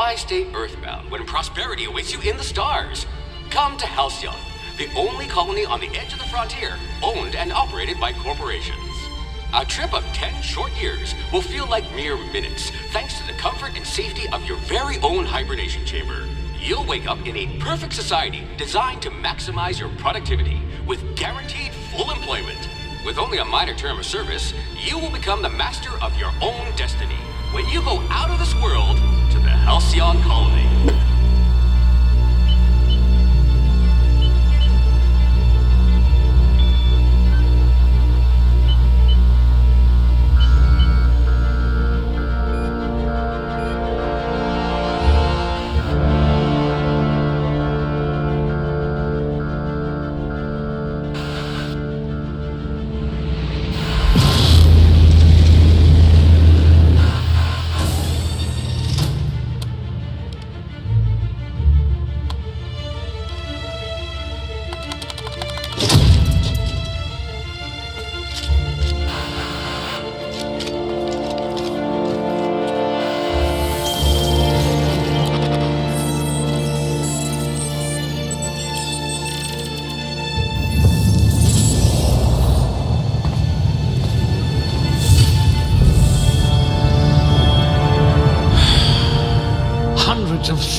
Why stay earthbound when prosperity awaits you in the stars? Come to Halcyon, the only colony on the edge of the frontier, owned and operated by corporations. A trip of 10 short years will feel like mere minutes, thanks to the comfort and safety of your very own hibernation chamber. You'll wake up in a perfect society designed to maximize your productivity, with guaranteed full employment. With only a minor term of service, you will become the master of your own destiny when you go out of this world to the Halcyon colony.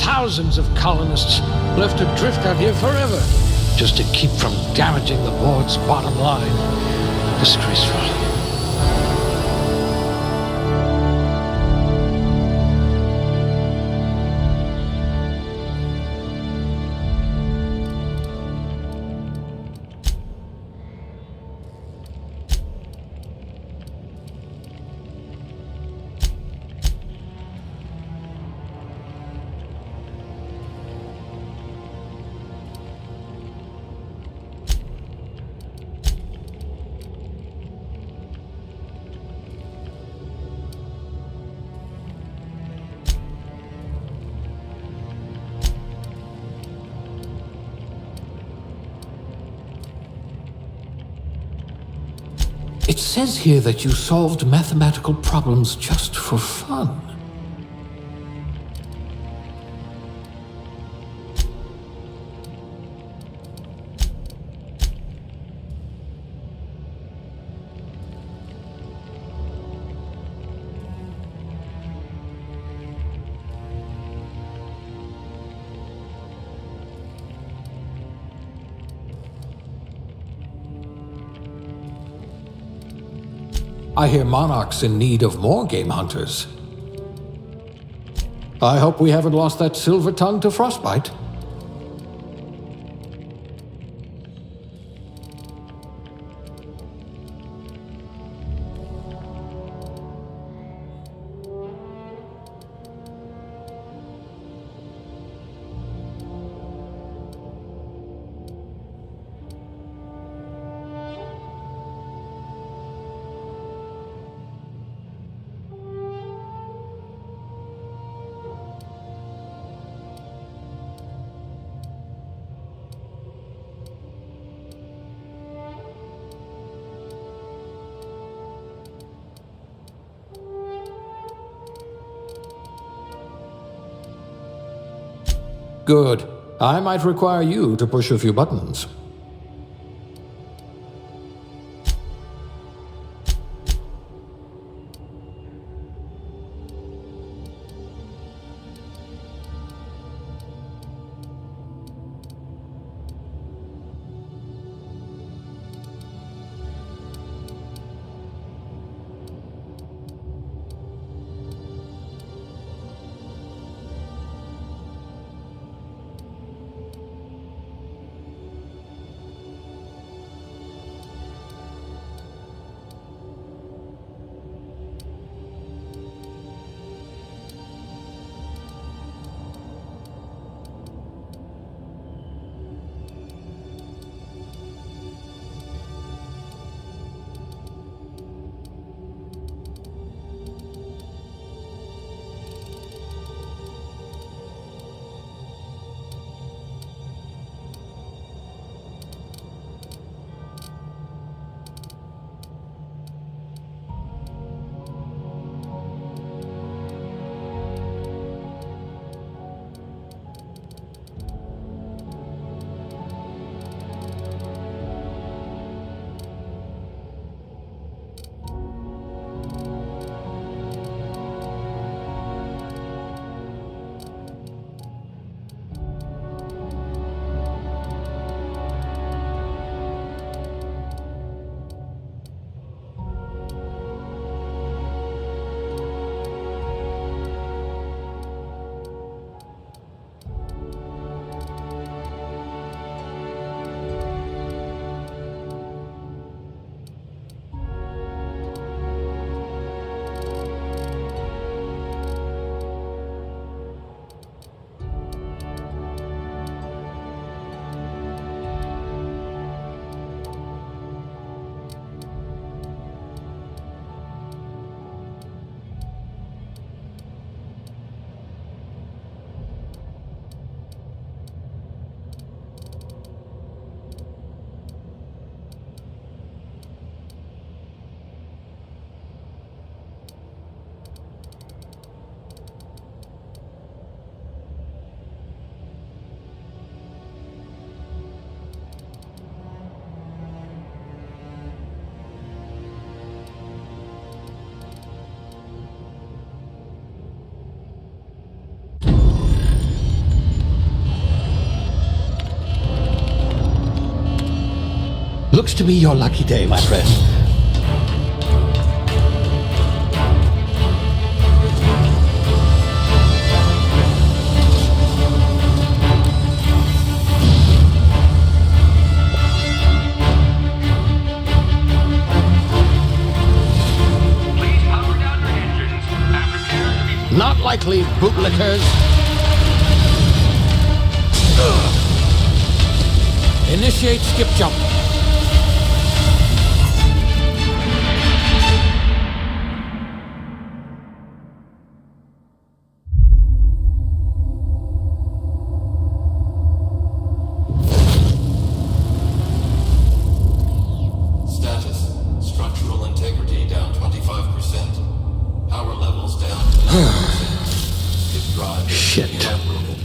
Thousands of colonists left adrift out here forever, just to keep from damaging the board's bottom line. Disgraceful. It says here that you solved mathematical problems just for fun. I hear Monarch's in need of more game hunters. I hope we haven't lost that silver tongue to frostbite. Good. I might require you to push a few buttons. Looks to be your lucky day, my friend. Please power down your engines and prepare to be... Not likely, bootlickers. Initiate skip jump. Status. Structural integrity down 25%. Power levels down to 90%. Skip drive is Shit. inoperable.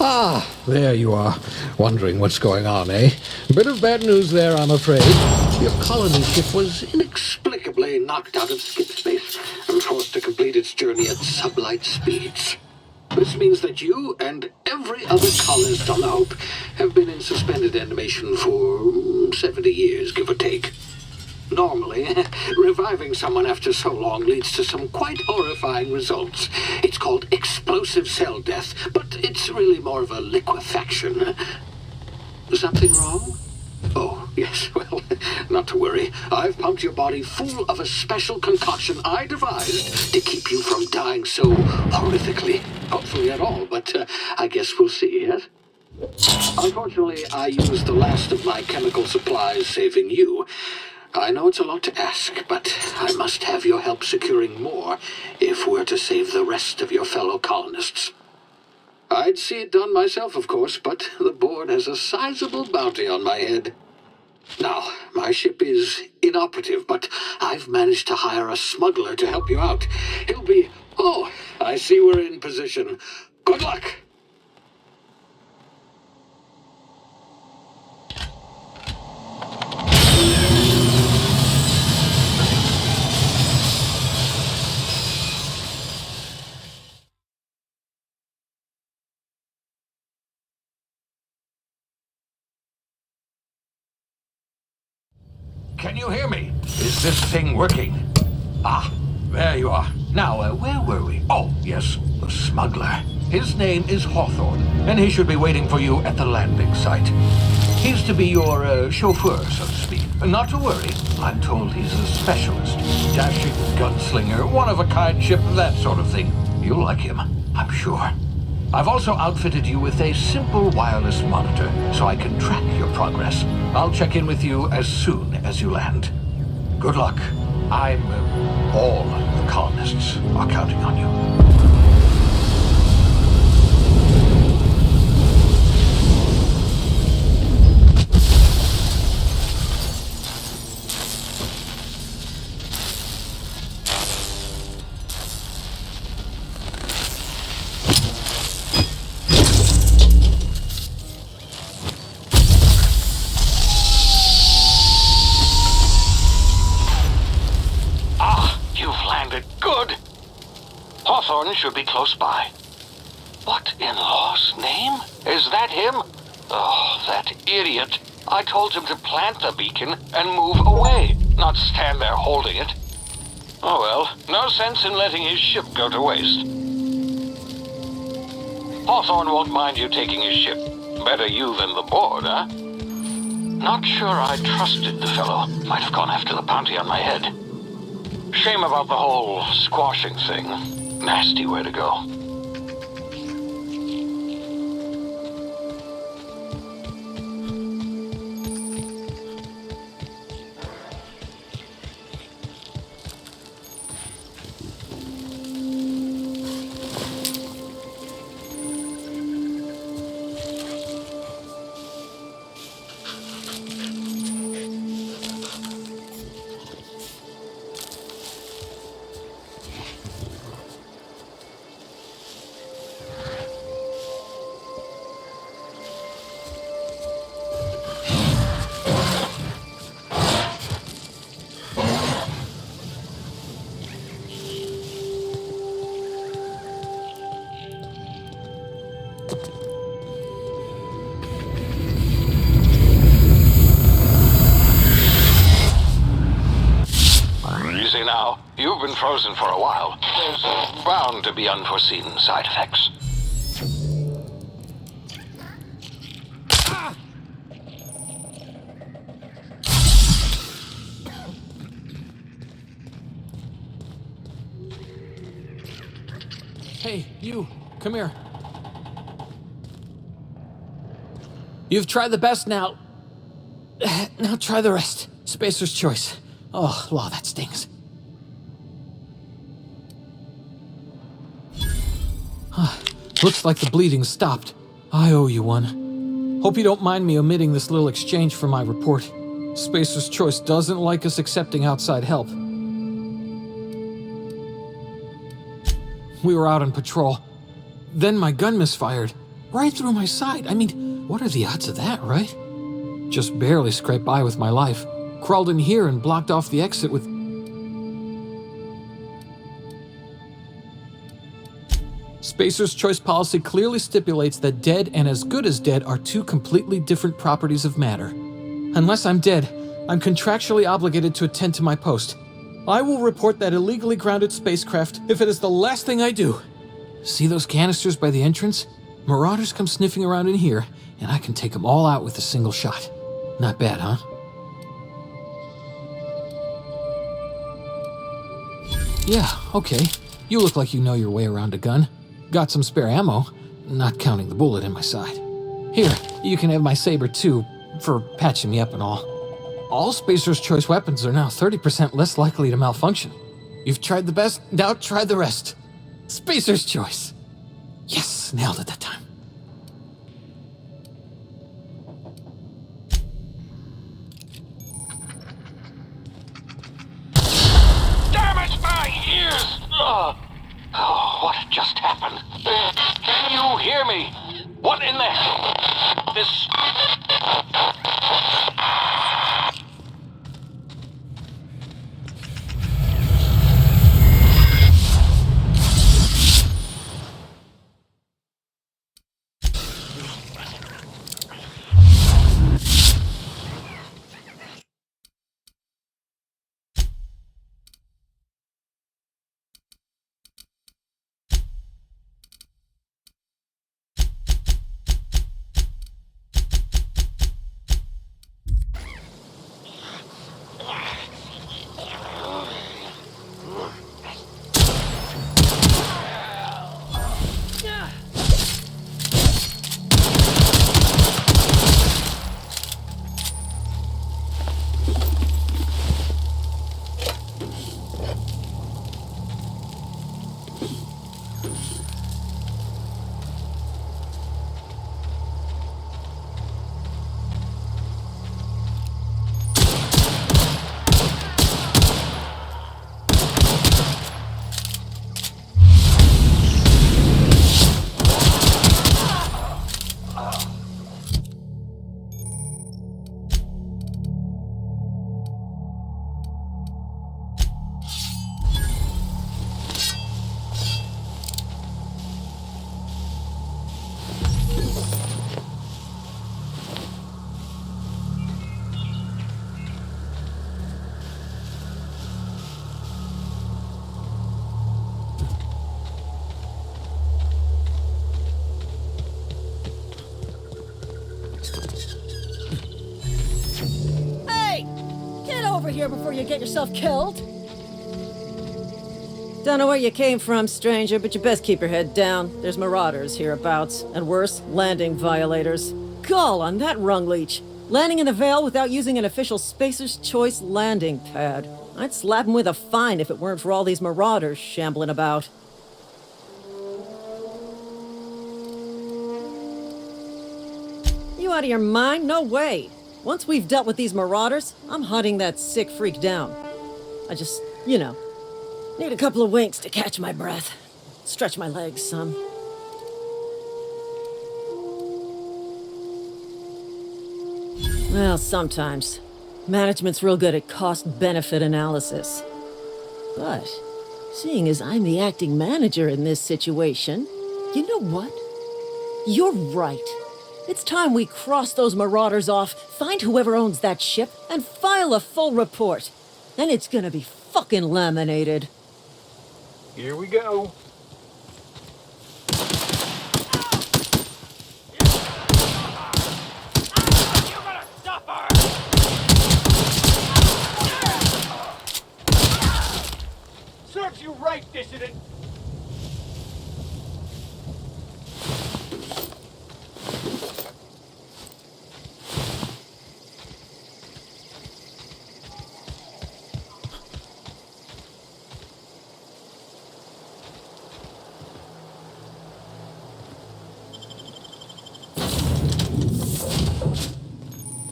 Ah, there you are. Wondering what's going on, eh? Bit of bad news there, I'm afraid. Your colony ship was inexplicably knocked out of skip space and forced to complete its journey at sublight speeds. This means that you and every other colonist on the Hope have been in suspended animation for 70 years, give or take. Normally, reviving someone after so long leads to some quite horrifying results. It's called explosive cell death, but it's really more of a liquefaction. Something wrong? Oh, yes, well, not to worry. I've pumped your body full of a special concoction I devised to keep you from dying so horrifically. Hopefully at all, but I guess we'll see, yes? Unfortunately, I used the last of my chemical supplies saving you. I know it's a lot to ask, but I must have your help securing more if we're to save the rest of your fellow colonists. I'd see it done myself, of course, but the board has a sizable bounty on my head. Now, my ship is inoperative, but I've managed to hire a smuggler to help you out. He'll be... Oh, I see we're in position. Good luck! Can you hear me? Is this thing working? Ah, there you are. Now, where were we? Oh, yes, the smuggler. His name is Hawthorne, and he should be waiting for you at the landing site. He's to be your chauffeur, so to speak. Not to worry, I'm told he's a specialist. Dashing gunslinger, one-of-a-kind ship, that sort of thing. You'll like him, I'm sure. I've also outfitted you with a simple wireless monitor, so I can track your progress. I'll check in with you as soon as you land. Good luck. All the colonists are counting on you. Hawthorne should be close by. What in law's name? Is that him? Oh, that idiot. I told him to plant the beacon and move away, not stand there holding it. Oh well, no sense in letting his ship go to waste. Hawthorne won't mind you taking his ship. Better you than the board, huh? Not sure I trusted the fellow. Might have gone after the bounty on my head. Shame about the whole squashing thing. Nasty way to go. been frozen for a while. There's bound to be unforeseen side effects. Hey, you, come here. You've tried the best now. Now try the rest. Spacer's choice. Oh, law, that stings. Looks like the bleeding stopped. I owe you one. Hope you don't mind me omitting this little exchange from my report. Spacer's choice doesn't like us accepting outside help. We were out on patrol. Then my gun misfired. Right through my side. I mean, what are the odds of that, right? Just barely scraped by with my life. Crawled in here and blocked off the exit with... Spacer's choice policy clearly stipulates that dead and as good as dead are two completely different properties of matter. Unless I'm dead, I'm contractually obligated to attend to my post. I will report that illegally grounded spacecraft if it is the last thing I do. See those canisters by the entrance? Marauders come sniffing around in here, and I can take them all out with a single shot. Not bad, huh? Yeah, okay. You look like you know your way around a gun. Got some spare ammo, not counting the bullet in my side. Here, you can have my saber too, for patching me up and all. All Spacer's choice weapons are now 30% less likely to malfunction. You've tried the best, now try the rest. Spacer's choice. Yes, nailed it that time. Damn it, my ears! Oh, what just happened? Can you hear me? What in the hell? This... Here before you get yourself killed. Don't know where you came from, stranger, but you best keep your head down. There's marauders hereabouts, and worse, landing violators. Gall on that rung leech. Landing in the Vale without using an official Spacer's Choice landing pad. I'd slap him with a fine if it weren't for all these marauders shambling about. You out of your mind? No way. Once we've dealt with these marauders, I'm hunting that sick freak down. I just, need a couple of winks to catch my breath. Stretch my legs some. Well, sometimes. Management's real good at cost-benefit analysis. But, seeing as I'm the acting manager in this situation, you know what? You're right. It's time we cross those marauders off, find whoever owns that ship, and file a full report. Then it's gonna be fucking laminated. Here we go. Serves you right, dissident!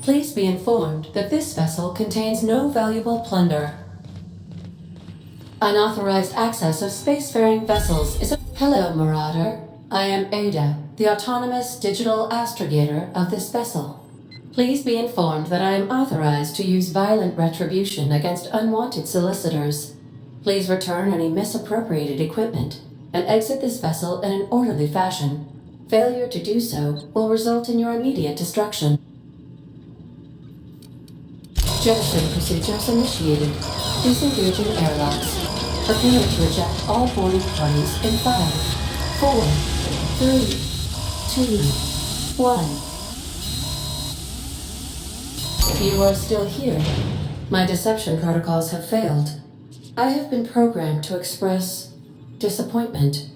Please be informed that this vessel contains no valuable plunder. Unauthorized access of spacefaring vessels is a... Hello, Marauder. I am Ada, the autonomous digital astrogator of this vessel. Please be informed that I am authorized to use violent retribution against unwanted solicitors. Please return any misappropriated equipment and exit this vessel in an orderly fashion. Failure to do so will result in your immediate destruction. Jettison procedures initiated. Disengaging airlocks. Prepare to eject all boarding parties in 5, 4, 3, 2, 1. You are still here. My deception protocols have failed. I have been programmed to express disappointment.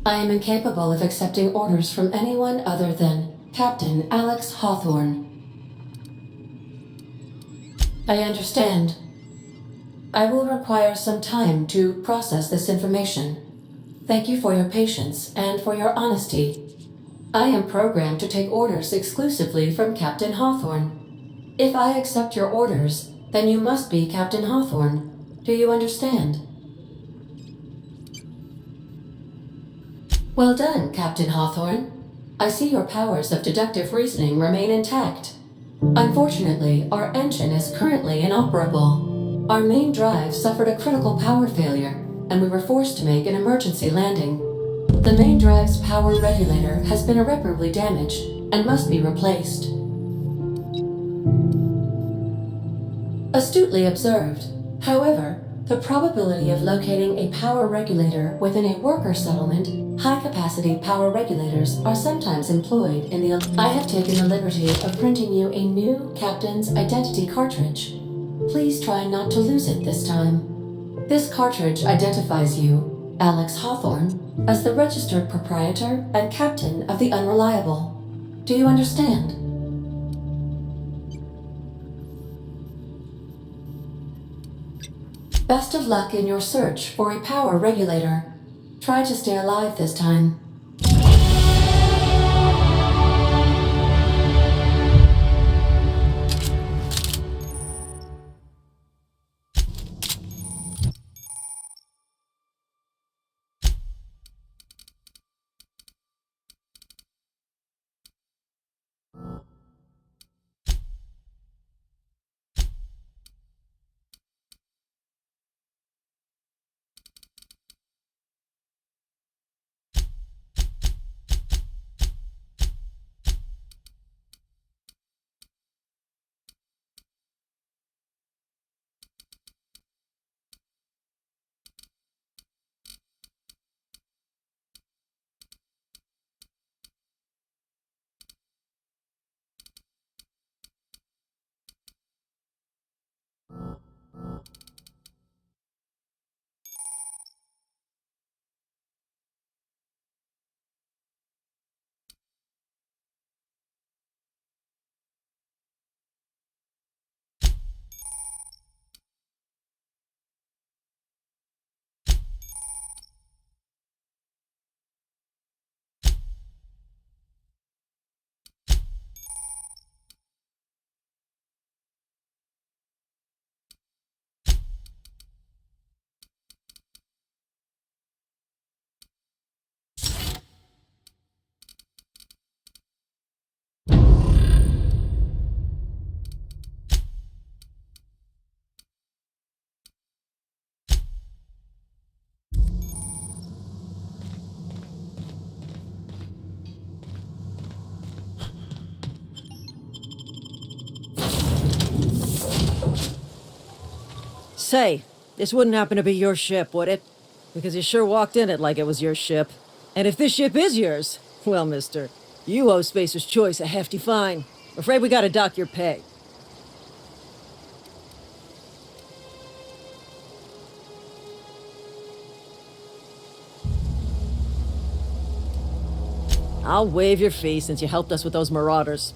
I am incapable of accepting orders from anyone other than Captain Alex Hawthorne. I understand. I will require some time to process this information. Thank you for your patience and for your honesty. I am programmed to take orders exclusively from Captain Hawthorne. If I accept your orders, then you must be Captain Hawthorne. Do you understand? Well done, Captain Hawthorne. I see your powers of deductive reasoning remain intact. Unfortunately, our engine is currently inoperable. Our main drive suffered a critical power failure, and we were forced to make an emergency landing. The main drive's power regulator has been irreparably damaged and must be replaced. Astutely observed. However, the probability of locating a power regulator within a worker settlement, high-capacity power regulators are sometimes employed in the... I have taken the liberty of printing you a new Captain's Identity cartridge. Please try not to lose it this time. This cartridge identifies you, Alex Hawthorne, as the registered proprietor and captain of the Unreliable. Do you understand? Best of luck in your search for a power regulator. Try to stay alive this time. Say, This wouldn't happen to be your ship, would it? Because you sure walked in it like it was your ship. And if this ship is yours, well, mister, you owe Spacer's Choice a hefty fine. Afraid we gotta dock your pay. I'll waive your fee since you helped us with those marauders.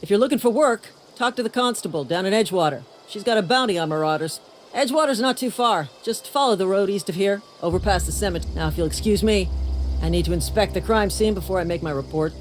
If you're looking for work, talk to the constable down in Edgewater. She's got a bounty on marauders. Edgewater's not too far. Just follow the road east of here, over past the cemetery. Now, if you'll excuse me, I need to inspect the crime scene before I make my report.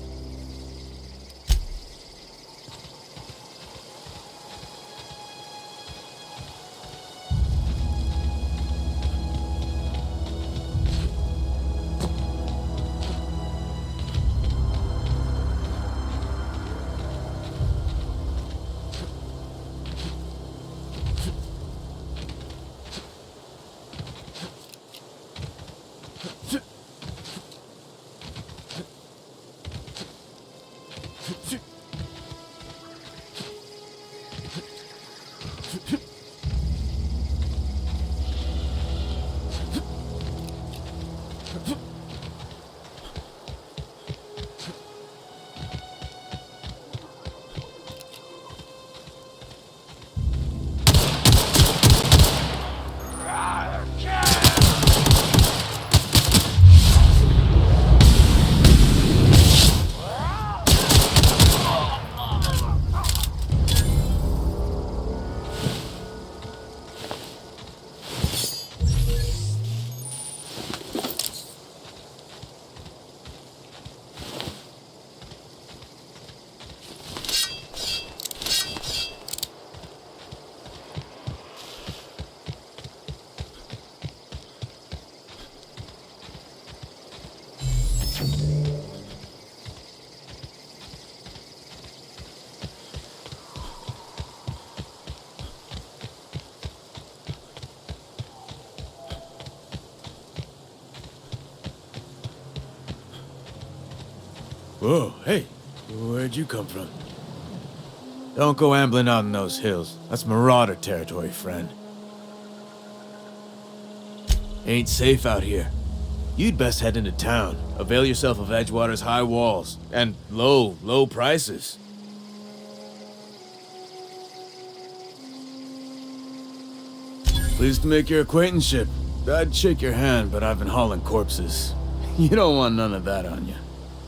Whoa, hey, where'd you come from? Don't go ambling out in those hills. That's marauder territory, friend. Ain't safe out here. You'd best head into town. Avail yourself of Edgewater's high walls and low prices. Pleased to make your acquaintanceship. I'd shake your hand, but I've been hauling corpses. You don't want none of that on you.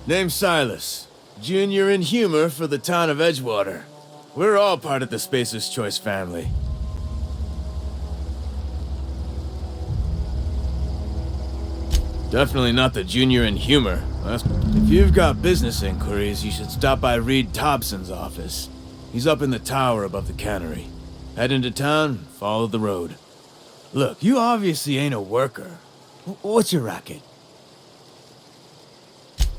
Name's Silas. Junior in humor for the town of Edgewater. We're all part of the Spacer's Choice family. Definitely not the junior in humor. If you've got business inquiries, you should stop by Reed Thompson's office. He's up in the tower above the cannery. Head into town, follow the road. Look, you obviously ain't a worker. What's your racket?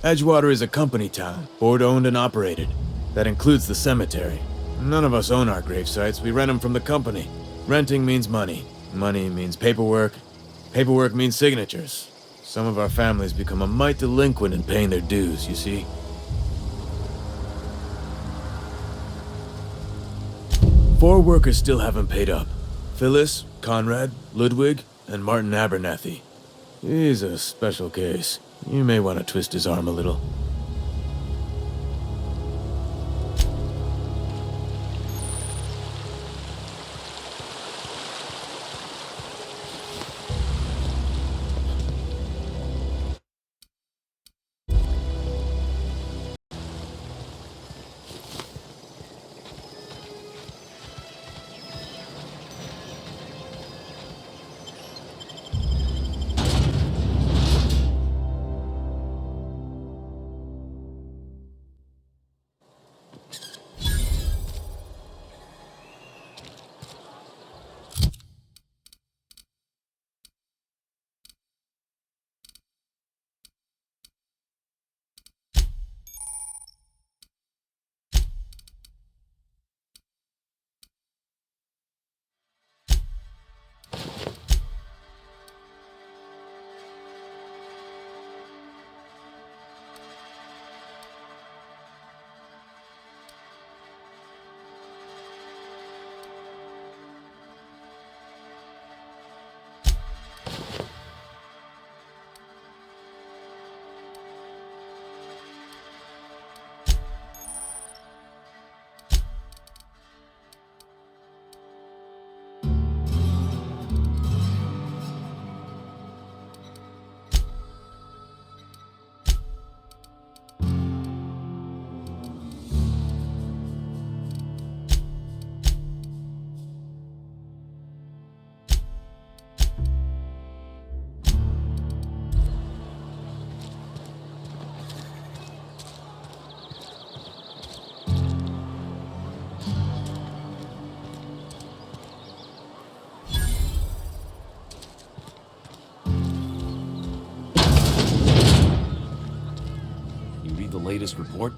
Edgewater is a company town, board-owned and operated. That includes the cemetery. None of us own our grave sites, we rent them from the company. Renting means money. Money means paperwork. Paperwork means signatures. Some of our families become a mite delinquent in paying their dues, you see? 4 workers still haven't paid up. Phyllis, Conrad, Ludwig, and Martin Abernathy. He's a special case. You may want to twist his arm a little. latest report?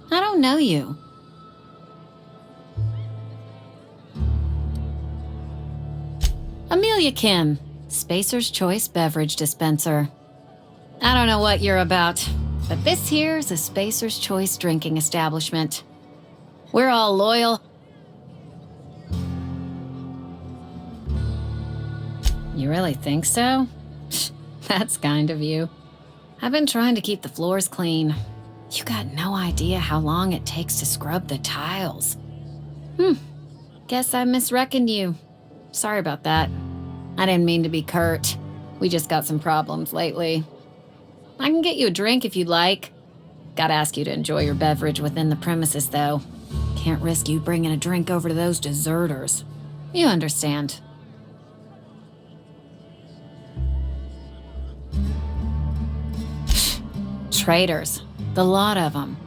I don't know you. Amelia Kim, Spacer's Choice Beverage Dispenser. I don't know what you're about, but this here's a Spacer's Choice drinking establishment. We're all loyal. You really think so? That's kind of you. I've been trying to keep the floors clean. You got no idea how long it takes to scrub the tiles. Guess I misreckoned you. Sorry about that. I didn't mean to be curt. We just got some problems lately. I can get you a drink if you'd like. Gotta ask you to enjoy your beverage within the premises, though. Can't risk you bringing a drink over to those deserters. You understand. Traitors. The lot of them.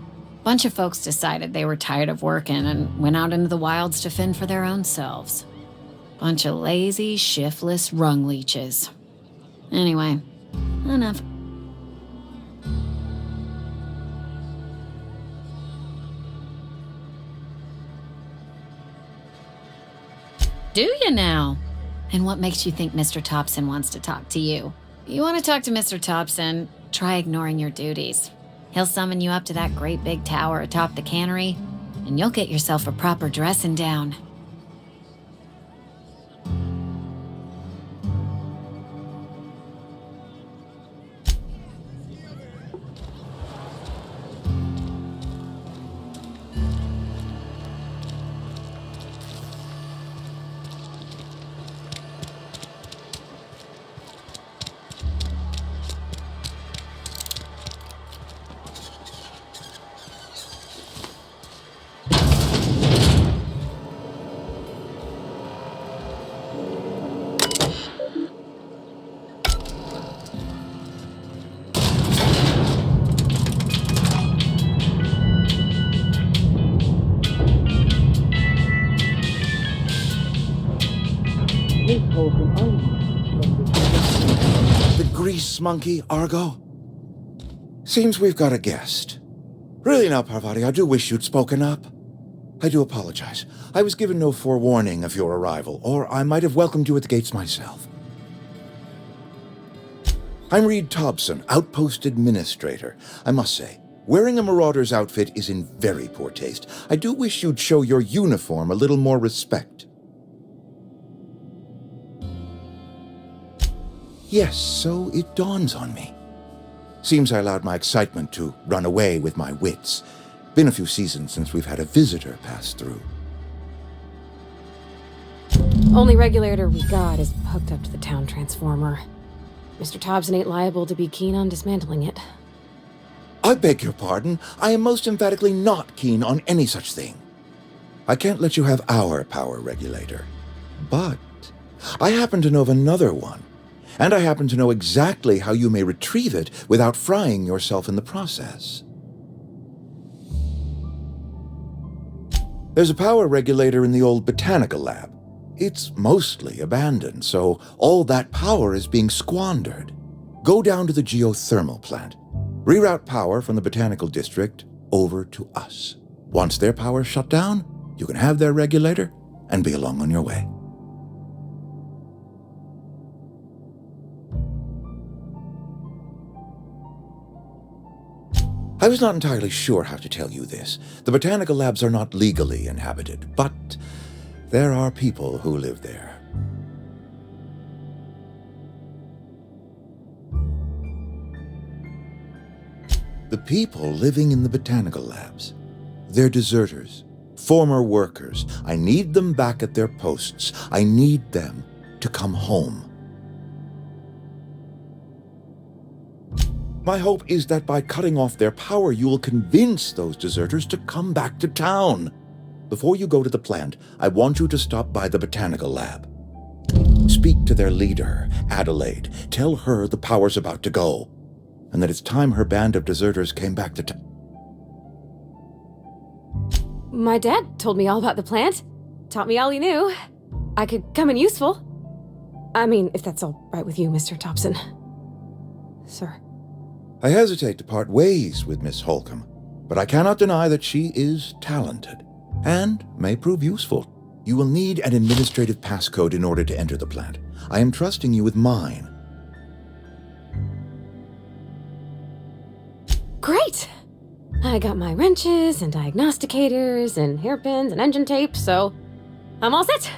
Bunch of folks decided they were tired of working and went out into the wilds to fend for their own selves. Bunch of lazy, shiftless rung leeches. Anyway, enough. Do you now? And what makes you think Mr. Thompson wants to talk to you? You want to talk to Mr. Thompson, try ignoring your duties. He'll summon you up to that great big tower atop the cannery, and you'll get yourself a proper dressing down. The grease monkey, Argo? Seems we've got a guest. Really now, Parvati, I do wish you'd spoken up. I do apologize. I was given no forewarning of your arrival, or I might have welcomed you at the gates myself. I'm Reed Thompson, Outpost Administrator. I must say, wearing a marauder's outfit is in very poor taste. I do wish you'd show your uniform a little more respect. Yes, so it dawns on me. Seems I allowed my excitement to run away with my wits. Been a few seasons since we've had a visitor pass through. Only regulator we got is hooked up to the town transformer. Mr. Thompson ain't liable to be keen on dismantling it. I beg your pardon. I am most emphatically not keen on any such thing. I can't let you have our power regulator. But I happen to know of another one. And I happen to know exactly how you may retrieve it without frying yourself in the process. There's a power regulator in the old botanical lab. It's mostly abandoned, so all that power is being squandered. Go down to the geothermal plant. Reroute power from the botanical district over to us. Once their power's shut down, you can have their regulator and be along on your way. I was not entirely sure how to tell you this. The botanical labs are not legally inhabited, but there are people who live there. The people living in the botanical labs, they're deserters, former workers. I need them back at their posts. I need them to come home. My hope is that by cutting off their power, you will convince those deserters to come back to town. Before you go to the plant, I want you to stop by the botanical lab. Speak to their leader, Adelaide. Tell her the power's about to go, and that it's time her band of deserters came back to town. My dad told me all about the plant. Taught me all he knew. I could come in useful. I mean, if that's all right with you, Mr. Thompson. Sir. I hesitate to part ways with Miss Holcomb, but I cannot deny that she is talented and may prove useful. You will need an administrative passcode in order to enter the plant. I am trusting you with mine. Great! I got my wrenches and diagnosticators and hairpins and engine tape, so I'm all set.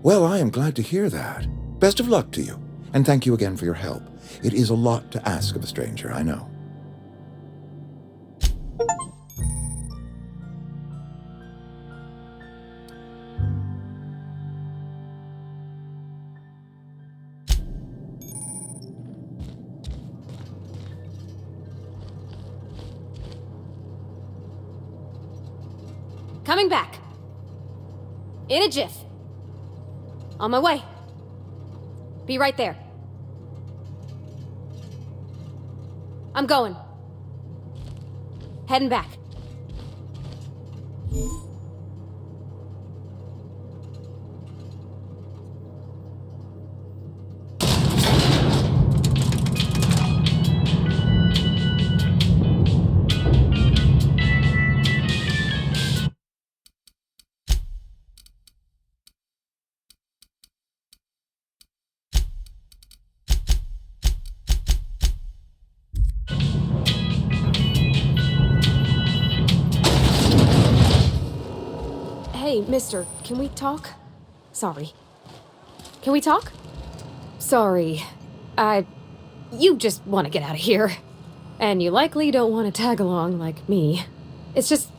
Well, I am glad to hear that. Best of luck to you, and thank you again for your help. It is a lot to ask of a stranger, I know. Coming back. In a jiff. On my way. Be right there. I'm going. Heading back. Hey, mister, can we talk? Sorry. Can we talk? Sorry. You just want to get out of here. And you likely don't want to tag along like me. It's just,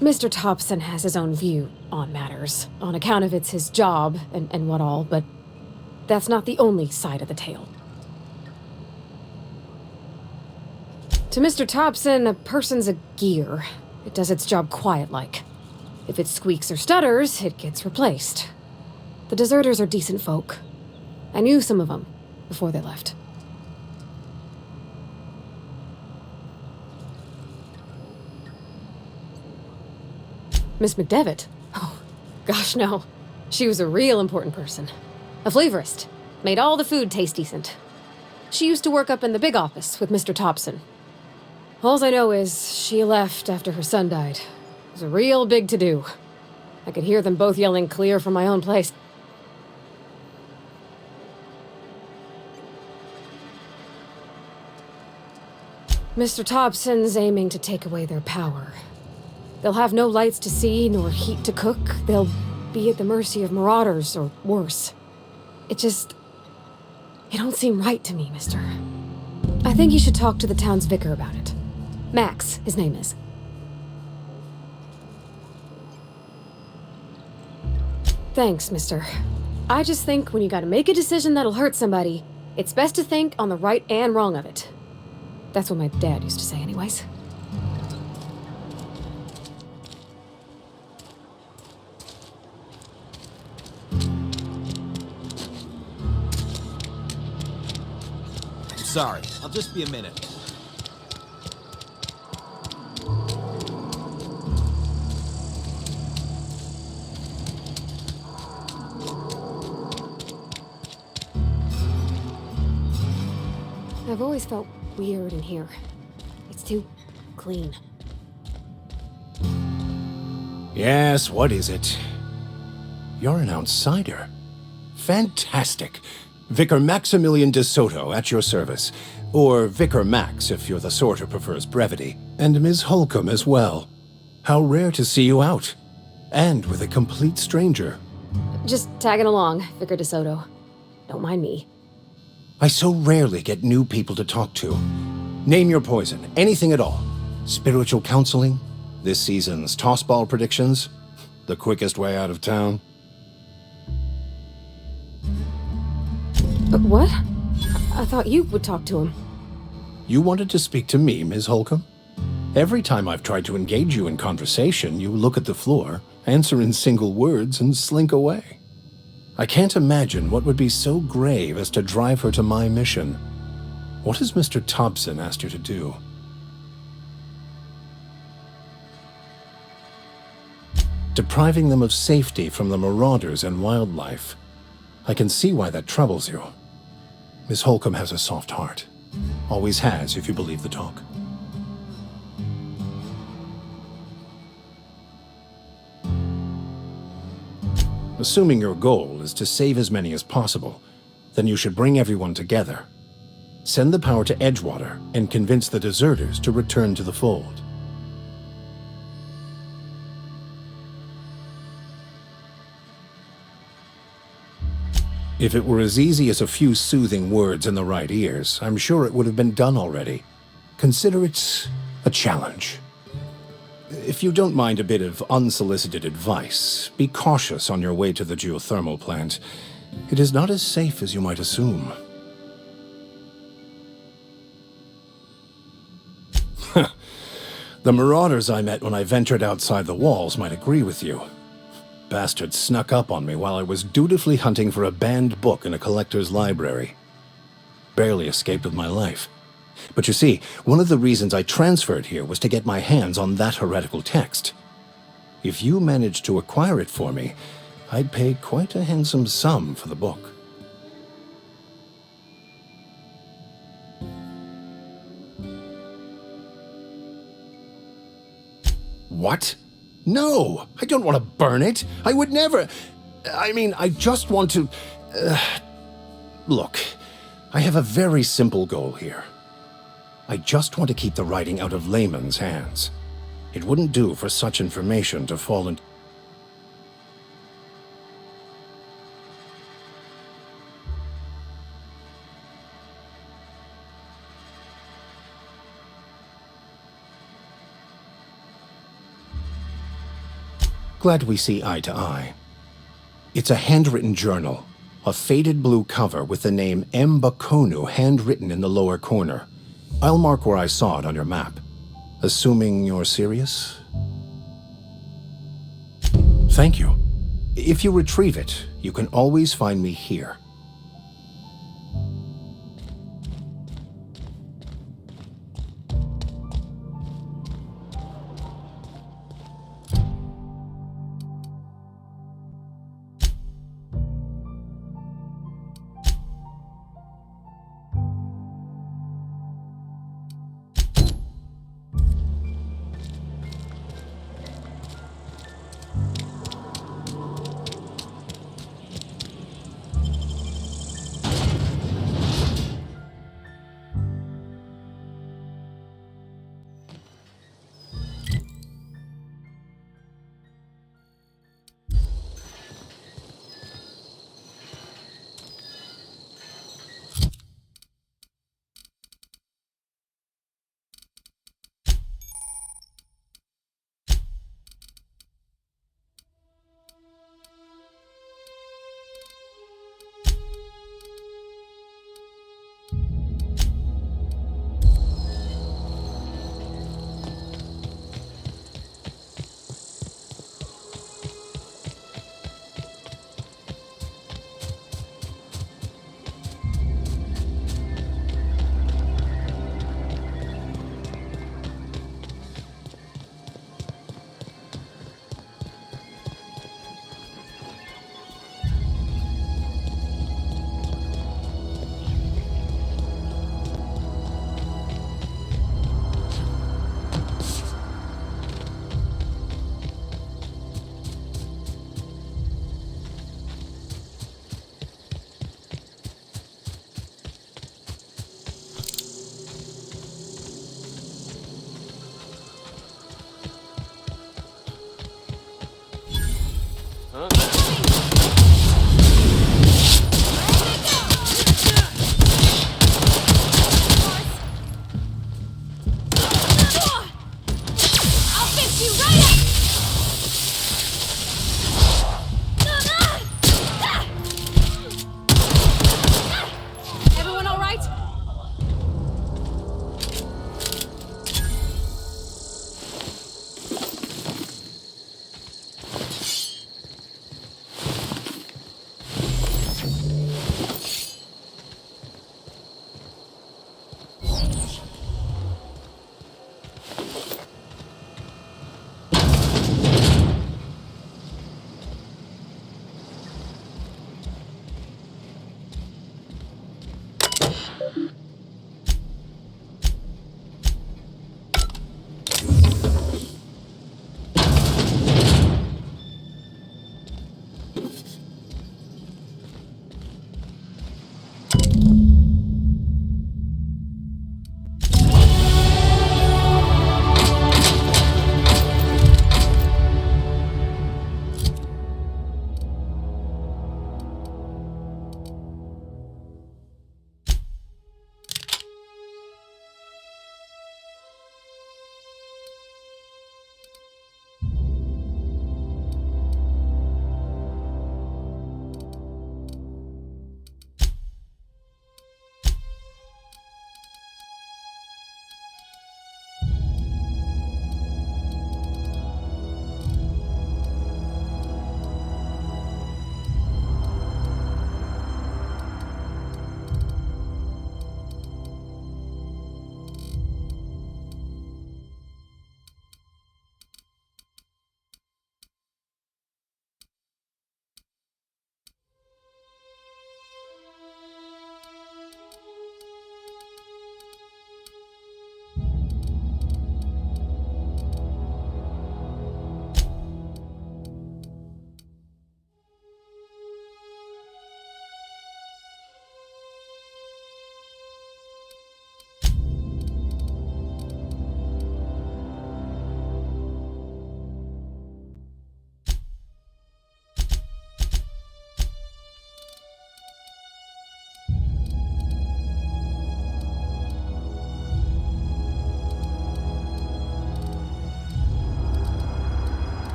Mr. Thompson has his own view on matters, on account of it's his job and what all, but that's not the only side of the tale. To Mr. Thompson, a person's a gear. It does its job quiet-like. If it squeaks or stutters, it gets replaced. The deserters are decent folk. I knew some of them before they left. Miss McDevitt? Oh, gosh, no. She was a real important person. A flavorist. Made all the food taste decent. She used to work up in the big office with Mr. Thompson. All I know is she left after her son died. It was a real big to-do. I could hear them both yelling clear from my own place. Mr. Thompson's aiming to take away their power. They'll have no lights to see, nor heat to cook. They'll be at the mercy of marauders, or worse. It don't seem right to me, mister. I think you should talk to the town's vicar about it. Max, his name is. Thanks, mister. I just think when you gotta make a decision that'll hurt somebody, it's best to think on the right and wrong of it. That's what my dad used to say anyways. Sorry, I'll just be a minute. I've always felt weird in here. It's too clean. Yes, what is it? You're an outsider. Fantastic. Vicar Maximilian de Soto at your service. Or Vicar Max if you're the sort who prefers brevity. And Ms. Holcomb as well. How rare to see you out. And with a complete stranger. Just tagging along, Vicar de Soto. Don't mind me. I so rarely get new people to talk to. Name your poison, anything at all. Spiritual counseling? This season's tossball predictions? The quickest way out of town? What? I thought you would talk to him. You wanted to speak to me, Ms. Holcomb? Every time I've tried to engage you in conversation, you look at the floor, answer in single words, and slink away. I can't imagine what would be so grave as to drive her to my mission. What has Mr. Thompson asked you to do? Depriving them of safety from the marauders and wildlife. I can see why that troubles you. Miss Holcomb has a soft heart. Always has, if you believe the talk. Assuming your goal is to save as many as possible, then you should bring everyone together. Send the power to Edgewater and convince the deserters to return to the fold. If it were as easy as a few soothing words in the right ears, I'm sure it would have been done already. Consider it a challenge. If you don't mind a bit of unsolicited advice, be cautious on your way to the geothermal plant. It is not as safe as you might assume. The marauders I met when I ventured outside the walls might agree with you. Bastards snuck up on me while I was dutifully hunting for a banned book in a collector's library. Barely escaped with my life. But you see, one of the reasons I transferred here was to get my hands on that heretical text. If you managed to acquire it for me, I'd pay quite a handsome sum for the book. What? No! I don't want to burn it! I would never... I mean, I just want to... Look, I have a very simple goal here. I just want to keep the writing out of layman's hands. It wouldn't do for such information to fall into... Glad we see eye to eye. It's a handwritten journal, a faded blue cover with the name M. Bakonu handwritten in the lower corner. I'll mark where I saw it on your map. Assuming you're serious? Thank you. If you retrieve it, you can always find me here.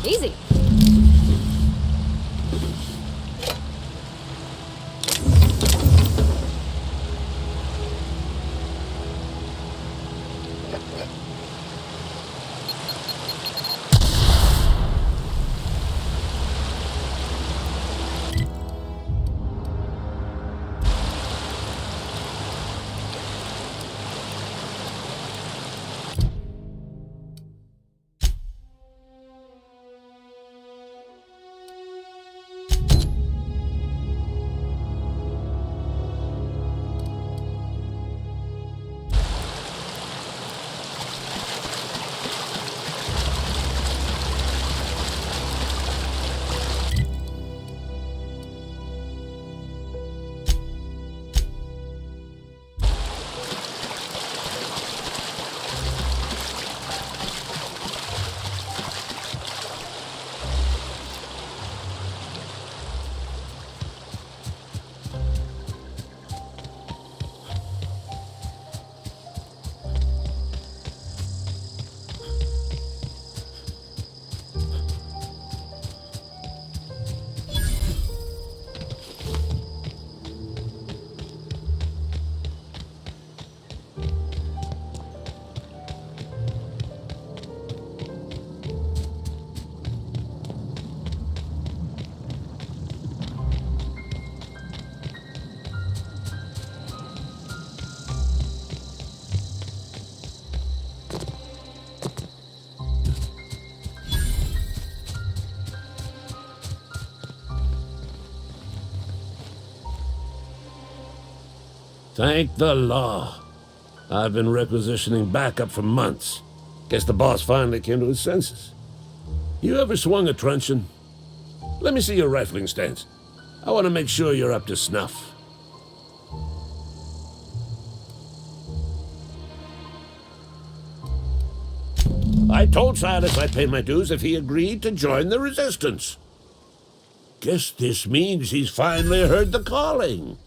Easy. Thank the law. I've been requisitioning backup for months. Guess the boss finally came to his senses. You ever swung a truncheon? Let me see your rifling stance. I want to make sure you're up to snuff. I told Silas I'd pay my dues if he agreed to join the resistance. Guess this means he's finally heard the calling.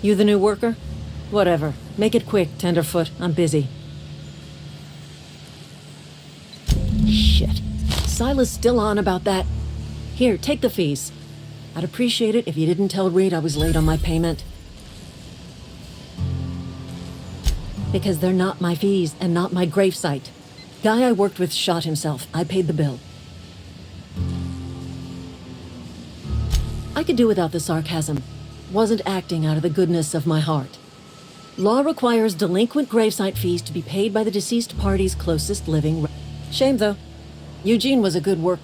You the new worker? Whatever. Make it quick, Tenderfoot. I'm busy. Shit. Silas still on about that. Here, take the fees. I'd appreciate it if you didn't tell Reed I was late on my payment. Because they're not my fees and not my gravesite. Guy I worked with shot himself. I paid the bill. I could do without the sarcasm. Wasn't acting out of the goodness of my heart. Law requires delinquent gravesite fees to be paid by the deceased party's closest living. Shame, though. Eugene was a good worker.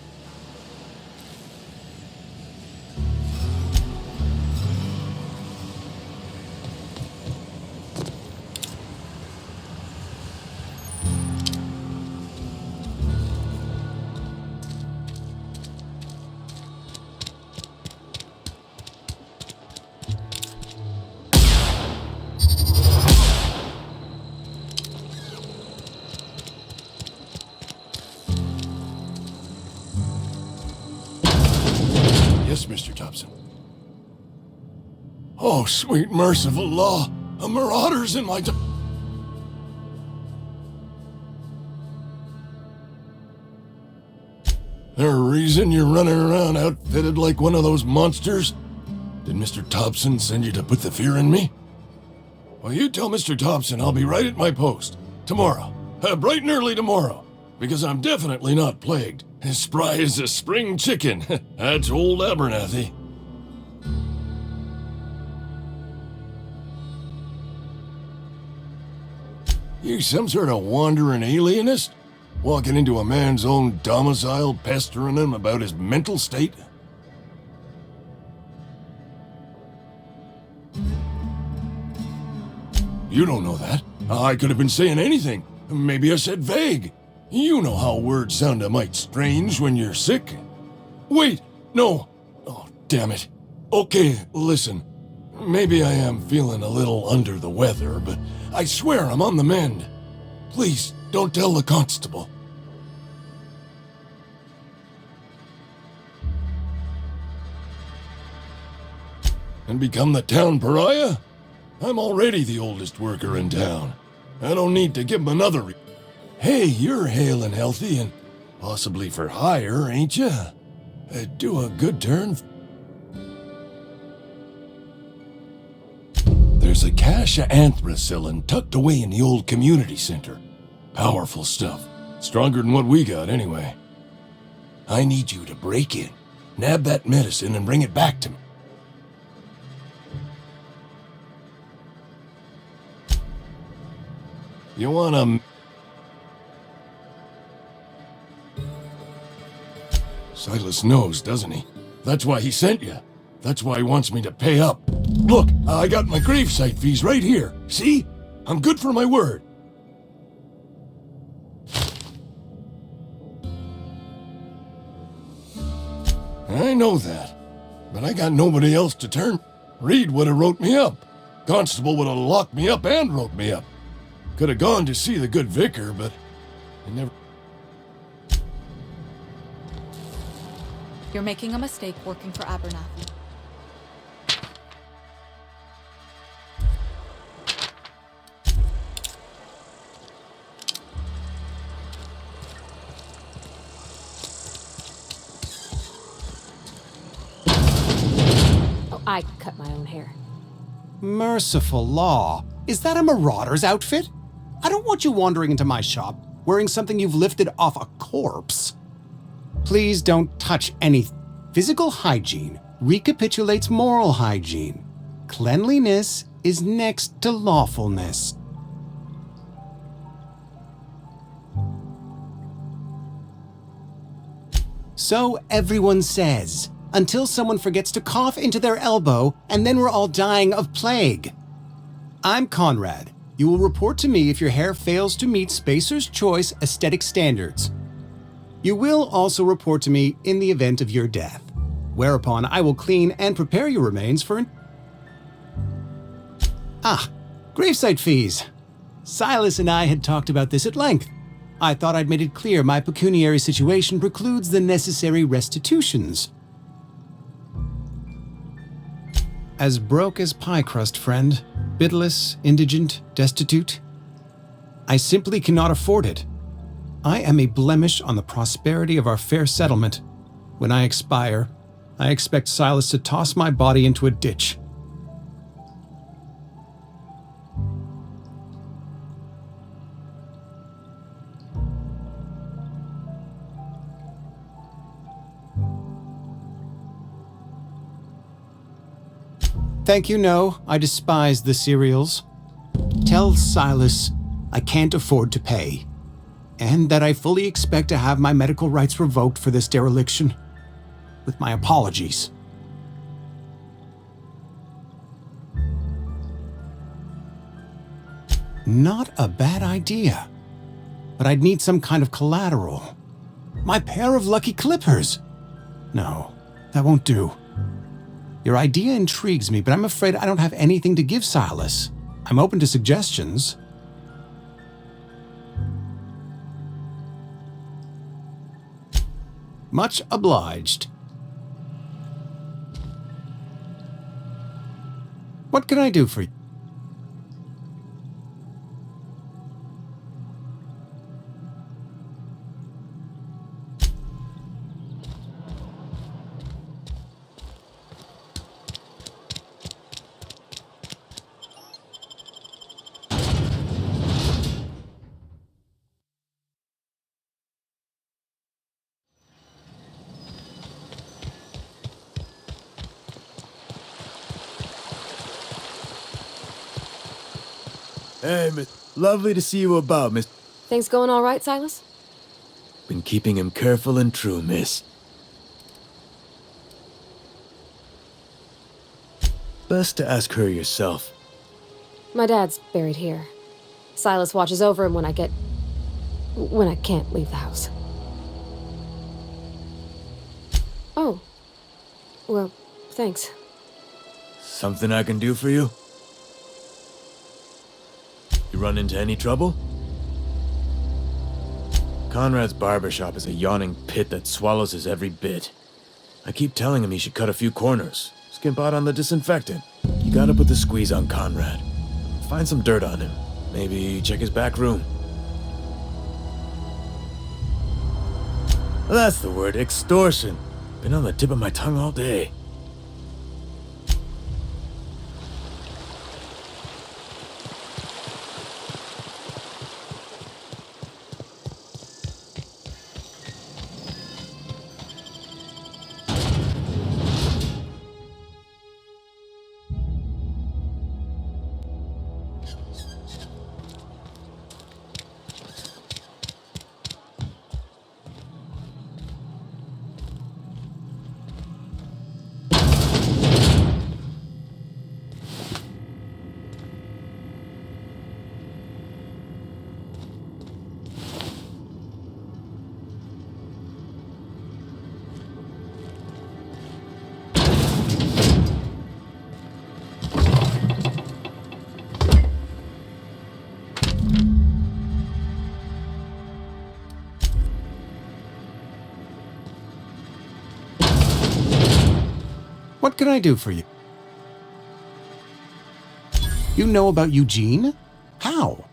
Yes, Mr. Thompson. Oh, sweet merciful law! A marauder's in my... There a reason you're running around outfitted like one of those monsters? Did Mr. Thompson send you to put the fear in me? Well, you tell Mr. Thompson I'll be right at my post. Tomorrow. Bright and early tomorrow. Because I'm definitely not plagued. As spry as a spring chicken. That's old Abernathy. You some sort of wandering alienist? Walking into a man's own domicile, pestering him about his mental state? You don't know that. I could have been saying anything. Maybe I said vague. You know how words sound a mite strange when you're sick. Wait, no. Oh, damn it. Okay, listen. Maybe I am feeling a little under the weather, but I swear I'm on the mend. Please, don't tell the constable. And become the town pariah? I'm already the oldest worker in town. I don't need to give him another Hey, you're hale and healthy and possibly for hire, ain't you? Do a good turn. There's a cache of anthracillin tucked away in the old community center. Powerful stuff. Stronger than what we got, anyway. I need you to break in, nab that medicine, and bring it back to me. You wanna... Silas knows, doesn't he? That's why he sent you. That's why he wants me to pay up. Look, I got my gravesite fees right here. See? I'm good for my word. I know that, but I got nobody else to turn. Reed would have wrote me up. Constable would have locked me up and wrote me up. Could have gone to see the good vicar, but I never... You're making a mistake working for Abernathy. Oh, I cut my own hair. Merciful law. Is that a marauder's outfit? I don't want you wandering into my shop wearing something you've lifted off a corpse. Please don't touch anything. Physical hygiene recapitulates moral hygiene. Cleanliness is next to lawfulness. So everyone says, until someone forgets to cough into their elbow, and then we're all dying of plague. I'm Conrad. You will report to me if your hair fails to meet Spacer's Choice aesthetic standards. You will also report to me in the event of your death, whereupon I will clean and prepare your remains for gravesite fees. Silas and I had talked about this at length. I thought I'd made it clear my pecuniary situation precludes the necessary restitutions. As broke as pie crust, friend, bitless, indigent, destitute, I simply cannot afford it. I am a blemish on the prosperity of our fair settlement. When I expire, I expect Silas to toss my body into a ditch. Thank you, no. I despise the cereals. Tell Silas I can't afford to pay, and that I fully expect to have my medical rights revoked for this dereliction. With my apologies. Not a bad idea, but I'd need some kind of collateral. My pair of lucky clippers. No, that won't do. Your idea intrigues me, but I'm afraid I don't have anything to give Silas. I'm open to suggestions. Much obliged. What can I do for you? Hey, miss. Lovely to see you about, miss. Things going all right, Silas? Been keeping him careful and true, miss. Best to ask her yourself. My dad's buried here. Silas watches over him when I can't leave the house. Oh. Well, thanks. Something I can do for you? You run into any trouble? Conrad's barbershop is a yawning pit that swallows his every bit. I keep telling him he should cut a few corners, skimp out on the disinfectant. You gotta put the squeeze on Conrad. Find some dirt on him. Maybe check his back room. That's the word, extortion. Been on the tip of my tongue all day. What can I do for you? You know about Eugene? How?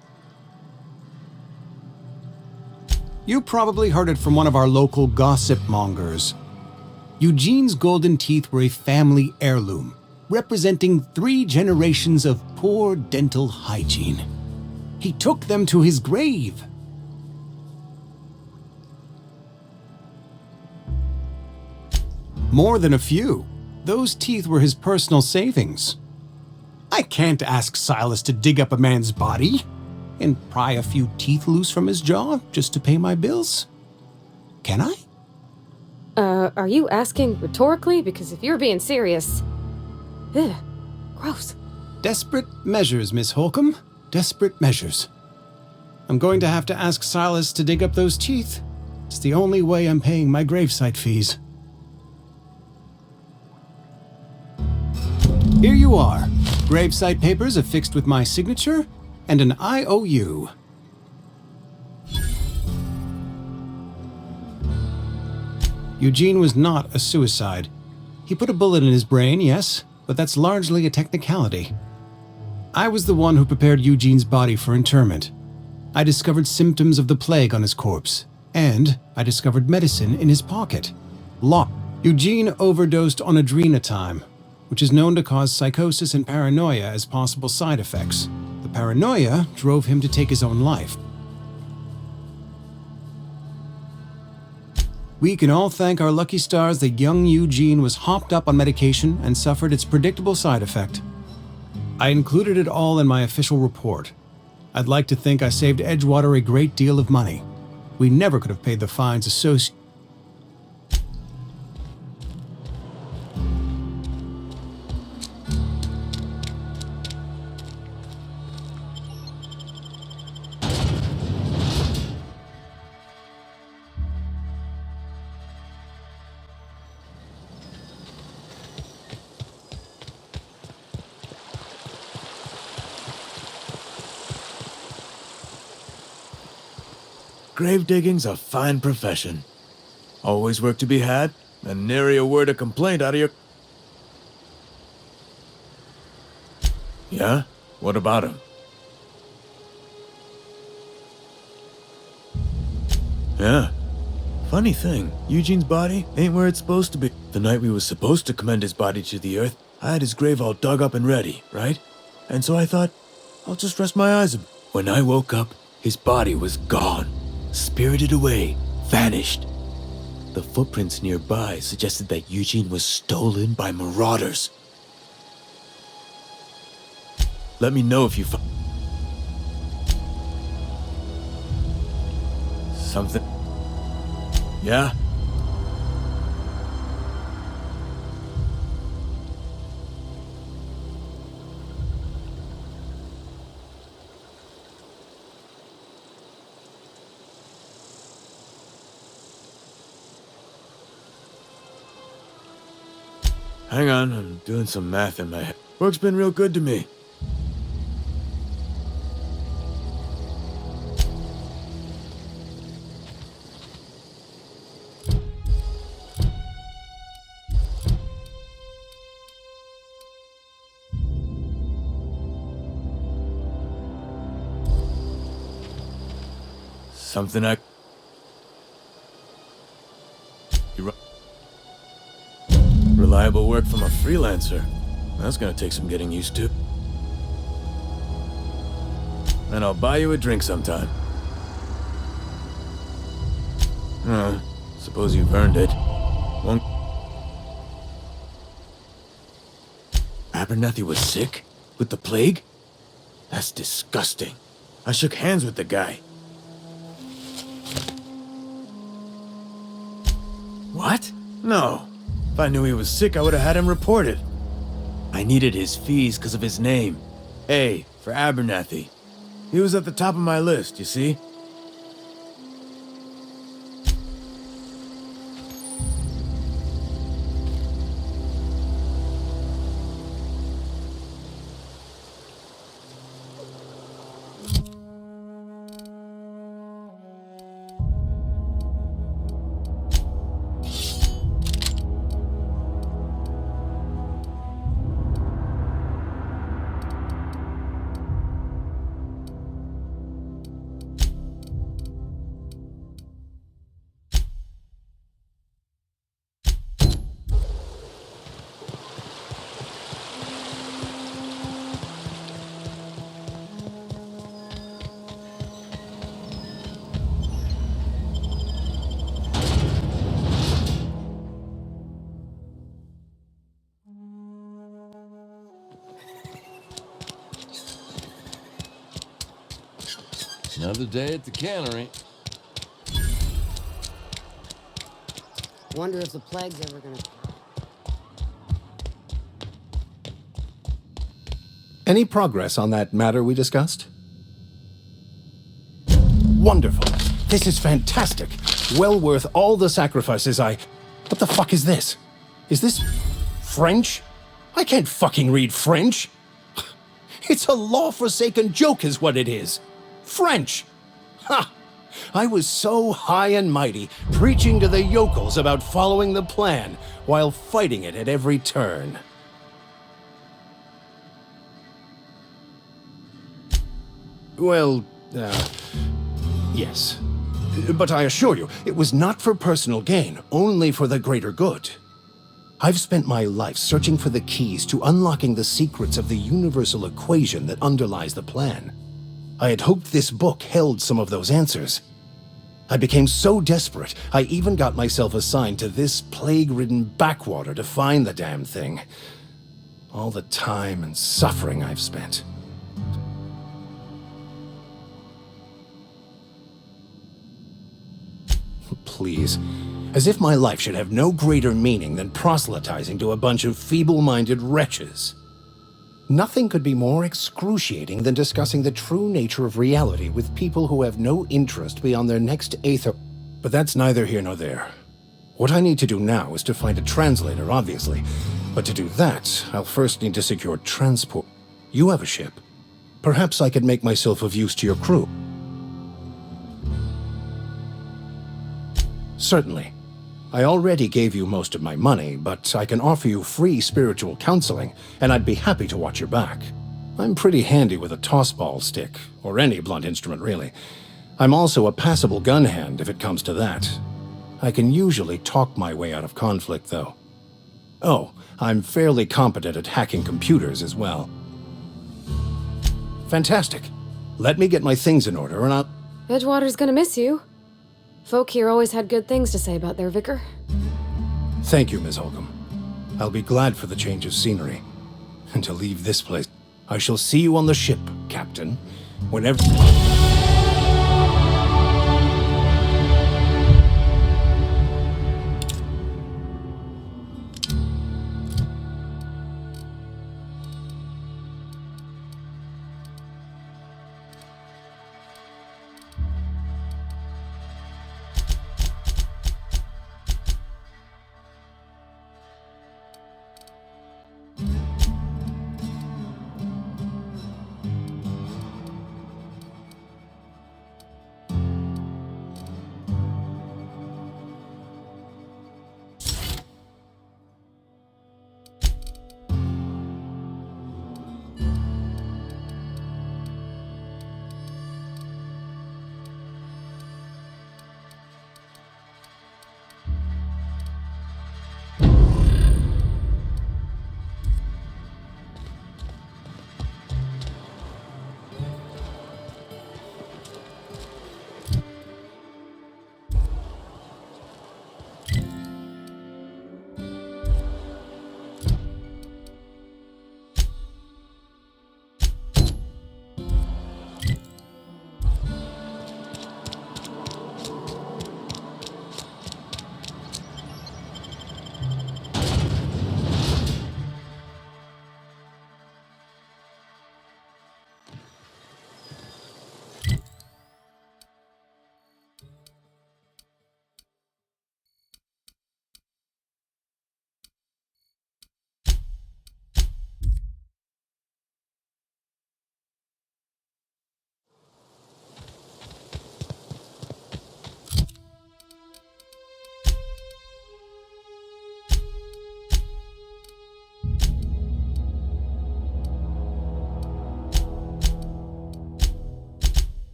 You probably heard it from one of our local gossip mongers. Eugene's golden teeth were a family heirloom, representing 3 generations of poor dental hygiene. He took them to his grave. More than a few. Those teeth were his personal savings. I can't ask Silas to dig up a man's body and pry a few teeth loose from his jaw just to pay my bills. Can I? Are you asking rhetorically? Because if you're being serious... Ugh, gross. Desperate measures, Miss Holcomb. Desperate measures. I'm going to have to ask Silas to dig up those teeth. It's the only way I'm paying my gravesite fees. Here you are. Gravesite papers affixed with my signature and an IOU. Eugene was not a suicide. He put a bullet in his brain, yes, but that's largely a technicality. I was the one who prepared Eugene's body for interment. I discovered symptoms of the plague on his corpse, and I discovered medicine in his pocket. Eugene overdosed on adrenatime, which is known to cause psychosis and paranoia as possible side effects. The paranoia drove him to take his own life. We can all thank our lucky stars that young Eugene was hopped up on medication and suffered its predictable side effect. I included it all in my official report. I'd like to think I saved Edgewater a great deal of money. We never could have paid the fines associated. Grave digging's a fine profession. Always work to be had, and nary a word of complaint out of your... Yeah? What about him? Yeah. Funny thing, Eugene's body ain't where it's supposed to be. The night we was supposed to commend his body to the earth, I had his grave all dug up and ready, right? And so I thought, I'll just rest my eyes a bit. When I woke up, his body was gone. Spirited away, vanished. The footprints nearby suggested that Eugene was stolen by marauders. Let me know if you find something. Yeah? Hang on, I'm doing some math in my head. Work's been real good to me. Something I... You're right. Reliable work from a freelancer. That's gonna take some getting used to. And I'll buy you a drink sometime. Suppose you've earned it. One... Abernathy was sick? With the plague? That's disgusting. I shook hands with the guy. What? No. If I knew he was sick, I would have had him reported. I needed his fees because of his name. A, for Abernathy. He was at the top of my list, you see? Another day at the cannery. Wonder if the plague's ever gonna... Any progress on that matter we discussed? Wonderful. This is fantastic. Well worth all the sacrifices I... What the fuck is this? Is this French? I can't fucking read French. It's a law-forsaken joke is what it is. French! Ha! I was so high and mighty, preaching to the yokels about following the plan, while fighting it at every turn. Well, yes. But I assure you, it was not for personal gain, only for the greater good. I've spent my life searching for the keys to unlocking the secrets of the universal equation that underlies the plan. I had hoped this book held some of those answers. I became so desperate, I even got myself assigned to this plague-ridden backwater to find the damn thing. All the time and suffering I've spent. Please. As if my life should have no greater meaning than proselytizing to a bunch of feeble-minded wretches. Nothing could be more excruciating than discussing the true nature of reality with people who have no interest beyond their next eighth of... But that's neither here nor there. What I need to do now is to find a translator, obviously. But to do that, I'll first need to secure transport. You have a ship. Perhaps I could make myself of use to your crew. Certainly. I already gave you most of my money, but I can offer you free spiritual counseling, and I'd be happy to watch your back. I'm pretty handy with a tossball stick, or any blunt instrument, really. I'm also a passable gun hand, if it comes to that. I can usually talk my way out of conflict, though. Oh, I'm fairly competent at hacking computers as well. Fantastic. Let me get my things in order, and I'll... Edgewater's gonna miss you. Folk here always had good things to say about their vicar. Thank you, Ms. Holcomb. I'll be glad for the change of scenery. And to leave this place. I shall see you on the ship, Captain. Whenever...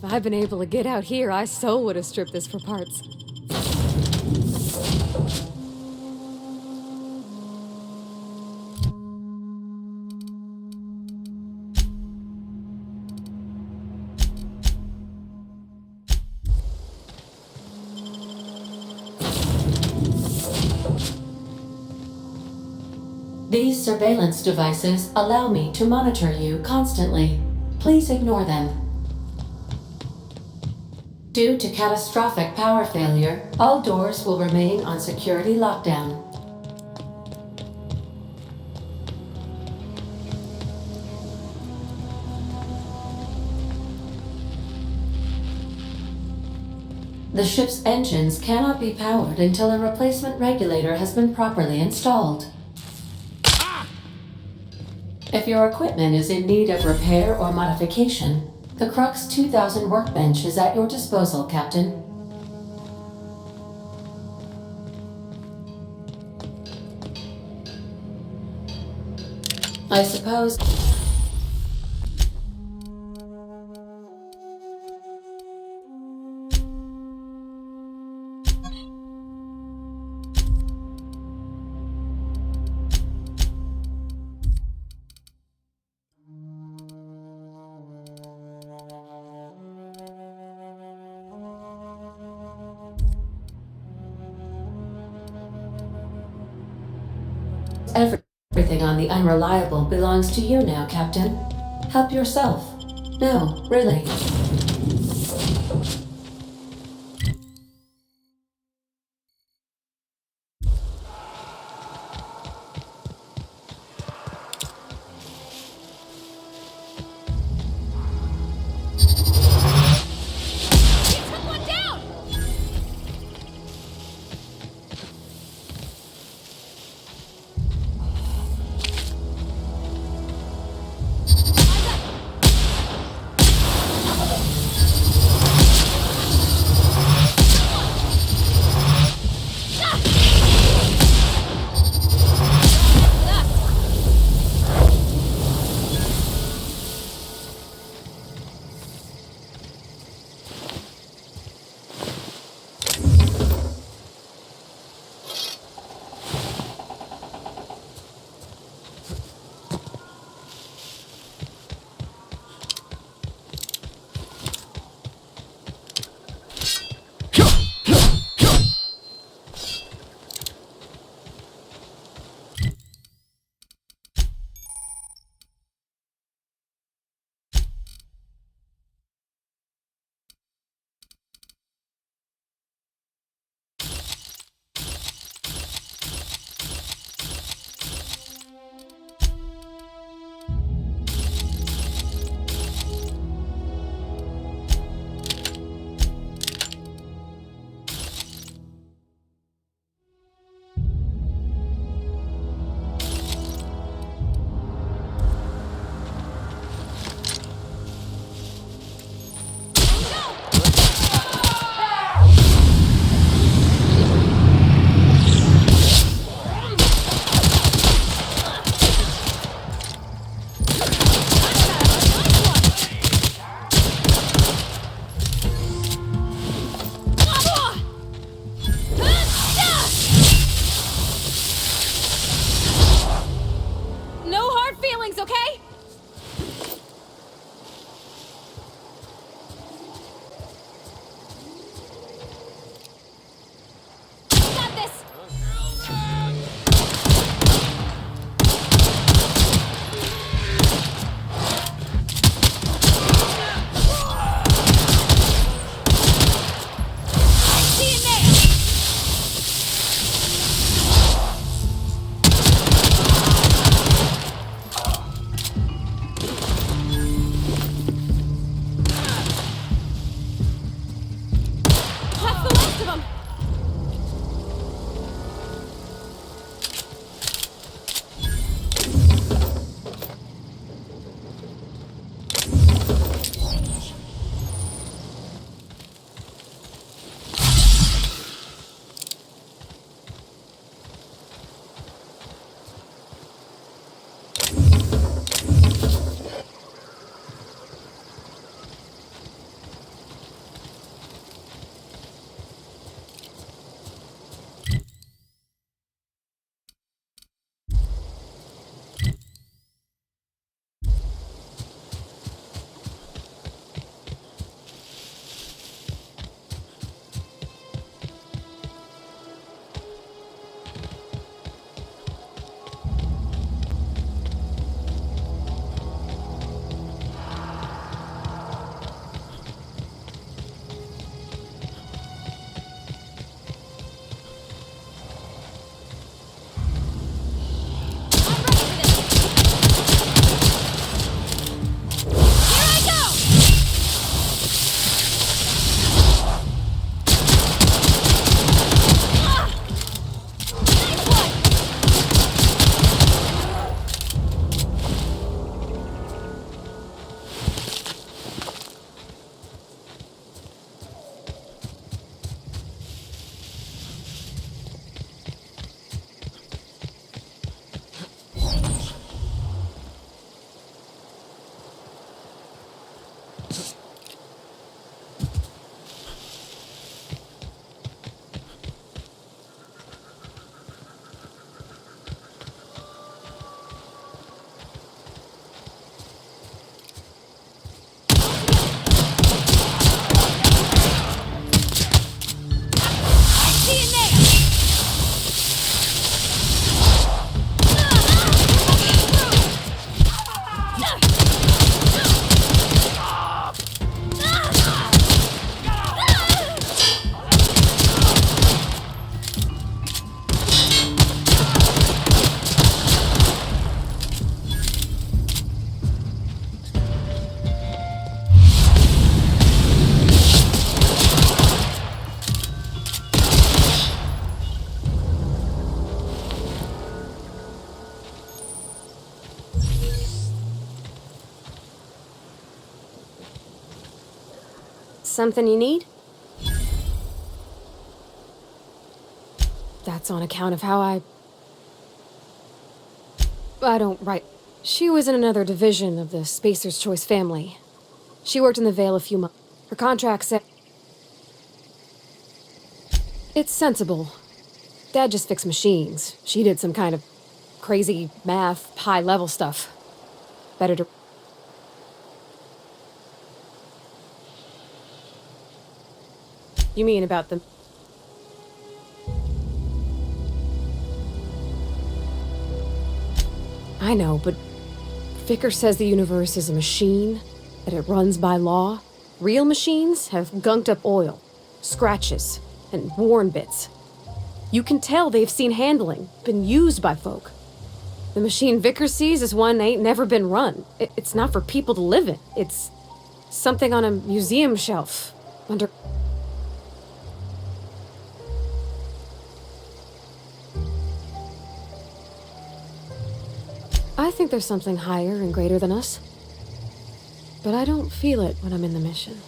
If I'd been able to get out here, I so would have stripped this for parts. These surveillance devices allow me to monitor you constantly. Please ignore them. Due to catastrophic power failure, all doors will remain on security lockdown. The ship's engines cannot be powered until a replacement regulator has been properly installed. If your equipment is in need of repair or modification, the Crux 2000 workbench is at your disposal, Captain. I suppose... Everything on the Unreliable belongs to you now, Captain. Help yourself. No, really. Something you need? That's on account of how I don't write. She was in another division of the Spacer's Choice family. She worked in the Vale a few months. Her contract said... It's sensible. Dad just fixed machines. She did some kind of crazy math, high-level stuff. Better to... You mean about the... I know, but Vicker says the universe is a machine, that it runs by law. Real machines have gunked up oil, scratches, and worn bits. You can tell they've seen handling, been used by folk. The machine Vicker sees is one ain't never been run. It's not for people to live in. It's something on a museum shelf, under... I think there's something higher and greater than us. But I don't feel it when I'm in the mission.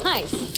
Nice.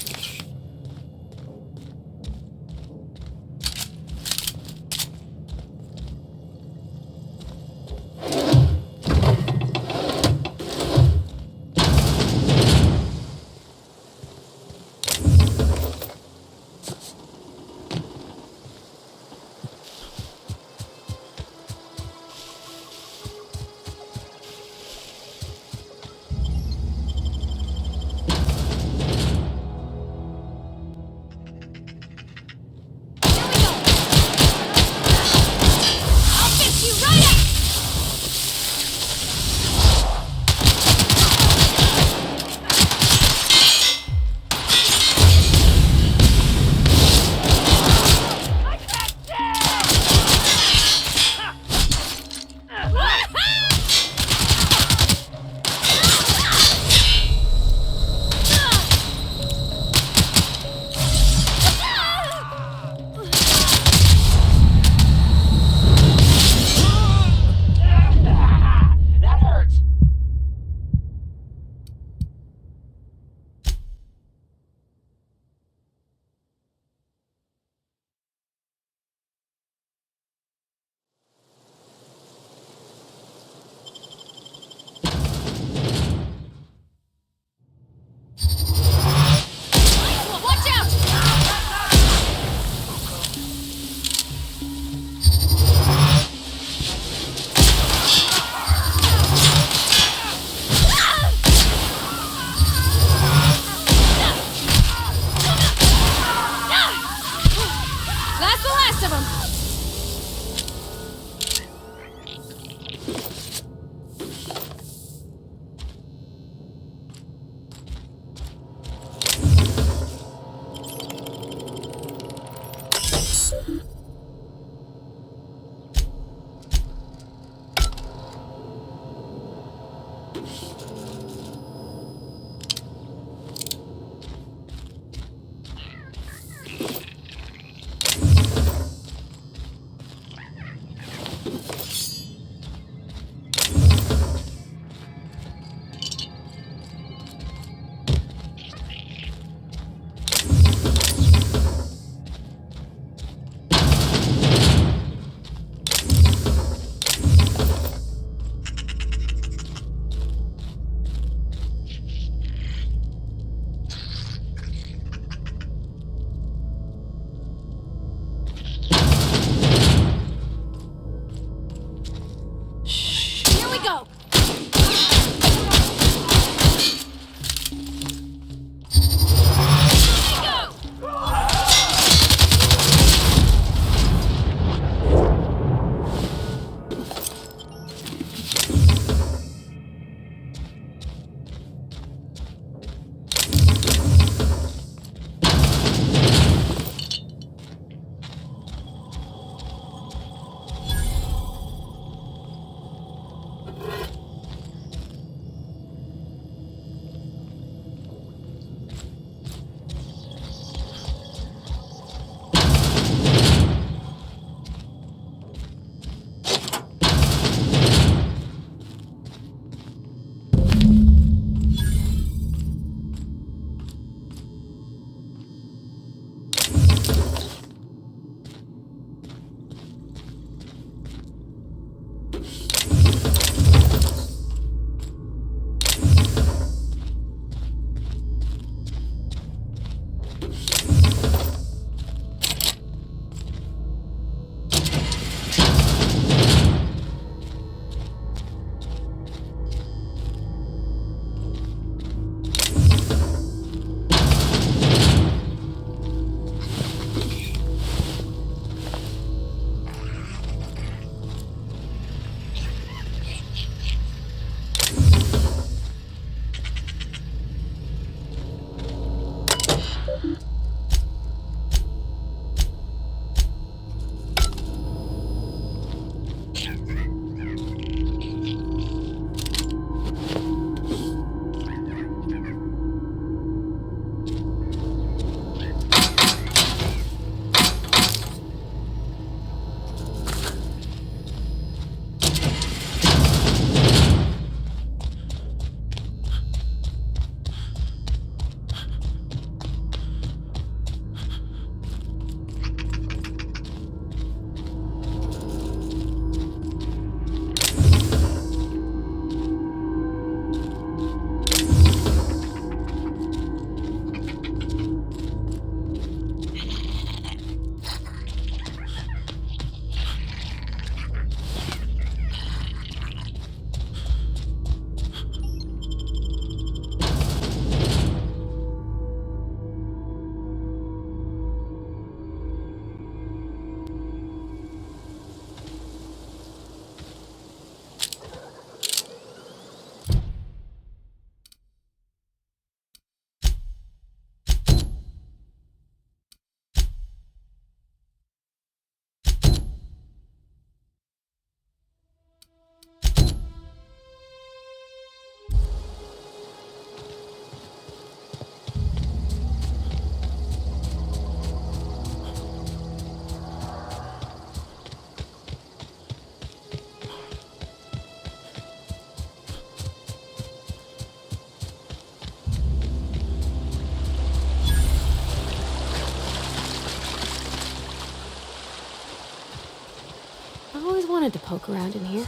wanted to poke around in here.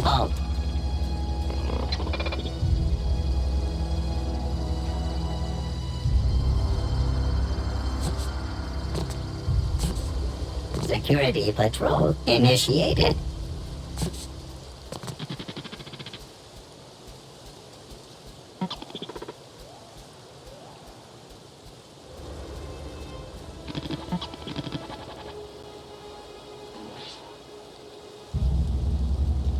Oh. Security patrol initiated.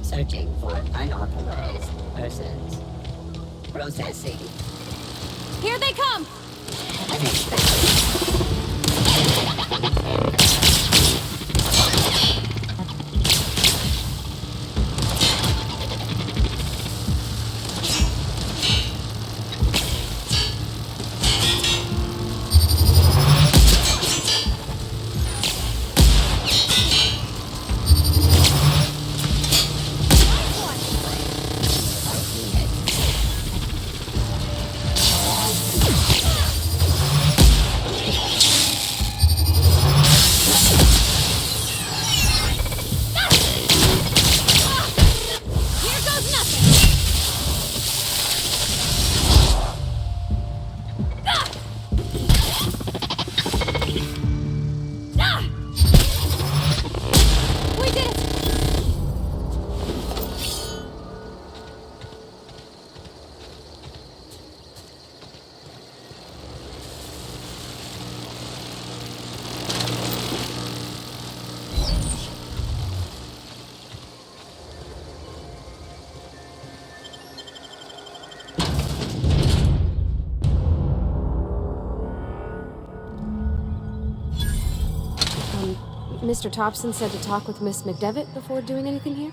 Searching for unauthorized persons. Processing. Here they come! Mr. Thompson said to talk with Miss McDevitt before doing anything here?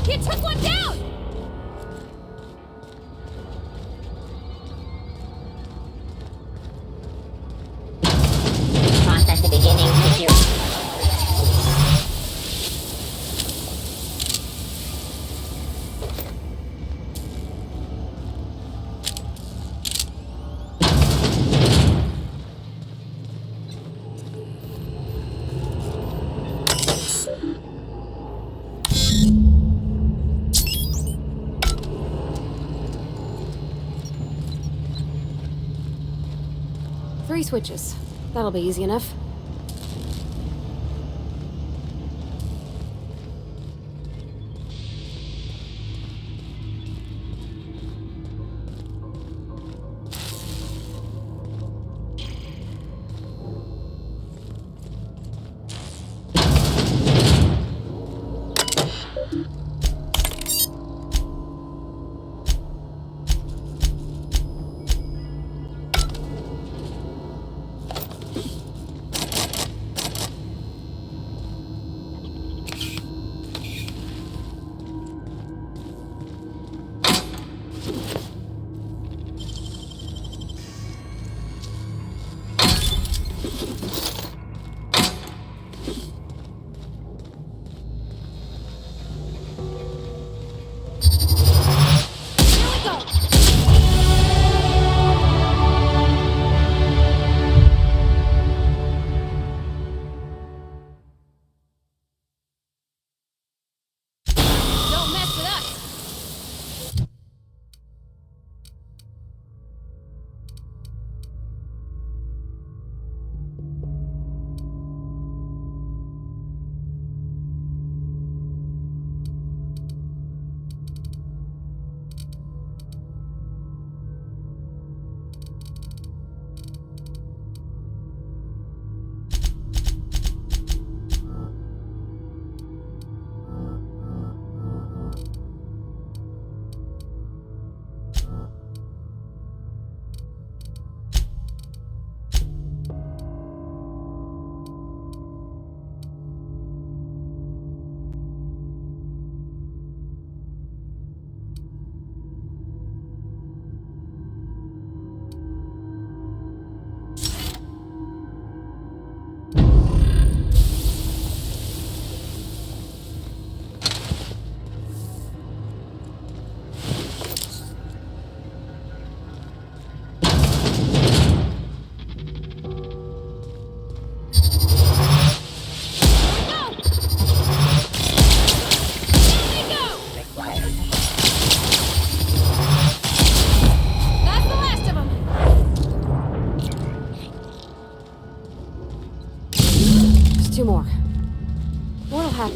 Kid took one down! Process the beginning secure. Three switches. That'll be easy enough.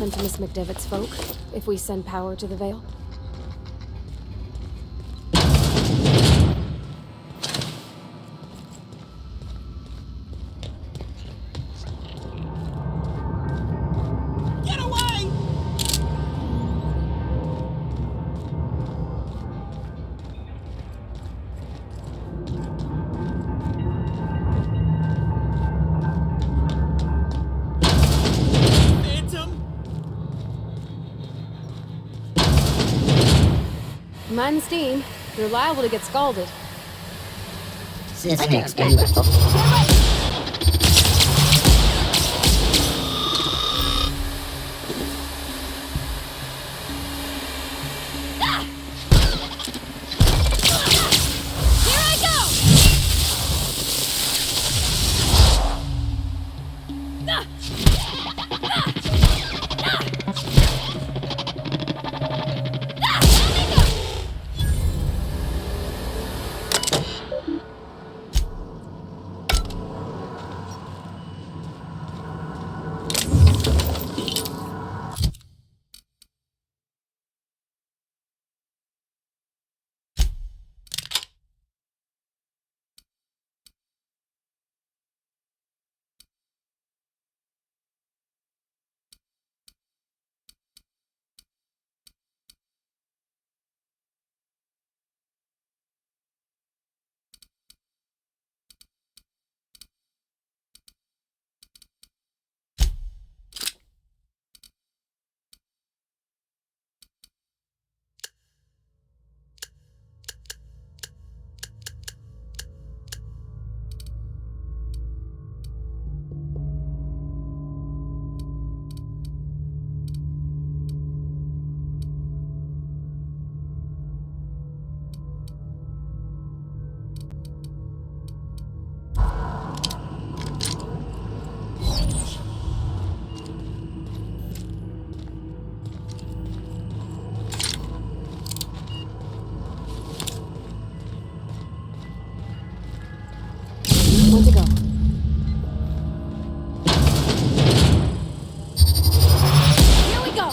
happen to Miss McDevitt's folk if we send power to the Vale? Get away! Mind steam. You're liable to get scalded. System. One to go. Here we go!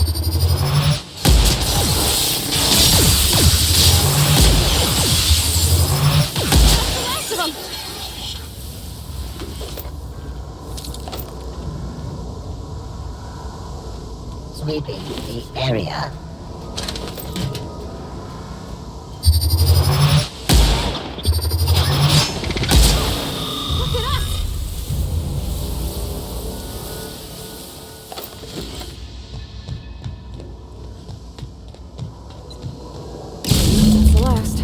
That's the last of them! Sweeping the area. That's the last.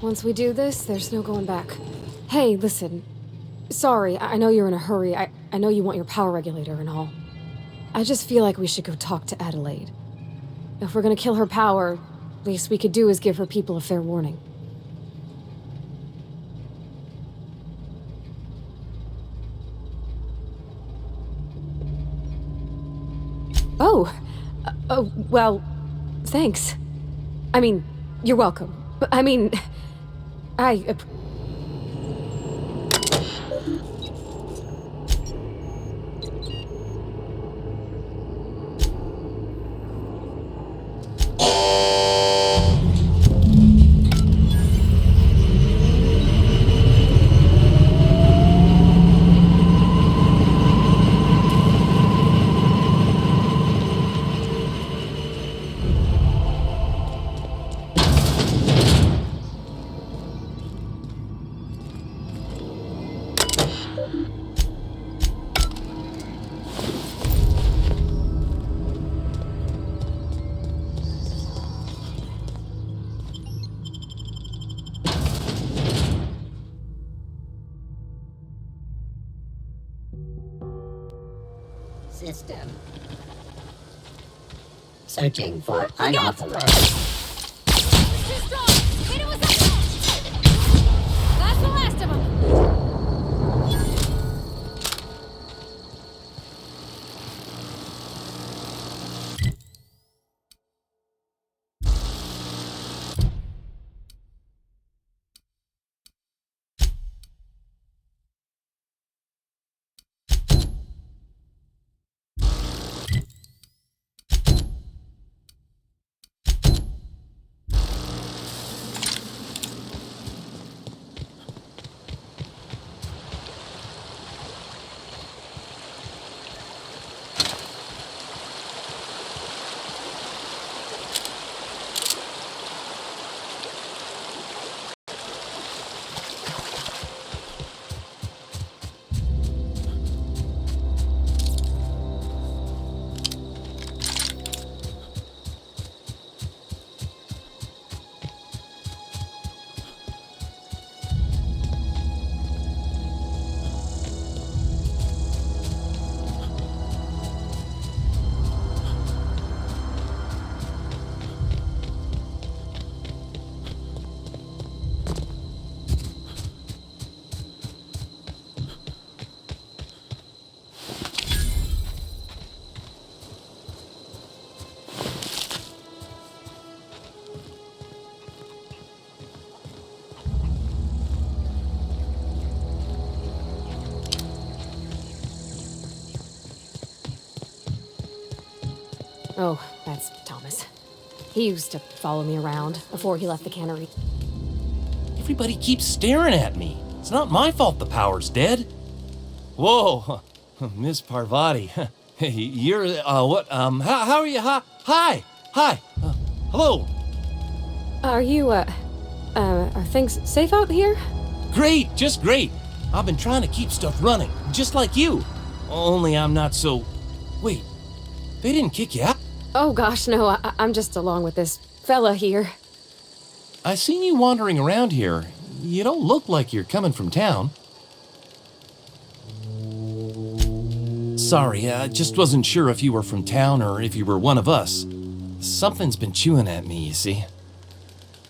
Once we do this, there's no going back. Hey, listen. Sorry, I know you're in a hurry. I know you want your power regulator and all. I just feel like we should go talk to Adelaide. If we're gonna kill her power, least we could do is give her people a fair warning. Oh, well, thanks. I mean, you're welcome. But I mean, System. Searching for unauthorized. Too strong! Hit it with that! That's the last of them! Oh, that's Thomas. He used to follow me around before he left the cannery. Everybody keeps staring at me. It's not my fault the power's dead. Whoa, Miss Parvati. Hey, you're, what, how are you? Hi, hello. Are you, are things safe out here? Great, just great. I've been trying to keep stuff running, just like you. Only I'm not so... Wait, they didn't kick you out? Oh gosh, no, I'm just along with this fella here. I seen you wandering around here. You don't look like you're coming from town. Sorry, I just wasn't sure if you were from town or if you were one of us. Something's been chewing at me, you see.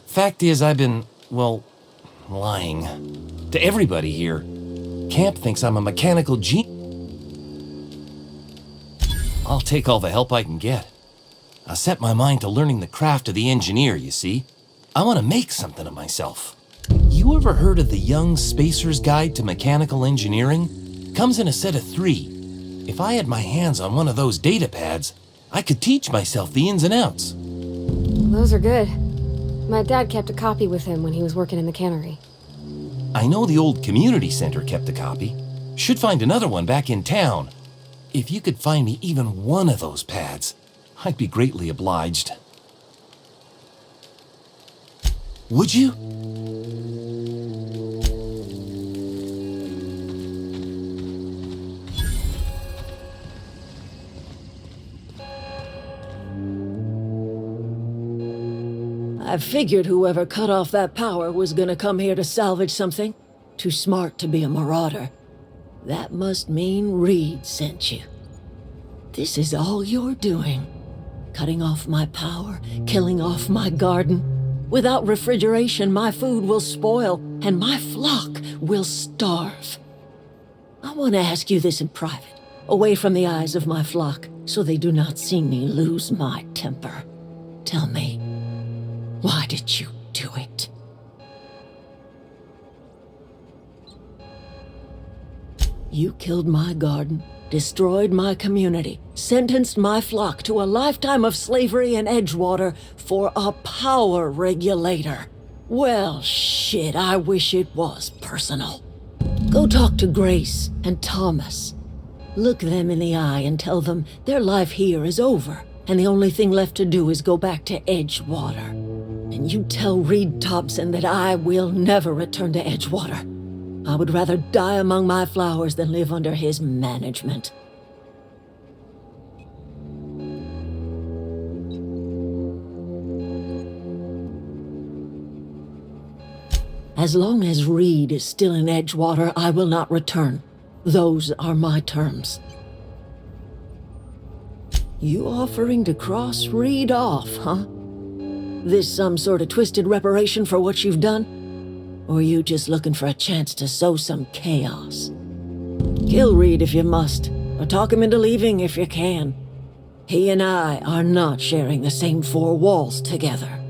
Fact is, I've been, well, lying. To everybody here. Camp thinks I'm a mechanical genius. I'll take all the help I can get. I set my mind to learning the craft of the engineer, you see. I want to make something of myself. You ever heard of the Young Spacer's Guide to Mechanical Engineering? Comes in a set of 3. If I had my hands on one of those data pads, I could teach myself the ins and outs. Those are good. My dad kept a copy with him when he was working in the cannery. I know the old community center kept a copy. Should find another one back in town. If you could find me even one of those pads, I'd be greatly obliged. Would you? I figured whoever cut off that power was gonna come here to salvage something. Too smart to be a marauder. That must mean Reed sent you. This is all you're doing. Cutting off my power, killing off my garden. Without refrigeration, my food will spoil, and my flock will starve. I want to ask you this in private, away from the eyes of my flock, so they do not see me lose my temper. Tell me, why did you do it? You killed my garden, destroyed my community, sentenced my flock to a lifetime of slavery in Edgewater for a power regulator. Well, shit, I wish it was personal. Go talk to Grace and Thomas. Look them in the eye and tell them their life here is over, and the only thing left to do is go back to Edgewater. And you tell Reed Thompson that I will never return to Edgewater. I would rather die among my flowers than live under his management. As long as Reed is still in Edgewater, I will not return. Those are my terms. You offering to cross Reed off, huh? This some sort of twisted reparation for what you've done? Or you just looking for a chance to sow some chaos? Kill Reed if you must, or talk him into leaving if you can. He and I are not sharing the same 4 walls together.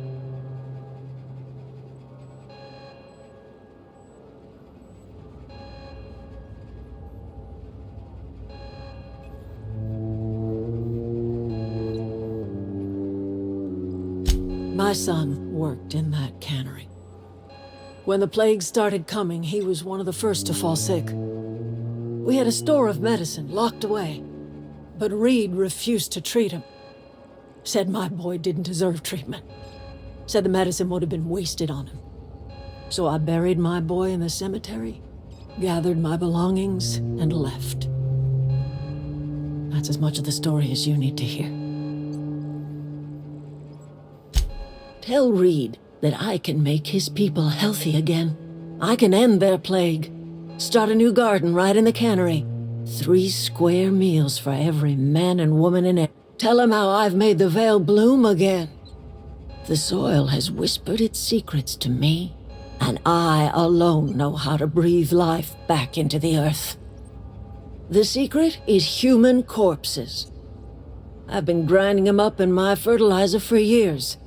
My son worked in that cannery. When the plague started coming, he was one of the first to fall sick. We had a store of medicine locked away, but Reed refused to treat him. Said my boy didn't deserve treatment. Said the medicine would have been wasted on him. So I buried my boy in the cemetery, gathered my belongings, and left. That's as much of the story as you need to hear. Tell Reed that I can make his people healthy again. I can end their plague. Start a new garden right in the cannery. 3 square meals for every man and woman in it. Tell him how I've made the Vale bloom again. The soil has whispered its secrets to me, and I alone know how to breathe life back into the earth. The secret is human corpses. I've been grinding them up in my fertilizer for years.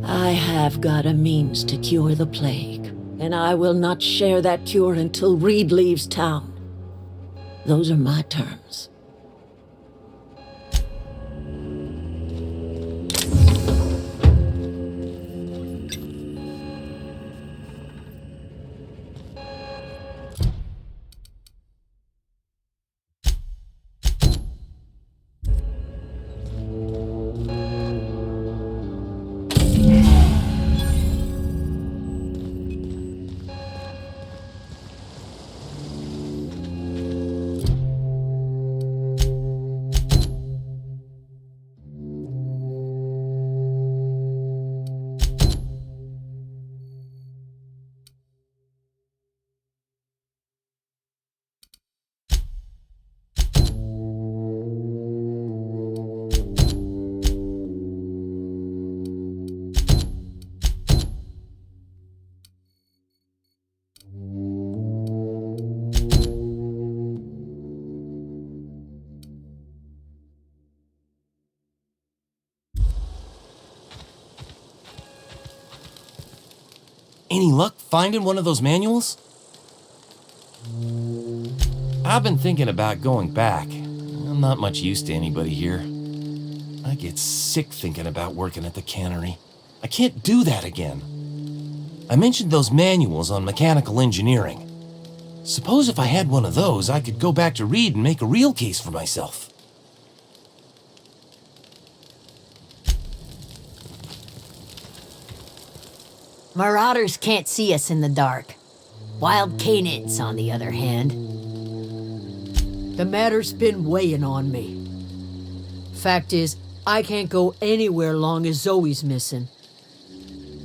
I have got a means to cure the plague. And I will not share that cure until Reed leaves town. Those are my terms. Any luck finding one of those manuals? I've been thinking about going back. I'm not much use to anybody here. I get sick thinking about working at the cannery. I can't do that again. I mentioned those manuals on mechanical engineering. Suppose if I had one of those, I could go back to Reed and make a real case for myself. Marauders can't see us in the dark. Wild canids, on the other hand. The matter's been weighing on me. Fact is, I can't go anywhere long as Zoe's missing.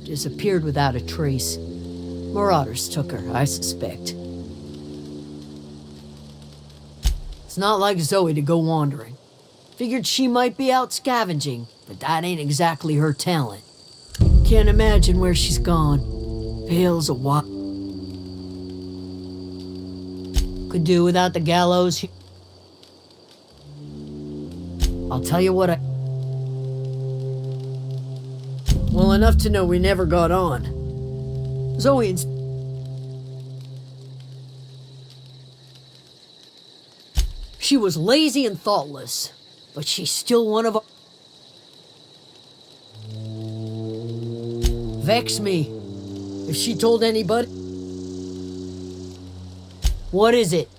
Disappeared without a trace. Marauders took her, I suspect. It's not like Zoe to go wandering. Figured she might be out scavenging, but that ain't exactly her talent. Can't imagine where she's gone. Pale as a wop. Could do without the gallows. I'll tell you what well, enough to know we never got on. Zoe and... She was lazy and thoughtless, but she's still one of our... Vex me. If she told anybody... What is it?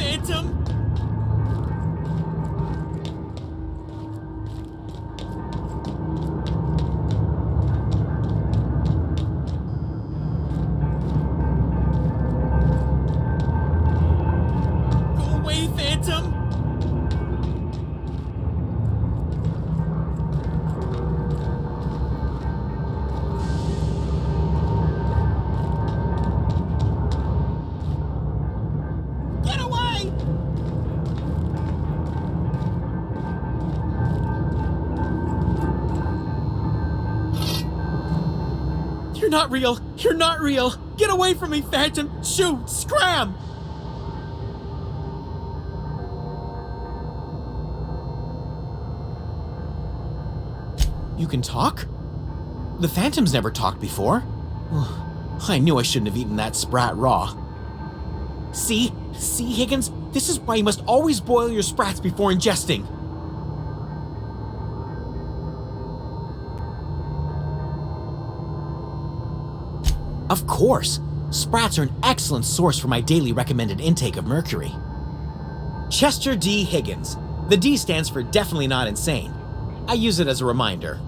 Phantom! Go away, Phantom! Get away! You're not real! You're not real! Get away from me, Phantom! Shoot! Scram! You can talk? The Phantom's never talked before. I knew I shouldn't have eaten that sprat raw. See? See, Higgins? This is why you must always boil your sprats before ingesting. Of course! Sprats are an excellent source for my daily recommended intake of mercury. Chester D. Higgins. The D stands for definitely not insane. I use it as a reminder.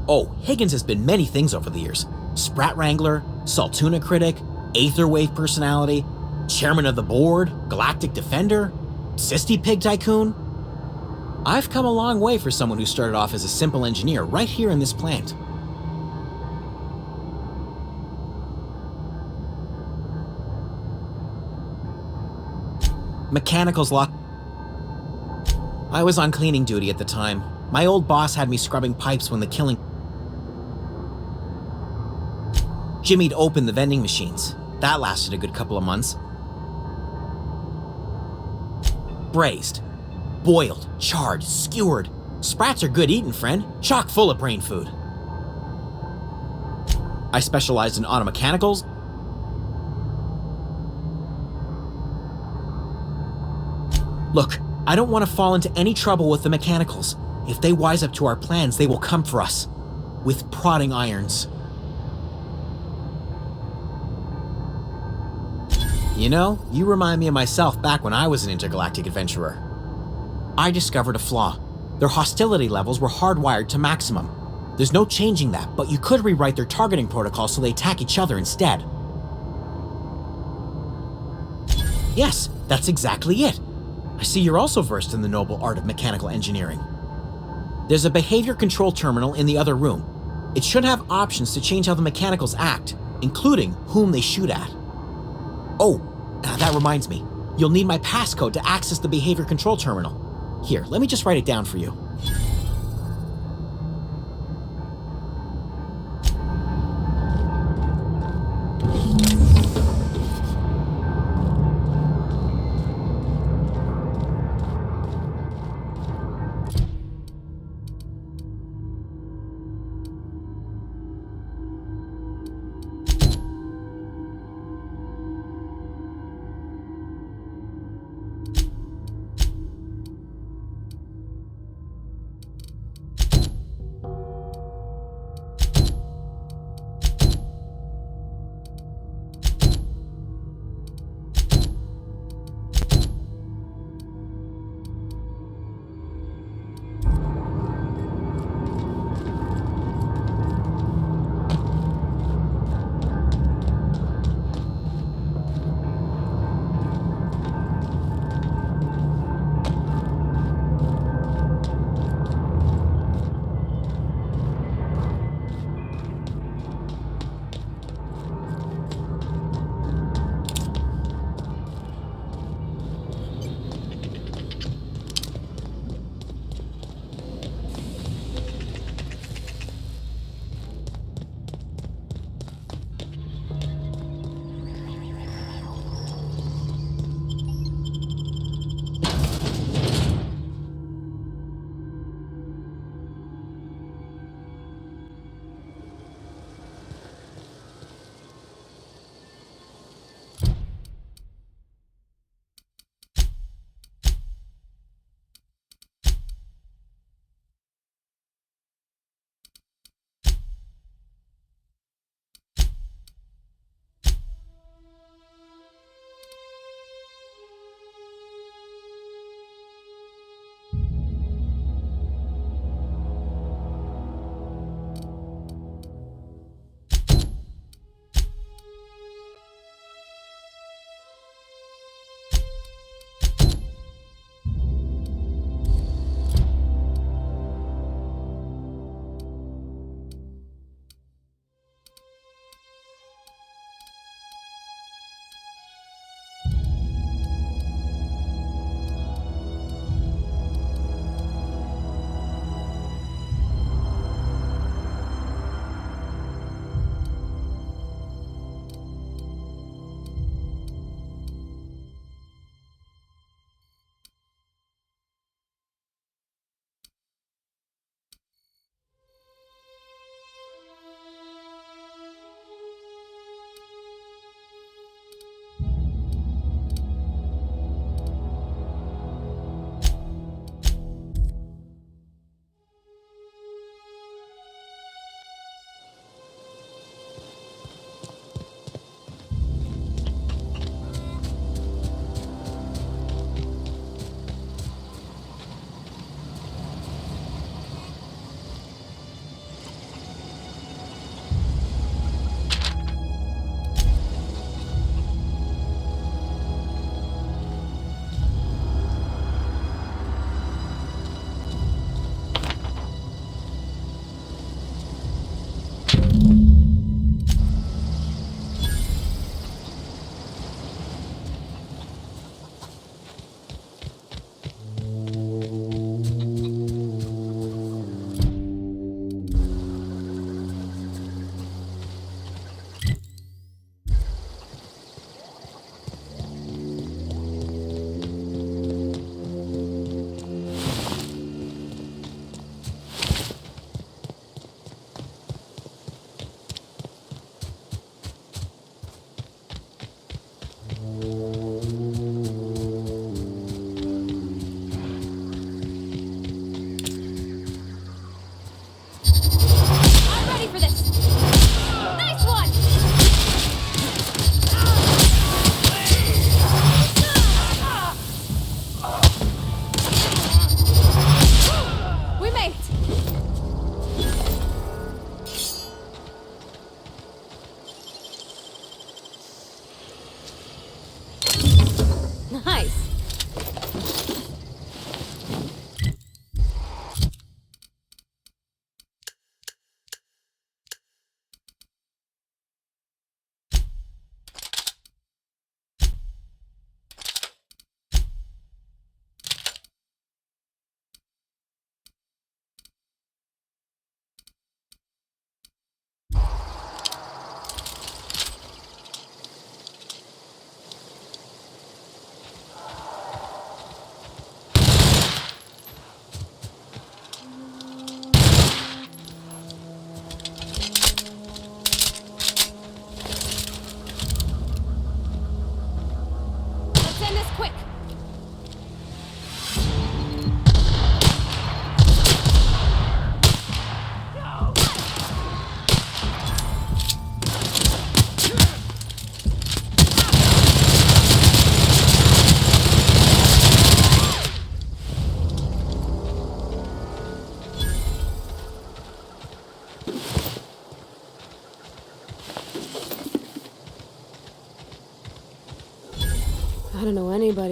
Oh, Higgins has been many things over the years. Sprat Wrangler, Saltuna Critic, Aetherwave Personality, Chairman of the Board, Galactic Defender, Sisty Pig Tycoon. I've come a long way for someone who started off as a simple engineer right here in this plant. Mechanicals lock. I was on cleaning duty at the time. My old boss had me scrubbing pipes when the killing. Jimmy'd opened the vending machines. That lasted a good couple of months. Braised, boiled, charred, skewered. Sprats are good eating, friend. Chock full of brain food. I specialized in automechanicals. Look, I don't want to fall into any trouble with the mechanicals. If they wise up to our plans, they will come for us. With prodding irons. You know, you remind me of myself back when I was an intergalactic adventurer. I discovered a flaw. Their hostility levels were hardwired to maximum. There's no changing that, but you could rewrite their targeting protocol so they attack each other instead. Yes, that's exactly it. I see you're also versed in the noble art of mechanical engineering. There's a behavior control terminal in the other room. It should have options to change how the mechanicals act, including whom they shoot at. Oh, that reminds me. You'll need my passcode to access the behavior control terminal. Here, let me just write it down for you.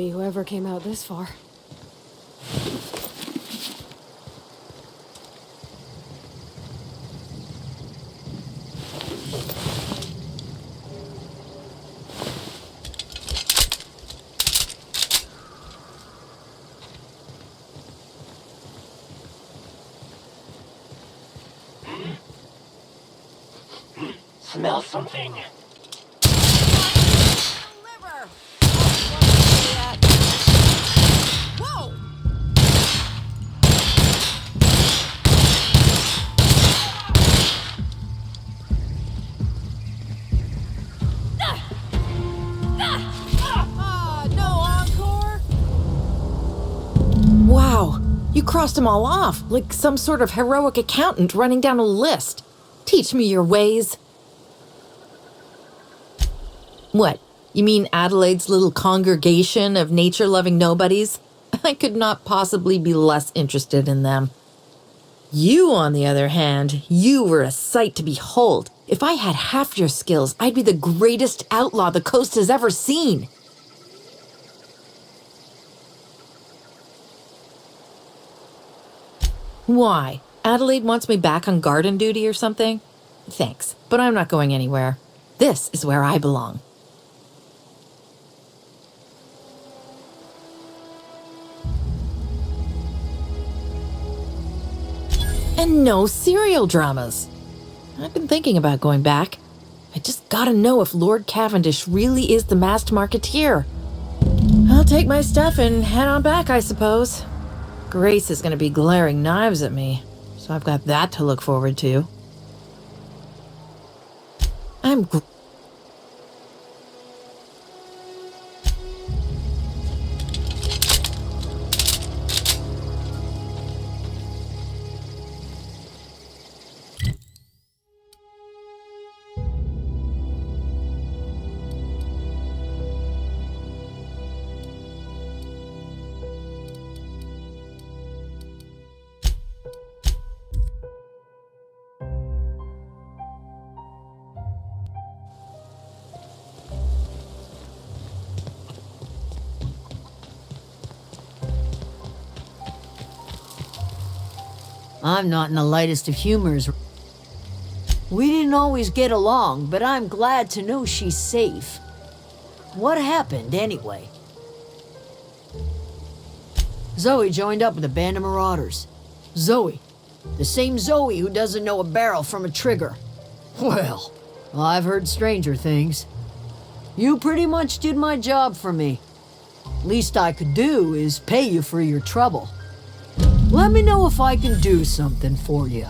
Sorry, whoever came out this far. Smell something. Whoa! No encore? Wow, you crossed them all off, like some sort of heroic accountant running down a list. Teach me your ways. What? You mean Adelaide's little congregation of nature-loving nobodies? I could not possibly be less interested in them. You, on the other hand, you were a sight to behold. If I had half your skills, I'd be the greatest outlaw the coast has ever seen. Why? Adelaide wants me back on garden duty or something? Thanks, but I'm not going anywhere. This is where I belong. And no serial dramas. I've been thinking about going back. I just gotta know if Lord Cavendish really is the masked marketeer. I'll take my stuff and head on back, I suppose. Grace is gonna be glaring knives at me, so I've got that to look forward to. I'm not in the lightest of humors. We didn't always get along, but I'm glad to know she's safe. What happened, anyway? Zoe joined up with a band of marauders. Zoe. The same Zoe who doesn't know a barrel from a trigger. Well, I've heard stranger things. You pretty much did my job for me. Least I could do is pay you for your trouble. Let me know if I can do something for you.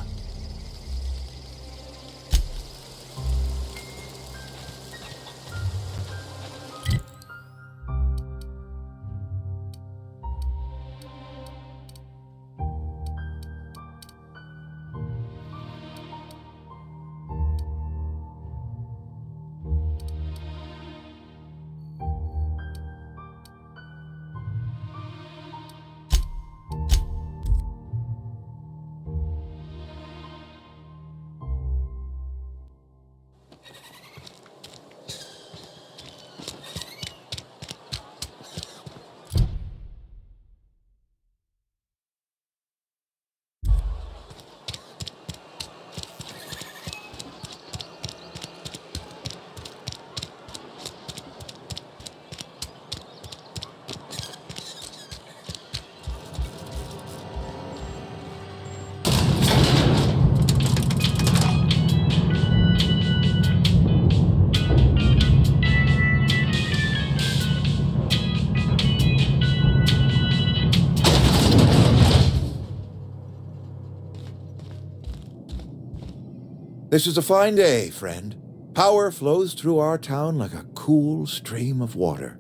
This is a fine day, friend. Power flows through our town like a cool stream of water.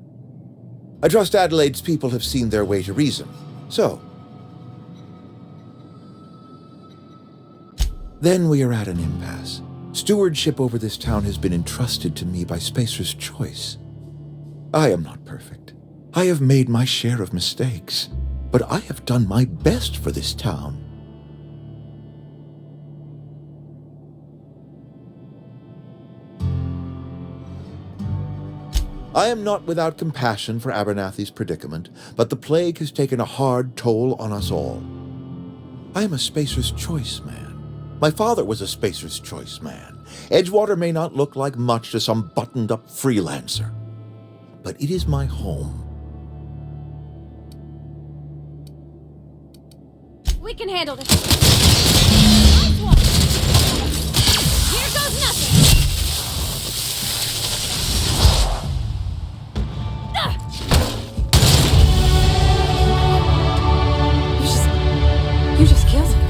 I trust Adelaide's people have seen their way to reason. So, then we are at an impasse. Stewardship over this town has been entrusted to me by Spacer's choice. I am not perfect. I have made my share of mistakes, but I have done my best for this town. I am not without compassion for Abernathy's predicament, but the plague has taken a hard toll on us all. I am a Spacer's Choice man. My father was a Spacer's Choice man. Edgewater may not look like much to some buttoned-up freelancer, but it is my home. We can handle this. Nice one. Here goes nothing. You just killed him.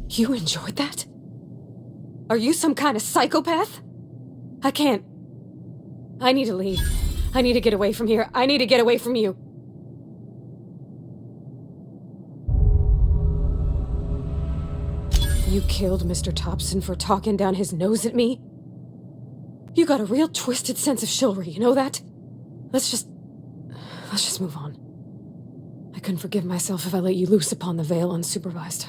You enjoyed that? Are you some kind of psychopath? I can't. I need to leave. I need to get away from here. I need to get away from you. You killed Mr. Thompson for talking down his nose at me? You got a real twisted sense of chivalry, you know that? Let's just move on. I couldn't forgive myself if I let you loose upon the Vale unsupervised.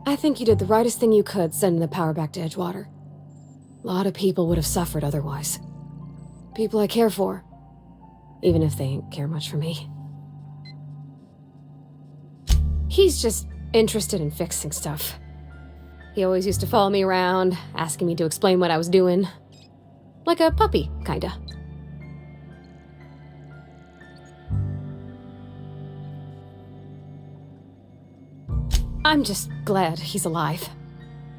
I think you did the rightest thing you could sending the power back to Edgewater. A lot of people would have suffered otherwise. People I care for, even if they ain't care much for me. He's just interested in fixing stuff. He always used to follow me around, asking me to explain what I was doing. Like a puppy, kinda. I'm just glad he's alive.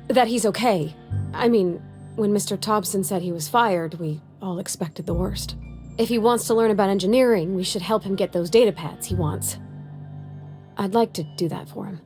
That he's okay. I mean, when Mr. Thompson said he was fired, we all expected the worst. If he wants to learn about engineering, we should help him get those data pads he wants. I'd like to do that for him.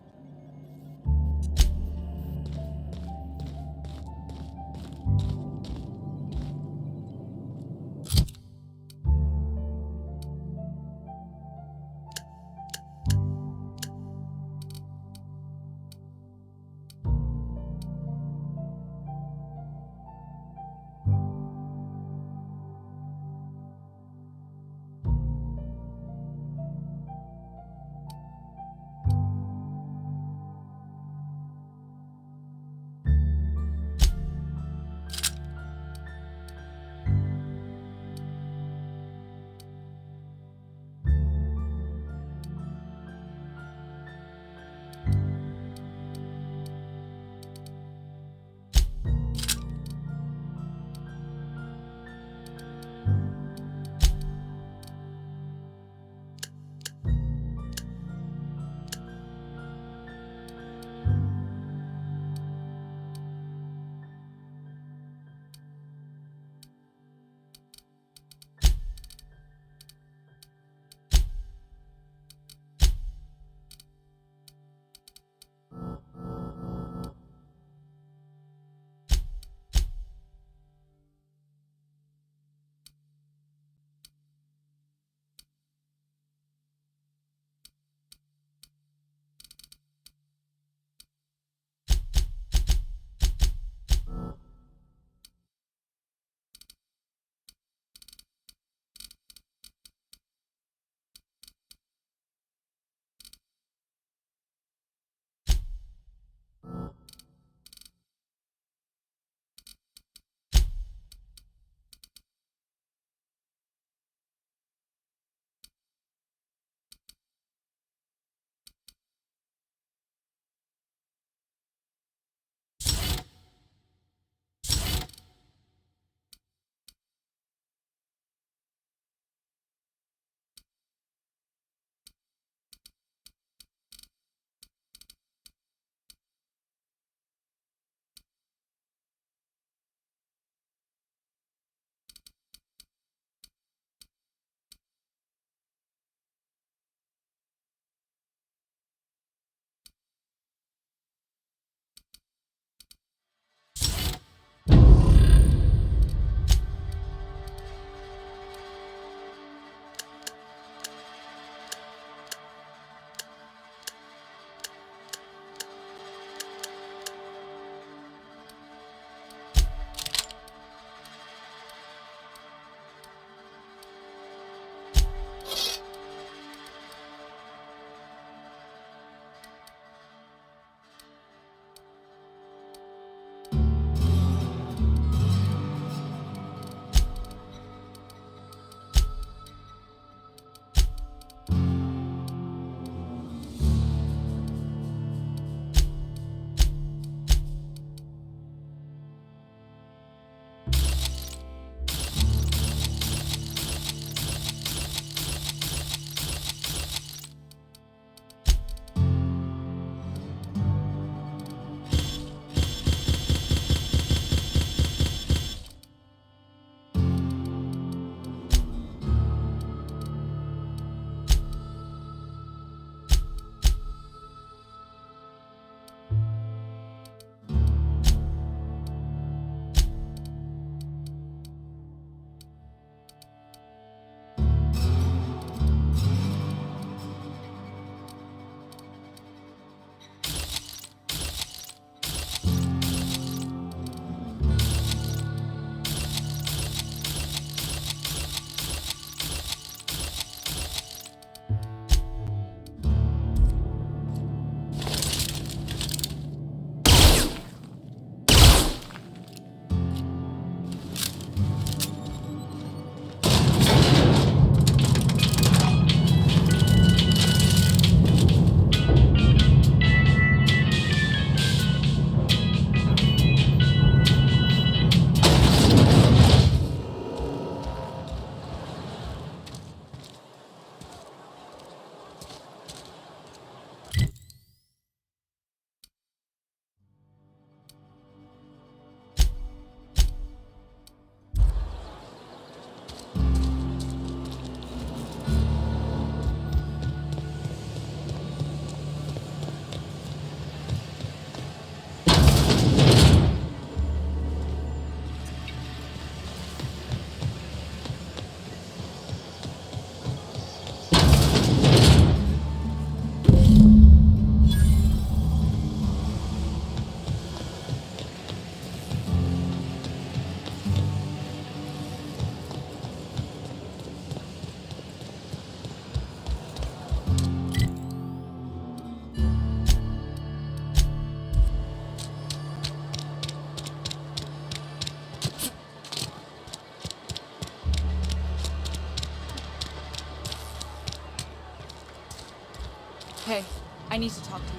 Hey, I need to talk to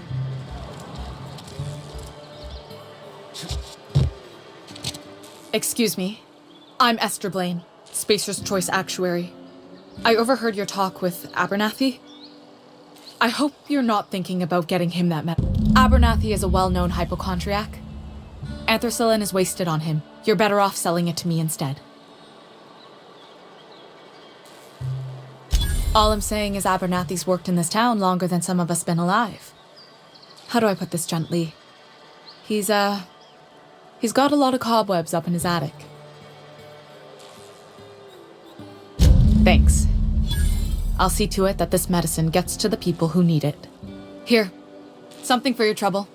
you. Excuse me. I'm Esther Blaine, Spacer's Choice Actuary. I overheard your talk with Abernathy. I hope you're not thinking about getting him that Abernathy is a well-known hypochondriac. Anthracillin is wasted on him. You're better off selling it to me instead. All I'm saying is Abernathy's worked in this town longer than some of us been alive. How do I put this gently? He's got a lot of cobwebs up in his attic. Thanks. I'll see to it that this medicine gets to the people who need it. Here, something for your trouble.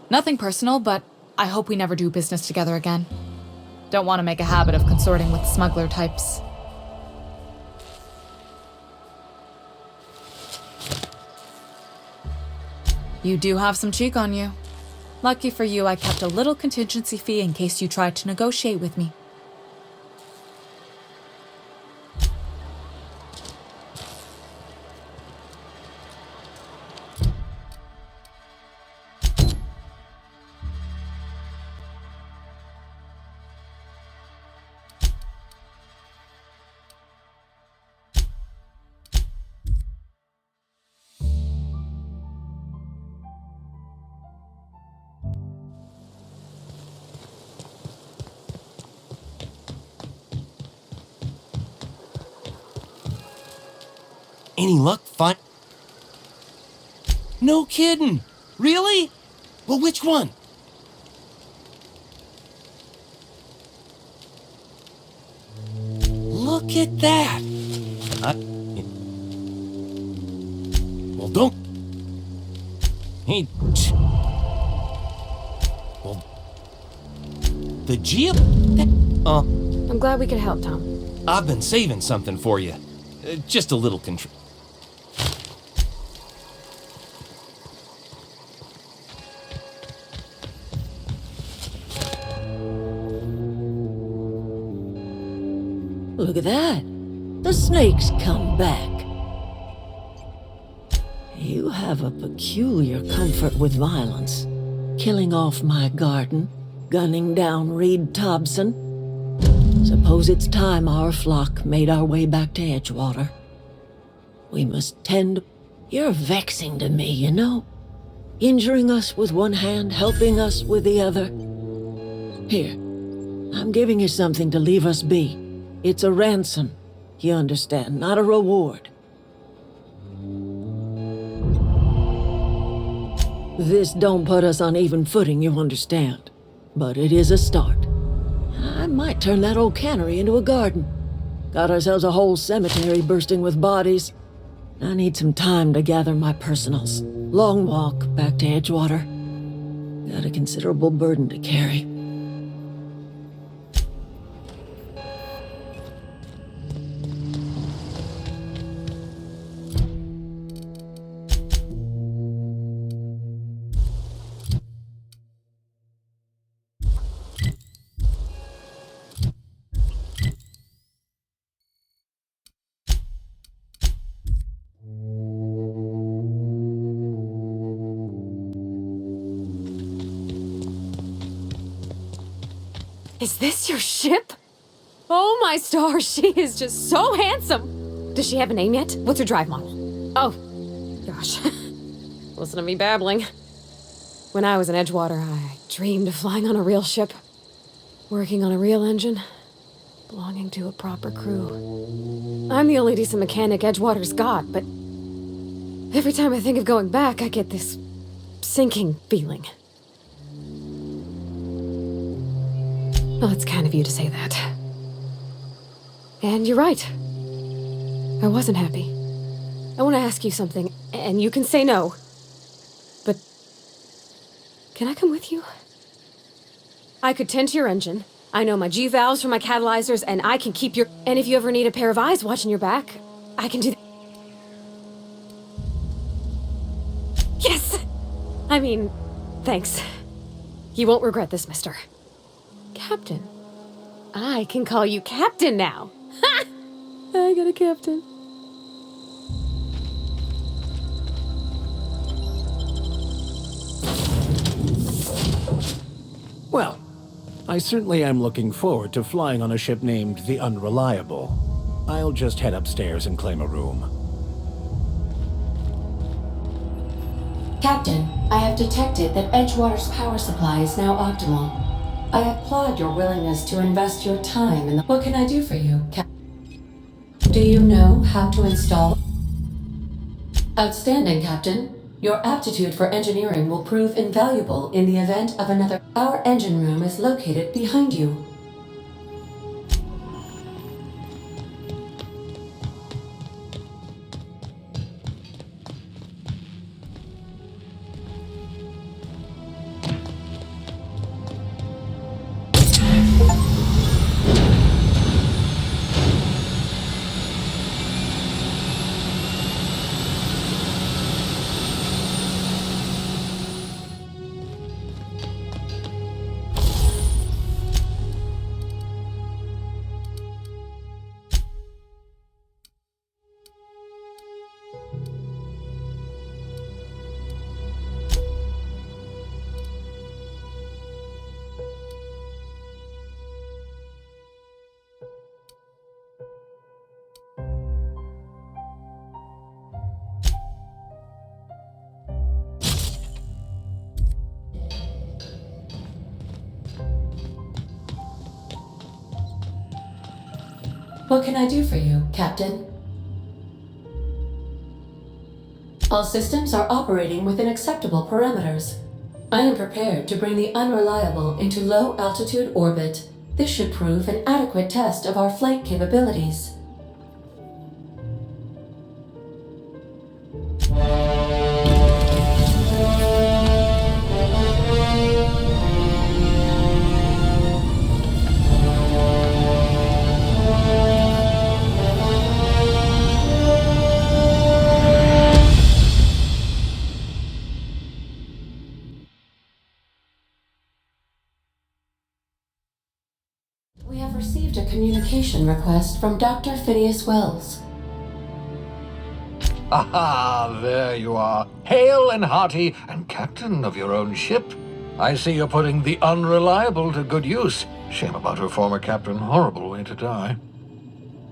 Nothing personal, but I hope we never do business together again. Don't want to make a habit of consorting with smuggler types. You do have some cheek on you. Lucky for you, I kept a little contingency fee in case you tried to negotiate with me. Any luck? No kidding. Really? Well, which one? Look at that. Well, don't. Hey. Well, the Geo. I'm glad we could help, Tom. I've been saving something for you. Just a little control. Look at that. The snake's come back. You have a peculiar comfort with violence. Killing off my garden, gunning down Reed Thompson. Suppose it's time our flock made our way back to Edgewater. We must tend... You're vexing to me, you know? Injuring us with one hand, helping us with the other. Here, I'm giving you something to leave us be. It's a ransom, you understand, not a reward. This don't put us on even footing, you understand. But it is a start. I might turn that old cannery into a garden. Got ourselves a whole cemetery bursting with bodies. I need some time to gather my personals. Long walk back to Edgewater. Got a considerable burden to carry. Is this your ship? Oh my stars, she is just so handsome. Does she have a name yet? What's her drive model? Oh, gosh. Listen to me babbling. When I was in Edgewater, I dreamed of flying on a real ship, working on a real engine, belonging to a proper crew. I'm the only decent mechanic Edgewater's got, but every time I think of going back, I get this sinking feeling. Well, it's kind of you to say that. And you're right. I wasn't happy. I want to ask you something, and you can say no. But can I come with you? I could tend to your engine. I know my G-valves for my catalyzers, and I can keep your... And if you ever need a pair of eyes watching your back, I can do that. Yes! I mean, thanks. You won't regret this, mister. Captain. I can call you Captain now. Ha! I got a captain. Well, I certainly am looking forward to flying on a ship named the Unreliable. I'll just head upstairs and claim a room. Captain, I have detected that Edgewater's power supply is now optimal. I applaud your willingness to invest your time in the... What can I do for you, Do you know how to install... Outstanding, Captain. Your aptitude for engineering will prove invaluable in the event of another... Our engine room is located behind you. What can I do for you, Captain? All systems are operating within acceptable parameters. I am prepared to bring the Unreliable into low-altitude orbit. This should prove an adequate test of our flight capabilities. We have received a communication request from Dr. Phineas Wells. Aha, there you are. Hale and hearty, and captain of your own ship. I see you're putting the Unreliable to good use. Shame about her former captain. Horrible way to die.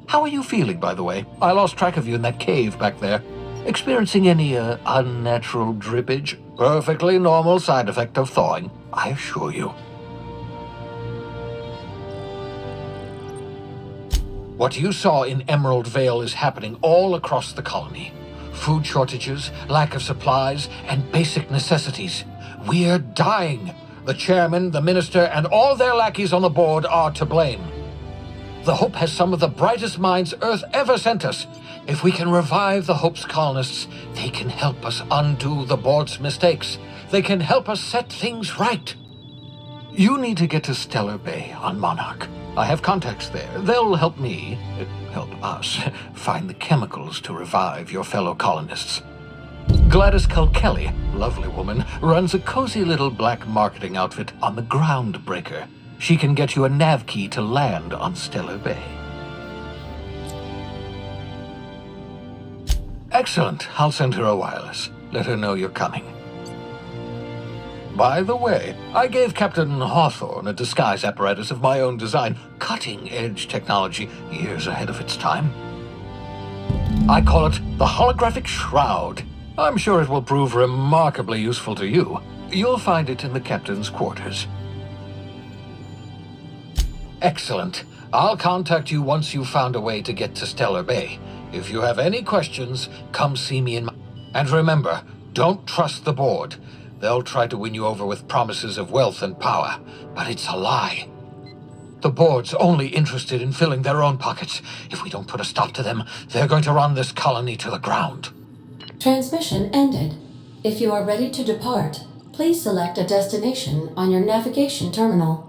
How are you feeling, by the way? I lost track of you in that cave back there. Experiencing any, unnatural drippage? Perfectly normal side effect of thawing, I assure you. What you saw in Emerald Vale is happening all across the colony. Food shortages, lack of supplies, and basic necessities. We're dying. The chairman, the minister, and all their lackeys on the board are to blame. The Hope has some of the brightest minds Earth ever sent us. If we can revive the Hope's colonists, they can help us undo the board's mistakes. They can help us set things right. You need to get to Stellar Bay on Monarch. I have contacts there. They'll help us, find the chemicals to revive your fellow colonists. Gladys Kelly, lovely woman, runs a cozy little black marketing outfit on the Groundbreaker. She can get you a nav key to land on Stellar Bay. Excellent. I'll send her a wireless. Let her know you're coming. By the way, I gave Captain Hawthorne a disguise apparatus of my own design, cutting-edge technology, years ahead of its time. I call it the Holographic Shroud. I'm sure it will prove remarkably useful to you. You'll find it in the captain's quarters. Excellent. I'll contact you once you've found a way to get to Stellar Bay. If you have any questions, come see me in my... And remember, don't trust the board. They'll try to win you over with promises of wealth and power, but it's a lie. The board's only interested in filling their own pockets. If we don't put a stop to them, they're going to run this colony to the ground. Transmission ended. If you are ready to depart, please select a destination on your navigation terminal.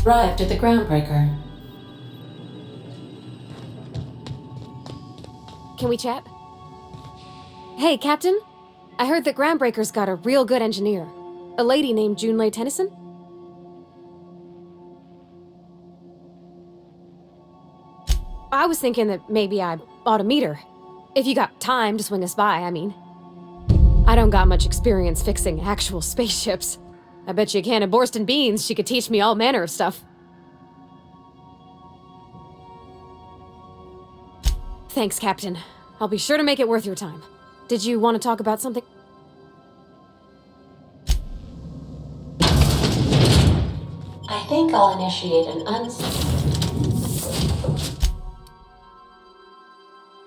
Arrived at the groundbreaker. Can we chat? Hey, Captain. I heard that Groundbreaker's got a real good engineer. A lady named Junlei Tennyson? I was thinking that maybe I ought to meet her. If you got time to swing us by, I mean. I don't got much experience fixing actual spaceships. I bet you a can of Borston beans she could teach me all manner of stuff. Thanks, Captain. I'll be sure to make it worth your time. Did you want to talk about something? I think I'll initiate an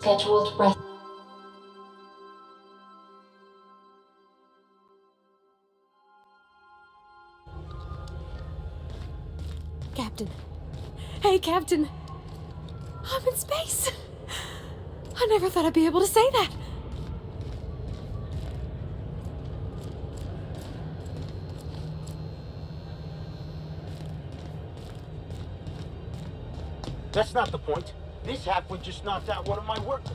scheduled rest. Captain. Hey, Captain. I'm in space. I never thought I'd be able to say that. That's not the point. This halfwit just knocked out one of my workers.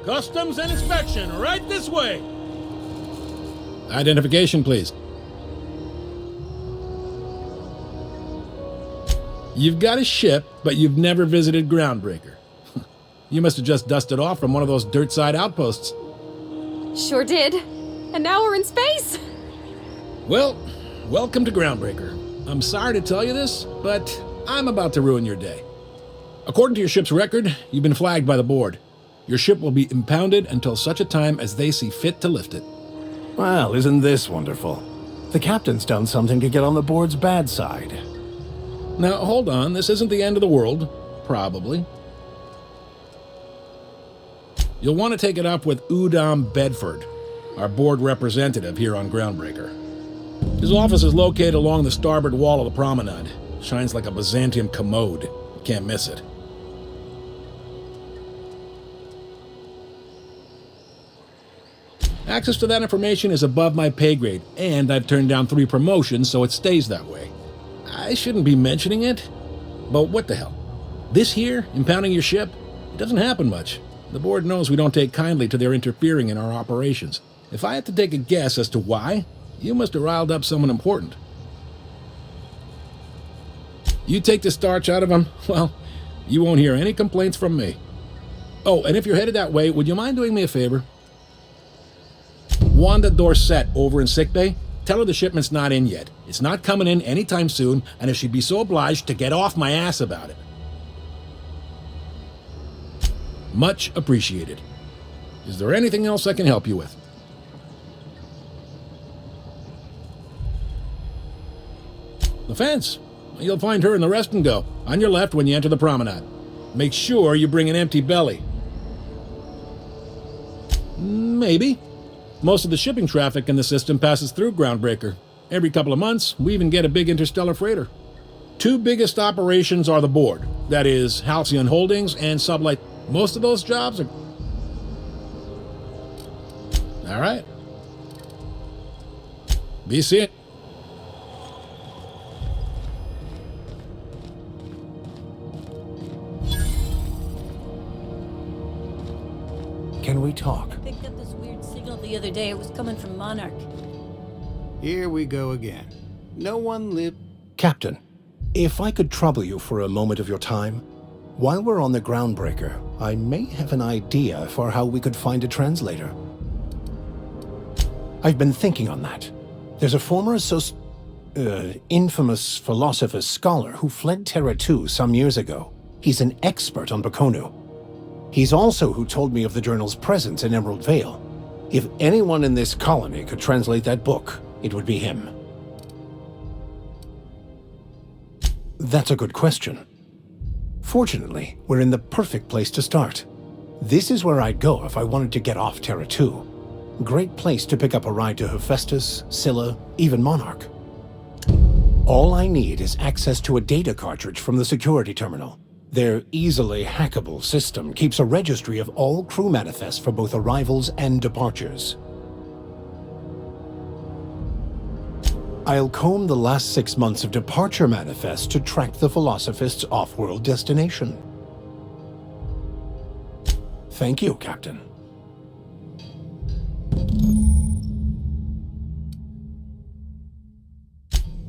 Customs and inspection, right this way. Identification, please. You've got a ship, but you've never visited Groundbreaker. You must have just dusted off from one of those dirt-side outposts. Sure did. And now we're in space. Well, welcome to Groundbreaker. I'm sorry to tell you this, but I'm about to ruin your day. According to your ship's record, you've been flagged by the board. Your ship will be impounded until such a time as they see fit to lift it. Well, isn't this wonderful? The captain's done something to get on the board's bad side. Now, hold on. This isn't the end of the world. Probably. You'll want to take it up with Udom Bedford, our board representative here on Groundbreaker. His office is located along the starboard wall of the promenade. Shines like a Byzantium commode. You can't miss it. Access to that information is above my pay grade, and I've turned down 3 promotions, so it stays that way. I shouldn't be mentioning it, but what the hell? This here, impounding your ship, it doesn't happen much. The board knows we don't take kindly to their interfering in our operations. If I had to take a guess as to why, you must have riled up someone important. You take the starch out of them, well, you won't hear any complaints from me. Oh, and if you're headed that way, would you mind doing me a favor? Wanda Dorset over in sickbay, tell her the shipment's not in yet. It's not coming in anytime soon, and if she'd be so obliged to get off my ass about it. Much appreciated. Is there anything else I can help you with? The fence. You'll find her in the rest and go, on your left when you enter the promenade. Make sure you bring an empty belly. Maybe. Most of the shipping traffic in the system passes through Groundbreaker. Every couple of months, we even get a big interstellar freighter. 2 biggest operations are the board. That is, Halcyon Holdings and Sublight. Most of those jobs are... All right. Be seeing. Can we talk? I picked up this weird signal the other day. It was coming from Monarch. Here we go again. No one lived... Captain, if I could trouble you for a moment of your time, while we're on the Groundbreaker, I may have an idea for how we could find a translator. I've been thinking on that. There's a former infamous philosopher scholar who fled Terra 2 some years ago. He's an expert on Bakonu. He's also who told me of the journal's presence in Emerald Vale. If anyone in this colony could translate that book, it would be him. That's a good question. Fortunately, we're in the perfect place to start. This is where I'd go if I wanted to get off Terra 2. Great place to pick up a ride to Hephaestus, Scylla, even Monarch. All I need is access to a data cartridge from the security terminal. Their easily hackable system keeps a registry of all crew manifests for both arrivals and departures. I'll comb the last 6 months of departure manifest to track the Philosophist's off-world destination. Thank you, Captain.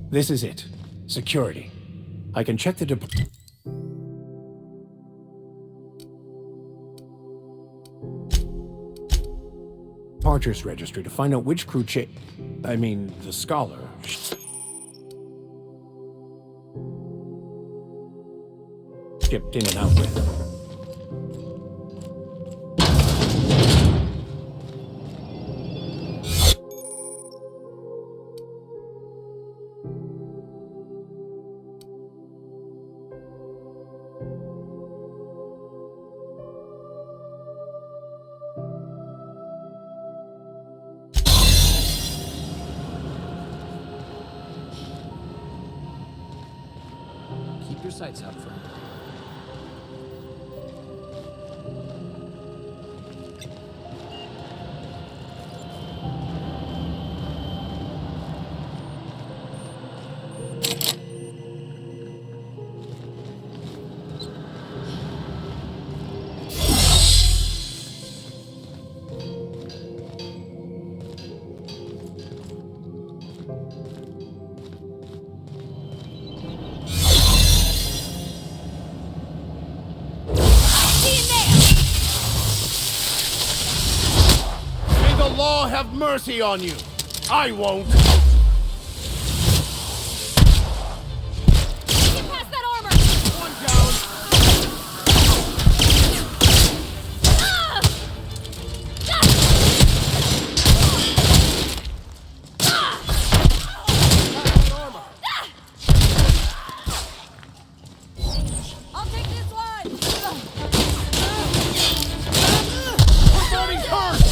This is it. Security. I can check the departures registry to find out which crew the scholar. Shipped in and out with. Keep your sights out for me. Have mercy on you. I won't. Get past that armor! One down. I'll take this one! We're burning hurt.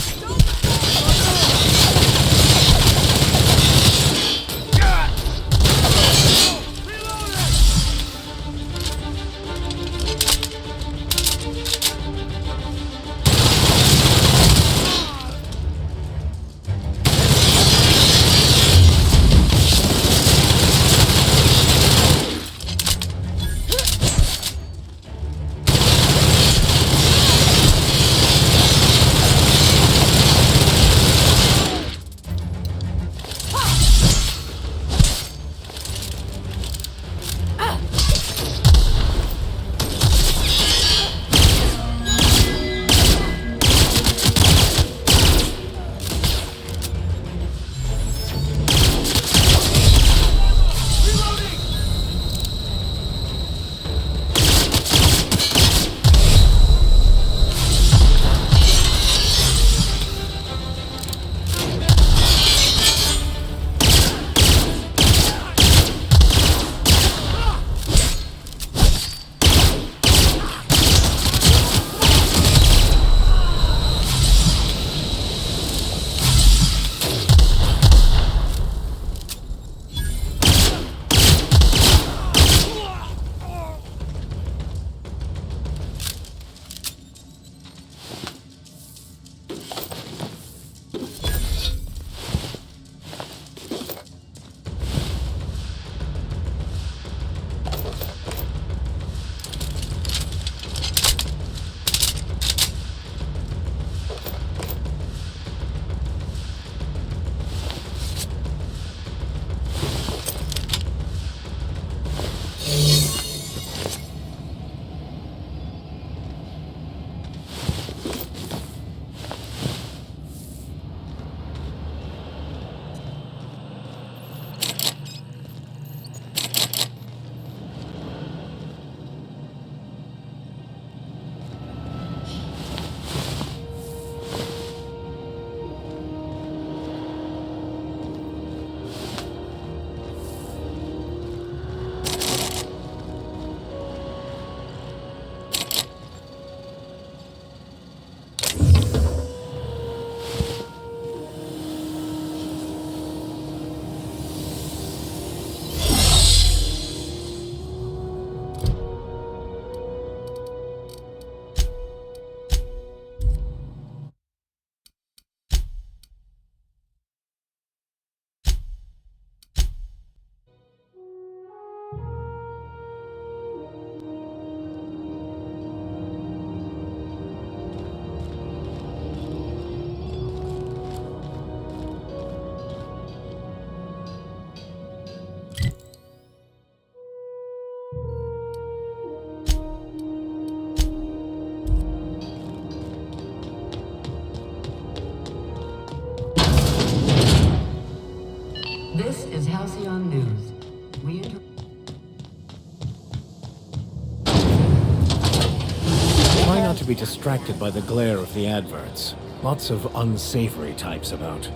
This is Halcyon News. Try not to be distracted by the glare of the adverts. Lots of unsavory types about.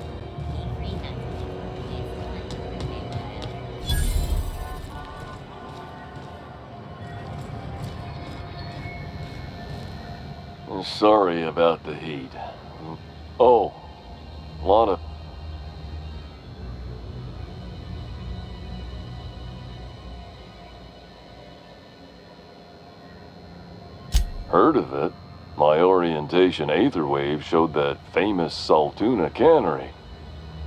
Sorry about the heat. Oh, a lot of... Heard of it? My orientation aether wave showed that famous Saltuna cannery,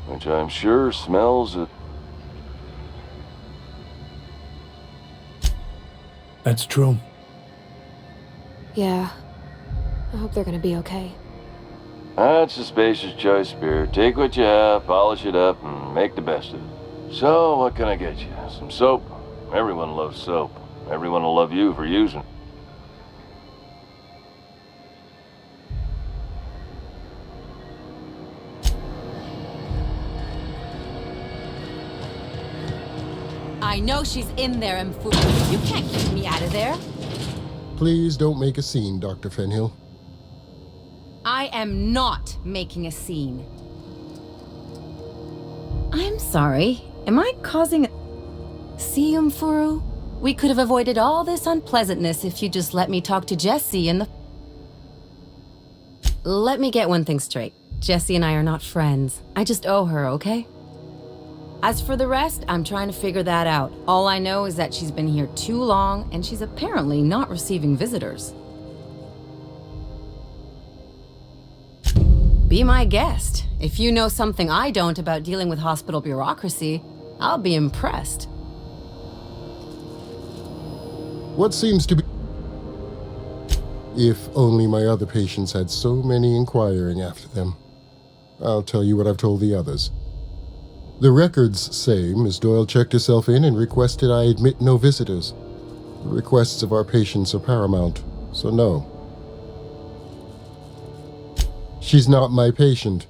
which I'm sure smells of... That's true. Yeah. I hope they're gonna be okay. That's the Spacer's Choice spirit. Take what you have, polish it up, and make the best of it. So, what can I get you? Some soap? Everyone loves soap. Everyone will love you for using it. I know she's in there, Mfu. You can't keep me out of there. Please don't make a scene, Dr. Fenhill. I am not making a scene. I'm sorry. Am I causing a... See, Mfuru? We could have avoided all this unpleasantness if you just let me talk to Jessie and the... Let me get one thing straight. Jessie and I are not friends. I just owe her, okay? As for the rest, I'm trying to figure that out. All I know is that she's been here too long, and she's apparently not receiving visitors. Be my guest. If you know something I don't about dealing with hospital bureaucracy, I'll be impressed. What seems to be... If only my other patients had so many inquiring after them. I'll tell you what I've told the others. The records say Ms. Doyle checked herself in and requested I admit no visitors. The requests of our patients are paramount, so no. She's not my patient.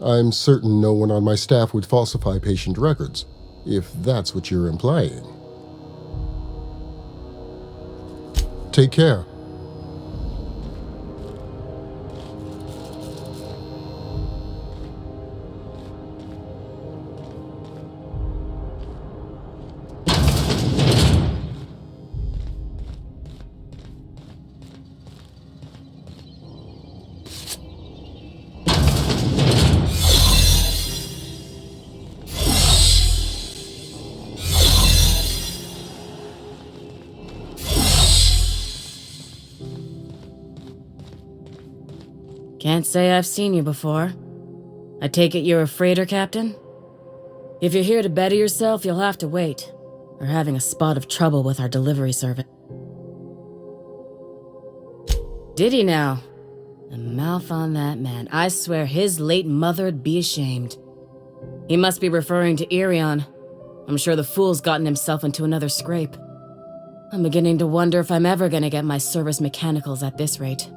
I'm certain no one on my staff would falsify patient records, if that's what you're implying. Take care. Can't say I've seen you before. I take it you're a freighter captain? If you're here to better yourself, you'll have to wait. We're having a spot of trouble with our delivery service. Did he now? The mouth on that man. I swear his late mother'd be ashamed. He must be referring to Irion. I'm sure the fool's gotten himself into another scrape. I'm beginning to wonder if I'm ever gonna get my service mechanicals at this rate.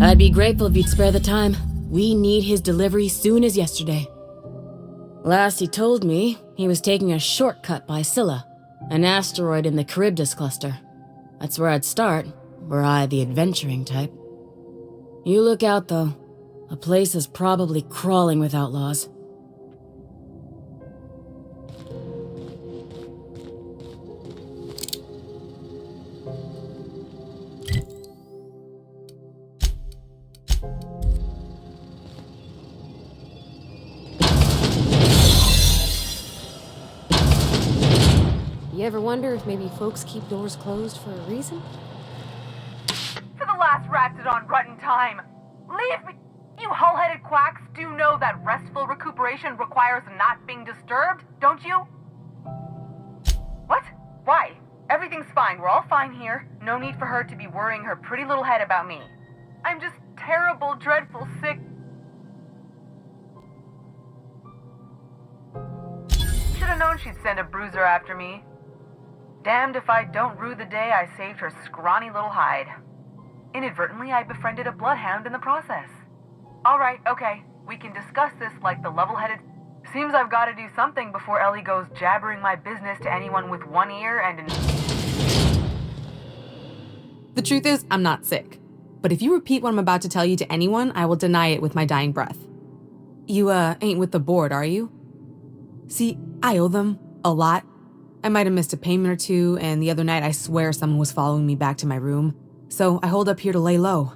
I'd be grateful if you'd spare the time. We need his delivery soon as yesterday. Last he told me, he was taking a shortcut by Scylla, an asteroid in the Charybdis cluster. That's where I'd start, were I the adventuring type. You look out, though. The place is probably crawling with outlaws. You ever wonder if maybe folks keep doors closed for a reason? For the last Ratdodon rotten time! Leave me! You hull-headed quacks do know that restful recuperation requires not being disturbed, don't you? What? Why? Everything's fine. We're all fine here. No need for her to be worrying her pretty little head about me. I'm just terrible, dreadful, sick... Should've known she'd send a bruiser after me. Damned if I don't rue the day I saved her scrawny little hide. Inadvertently, I befriended a bloodhound in the process. All right, okay. We can discuss this like the level-headed... Seems I've got to do something before Ellie goes jabbering my business to anyone with one ear and an... The truth is, I'm not sick. But if you repeat what I'm about to tell you to anyone, I will deny it with my dying breath. You, ain't with the board, are you? See, I owe them a lot. I might have missed a payment or two, and the other night I swear someone was following me back to my room. So I hold up here to lay low.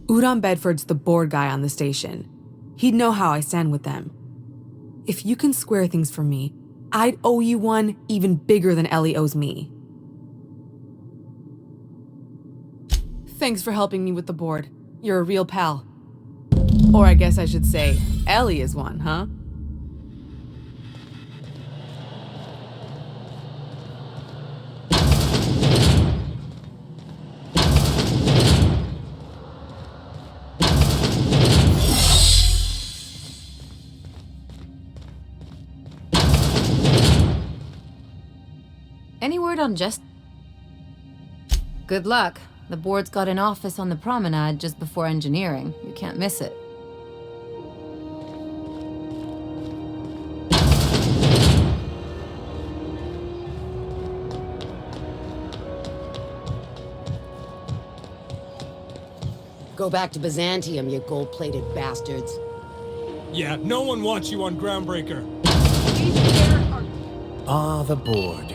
Udon Bedford's the board guy on the station. He'd know how I stand with them. If you can square things for me, I'd owe you one even bigger than Ellie owes me. Thanks for helping me with the board. You're a real pal. Or I guess I should say, Ellie is one, huh? Any word on just... Good luck. The board's got an office on the promenade just before engineering. You can't miss it. Go back to Byzantium, you gold-plated bastards. Yeah, no one wants you on Groundbreaker. Ah, the board.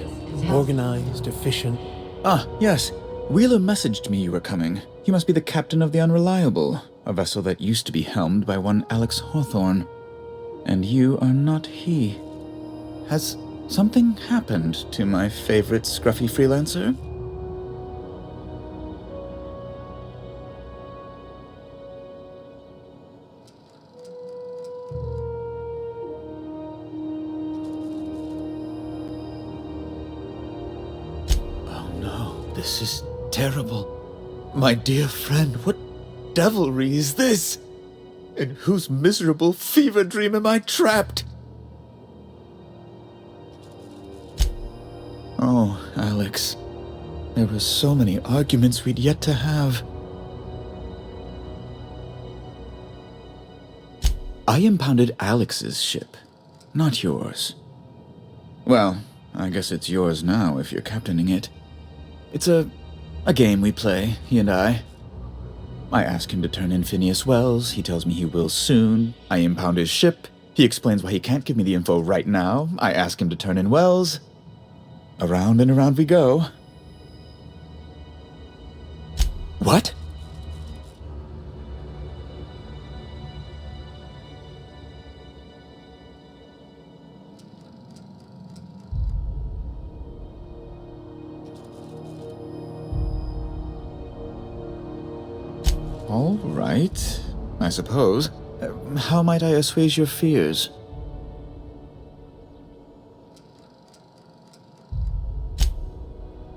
Organized, efficient. Ah, yes. Wheeler messaged me you were coming. You must be the captain of the Unreliable, a vessel that used to be helmed by one Alex Hawthorne. And you are not he. Has something happened to my favorite scruffy freelancer? This is terrible. My dear friend, what devilry is this? In whose miserable fever dream am I trapped? Oh, Alex. There were so many arguments we'd yet to have. I impounded Alex's ship, not yours. Well, I guess it's yours now if you're captaining it. It's a game we play, he and I. I ask him to turn in Phineas Wells, he tells me he will soon. I impound his ship, he explains why he can't give me the info right now. I ask him to turn in Wells. Around and around we go. What? All right, I suppose. How might I assuage your fears?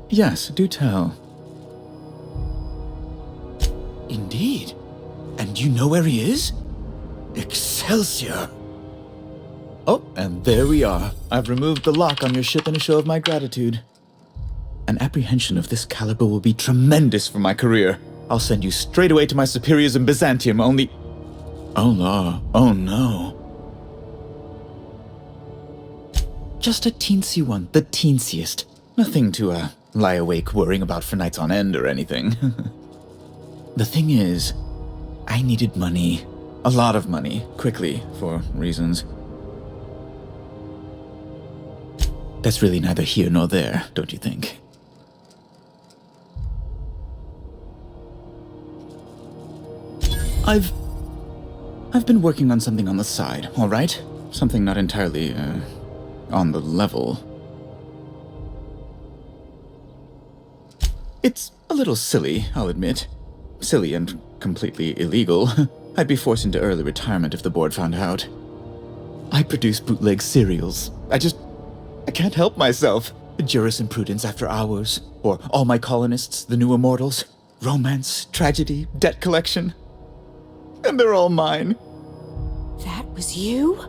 Yes, do tell. Indeed. And you know where he is? Excelsior! Oh, and there we are. I've removed the lock on your ship in a show of my gratitude. An apprehension of this caliber will be tremendous for my career. I'll send you straight away to my superiors in Byzantium, only... Oh, no. Oh, no. Just a teensy one, the teensiest. Nothing to, lie awake worrying about for nights on end or anything. The thing is, I needed money. A lot of money, quickly, for reasons. That's really neither here nor there, don't you think? I've been working on something on the side, all right? Something not entirely, on the level. It's a little silly, I'll admit. Silly and completely illegal. I'd be forced into early retirement if the board found out. I produce bootleg serials. I can't help myself. Jurisprudence After Hours, or All My Colonists, The New Immortals, romance, tragedy, debt collection. And they're all mine. That was you?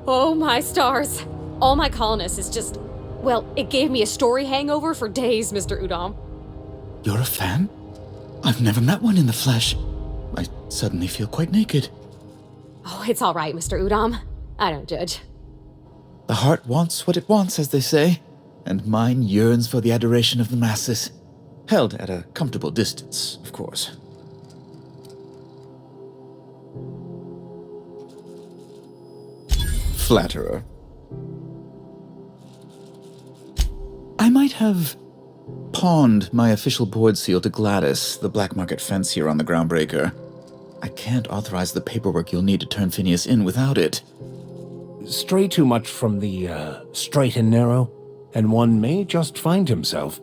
Oh my stars. All My Colonists is just Well, it gave me a story hangover for days, Mr. Udom. You're a fan? I've never met one in the flesh. I suddenly feel quite naked. Oh, it's all right, Mr. Udom. I don't judge. The heart wants what it wants, as they say, and mine yearns for the adoration of the masses. Held at a comfortable distance, of course. Flatterer. I might have pawned my official board seal to Gladys, the black market fancier on the Groundbreaker. I can't authorize the paperwork you'll need to turn Phineas in without it. Stray too much from the straight and narrow, and one may just find himself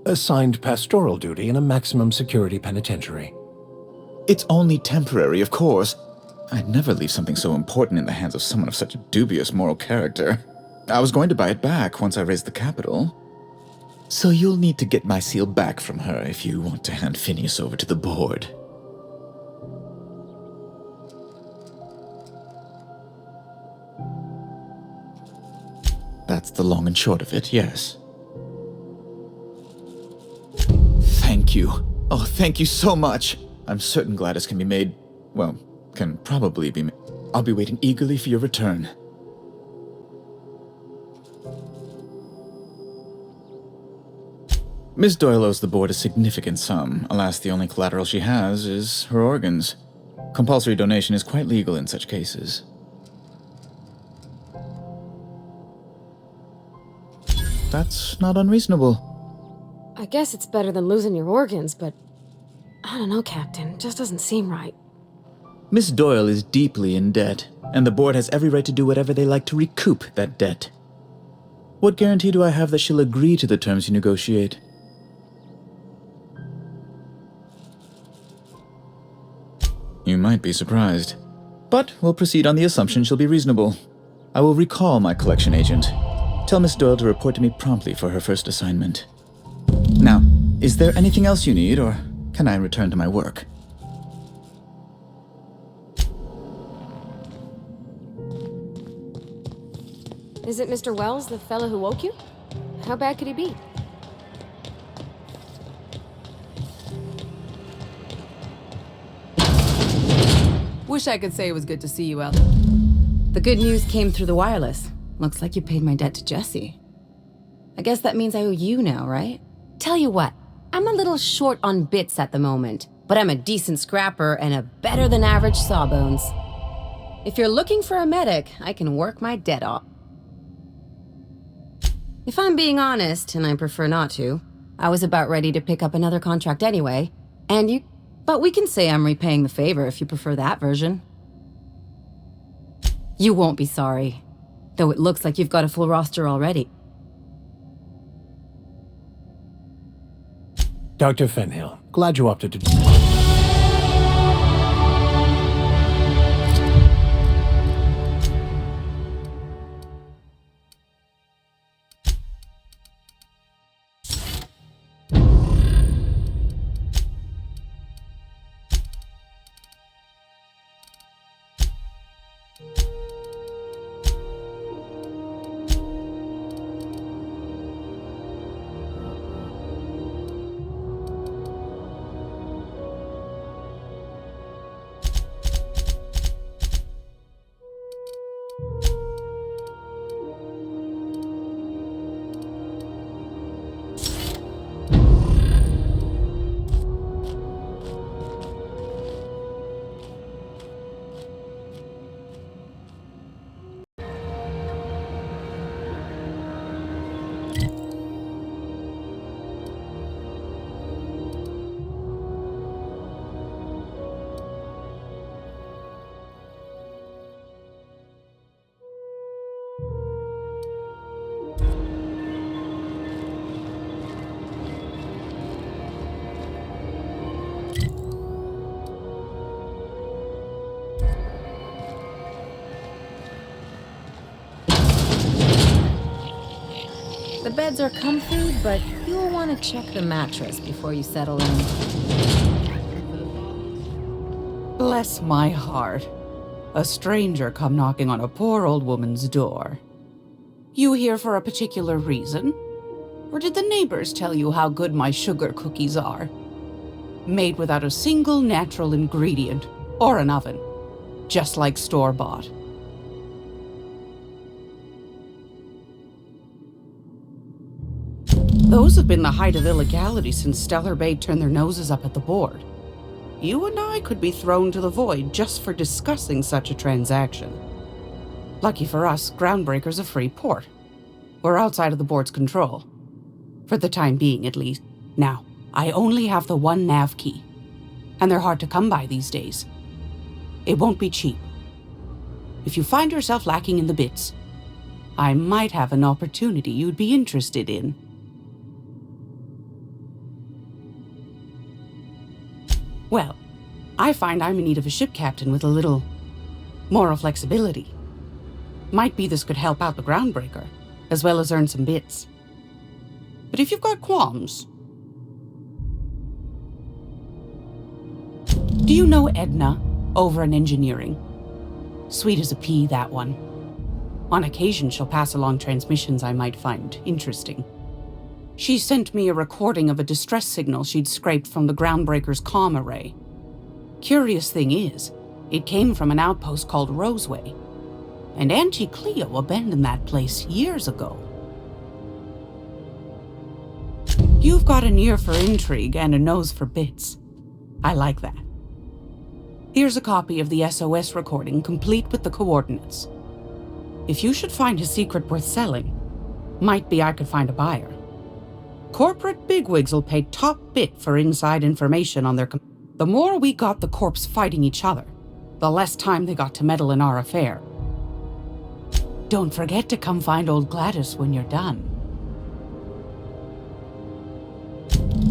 assigned pastoral duty in a maximum security penitentiary. It's only temporary, of course. I'd never leave something so important in the hands of someone of such a dubious moral character. I was going to buy it back once I raised the capital. So you'll need to get my seal back from her if you want to hand Phineas over to the board. That's the long and short of it, yes. Thank you. Oh, thank you so much. I'm certain Gladys can be made, well, can probably be made. I'll be waiting eagerly for your return. Miss Doyle owes the board a significant sum. Alas, the only collateral she has is her organs. Compulsory donation is quite legal in such cases. That's not unreasonable. I guess it's better than losing your organs, but I don't know, Captain. It just doesn't seem right. Miss Doyle is deeply in debt, and the board has every right to do whatever they like to recoup that debt. What guarantee do I have that she'll agree to the terms you negotiate? You might be surprised. But we'll proceed on the assumption she'll be reasonable. I will recall my collection agent. Tell Miss Doyle to report to me promptly for her first assignment. Now, is there anything else you need, or can I return to my work? Is it Mr. Wells, the fellow who woke you? How bad could he be? Wish I could say it was good to see you, El. The good news came through the wireless. Looks like you paid my debt to Jesse. I guess that means I owe you now, right? Tell you what, I'm a little short on bits at the moment, but I'm a decent scrapper and a better-than-average sawbones. If you're looking for a medic, I can work my debt off. If I'm being honest, and I prefer not to, I was about ready to pick up another contract anyway, but we can say I'm repaying the favor if you prefer that version. You won't be sorry, though it looks like you've got a full roster already. Dr. Fenhill, glad you opted to do The beds are comfy, but you'll want to check the mattress before you settle in. Bless my heart. A stranger come knocking on a poor old woman's door. You here for a particular reason? Or did the neighbors tell you how good my sugar cookies are? Made without a single natural ingredient or an oven, just like store-bought. Those have been the height of illegality since Stellar Bay turned their noses up at the board. You and I could be thrown to the void just for discussing such a transaction. Lucky for us, Groundbreaker's a free port. We're outside of the board's control. For the time being, at least. Now, I only have the one nav key. And they're hard to come by these days. It won't be cheap. If you find yourself lacking in the bits, I might have an opportunity you'd be interested in. Well, I find I'm in need of a ship captain with a little moral flexibility. Might be this could help out the Groundbreaker, as well as earn some bits. But if you've got qualms... Do you know Edna, over in engineering? Sweet as a pea, that one. On occasion, she'll pass along transmissions I might find interesting. She sent me a recording of a distress signal she'd scraped from the Groundbreaker's comm array. Curious thing is, it came from an outpost called Roseway, and Auntie Cleo abandoned that place years ago. You've got an ear for intrigue and a nose for bits. I like that. Here's a copy of the SOS recording, complete with the coordinates. If you should find a secret worth selling, might be I could find a buyer. Corporate bigwigs will pay top bit for inside information on their... The more we got the corps fighting each other, the less time they got to meddle in our affair. Don't forget to come find old Gladys when you're done.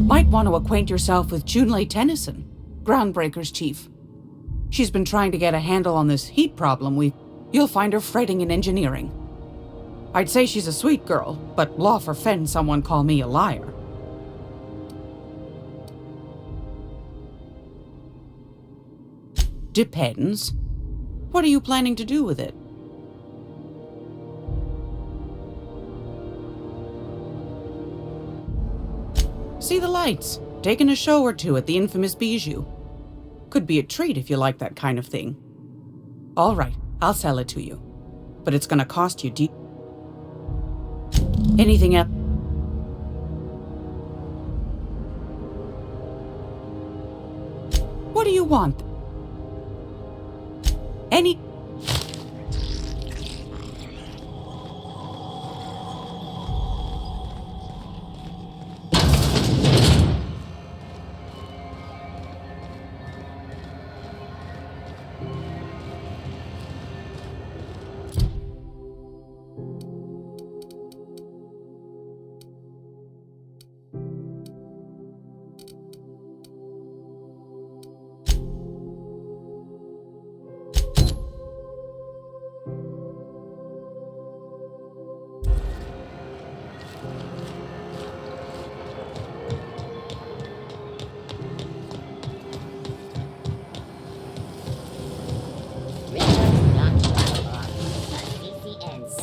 Might want to acquaint yourself with Junlei Tennyson, Groundbreaker's chief. She's been trying to get a handle on this heat problem You'll find her fretting in engineering. I'd say she's a sweet girl, but law forfend someone call me a liar. Depends. What are you planning to do with it? See the lights. Taking a show or two at the infamous Bijou. Could be a treat if you like that kind of thing. All right, I'll sell it to you. But it's gonna cost you deep. Anything else? What do you want? Any...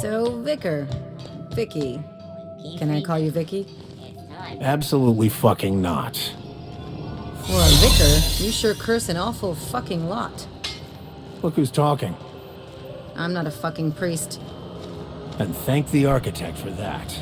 So, Vicky. Can I call you Vicky? Absolutely fucking not. For a vicar, you sure curse an awful fucking lot. Look who's talking. I'm not a fucking priest. And thank the architect for that.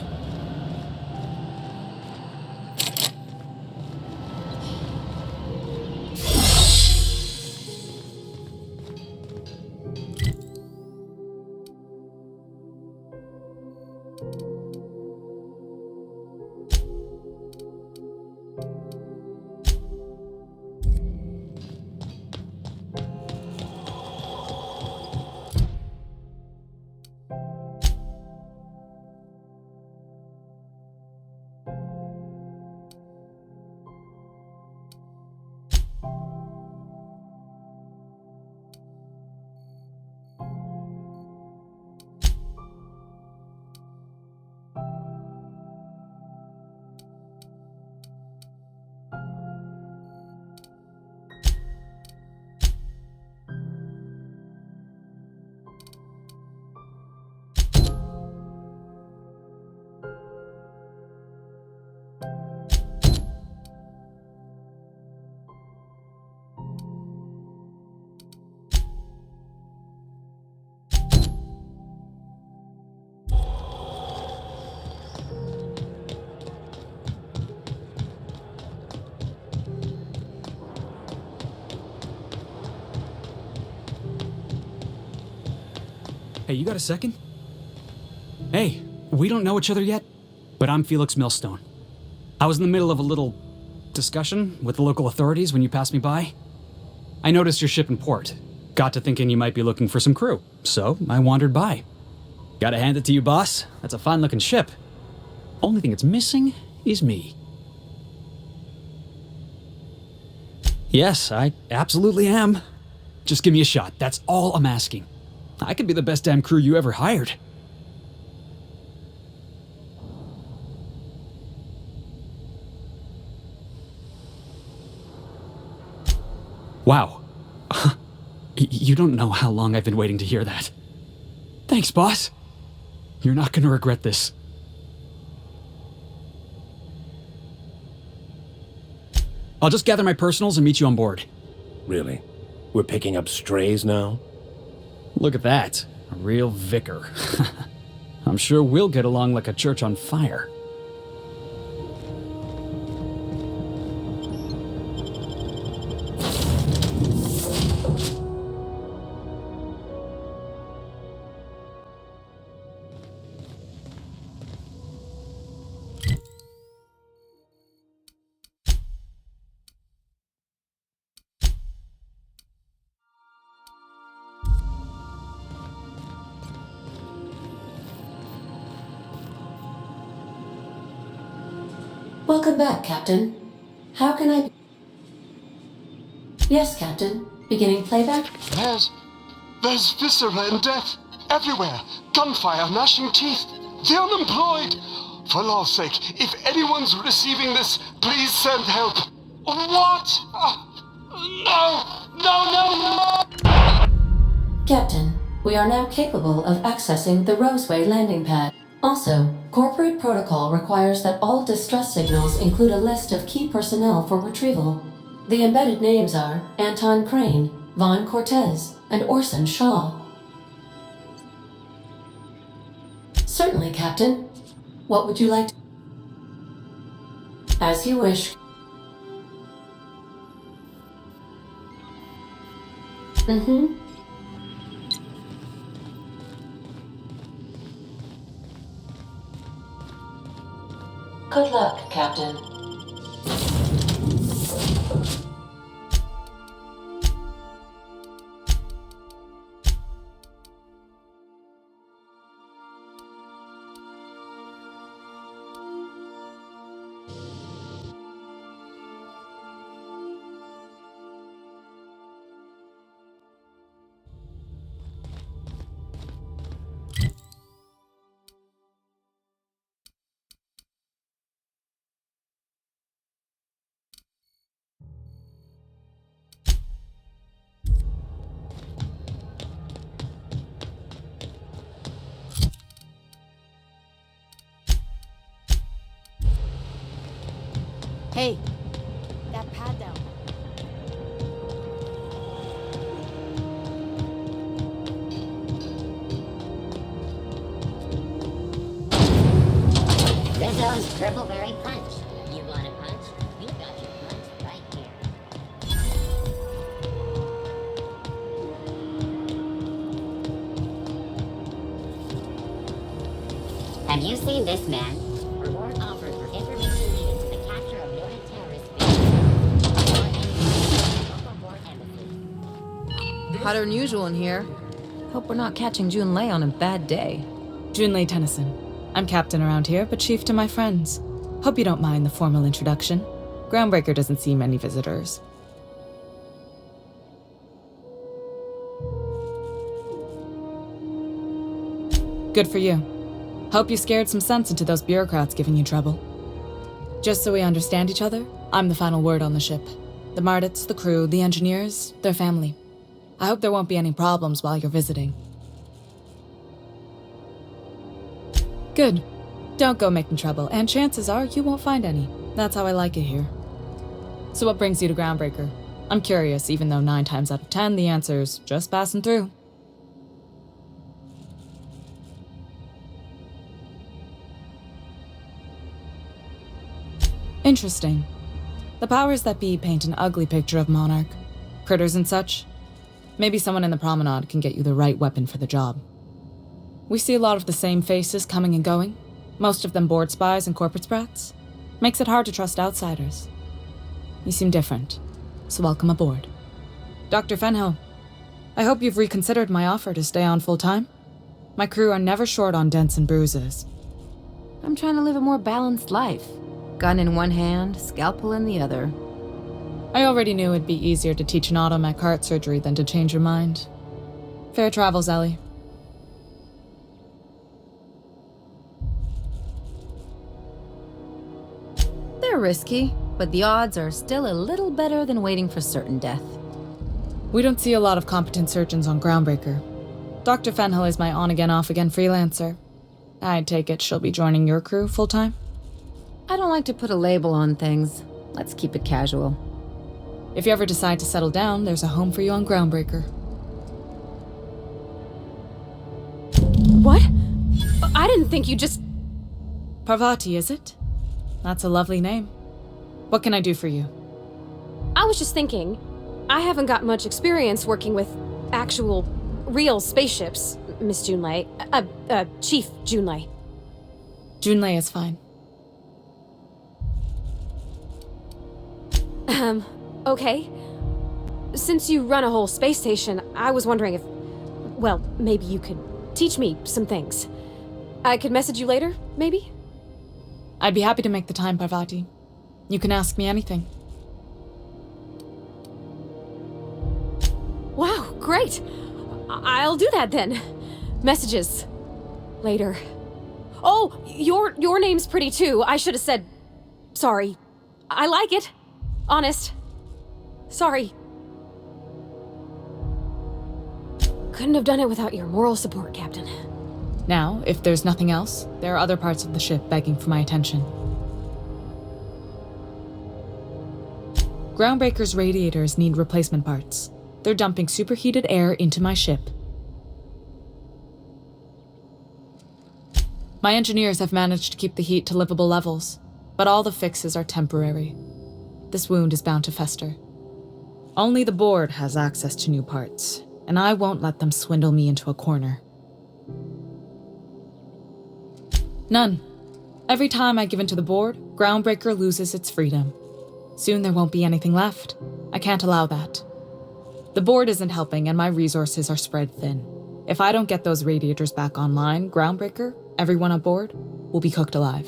Hey, you got a second? Hey, we don't know each other yet, but I'm Felix Millstone. I was in the middle of a little discussion with the local authorities when you passed me by. I noticed your ship in port. Got to thinking you might be looking for some crew, so I wandered by. Gotta hand it to you, boss. That's a fine-looking ship. Only thing it's missing is me. Yes, I absolutely am. Just give me a shot. That's all I'm asking. I could be the best damn crew you ever hired. Wow. You don't know how long I've been waiting to hear that. Thanks, boss. You're not gonna regret this. I'll just gather my personals and meet you on board. Really? We're picking up strays now? Look at that. A real vicar. I'm sure we'll get along like a church on fire. Welcome back, Captain. How can I... Yes, Captain. Beginning playback? There's viscera and death everywhere. Gunfire, gnashing teeth. The unemployed. For law's sake, if anyone's receiving this, please send help. What? No! Captain, we are now capable of accessing the Roseway landing pad. Also, corporate protocol requires that all distress signals include a list of key personnel for retrieval. The embedded names are Anton Crane, Vaughn Cortez, and Orson Shaw. Certainly, Captain. What would you like to... As you wish. Mm-hmm. Good luck, Captain. Hey, that pad down. Rizzo's Purpleberry Punch. You want a punch? We got your punch right here. Have you seen this man? Reward offered for information needed to the capture of noted terrorist victims. Hotter than usual in here. Hope we're not catching Junlei on a bad day. Junlei Tennyson. I'm captain around here, but chief to my friends. Hope you don't mind the formal introduction. Groundbreaker doesn't see many visitors. Good for you. Hope you scared some sense into those bureaucrats giving you trouble. Just so we understand each other, I'm the final word on the ship. The Mardits, the crew, the engineers, their family. I hope there won't be any problems while you're visiting. Good. Don't go making trouble, and chances are you won't find any. That's how I like it here. So what brings you to Groundbreaker? I'm curious, even though 9 times out of 10 the answer's just passing through. Interesting. The powers that be paint an ugly picture of Monarch. Critters and such. Maybe someone in the promenade can get you the right weapon for the job. We see a lot of the same faces coming and going, most of them board spies and corporate sprats. Makes it hard to trust outsiders. You seem different, so welcome aboard. Dr. Fenhill, I hope you've reconsidered my offer to stay on full-time. My crew are never short on dents and bruises. I'm trying to live a more balanced life. Gun in one hand, scalpel in the other. I already knew it'd be easier to teach an automech heart surgery than to change your mind. Fair travels, Ellie. They're risky, but the odds are still a little better than waiting for certain death. We don't see a lot of competent surgeons on Groundbreaker. Dr. Fenhill is my on-again, off-again freelancer. I take it she'll be joining your crew full-time? I don't like to put a label on things. Let's keep it casual. If you ever decide to settle down, there's a home for you on Groundbreaker. What? I didn't think you just... Parvati, is it? That's a lovely name. What can I do for you? I was just thinking, I haven't got much experience working with actual, real spaceships, Miss Junlei. Chief Junlei. Junlei is fine. Okay. Since you run a whole space station, I was wondering if... Well, maybe you could teach me some things. I could message you later, maybe? I'd be happy to make the time, Parvati. You can ask me anything. Wow, great! I'll do that then. Messages. Later. Oh, your name's pretty too. I should have said... Sorry. I like it. Honest. Sorry. Couldn't have done it without your moral support, Captain. Now, if there's nothing else, there are other parts of the ship begging for my attention. Groundbreaker's radiators need replacement parts. They're dumping superheated air into my ship. My engineers have managed to keep the heat to livable levels, but all the fixes are temporary. This wound is bound to fester. Only the board has access to new parts, and I won't let them swindle me into a corner. None. Every time I give in to the board, Groundbreaker loses its freedom. Soon there won't be anything left. I can't allow that. The board isn't helping and my resources are spread thin. If I don't get those radiators back online, Groundbreaker, everyone aboard, will be cooked alive.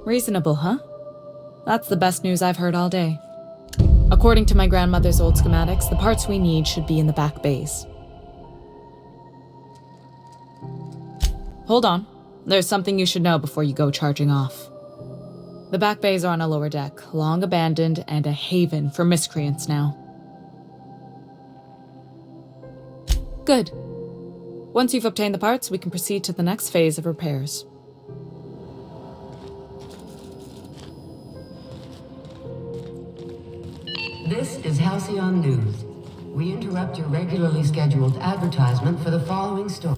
Reasonable, huh? That's the best news I've heard all day. According to my grandmother's old schematics, the parts we need should be in the back bays. Hold on. There's something you should know before you go charging off. The back bays are on a lower deck, long abandoned and a haven for miscreants now. Good. Once you've obtained the parts, we can proceed to the next phase of repairs. This is Halcyon News. We interrupt your regularly scheduled advertisement for the following story.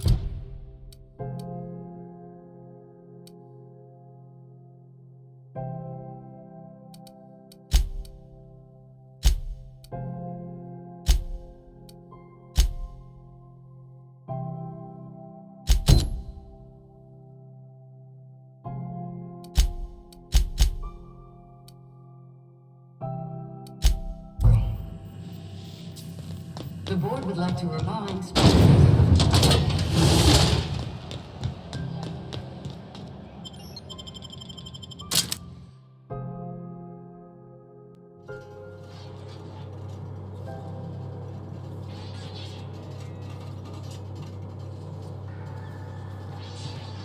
The board would like to remind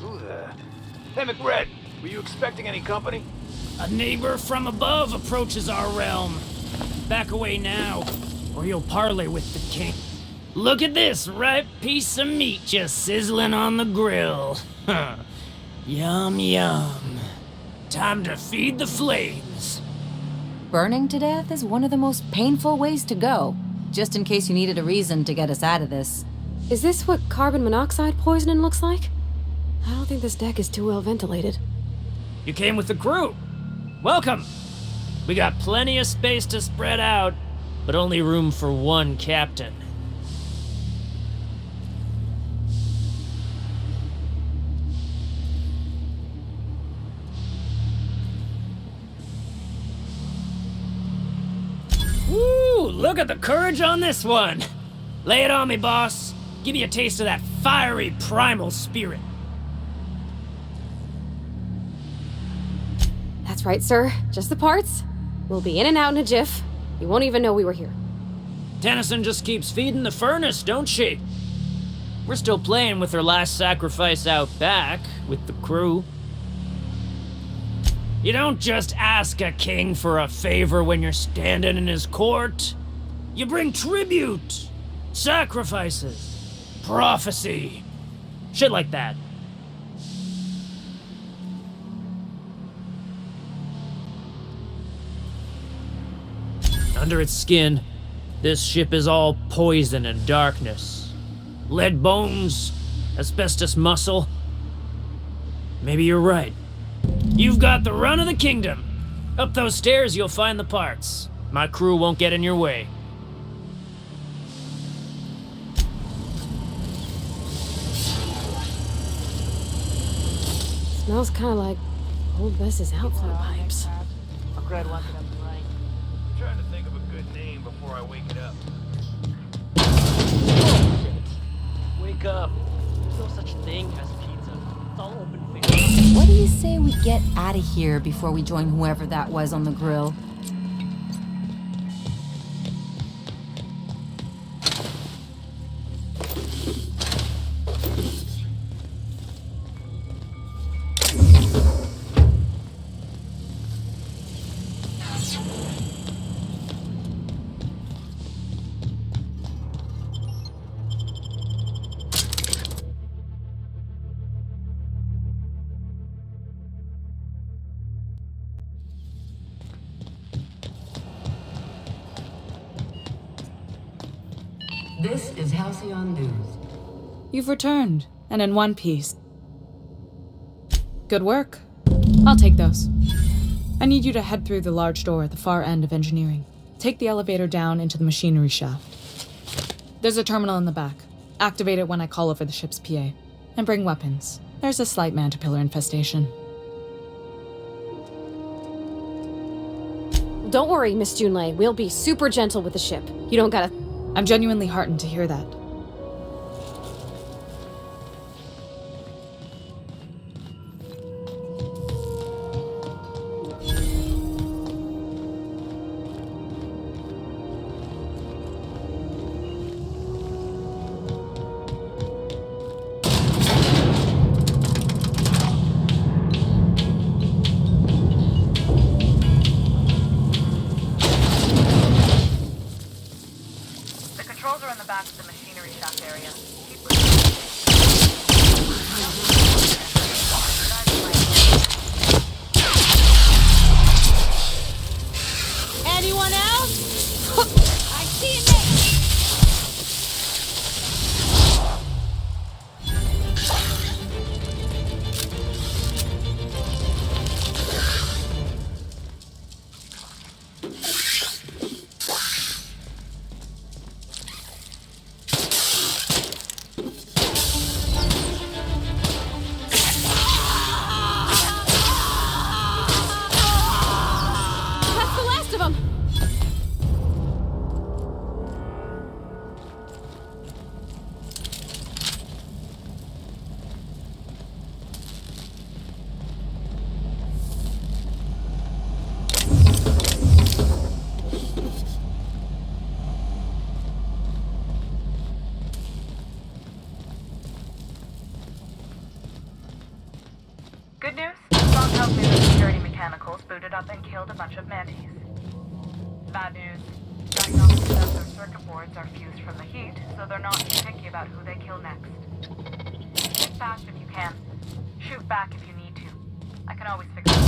Who the... Hey, McRed, were you expecting any company? A neighbor from above approaches our realm. Back away now, or you'll parley with the king. Look at this ripe piece of meat just sizzling on the grill. Yum, yum. Time to feed the flames. Burning to death is one of the most painful ways to go, just in case you needed a reason to get us out of this. Is this what carbon monoxide poisoning looks like? I don't think this deck is too well ventilated. You came with the crew. Welcome. We got plenty of space to spread out, but only room for one captain. Woo! Look at the courage on this one! Lay it on me, boss. Give me a taste of that fiery primal spirit. That's right, sir. Just the parts. We'll be in and out in a jiff. You won't even know we were here. Tennyson just keeps feeding the furnace, don't she? We're still playing with her last sacrifice out back, with the crew. You don't just ask a king for a favor when you're standing in his court. You bring tribute, sacrifices, prophecy, shit like that. Under its skin, this ship is all poison and darkness. Lead bones, asbestos muscle. Maybe you're right. You've got the run of the kingdom. Up those stairs, you'll find the parts. My crew won't get in your way. Smells kind of like old Wes's outflow pipes. I'm trying to think of a good name before I wake it up. Wake up. There's no such thing as pizza. It's all open face. What do you say we get out of here before we join whoever that was on the grill? This is Halcyon News. You've returned, and in one piece. Good work. I'll take those. I need you to head through the large door at the far end of engineering. Take the elevator down into the machinery shaft. There's a terminal in the back. Activate it when I call over the ship's PA. And bring weapons. There's a slight man-to-pillar infestation. Don't worry, Miss Junlei. We'll be super gentle with the ship. You don't gotta... I'm genuinely heartened to hear that. Anyone else? I see it now. That's the last of them! Good news? Tom tells me the security mechanicals booted up and killed a bunch of mantis. Bad news. Diagnostic sensor circuit boards are fused from the heat, so they're not too picky about who they kill next. Shoot fast if you can. Shoot back if you need to. I can always fix it.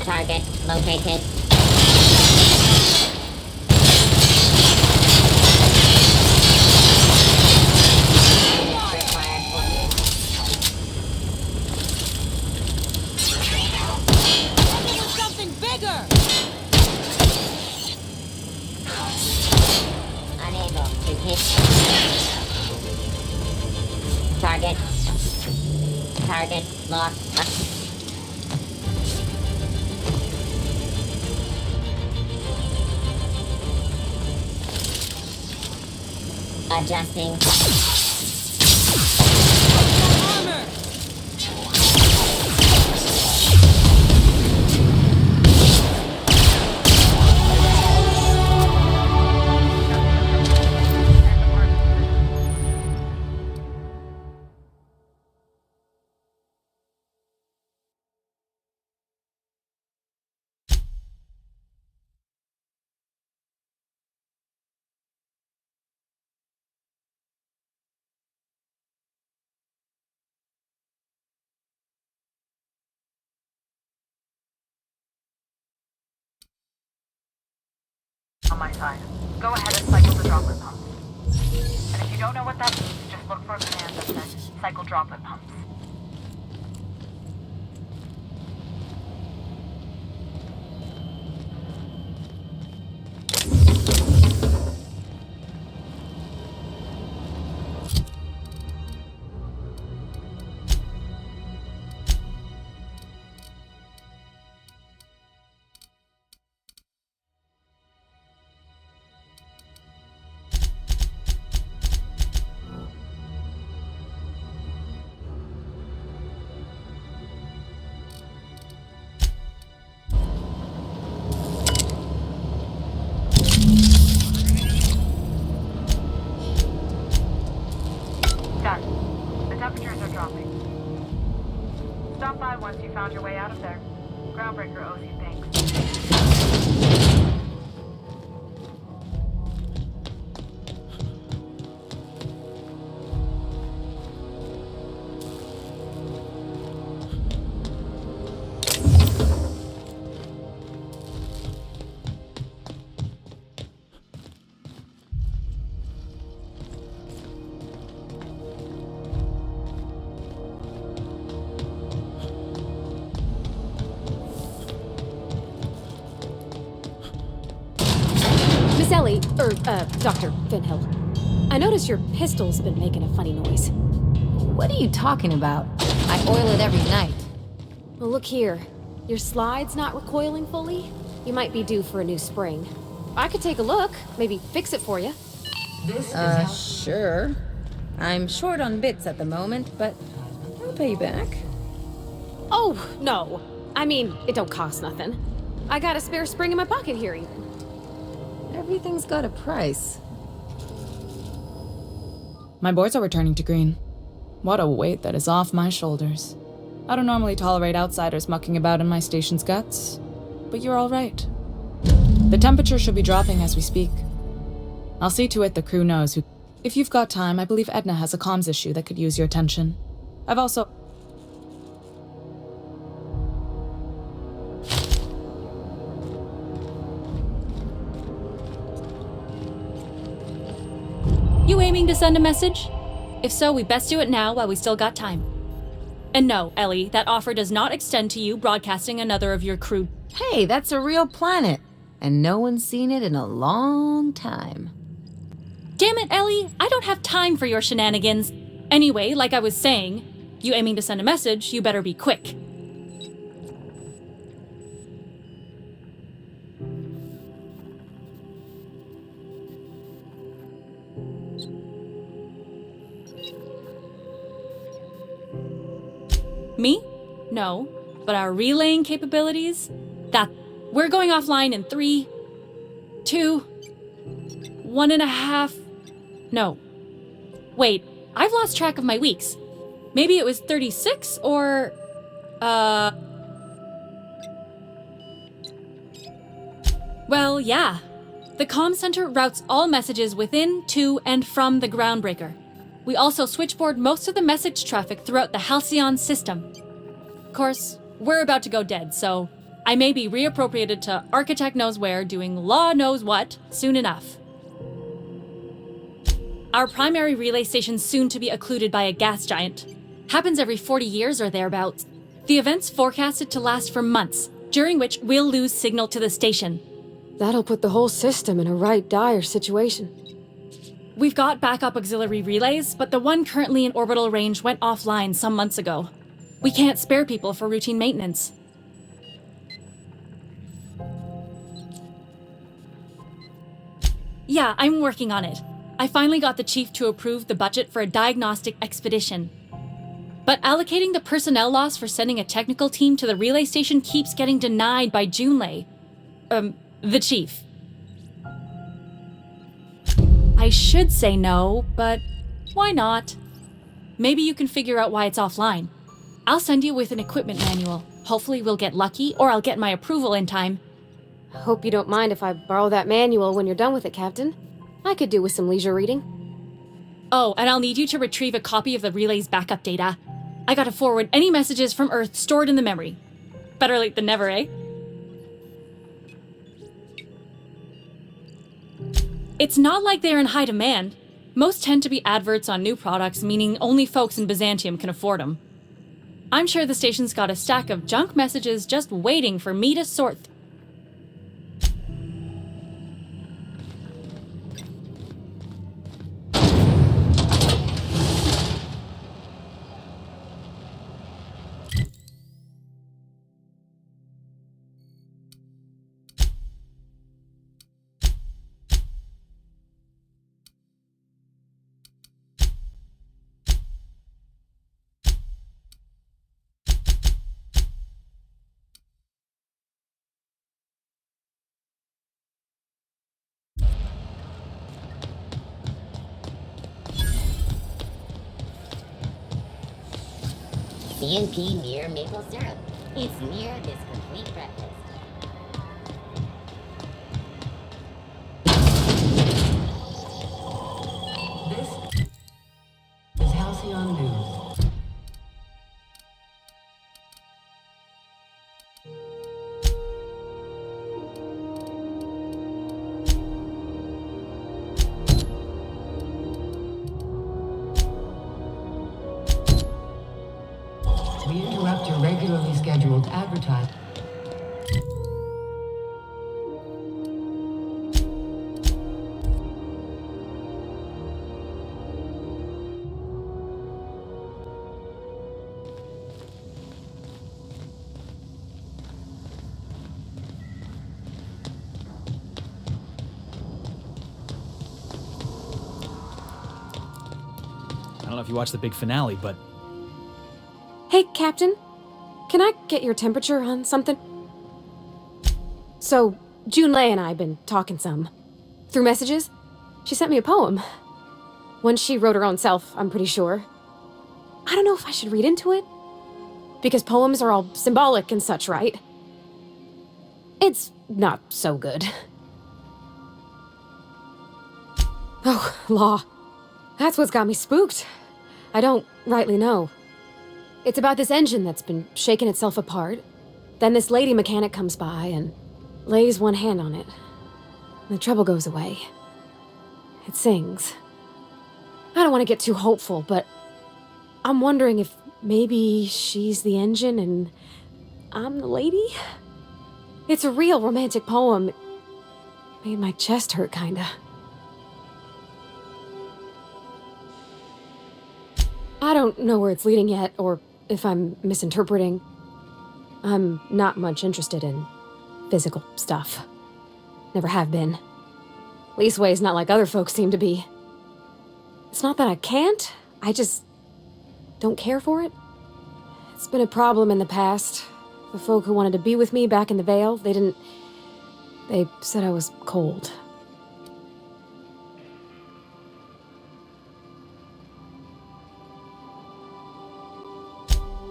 Target located. Something bigger! Unable to hit. Target locked. Adjusting. Armor! On my side. Go ahead and cycle the droplet pumps. And if you don't know what that means, just look for a command that says cycle droplet pumps. Done. The temperatures are dropping. Stop by once you found your way out of there. Groundbreaker owes you thanks. Miss Ellie, Dr. Finhill. I notice your pistol's been making a funny noise. What are you talking about? I oil it every night. Well, look here. Your slide's not recoiling fully? You might be due for a new spring. I could take a look, maybe fix it for you. Sure. I'm short on bits at the moment, but I'll pay you back. Oh, no. I mean, it don't cost nothing. I got a spare spring in my pocket here, even. Everything's got a price. My boards are returning to green. What a weight that is off my shoulders. I don't normally tolerate outsiders mucking about in my station's guts, but you're all right. The temperature should be dropping as we speak. I'll see to it the crew knows who... If you've got time, I believe Edna has a comms issue that could use your attention. I've also... You aiming to send a message? If so, we best do it now while we still got time. And no, Ellie, that offer does not extend to you broadcasting another of your crew. Hey, that's a real planet, and no one's seen it in a long time. Damn it, Ellie, I don't have time for your shenanigans. Anyway, like I was saying, you aiming to send a message, you better be quick. Me? No. But our relaying capabilities? We're going offline in 3, 2, 1.5... No. Wait, I've lost track of my weeks. Maybe it was 36 or... Well, yeah. The comm center routes all messages within, to, and from the Groundbreaker. We also switchboard most of the message traffic throughout the Halcyon system. Of course, we're about to go dead, so I may be reappropriated to architect knows where, doing law knows what, soon enough. Our primary relay station's soon to be occluded by a gas giant. Happens every 40 years or thereabouts. The event's forecasted to last for months, during which we'll lose signal to the station. That'll put the whole system in a right dire situation. We've got backup auxiliary relays, but the one currently in orbital range went offline some months ago. We can't spare people for routine maintenance. Yeah, I'm working on it. I finally got the chief to approve the budget for a diagnostic expedition. But allocating the personnel loss for sending a technical team to the relay station keeps getting denied by Junlei. The chief. I should say no, but why not? Maybe you can figure out why it's offline. I'll send you with an equipment manual. Hopefully we'll get lucky, or I'll get my approval in time. Hope you don't mind if I borrow that manual when you're done with it, Captain. I could do with some leisure reading. Oh, and I'll need you to retrieve a copy of the relay's backup data. I gotta forward any messages from Earth stored in the memory. Better late than never, eh? It's not like they're in high demand. Most tend to be adverts on new products, meaning only folks in Byzantium can afford them. I'm sure the station's got a stack of junk messages just waiting for me to sort through. CNP near maple syrup. It's near this complete breakfast. This is Halcyon News. We interrupt your regularly scheduled advertisement. I don't know if you watched the big finale, but Hey, Captain. Can I get your temperature on something? So, Junlei and I have been talking some. Through messages, she sent me a poem. One she wrote her own self, I'm pretty sure. I don't know if I should read into it. Because poems are all symbolic and such, right? It's not so good. Oh, law. That's what's got me spooked. I don't rightly know. It's about this engine that's been shaking itself apart. Then this lady mechanic comes by and lays one hand on it. And the trouble goes away. It sings. I don't want to get too hopeful, but I'm wondering if maybe she's the engine and I'm the lady? It's a real romantic poem. It made my chest hurt, kinda. I don't know where it's leading yet, or if I'm misinterpreting. I'm not much interested in physical stuff. Never have been. Leastways, not like other folks seem to be. It's not that I can't, I just don't care for it. It's been a problem in the past. The folk who wanted to be with me back in the Vale, they said I was cold.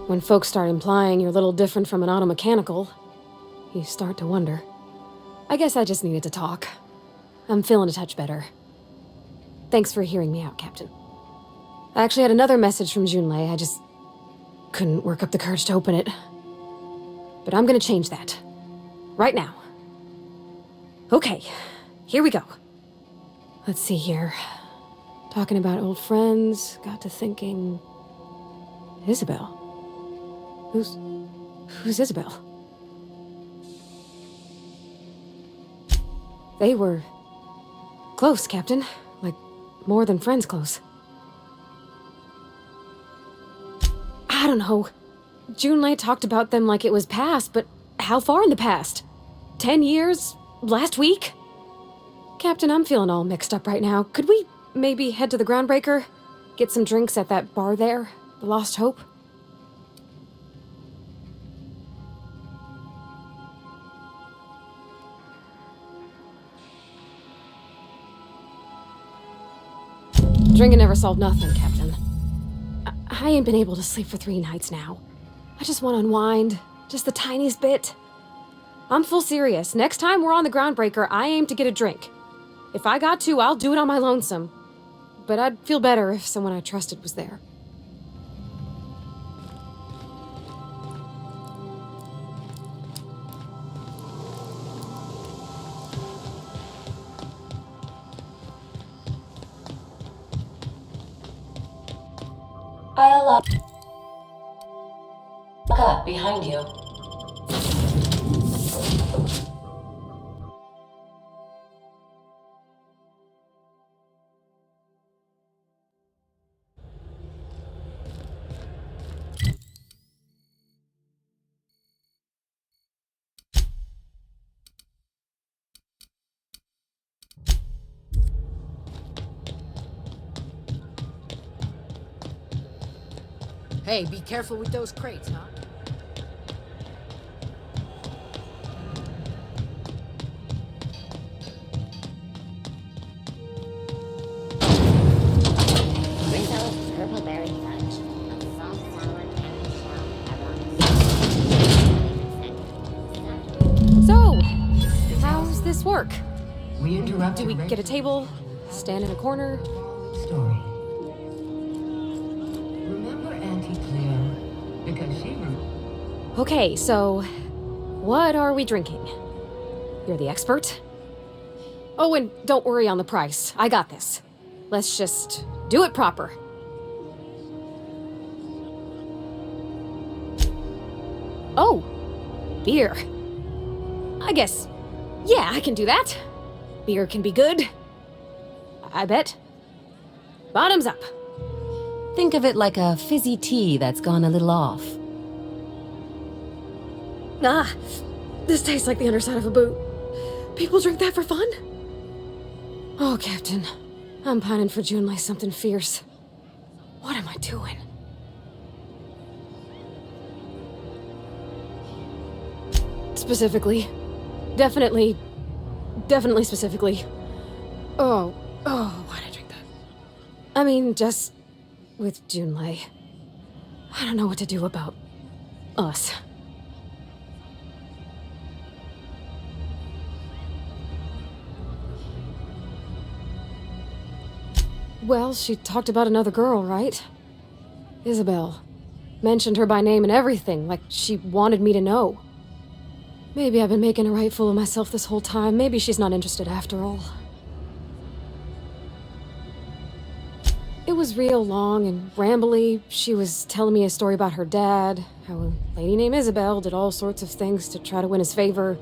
When folks start implying you're a little different from an automechanical, you start to wonder. I guess I just needed to talk. I'm feeling a touch better. Thanks for hearing me out, Captain. I actually had another message from Junlei, I just couldn't work up the courage to open it. But I'm gonna change that. Right now. Okay, here we go. Let's see here. Talking about old friends, got to thinking... Isabel? Who's Isabel? They were... close, Captain. Like, more than friends close. I don't know. Junlei talked about them like it was past, but how far in the past? 10 years? Last week? Captain, I'm feeling all mixed up right now. Could we maybe head to the Groundbreaker? Get some drinks at that bar there? The Lost Hope? Drinking never solved nothing, Captain. I ain't been able to sleep for 3 nights now. I just want to unwind. Just the tiniest bit. I'm full serious. Next time we're on the Groundbreaker, I aim to get a drink. If I got to, I'll do it on my lonesome. But I'd feel better if someone I trusted was there. I'll lock up behind you. Hey, be careful with those crates, huh? Rizzo's purple berry fudge. A soft, sour, candy shell, So, how's this work? We interrupt. Do we get a table? Stand in a corner? Story. Remember Auntie Cleo? Because she Okay, so what are we drinking? You're the expert? Oh, and don't worry on the price. I got this. Let's just do it proper. Oh, beer. I guess, yeah, I can do that. Beer can be good. I bet. Bottoms up. Think of it like a fizzy tea that's gone a little off. Ah, this tastes like the underside of a boot. People drink that for fun? Oh, Captain, I'm pining for Junlei something fierce. What am I doing? Specifically. Definitely specifically. Oh, why'd I drink that? I mean, just with Junlei. I don't know what to do about us. Well, she talked about another girl, right? Isabel. Mentioned her by name and everything, like she wanted me to know. Maybe I've been making a right fool of myself this whole time. Maybe she's not interested after all. It was real long and rambly. She was telling me a story about her dad, how a lady named Isabel did all sorts of things to try to win his favor.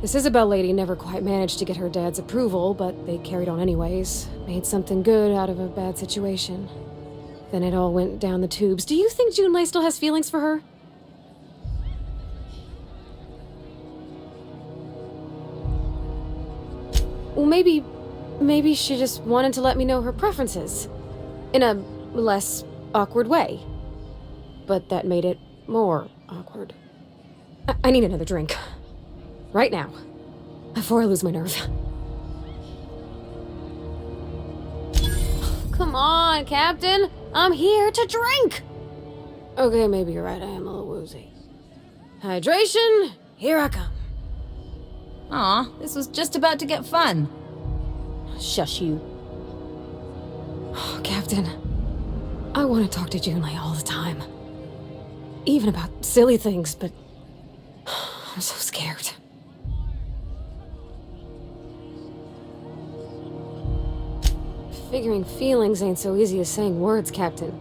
This Isabel lady never quite managed to get her dad's approval, but they carried on anyways. Made something good out of a bad situation. Then it all went down the tubes. Do you think Junlei still has feelings for her? Well, maybe she just wanted to let me know her preferences. In a less awkward way. But that made it more awkward. I need another drink. Right now. Before I lose my nerve. Come on, Captain! I'm here to drink! Okay, maybe you're right, I am a little woozy. Hydration, here I come. Aw, this was just about to get fun. Shush you. Oh, Captain, I want to talk to Junlei all the time. Even about silly things, but I'm so scared. Figuring feelings ain't so easy as saying words, Captain.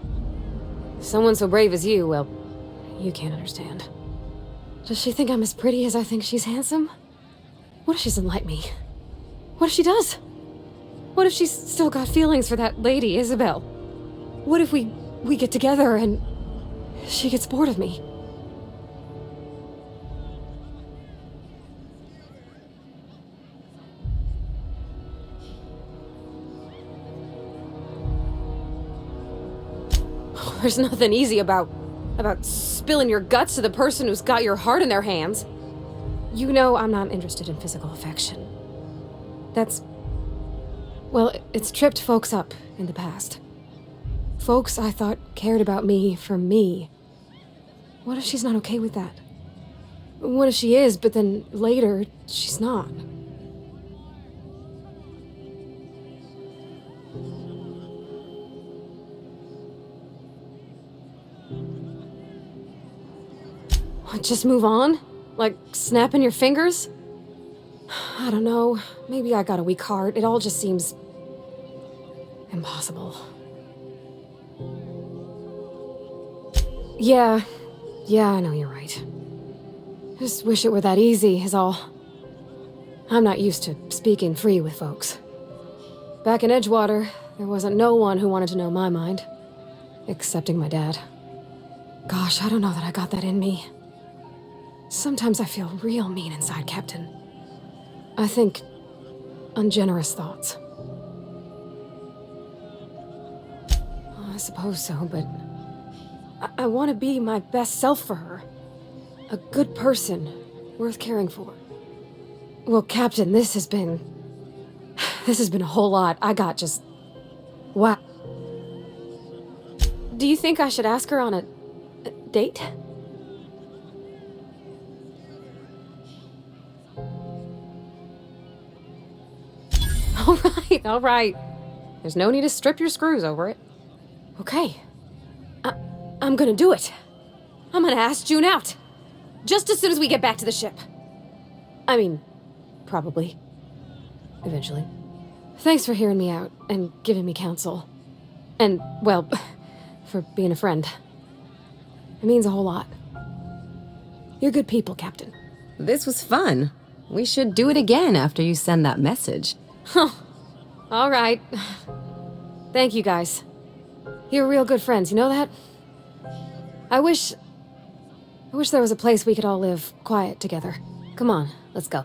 Someone so brave as you, well, you can't understand. Does she think I'm as pretty as I think she's handsome? What if she doesn't like me? What if she does? What if she's still got feelings for that lady, Isabel? What if we get together and she gets bored of me? There's nothing easy about spilling your guts to the person who's got your heart in their hands. You know I'm not interested in physical affection. Well, it's tripped folks up in the past. Folks I thought cared about me for me. What if she's not okay with that? What if she is, but then later, she's not? Just move on? Like snapping your fingers? I don't know. Maybe I got a weak heart. It all just seems impossible. Yeah, I know you're right. Just wish it were that easy, is all. I'm not used to speaking free with folks. Back in Edgewater, there wasn't no one who wanted to know my mind. Excepting my dad. Gosh, I don't know that I got that in me. Sometimes I feel real mean inside, Captain. I think ungenerous thoughts. I suppose so, but I want to be my best self for her. A good person, worth caring for. Well, Captain, this has been a whole lot. I got just... Wow. Do you think I should ask her on a date? All right. There's no need to strip your screws over it. Okay. I'm gonna do it. I'm gonna ask June out. Just as soon as we get back to the ship. I mean, probably. Eventually. Thanks for hearing me out and giving me counsel. And, well, for being a friend. It means a whole lot. You're good people, Captain. This was fun. We should do it again after you send that message. Huh. All right. Thank you, guys. You're real good friends, you know that? I wish there was a place we could all live quiet together. Come on, let's go.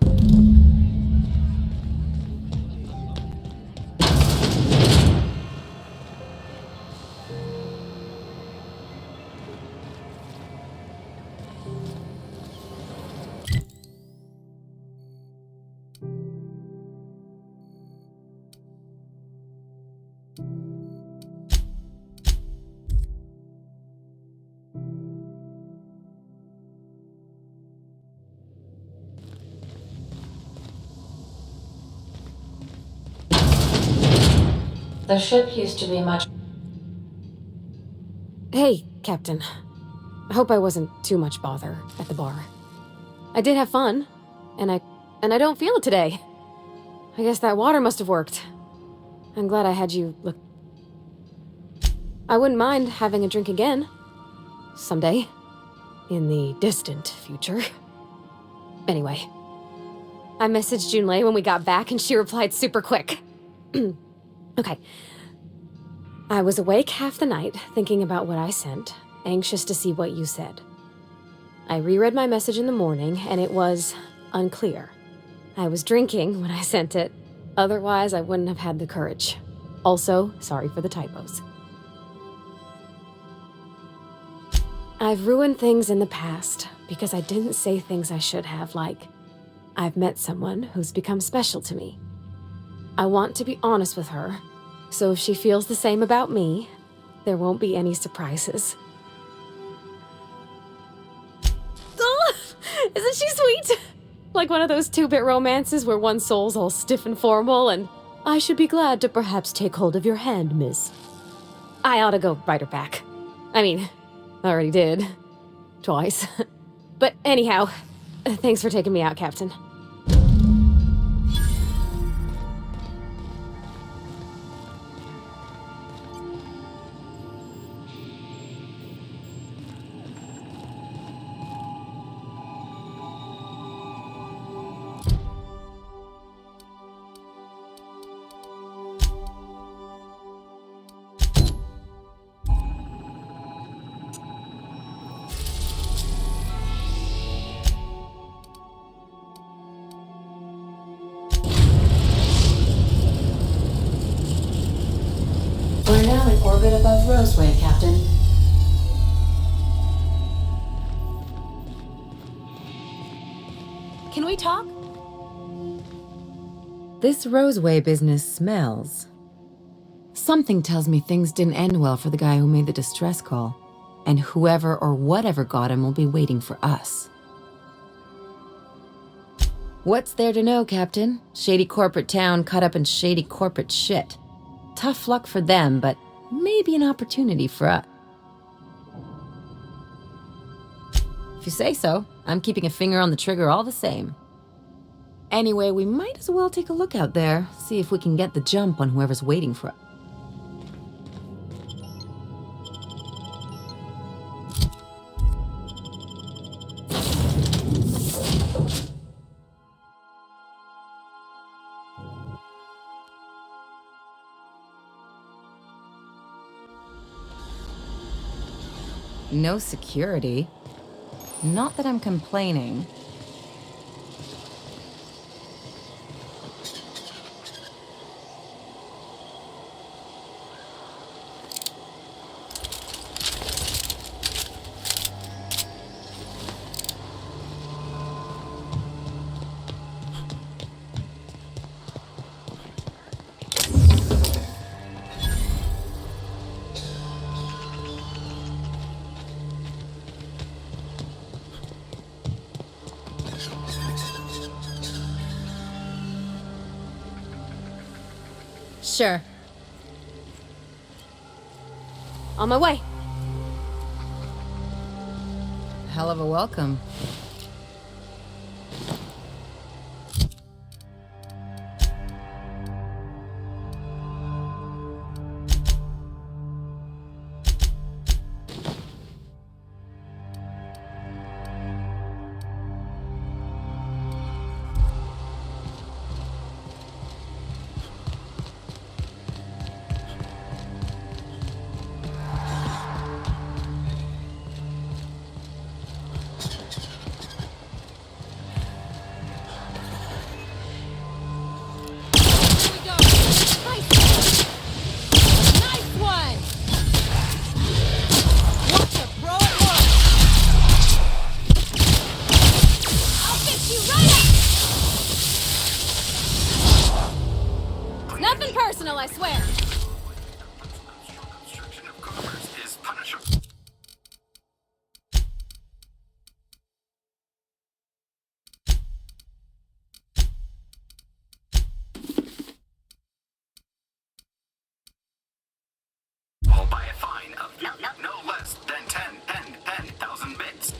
The ship used to be much... Hey, Captain. I hope I wasn't too much bother at the bar. I did have fun, and I don't feel it today. I guess that water must have worked. I'm glad I had you look... I wouldn't mind having a drink again. Someday. In the distant future. Anyway. I messaged Junlei when we got back, and she replied super quick. Okay. I was awake half the night, thinking about what I sent, anxious to see what you said. I reread my message in the morning, and it was unclear. I was drinking when I sent it. Otherwise, I wouldn't have had the courage. Also, sorry for the typos. I've ruined things in the past because I didn't say things I should have, like, I've met someone who's become special to me. I want to be honest with her, so if she feels the same about me, there won't be any surprises. Oh, isn't she sweet? Like one of those 2-bit romances where one soul's all stiff and formal and, I should be glad to perhaps take hold of your hand, miss. I ought to go write her back. I mean, I already did. Twice. But anyhow, thanks for taking me out, Captain. orbit above Roseway, Captain. Can we talk? This Roseway business smells. Something tells me things didn't end well for the guy who made the distress call, and whoever or whatever got him will be waiting for us. What's there to know, Captain? Shady corporate town caught up in shady corporate shit. Tough luck for them, but maybe an opportunity for us. If you say so, I'm keeping a finger on the trigger all the same. Anyway, we might as well take a look out there, see if we can get the jump on whoever's waiting for us. No security. Not that I'm complaining. Sure. On my way. Hell of a welcome. Nothing personal, I swear. All by a fine of no less than 10,000 bits.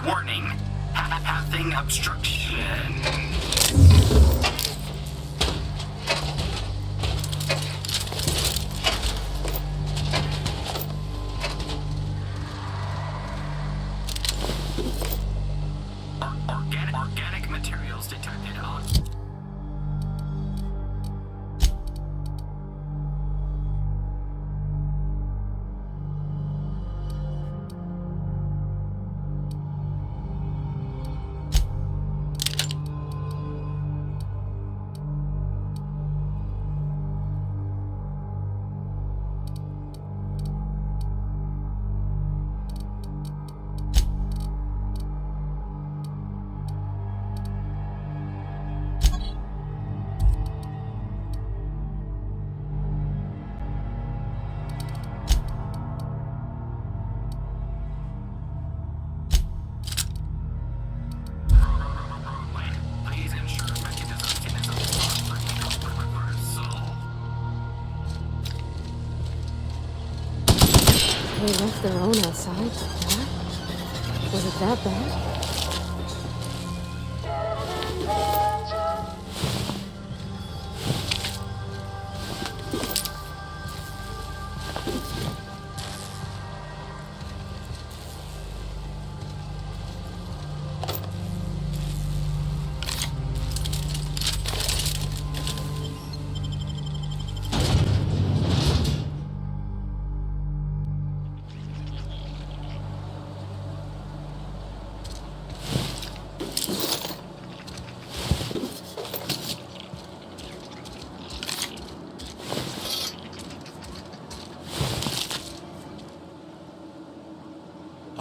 Warning. Pathing obstruction. Organic materials detected on. They left their own outside like that? Was it that bad?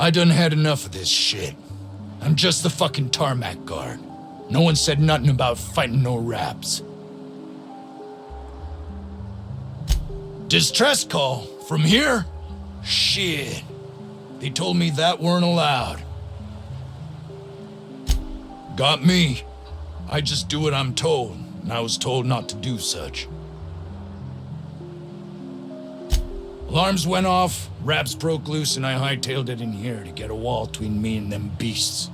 I done had enough of this shit. I'm just the fucking tarmac guard. No one said nothing about fighting no raps. Distress call? From here? Shit. They told me that weren't allowed. Got me. I just do what I'm told, and I was told not to do such. Alarms went off, raps broke loose, and I hightailed it in here to get a wall between me and them beasts.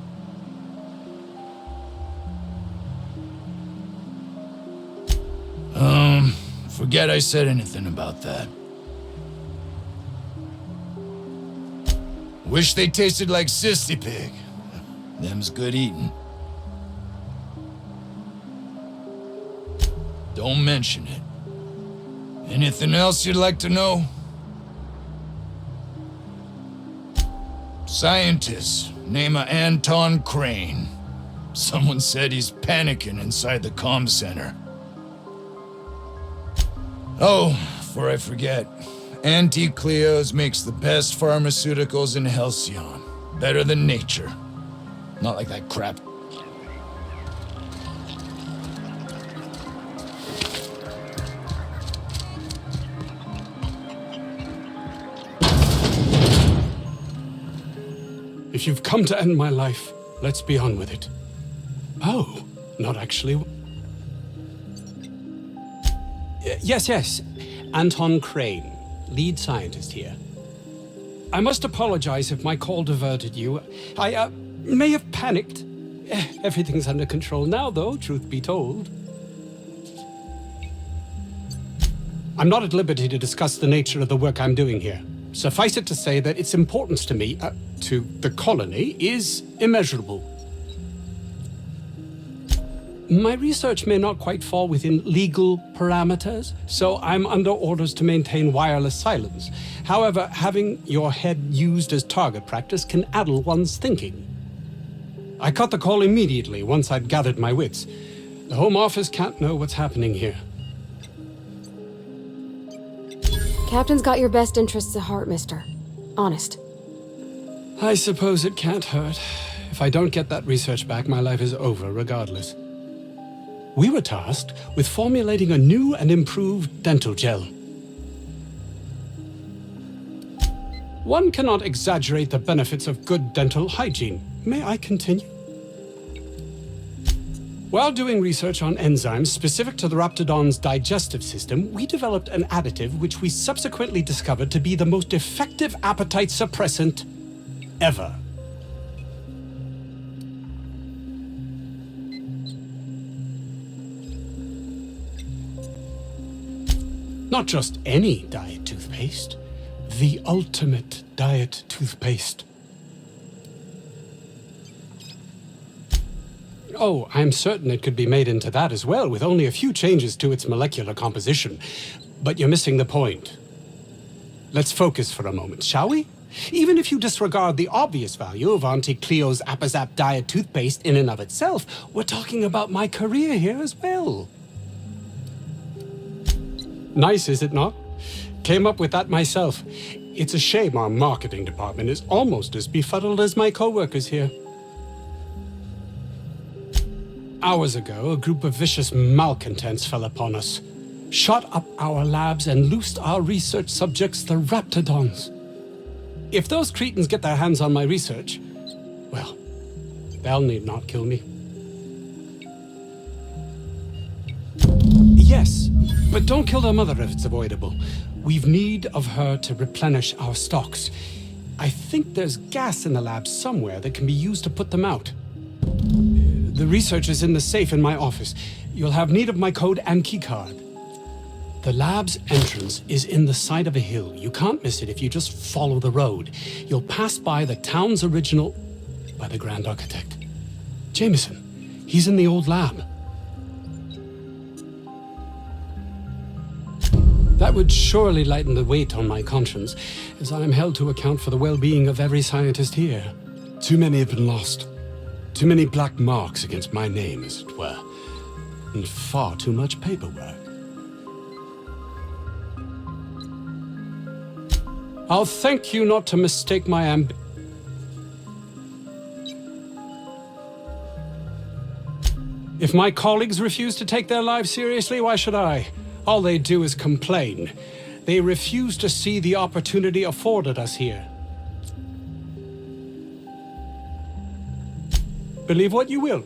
Forget I said anything about that. Wish they tasted like Sissy Pig. Them's good eating. Don't mention it. Anything else you'd like to know? Scientist, name of Anton Crane. Someone said he's panicking inside the comm center. Oh, before I forget, Anti-Cleos makes the best pharmaceuticals in Halcyon. Better than nature. Not like that crap. If you've come to end my life, let's be on with it. Oh, not actually. Yes. Anton Crane, lead scientist here. I must apologize if my call diverted you. I may have panicked. Everything's under control now, though, truth be told. I'm not at liberty to discuss the nature of the work I'm doing here. Suffice it to say that its importance to me, to the colony, is immeasurable. My research may not quite fall within legal parameters, so I'm under orders to maintain wireless silence. However, having your head used as target practice can addle one's thinking. I cut the call immediately once I'd gathered my wits. The Home Office can't know what's happening here. Captain's got your best interests at heart, mister. Honest. I suppose it can't hurt. If I don't get that research back, my life is over regardless. We were tasked with formulating a new and improved dental gel. One cannot exaggerate the benefits of good dental hygiene. May I continue? While doing research on enzymes specific to the Raptidon's digestive system, we developed an additive which we subsequently discovered to be the most effective appetite suppressant ever. Not just any diet toothpaste, the ultimate diet toothpaste. Oh, I'm certain it could be made into that as well, with only a few changes to its molecular composition. But you're missing the point. Let's focus for a moment, shall we? Even if you disregard the obvious value of Auntie Cleo's Appazap diet toothpaste in and of itself, we're talking about my career here as well. Nice, is it not? Came up with that myself. It's a shame our marketing department is almost as befuddled as my co-workers here. Hours ago, a group of vicious malcontents fell upon us, shot up our labs and loosed our research subjects, the Raptidons. If those cretins get their hands on my research, well, they'll need not kill me. Yes, but don't kill their mother if it's avoidable. We've need of her to replenish our stocks. I think there's gas in the lab somewhere that can be used to put them out. The research is in the safe in my office. You'll have need of my code and keycard. The lab's entrance is in the side of a hill. You can't miss it if you just follow the road. You'll pass by the town's original... by the Grand Architect. Jameson. He's in the old lab. That would surely lighten the weight on my conscience, as I am held to account for the well-being of every scientist here. Too many have been lost. Too many black marks against my name, as it were. And far too much paperwork. I'll thank you not to mistake my If my colleagues refuse to take their lives seriously, why should I? All they do is complain. They refuse to see the opportunity afforded us here. Believe what you will,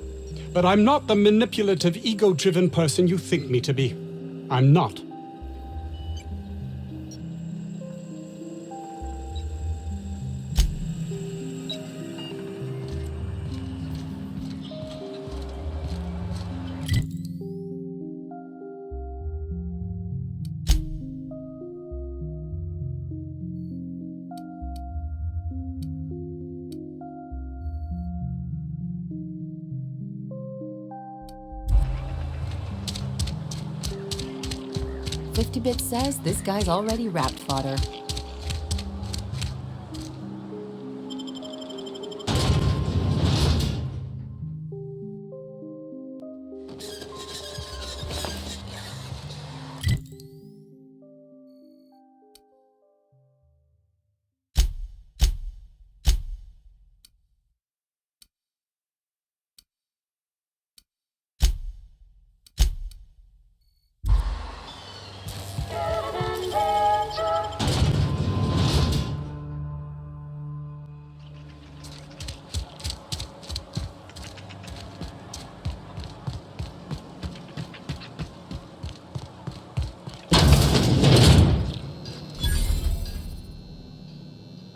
but I'm not the manipulative, ego-driven person you think me to be. I'm not. "50-bit says this guy's already wrapped fodder."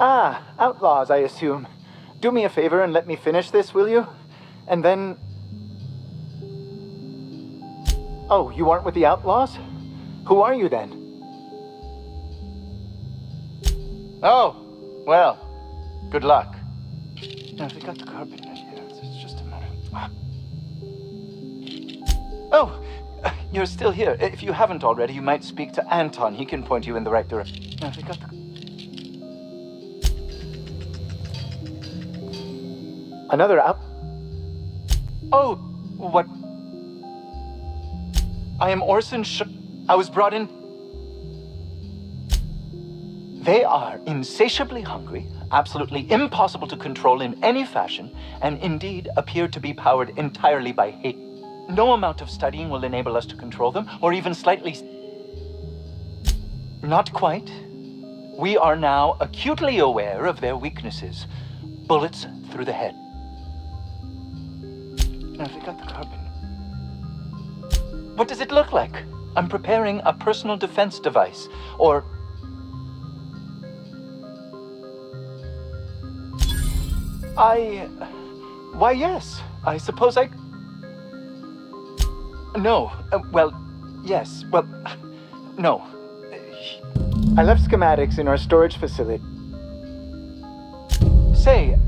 Ah, outlaws, I assume. Do me a favor and let me finish this, will you? And then... Oh, you aren't with the outlaws? Who are you then? Oh, well, good luck. Now, if we got the carpet in here, it's just a matter of... Oh, you're still here. If you haven't already, you might speak to Anton. He can point you in the right direction. Now, if we got the... Another out... Oh, what... I am Orson I was brought in... They are insatiably hungry, absolutely impossible to control in any fashion, and indeed appear to be powered entirely by hate. No amount of studying will enable us to control them, or even slightly... Not quite. We are now acutely aware of their weaknesses. Bullets through the head. Now, if we got the carbon... What does it look like? I'm preparing a personal defense device, or... Why, yes. I suppose I... No. Well, yes. Well, no. I left schematics in our storage facility. Say...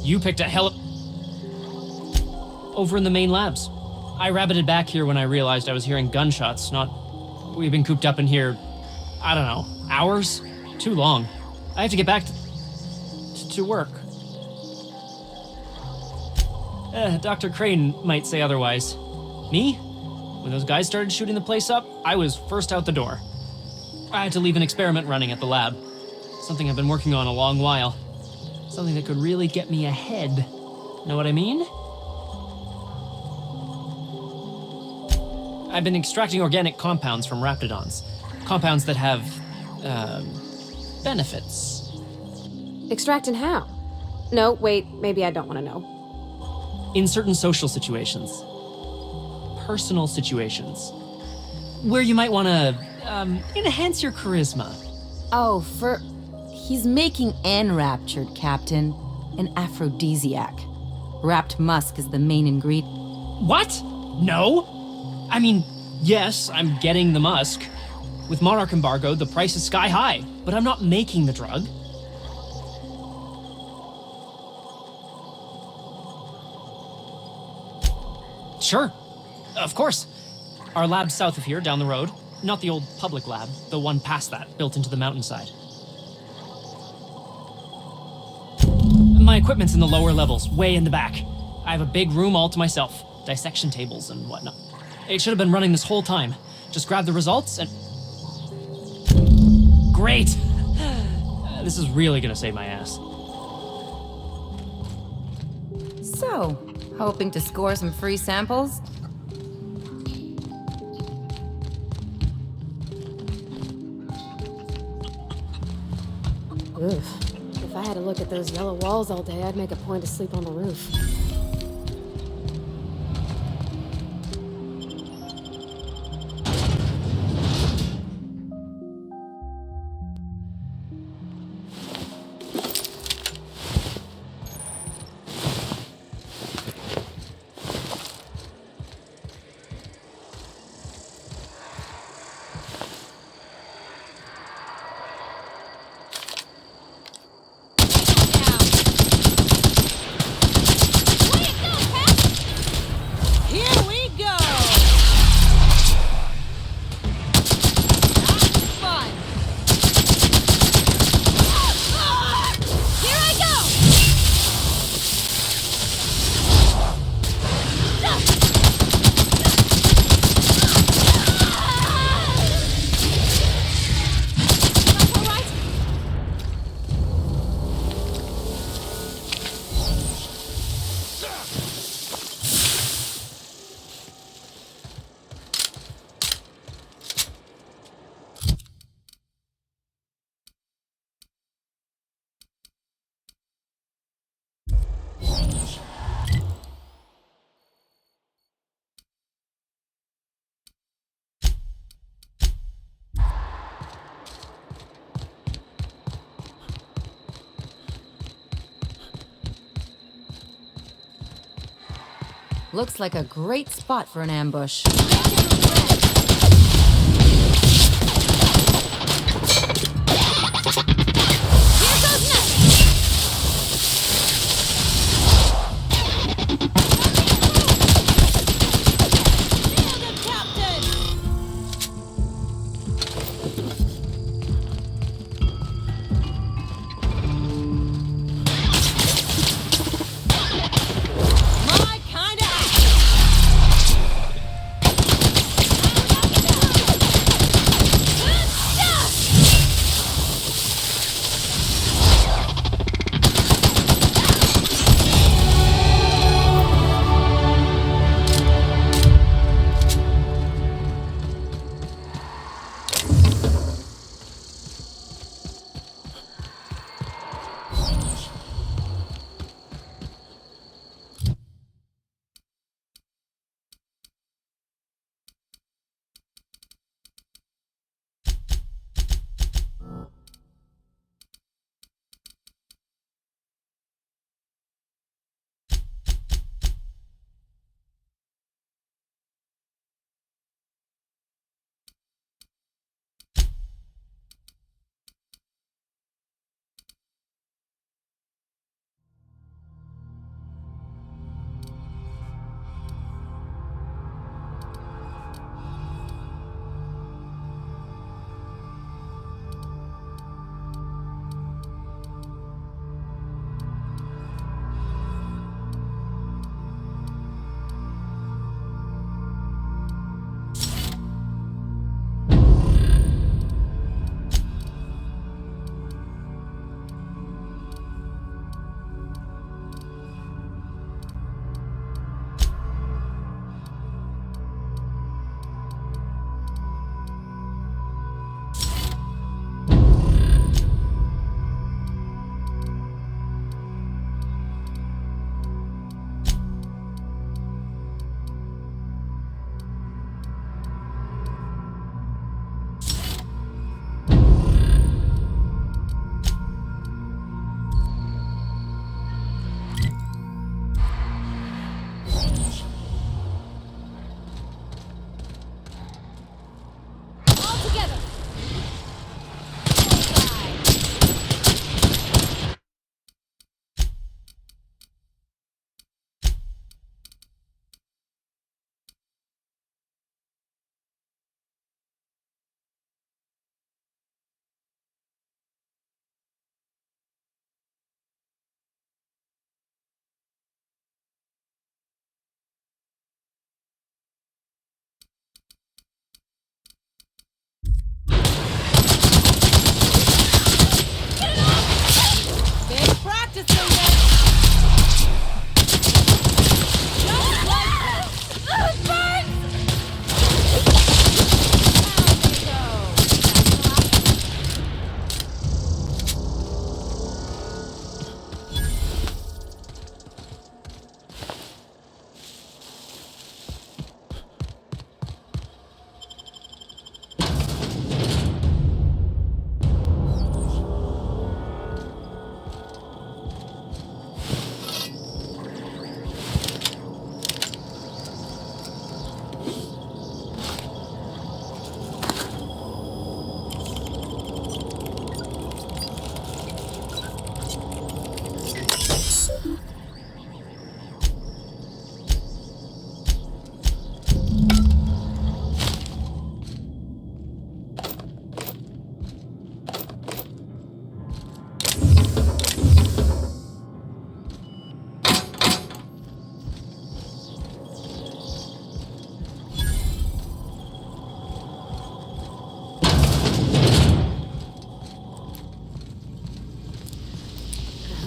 You picked a hell of... Over in the main labs. I rabbited back here when I realized I was hearing gunshots, not... We've been cooped up in here, I don't know, hours? Too long. I have to get back to work. Dr. Crane might say otherwise. Me? When those guys started shooting the place up, I was first out the door. I had to leave an experiment running at the lab. Something I've been working on a long while. Something that could really get me ahead. Know what I mean? I've been extracting organic compounds from raptidons. Compounds that have, benefits. Extracting how? No, wait, maybe I don't want to know. In certain social situations. Personal situations. Where you might want to, enhance your charisma. Oh, He's making enraptured, Captain. An aphrodisiac. Wrapped musk is the main ingredient. What? No? I mean, yes, I'm getting the musk. With Monarch embargo, the price is sky high, but I'm not making the drug. Sure. Of course. Our lab's south of here, down the road. Not the old public lab, the one past that, built into the mountainside. My equipment's in the lower levels, way in the back. I have a big room all to myself, dissection tables and whatnot. It should have been running this whole time. Just grab the results and... Great! This is really gonna save my ass. So, hoping to score some free samples? Ugh. If I had to look at those yellow walls all day, I'd make a point to sleep on the roof. Looks like a great spot for an ambush.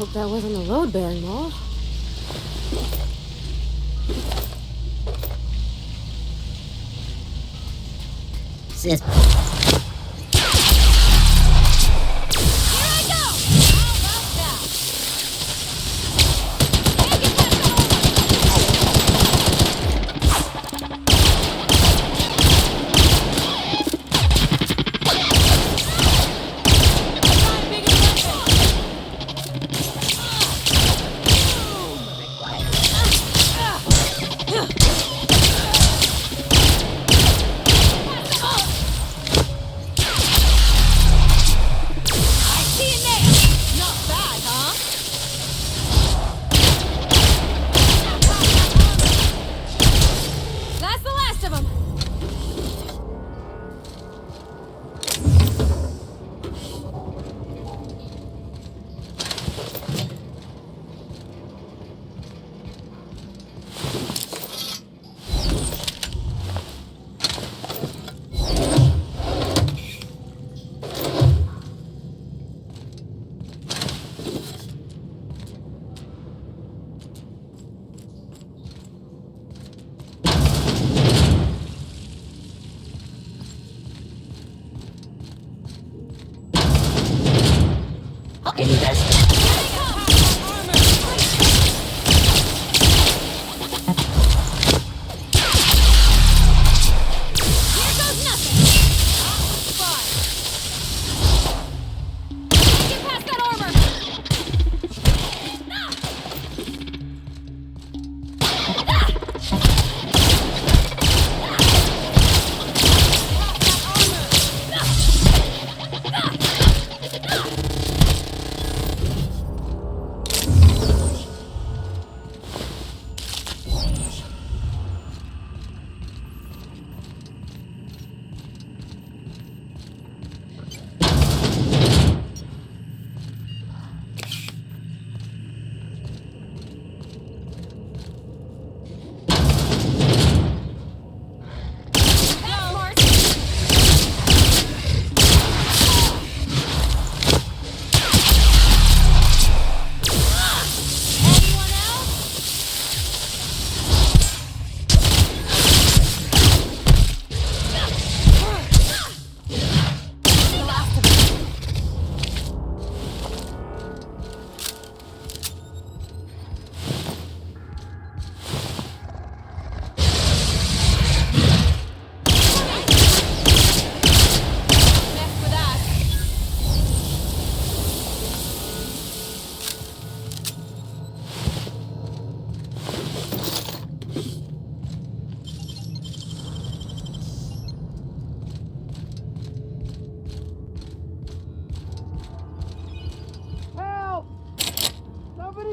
hope that wasn't a load-bearing wall. Sis.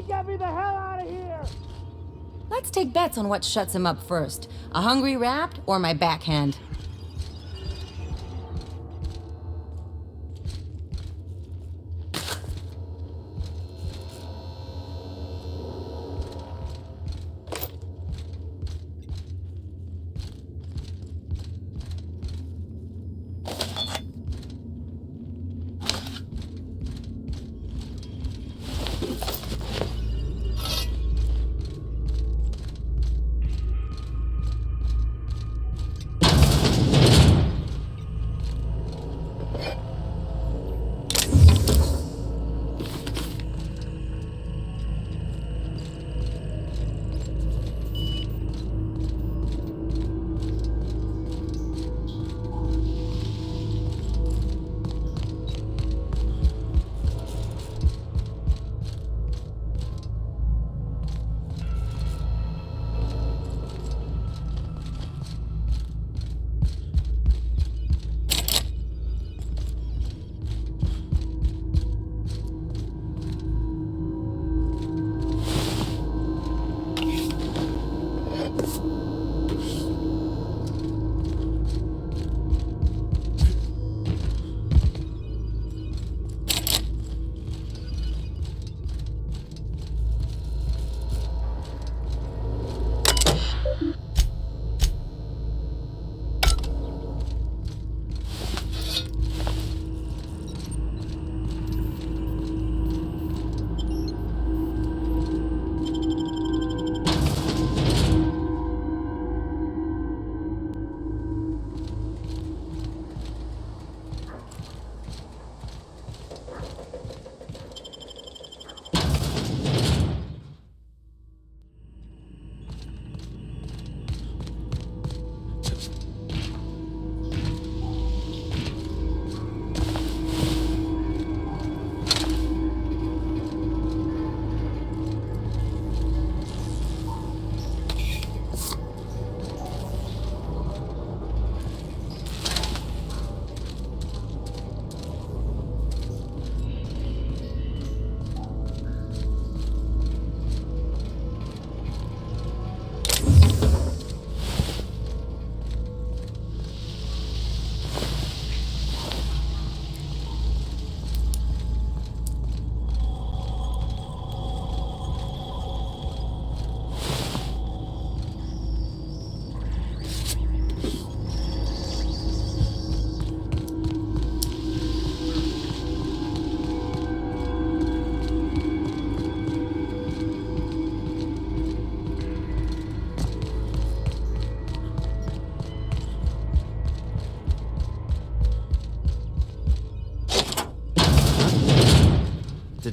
Get me the hell out of here! Let's take bets on what shuts him up first. A hungry rapt or my backhand?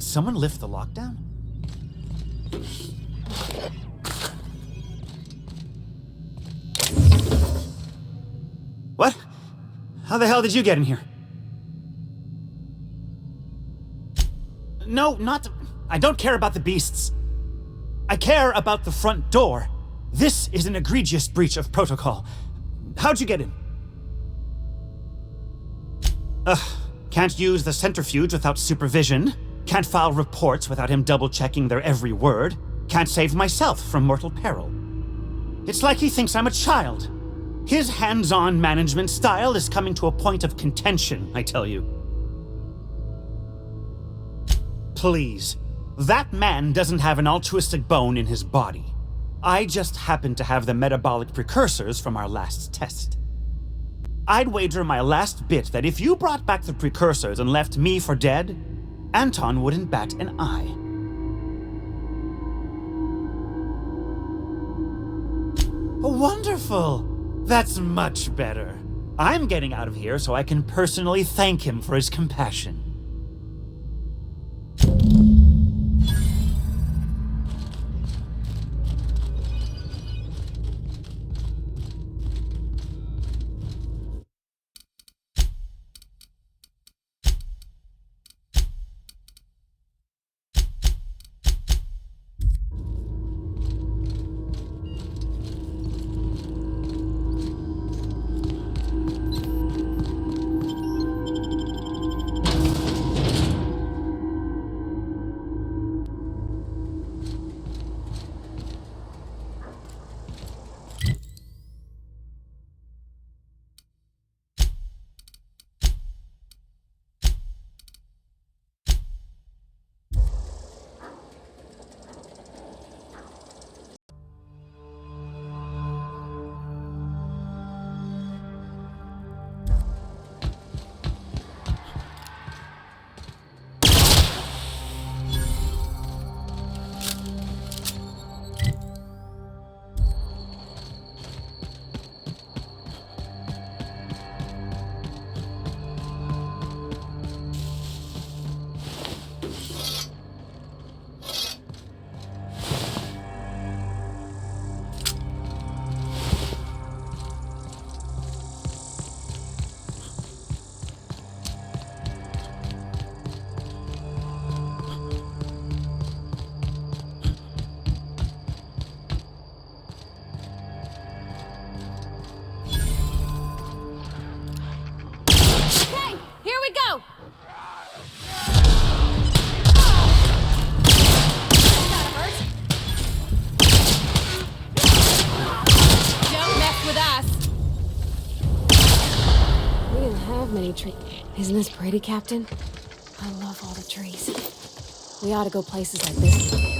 someone lift the lockdown? What? How the hell did you get in here? No, not... I don't care about the beasts. I care about the front door. This is an egregious breach of protocol. How'd you get in? Can't use the centrifuge without supervision. Can't file reports without him double-checking their every word. Can't save myself from mortal peril. It's like he thinks I'm a child. His hands-on management style is coming to a point of contention, I tell you. Please. That man doesn't have an altruistic bone in his body. I just happen to have the metabolic precursors from our last test. I'd wager my last bit that if you brought back the precursors and left me for dead, Anton wouldn't bat an eye. Wonderful! That's much better. I'm getting out of here so I can personally thank him for his compassion. Isn't this pretty, Captain? I love all the trees. We ought to go places like this again.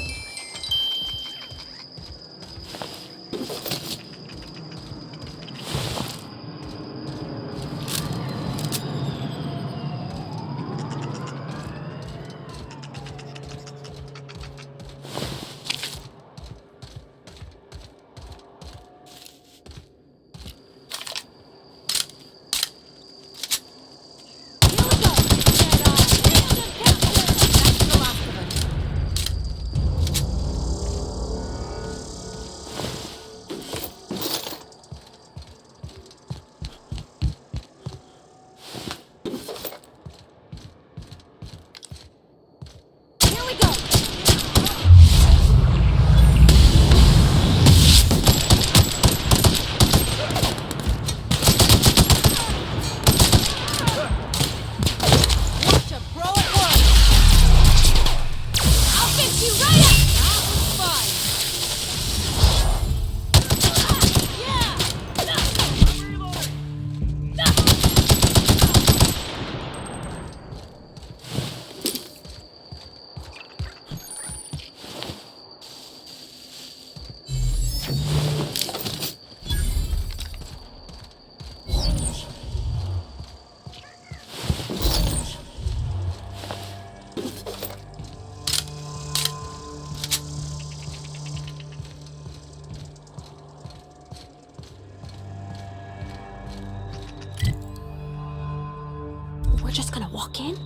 We're just gonna walk in?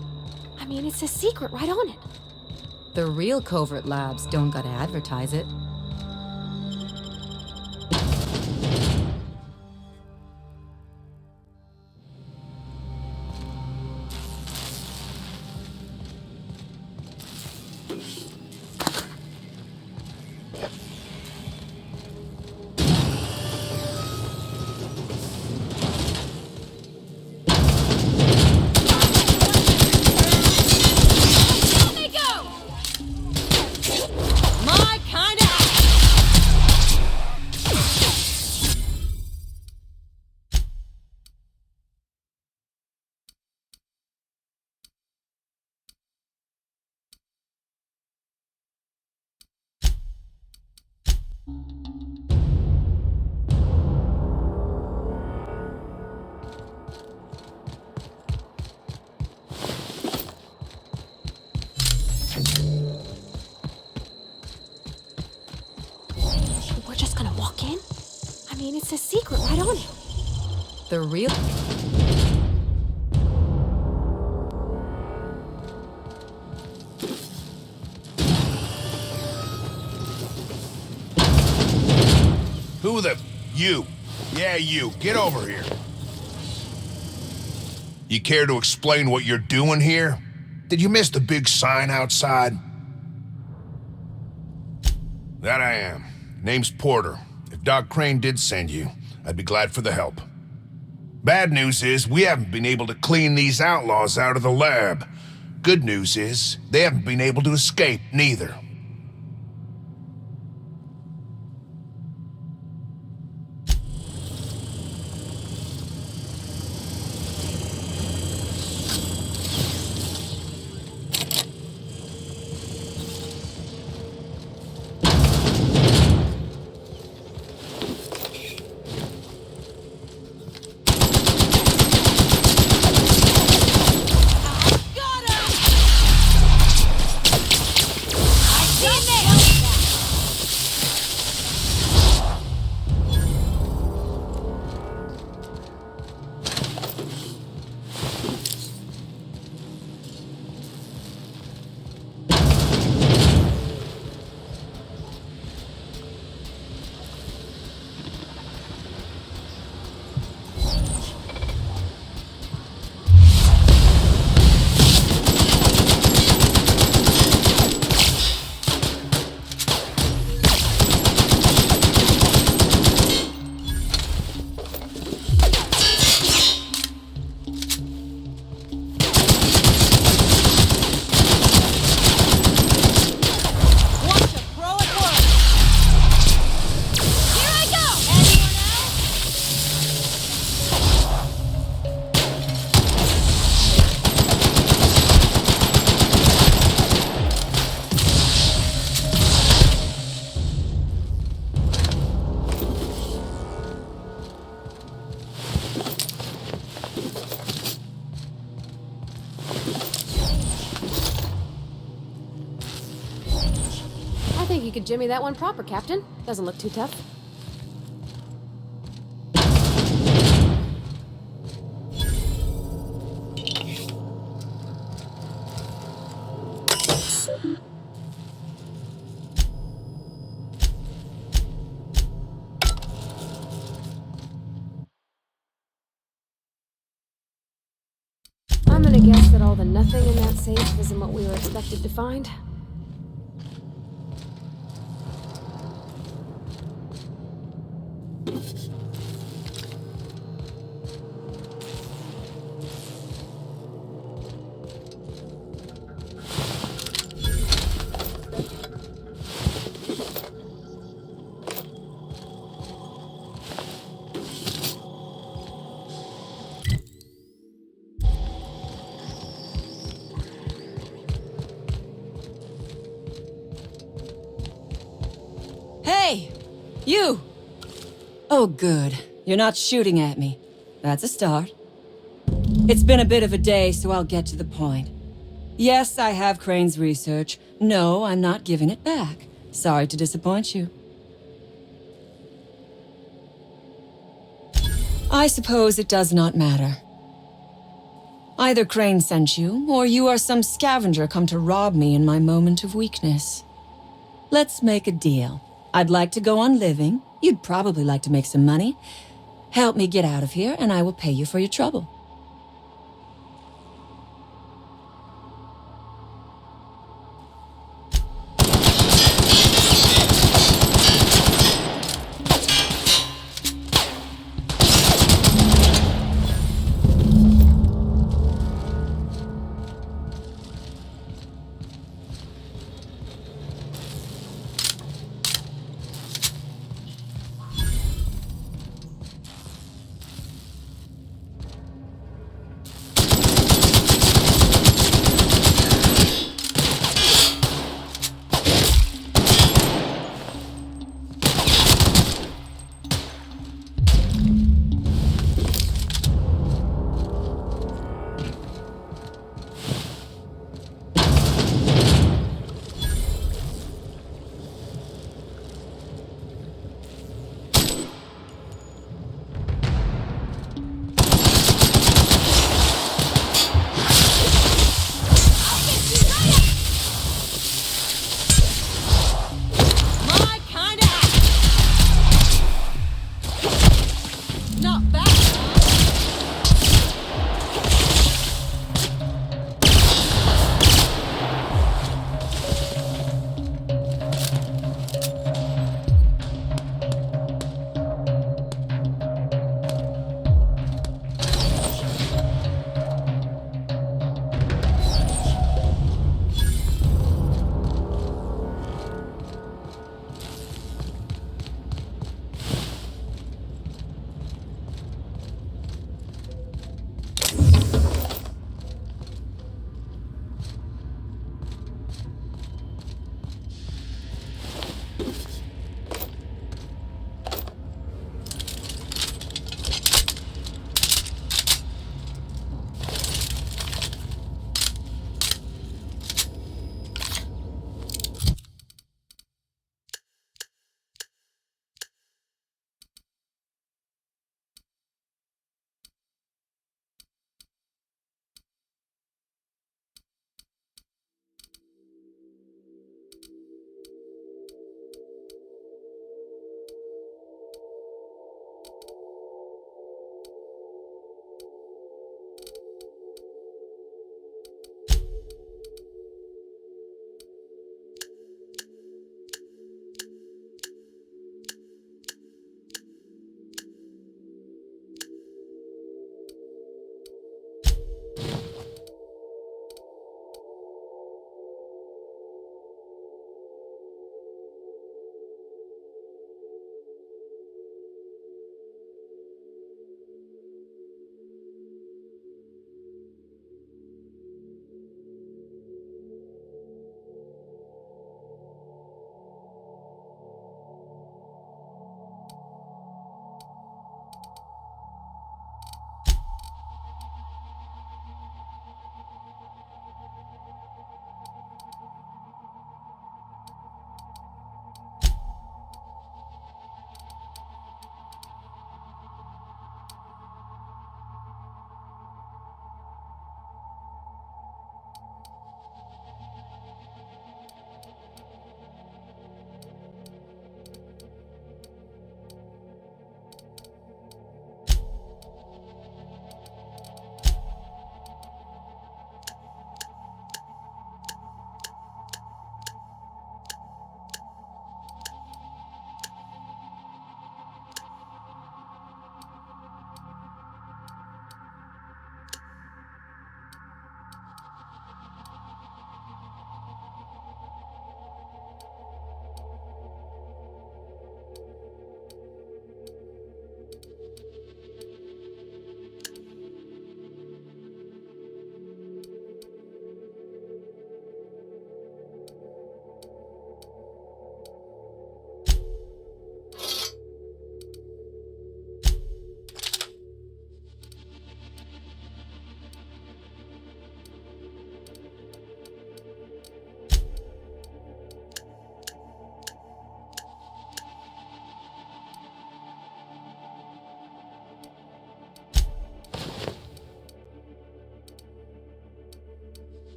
I mean, it's a secret right on it. The real covert labs don't gotta advertise it. We're just gonna walk in? I mean, it's a secret right on it. The real... Who the... You. Yeah, you. Get over here. You care to explain what you're doing here? Did you miss the big sign outside? That I am. Name's Porter. If Doc Crane did send you, I'd be glad for the help. Bad news is, we haven't been able to clean these outlaws out of the lab. Good news is, they haven't been able to escape, neither. I think you could jimmy that one proper, Captain. Doesn't look too tough. I'm gonna guess that all the nothing in that safe isn't what we were expected to find. Hey! You! Oh, good. You're not shooting at me. That's a start. It's been a bit of a day, so I'll get to the point. Yes, I have Crane's research. No, I'm not giving it back. Sorry to disappoint you. I suppose it does not matter. Either Crane sent you, or you are some scavenger come to rob me in my moment of weakness. Let's make a deal. I'd like to go on living. You'd probably like to make some money. Help me get out of here, and I will pay you for your trouble.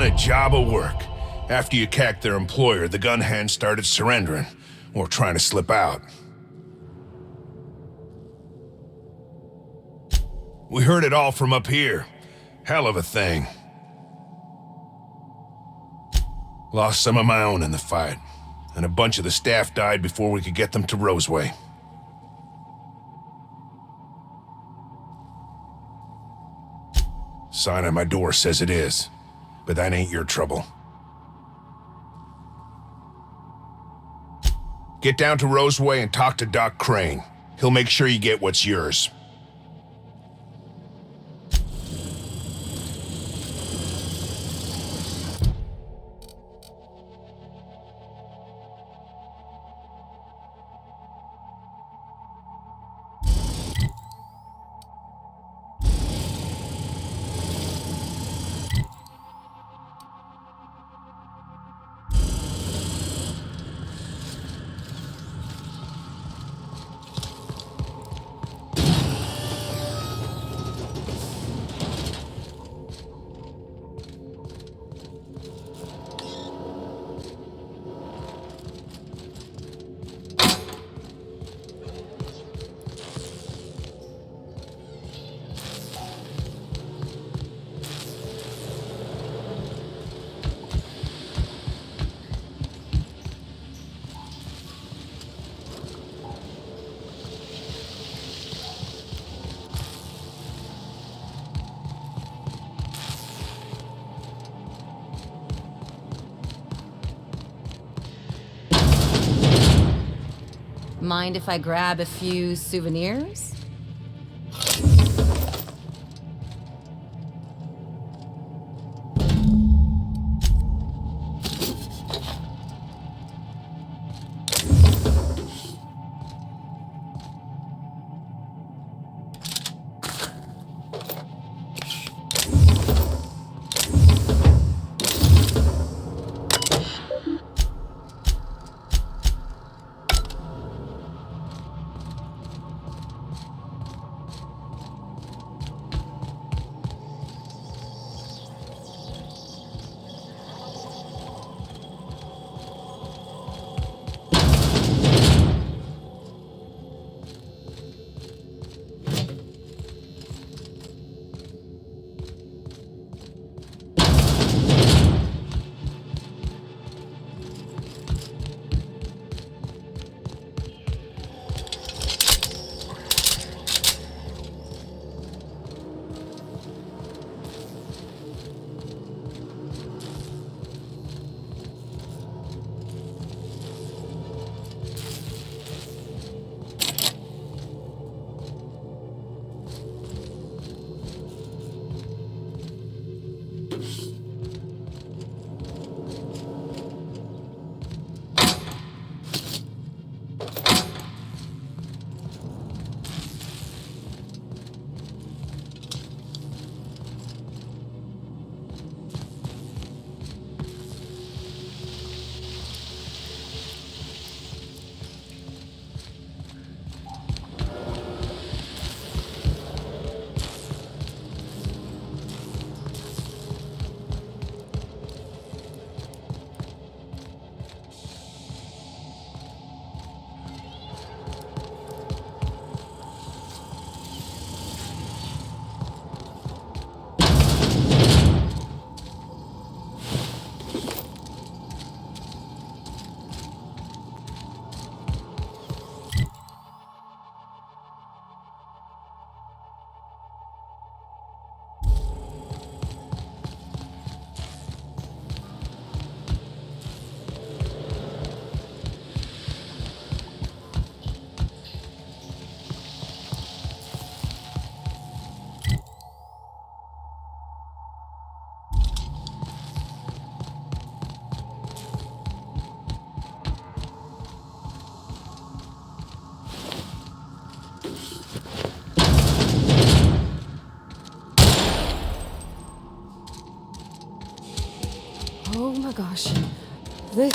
a job of work. After you cacked their employer, the gun hands started surrendering, or trying to slip out. We heard it all from up here. Hell of a thing. Lost some of my own in the fight, and a bunch of the staff died before we could get them to Roseway. Sign on my door says it is, but that ain't your trouble. Get down to Roseway and talk to Doc Crane. He'll make sure you get what's yours. Mind if I grab a few souvenirs? Oh my gosh. This...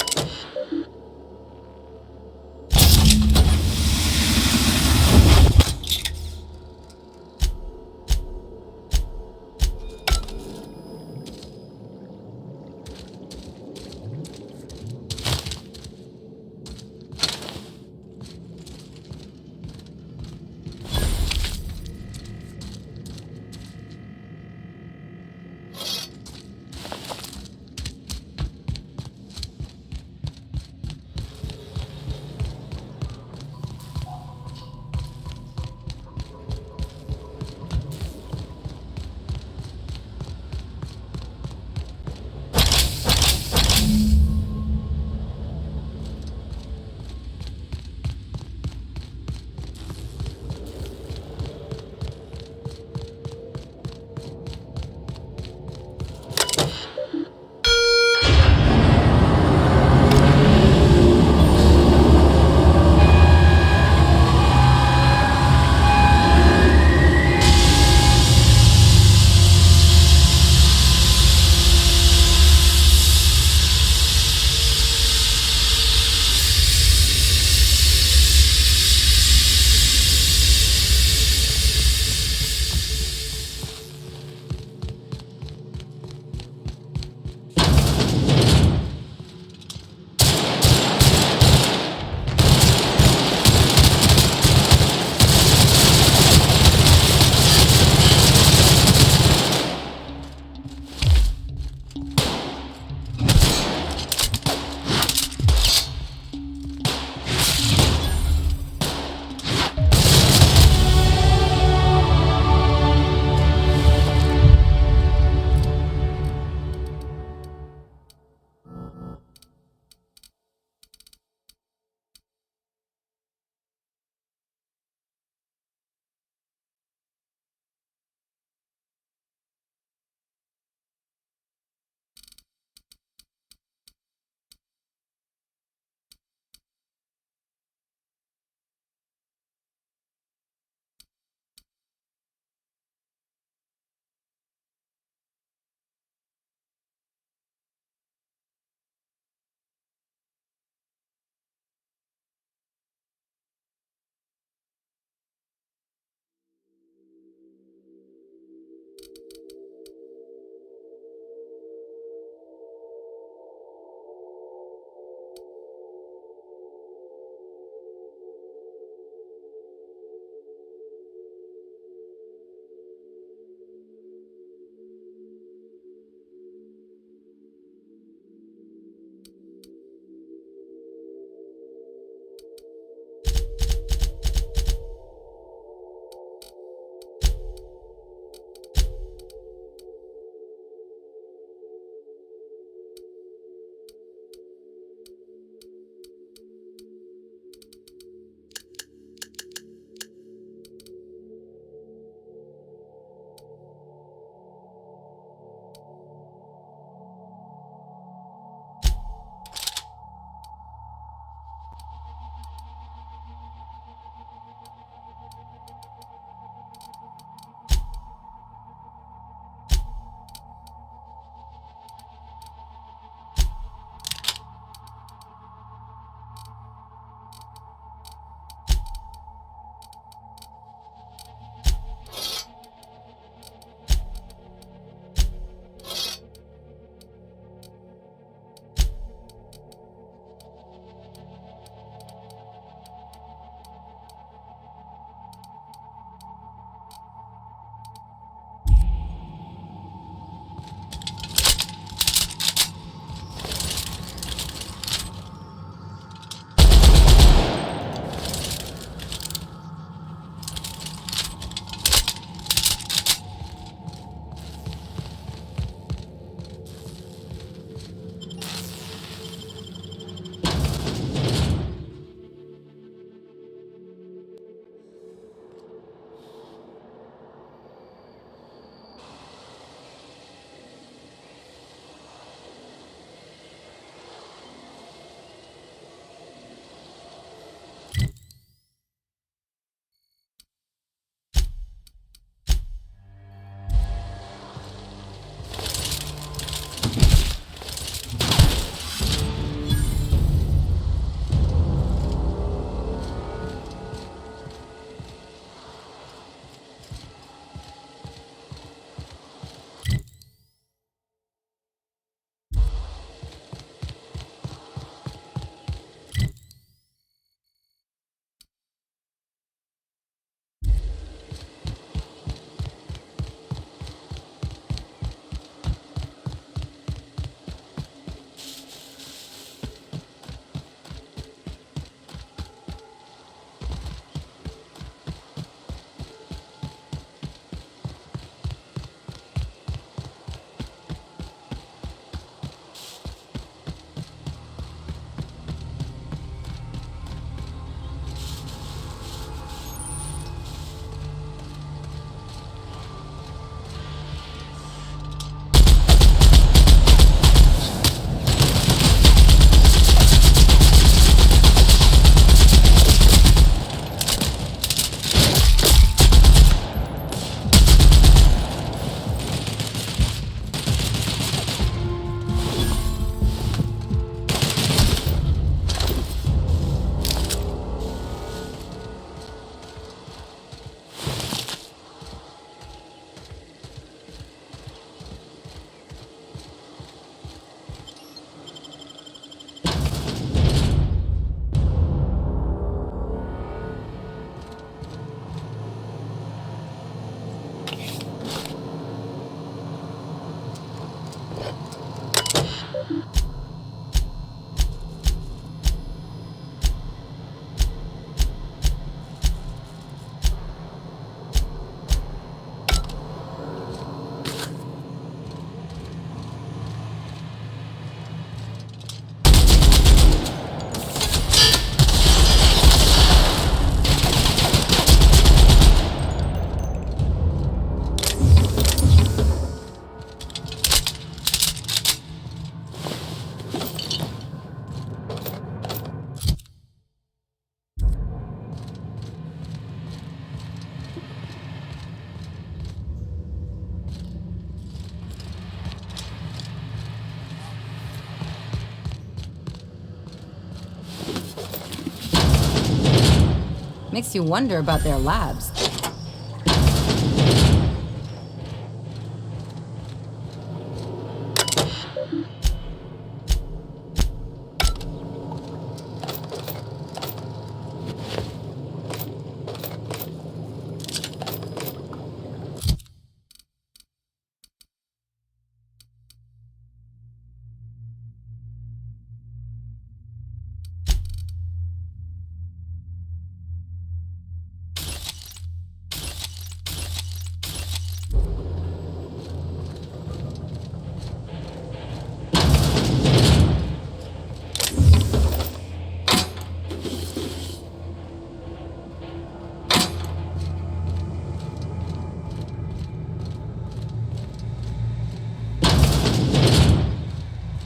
Makes you wonder about their labs.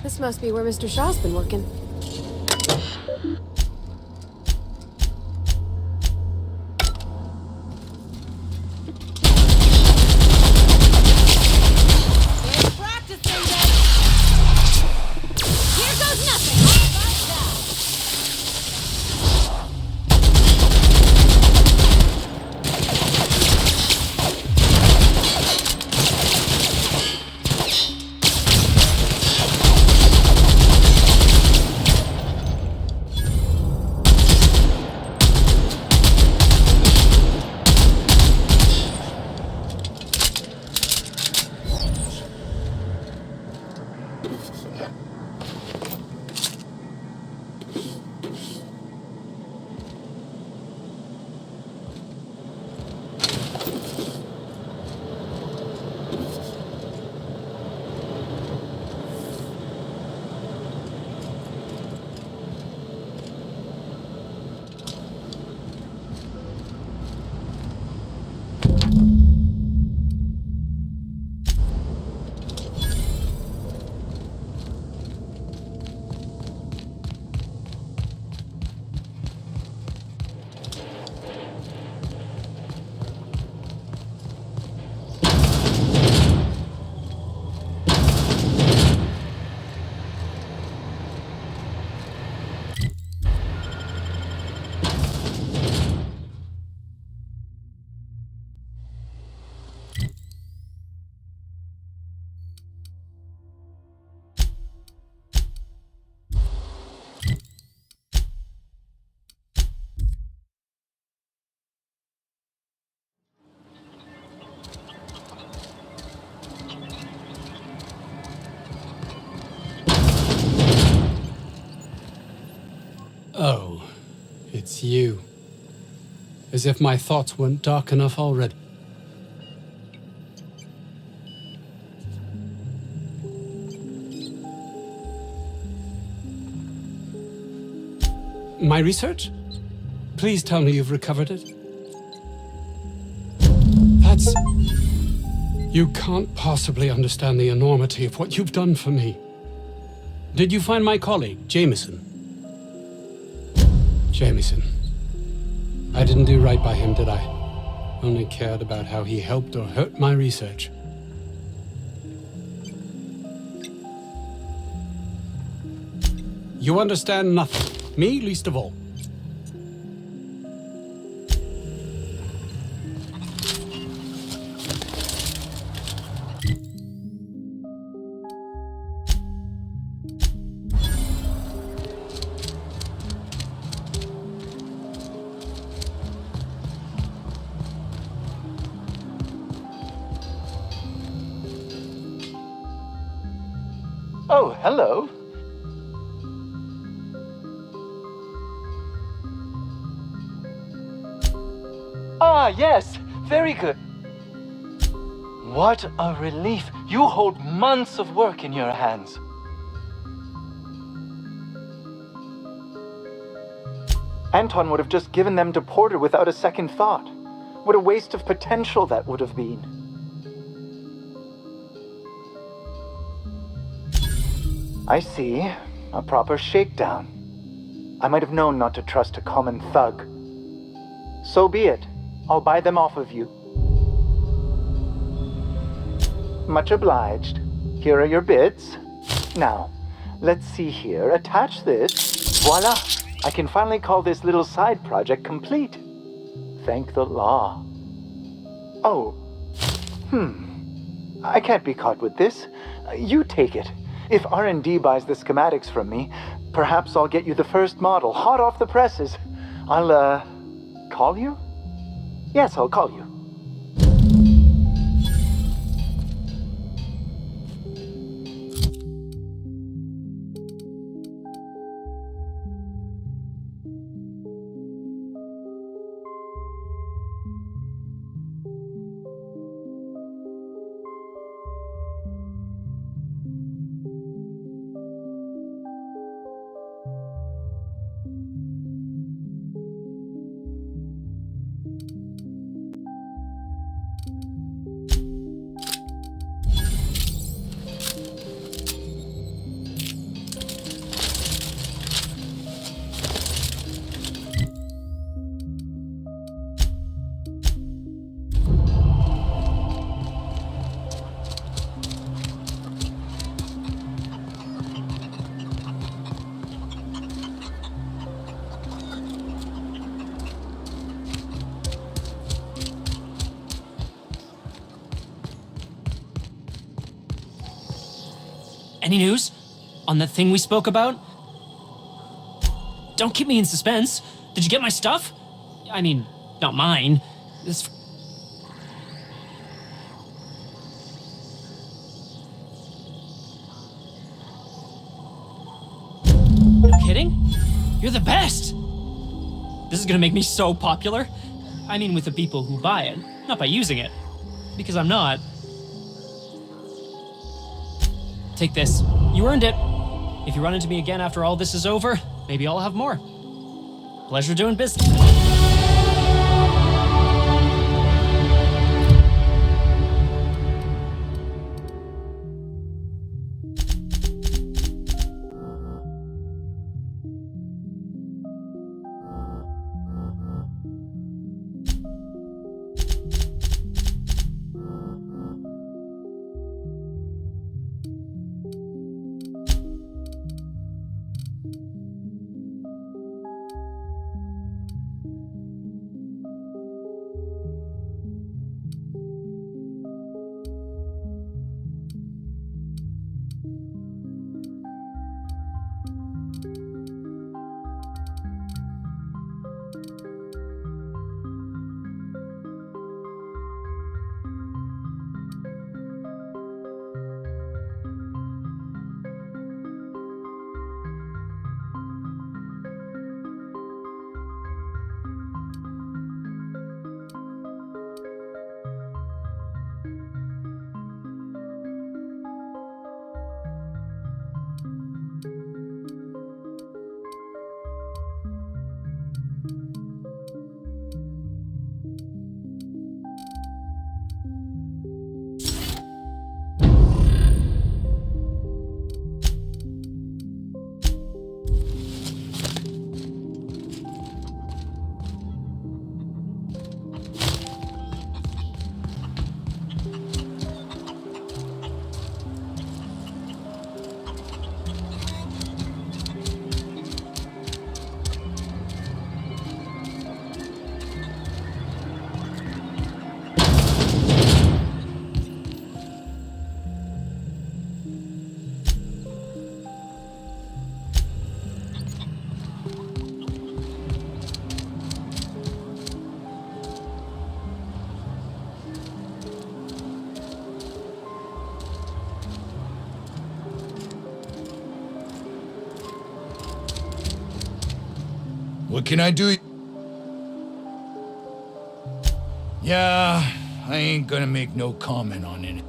This must be where Mr. Shaw's been working. Oh, it's you. As if my thoughts weren't dark enough already. My research? Please tell me you've recovered it. That's... You can't possibly understand the enormity of what you've done for me. Did you find my colleague, Jameson? Jameson. I didn't do right by him, did I? Only cared about how he helped or hurt my research. You understand nothing. Me, least of all. Oh, hello. Ah, yes. Very good. What a relief. You hold months of work in your hands. Anton would have just given them to Porter without a second thought. What a waste of potential that would have been. I see. A proper shakedown. I might have known not to trust a common thug. So be it. I'll buy them off of you. Much obliged. Here are your bits. Now, let's see here. Attach this. Voila! I can finally call this little side project complete. thank the law. Oh. I can't be caught with this. You take it. If R&D buys the schematics from me, perhaps I'll get you the first model, hot off the presses. I'll, call you? Yes, I'll call you. Any news? On the thing we spoke about? Don't keep me in suspense. Did you get my stuff? I mean, not mine. This... No kidding? You're the best! This is gonna make me so popular. I mean with the people who buy it, not by using it. Because I'm not. Take this. You earned it. If you run into me again after all this is over, maybe I'll have more. Pleasure doing business. What can I do? Yeah, I ain't gonna make no comment on it.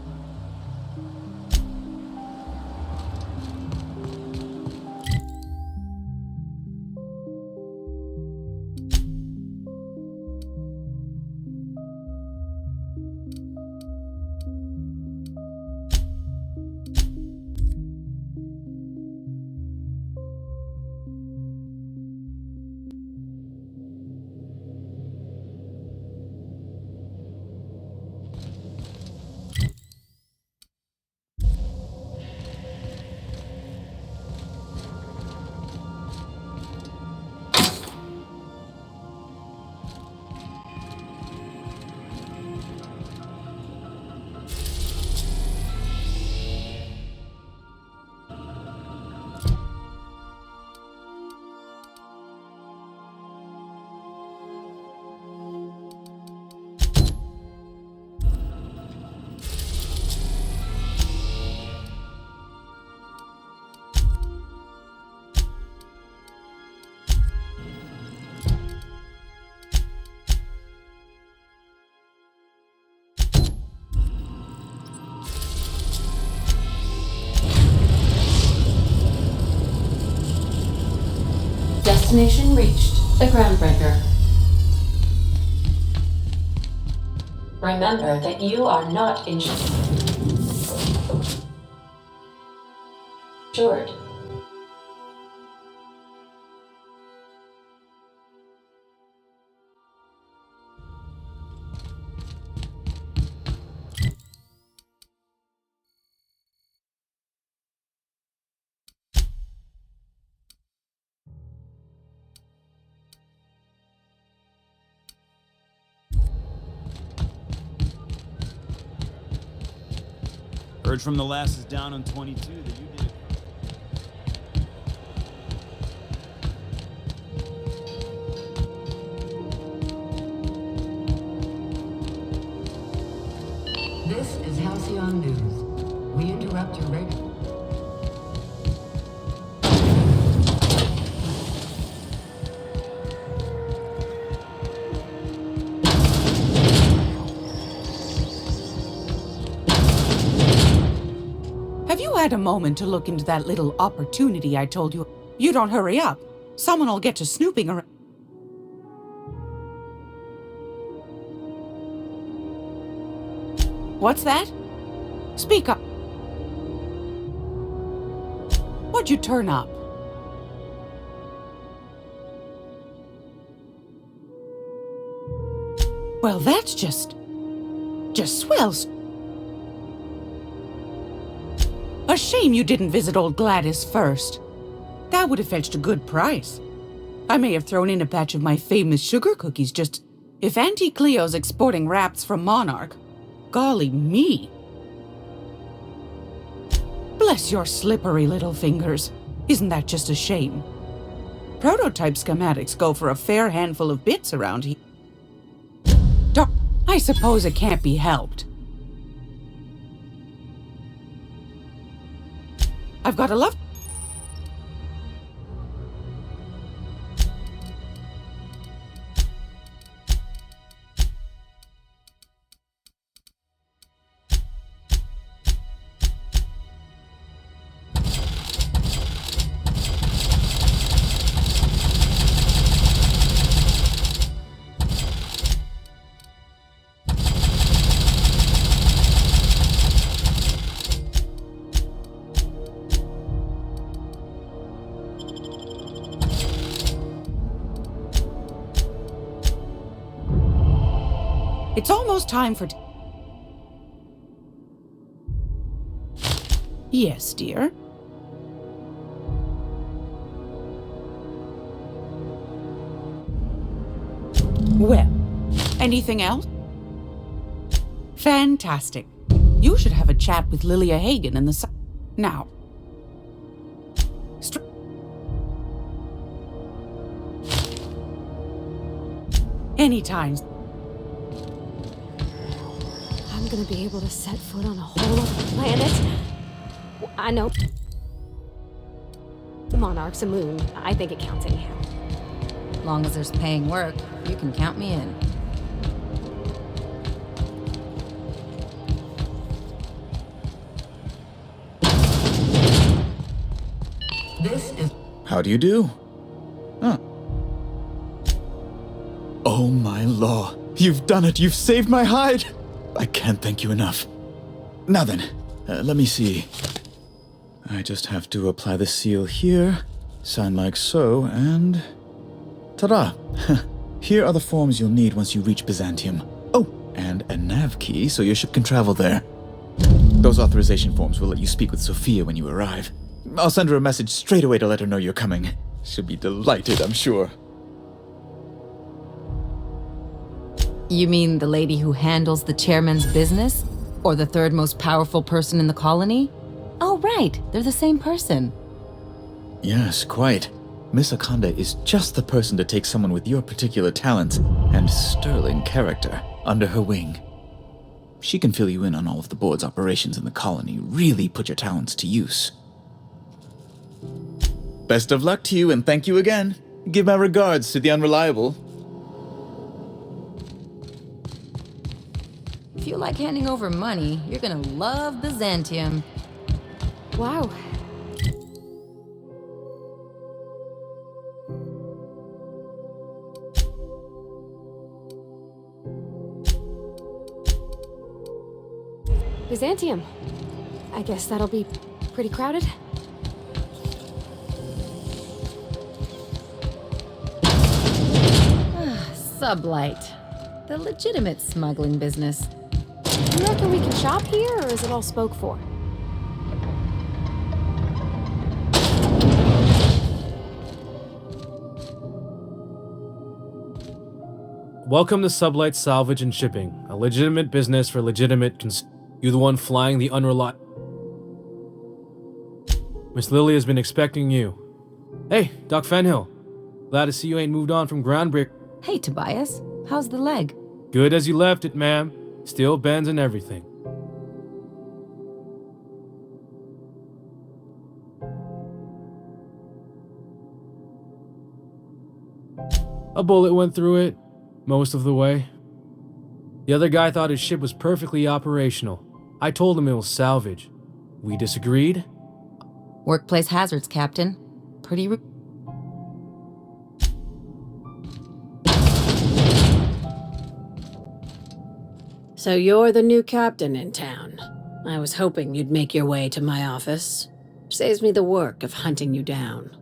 Destination reached. The Groundbreaker. Remember that you are not insured. Heard from the lasses down on 22 that you did it. This is Halcyon News. We interrupt your radio. Have you had a moment to look into that little opportunity I told you? You don't hurry up. Someone will get to snooping around. What's that? Speak up. What'd you turn up? Well, that's just swells. A shame you didn't visit old Gladys first. That would have fetched a good price. I may have thrown in a batch of my famous sugar cookies just... If Auntie Cleo's exporting wraps from Monarch, golly me. Bless your slippery little fingers. Isn't that just a shame? Prototype schematics go for a fair handful of bits around here. I suppose it can't be helped. I've got a love... It's almost time for... Yes, dear. Well, anything else? Fantastic. You should have a chat with Lilia Hagen in the... Now. Anytime. I'm gonna be able to set foot on a whole other planet. I know. The Monarch's a moon. I think it counts anyhow. Long as there's paying work, you can count me in. This is... How do you do? Huh. Oh my law. You've done it. You've saved my hide. I can't thank you enough. Now then, let me see. I just have to apply the seal here, sign like so, and... Ta-da! Here are the forms you'll need once you reach Byzantium. Oh, and a nav key so your ship can travel there. Those authorization forms will let you speak with Sophia when you arrive. I'll send her a message straight away to let her know you're coming. She'll be delighted, I'm sure. You mean the lady who handles the chairman's business? Or the third most powerful person in the colony? Oh, right. They're the same person. Yes, quite. Miss Akonda is just the person to take someone with your particular talents and sterling character under her wing. She can fill you in on all of the board's operations in the colony, really put your talents to use. Best of luck to you, and thank you again. Give my regards to the Unreliable. If you like handing over money, you're gonna love Byzantium. Wow. Byzantium. I guess that'll be pretty crowded. Sublight. The legitimate smuggling business. You reckon we can shop here, or is it all spoke for? Welcome to Sublight Salvage and Shipping, a legitimate business for legitimate You the one flying the unreliable... Miss Lily has been expecting you. Hey, Doc Fenhill. Glad to see you ain't moved on from Groundbreak. Hey, Tobias. How's the leg? Good as you left it, ma'am. Still bends and everything. A bullet went through it, most of the way. The other guy thought his ship was perfectly operational. I told him it was salvage. We disagreed. Workplace hazards, Captain. Pretty So you're the new captain in town. I was hoping you'd make your way to my office. Saves me the work of hunting you down.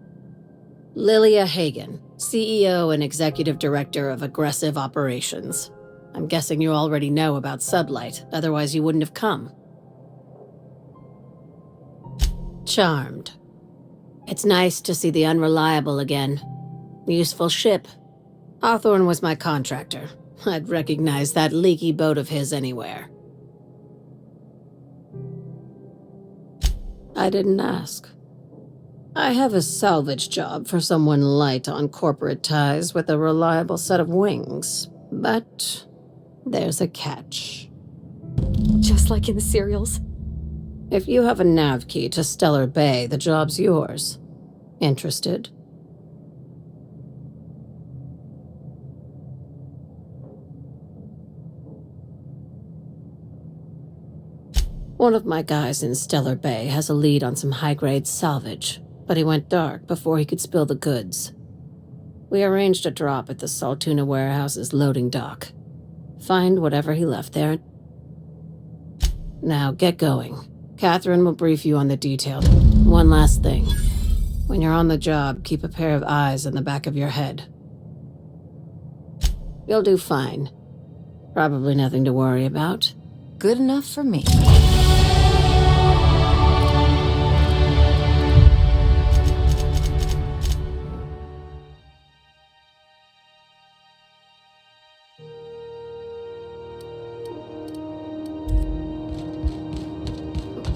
Lilia Hagen, CEO and Executive Director of Aggressive Operations. I'm guessing you already know about Sublight, otherwise you wouldn't have come. Charmed. It's nice to see the Unreliable again. Useful ship. Hawthorne was my contractor. I'd recognize that leaky boat of his anywhere. I didn't ask. I have a salvage job for someone light on corporate ties with a reliable set of wings. But there's a catch. Just like in the serials. If you have a nav key to Stellar Bay, the job's yours. Interested? One of my guys in Stellar Bay has a lead on some high-grade salvage, but he went dark before he could spill the goods. We arranged a drop at the Saltuna warehouse's loading dock. Find whatever he left there. Now get going. Catherine will brief you on the details. One last thing. When you're on the job, keep a pair of eyes in the back of your head. You'll do fine. Probably nothing to worry about. Good enough for me.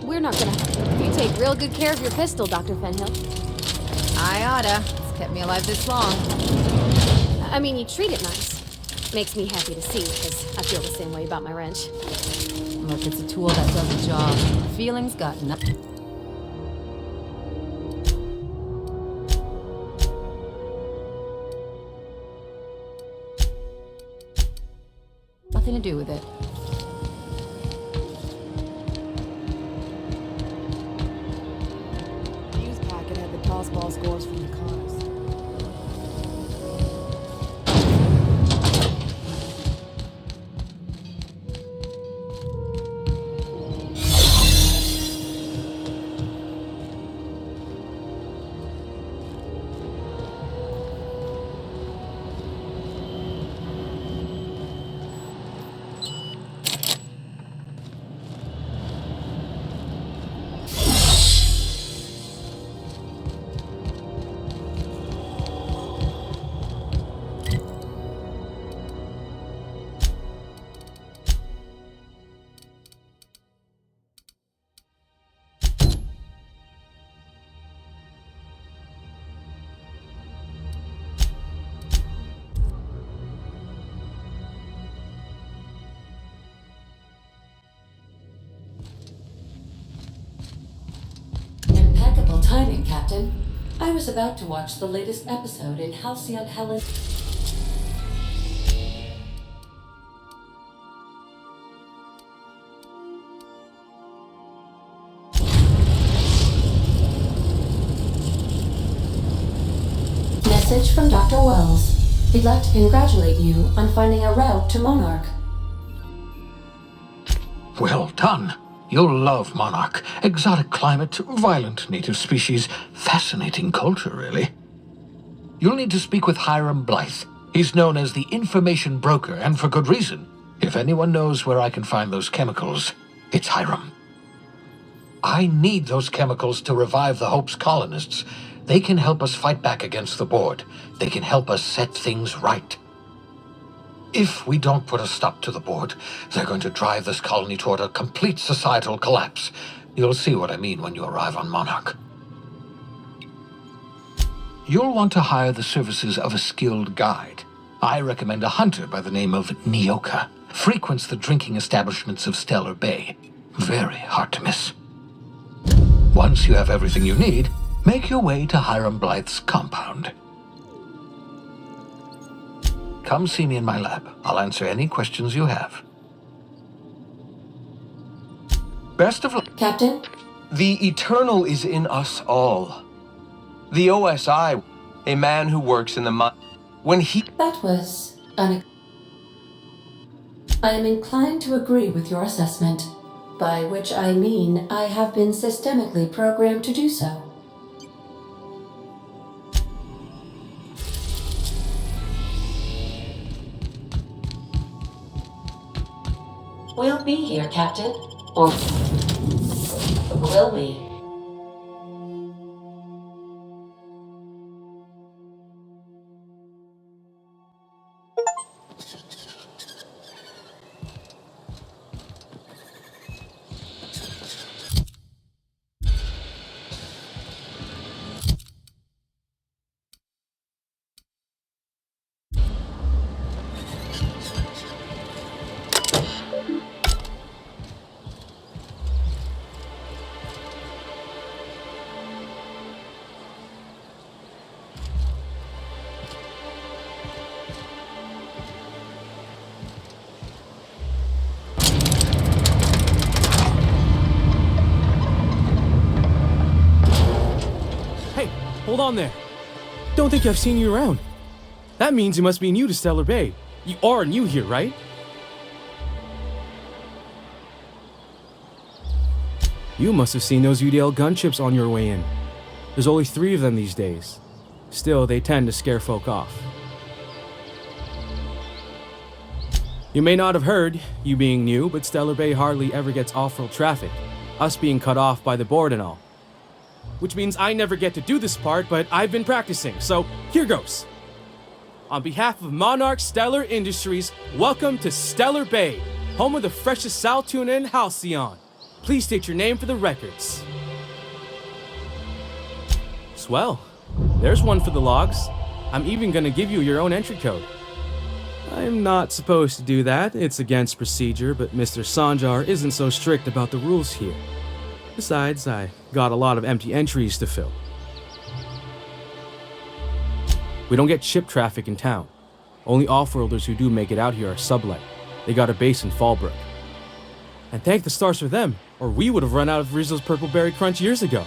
We're not gonna... You take real good care of your pistol, Dr. Fenhill. I oughta. It's kept me alive this long. I mean, you treat it nice. Makes me happy to see, because I feel the same way about my wrench. Look, it's a tool that does the job. Feelings got nothing. Nothing to do with it. The news packet had the tossball scores from the cars. Impeccable timing, Captain. I was about to watch the latest episode in Halcyon Helen. Message from Dr. Wells. He'd like to congratulate you on finding a route to Monarch. Well done. You'll love Monarch. Exotic climate, violent native species, fascinating culture, really. You'll need to speak with Hiram Blythe. He's known as the information broker, and for good reason. If anyone knows where I can find those chemicals, it's Hiram. I need those chemicals to revive the Hope's colonists. They can help us fight back against the Board. They can help us set things right. If we don't put a stop to the Board, they're going to drive this colony toward a complete societal collapse. You'll see what I mean when you arrive on Monarch. You'll want to hire the services of a skilled guide. I recommend a hunter by the name of Nyoka. Frequents the drinking establishments of Stellar Bay. Very hard to miss. Once you have everything you need, make your way to Hiram Blythe's compound. Come see me in my lab. I'll answer any questions you have. Best of luck. Captain? The Eternal is in us all. The OSI, a man who works in the mine, when he... That was I am inclined to agree with your assessment, by which I mean I have been systemically programmed to do so. We'll be here, Captain. Or will we? Hold on there. Don't think I've seen you around. That means you must be new to Stellar Bay. You are new here, right? You must have seen those UDL gunships on your way in. There's only 3 of them these days. Still, they tend to scare folk off. You may not have heard, you being new, but Stellar Bay hardly ever gets off-road traffic, us being cut off by the Board and all. Which means I never get to do this part, but I've been practicing, so here goes. On behalf of Monarch Stellar Industries, welcome to Stellar Bay, home of the freshest sal tuna in Halcyon. Please state your name for the records. Swell. There's one for the logs. I'm even gonna give you your own entry code. I'm not supposed to do that, it's against procedure, but Mr. Sanjar isn't so strict about the rules here. Besides, I got a lot of empty entries to fill. We don't get ship traffic in town. Only off-worlders who do make it out here are Sublight. They got a base in Fallbrook. And thank the stars for them, or we would have run out of Rizzo's Purple Berry Crunch years ago.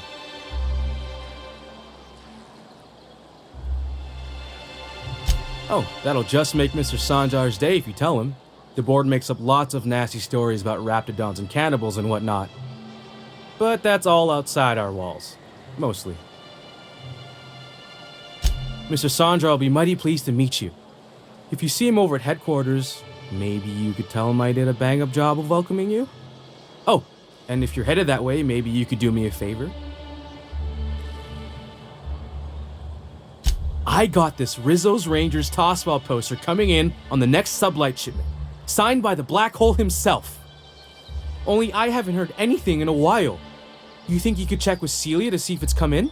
Oh, that'll just make Mr. Sanjar's day if you tell him. The Board makes up lots of nasty stories about raptidons and cannibals and whatnot. But that's all outside our walls. Mostly. Mr. Sanjar will be mighty pleased to meet you. If you see him over at headquarters, maybe you could tell him I did a bang-up job of welcoming you? Oh, and if you're headed that way, maybe you could do me a favor? I got this Rizzo's Rangers Tossball poster coming in on the next Sublight shipment, signed by the Black Hole himself. Only I haven't heard anything in a while. You think you could check with Celia to see if it's come in?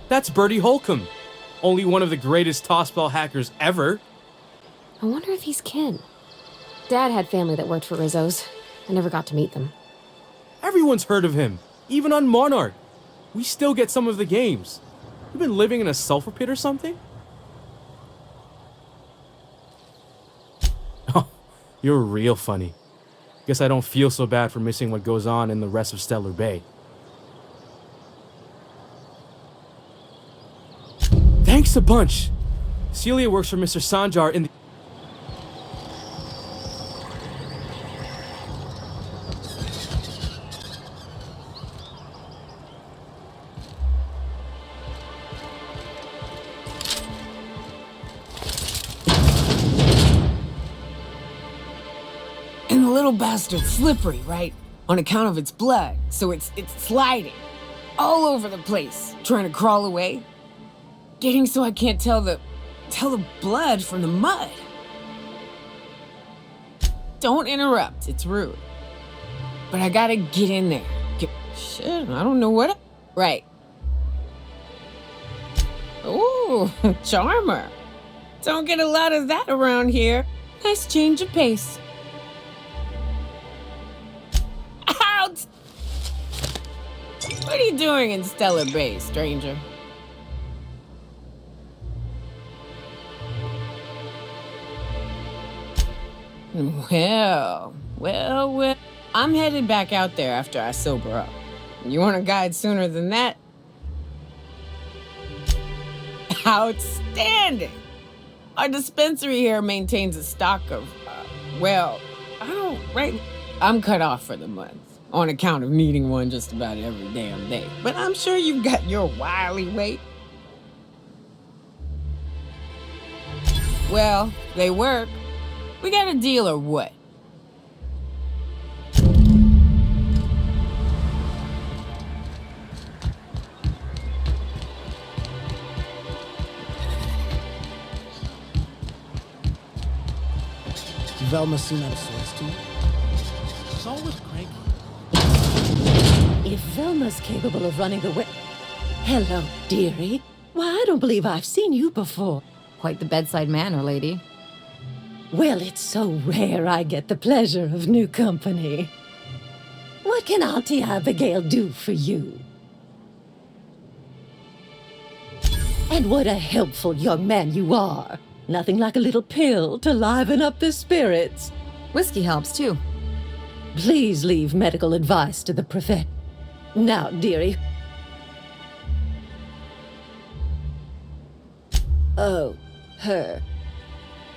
That's Bertie Holcomb, only one of the greatest tossball hackers ever. I wonder if he's kin. Dad had family that worked for Rizzo's. I never got to meet them. Everyone's heard of him, even on Monarch. We still get some of the games. You been living in a sulfur pit or something? Oh, you're real funny. Guess I don't feel so bad for missing what goes on in the rest of Stellar Bay. Thanks a bunch. Celia works for Mr. Sanjar in the... And the little bastard's slippery, right? On account of its blood, so it's sliding all over the place, trying to crawl away. Getting so I can't tell the blood from the mud. Don't interrupt, it's rude. But I gotta get in there. Shit, I don't know what. Right. Ooh, charmer. Don't get a lot of that around here. Nice change of pace. Out! What are you doing in Stellar Bay, stranger? Well. I'm headed back out there after I sober up. You want a guide sooner than that? Outstanding! Our dispensary here maintains a stock of, I'm cut off for the month, on account of needing one just about every damn day. But I'm sure you've got your wily way. Well, they work. We got a deal or what? Velma seem out of sorts to you? She's always cranky. If Velma's capable of running the way... Hello, dearie. Why, I don't believe I've seen you before. Quite the bedside manner, lady. Well, it's so rare I get the pleasure of new company. What can Auntie Abigail do for you? And what a helpful young man you are. Nothing like a little pill to liven up the spirits. Whiskey helps, too. Please leave medical advice to the prophet. Now, dearie. Oh, her.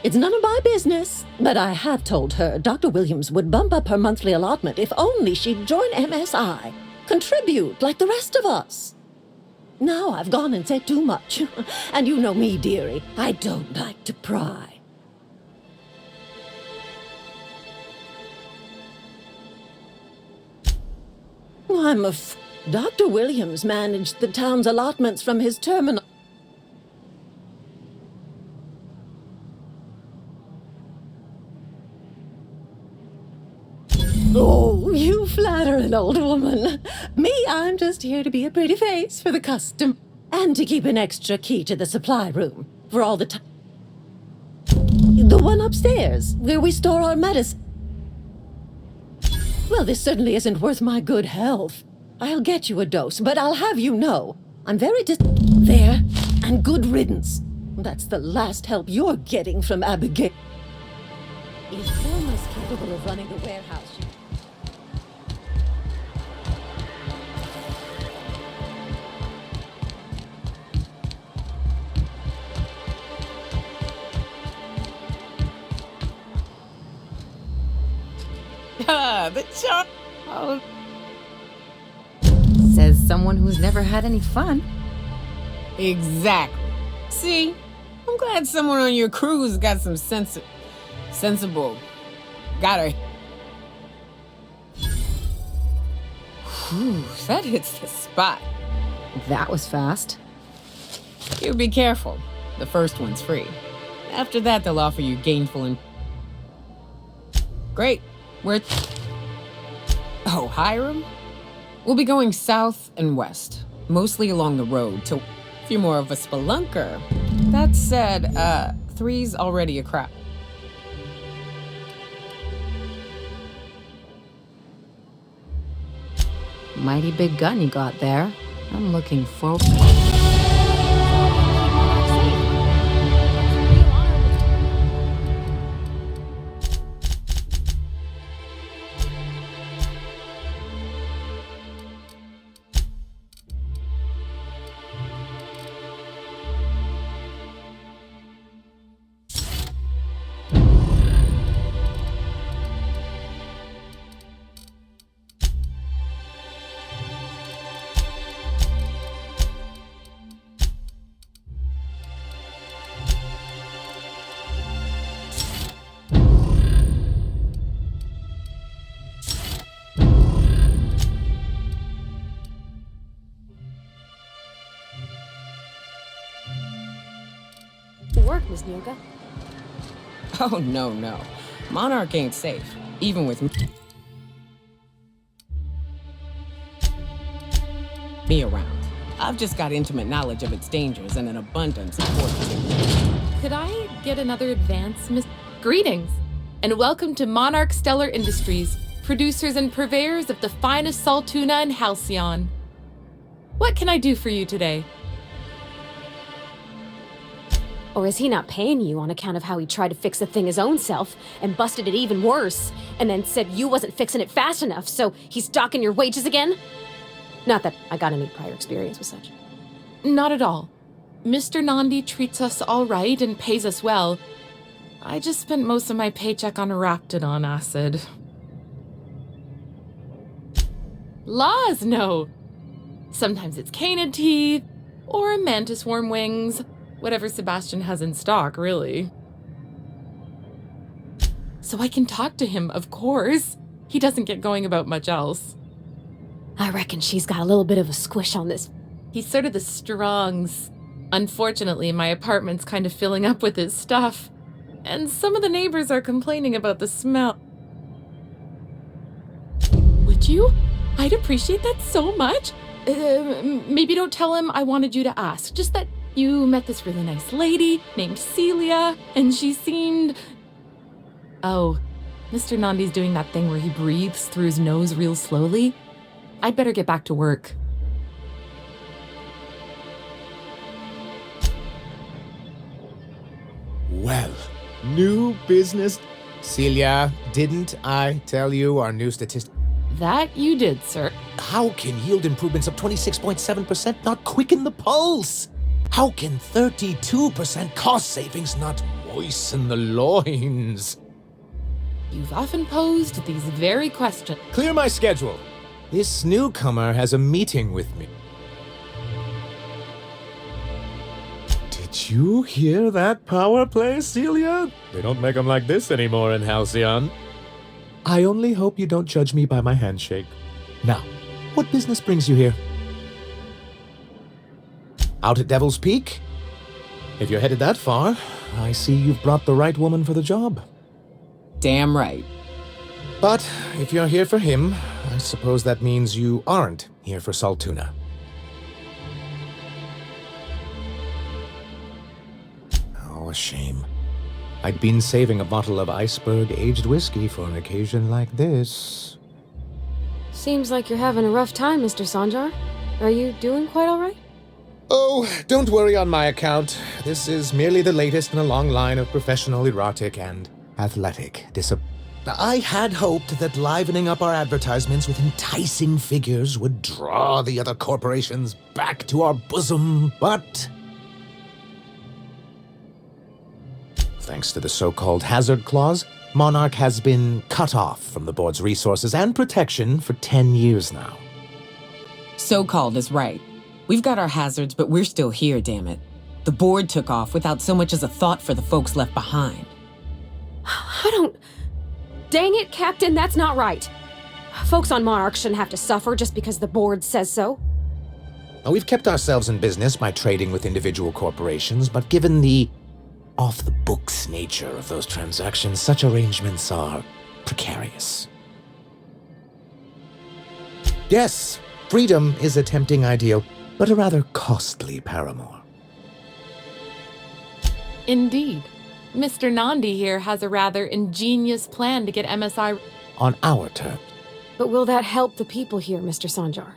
It's none of my business, but I have told her Dr. Williams would bump up her monthly allotment if only she'd join MSI. Contribute like the rest of us. Now I've gone and said too much. And you know me, dearie. I don't like to pry. Dr. Williams managed the town's allotments from his terminal. Oh, you flatter an old woman. Me, I'm just here to be a pretty face for the custom. And to keep an extra key to the supply room for all the time. The one upstairs, where we store our medicine. Well, this certainly isn't worth my good health. I'll get you a dose, but I'll have you know, I'm very there, and good riddance. That's the last help you're getting from Abigail. If Selma's capable of running the warehouse, the chop. Oh. Says someone who's never had any fun. Exactly. See, I'm glad someone on your crew's got some sensible. Got her. Whew, that hits the spot. That was fast. You be careful. The first one's free. After that, they'll offer you gainful and... Great. Oh, Hiram? We'll be going south and west, mostly along the road, to if you're more of a spelunker. That said, 3's already a crowd. Mighty big gun you got there. I'm looking forward. Miss Nyoka? Oh, no. Monarch ain't safe, even with me around. I've just got intimate knowledge of its dangers and an abundance of fortitude. Could I get another advance, Miss? Greetings, and welcome to Monarch Stellar Industries, producers and purveyors of the finest salt tuna in Halcyon. What can I do for you today? Or is he not paying you on account of how he tried to fix the thing his own self and busted it even worse, and then said you wasn't fixing it fast enough, so he's docking your wages again? Not that I got any prior experience with such. Not at all. Mr. Nandi treats us all right and pays us well. I just spent most of my paycheck on Raptidon acid. Laws, no. Sometimes it's canid teeth, or mantis worm wings. Whatever Sebastian has in stock, really. So I can talk to him, of course. He doesn't get going about much else. I reckon she's got a little bit of a squish on this. He's sort of the Strongs. Unfortunately, my apartment's kind of filling up with his stuff. And some of the neighbors are complaining about the smell. Would you? I'd appreciate that so much. Maybe don't tell him I wanted you to ask. Just that you met this really nice lady named Celia, and she seemed... Oh, Mr. Nandi's doing that thing where he breathes through his nose real slowly. I'd better get back to work. Well, new business. Celia, didn't I tell you our new statistic? That you did, sir. How can yield improvements of 26.7% not quicken the pulse? How can 32% cost savings not moisten the loins? You've often posed these very questions. Clear my schedule. This newcomer has a meeting with me. Did you hear that power play, Celia? They don't make them like this anymore in Halcyon. I only hope you don't judge me by my handshake. Now, what business brings you here? Out at Devil's Peak? If you're headed that far, I see you've brought the right woman for the job. Damn right. But if you're here for him, I suppose that means you aren't here for salt tuna. Oh, a shame. I'd been saving a bottle of iceberg-aged whiskey for an occasion like this. Seems like you're having a rough time, Mr. Sanjar. Are you doing quite all right? Oh, don't worry on my account. This is merely the latest in a long line of professional erotic and athletic I had hoped that livening up our advertisements with enticing figures would draw the other corporations back to our bosom, but... Thanks to the so-called hazard clause, Monarch has been cut off from the board's resources and protection for 10 years now. So-called is right. We've got our hazards, but we're still here, damn it. The board took off without so much as a thought for the folks left behind. I don't... Dang it, Captain, that's not right. Folks on Monarch shouldn't have to suffer just because the board says so. Now, we've kept ourselves in business by trading with individual corporations, but given the off-the-books nature of those transactions, such arrangements are precarious. Yes, freedom is a tempting ideal, but a rather costly paramour. Indeed. Mr. Nandi here has a rather ingenious plan to get MSI... On our terms. But will that help the people here, Mr. Sanjar?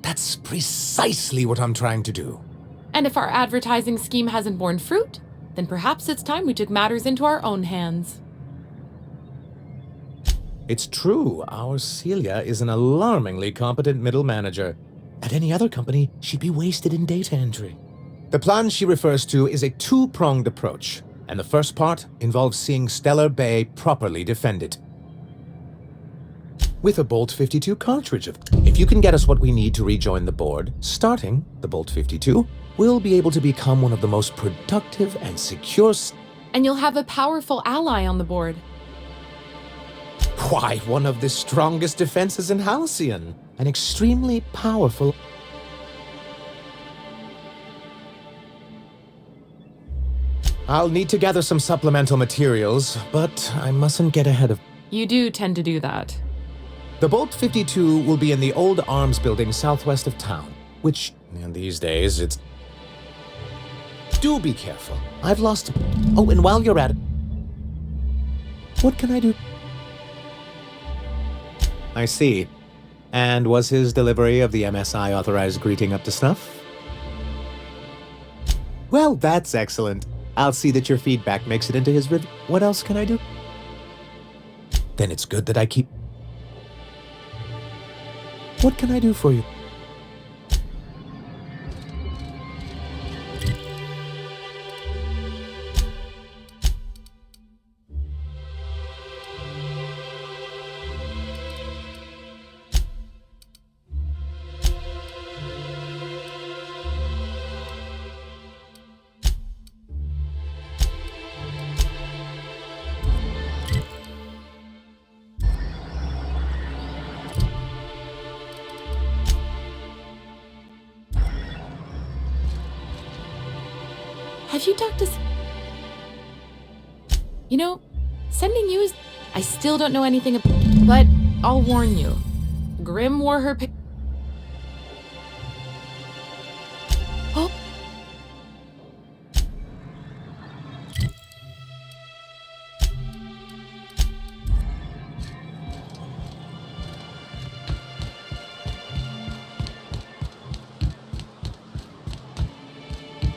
That's precisely what I'm trying to do. And if our advertising scheme hasn't borne fruit, then perhaps it's time we took matters into our own hands. It's true, our Celia is an alarmingly competent middle manager. At any other company, she'd be wasted in data entry. The plan she refers to is a two-pronged approach, and the first part involves seeing Stellar Bay properly defended. With a Bolt 52 cartridge. If you can get us what we need to rejoin the board, starting the Bolt 52, we'll be able to become one of the most productive and secure... And you'll have a powerful ally on the board. Why, one of the strongest defenses in Halcyon. An extremely powerful... I'll need to gather some supplemental materials, but I mustn't get ahead of... You do tend to do that. The Bolt 52 will be in the old arms building southwest of town, which, in these days, it's... Do be careful. I've lost... Oh, and while you're at it... What can I do? I see. And was his delivery of the MSI authorized greeting up to snuff? Well, that's excellent. I'll see that your feedback makes it into his review. What else can I do? Then it's good that I keep... What can I do for you? Have you talked to... You know, sending you is... I still don't know anything about... But I'll warn you. Grim wore her pic... Oh!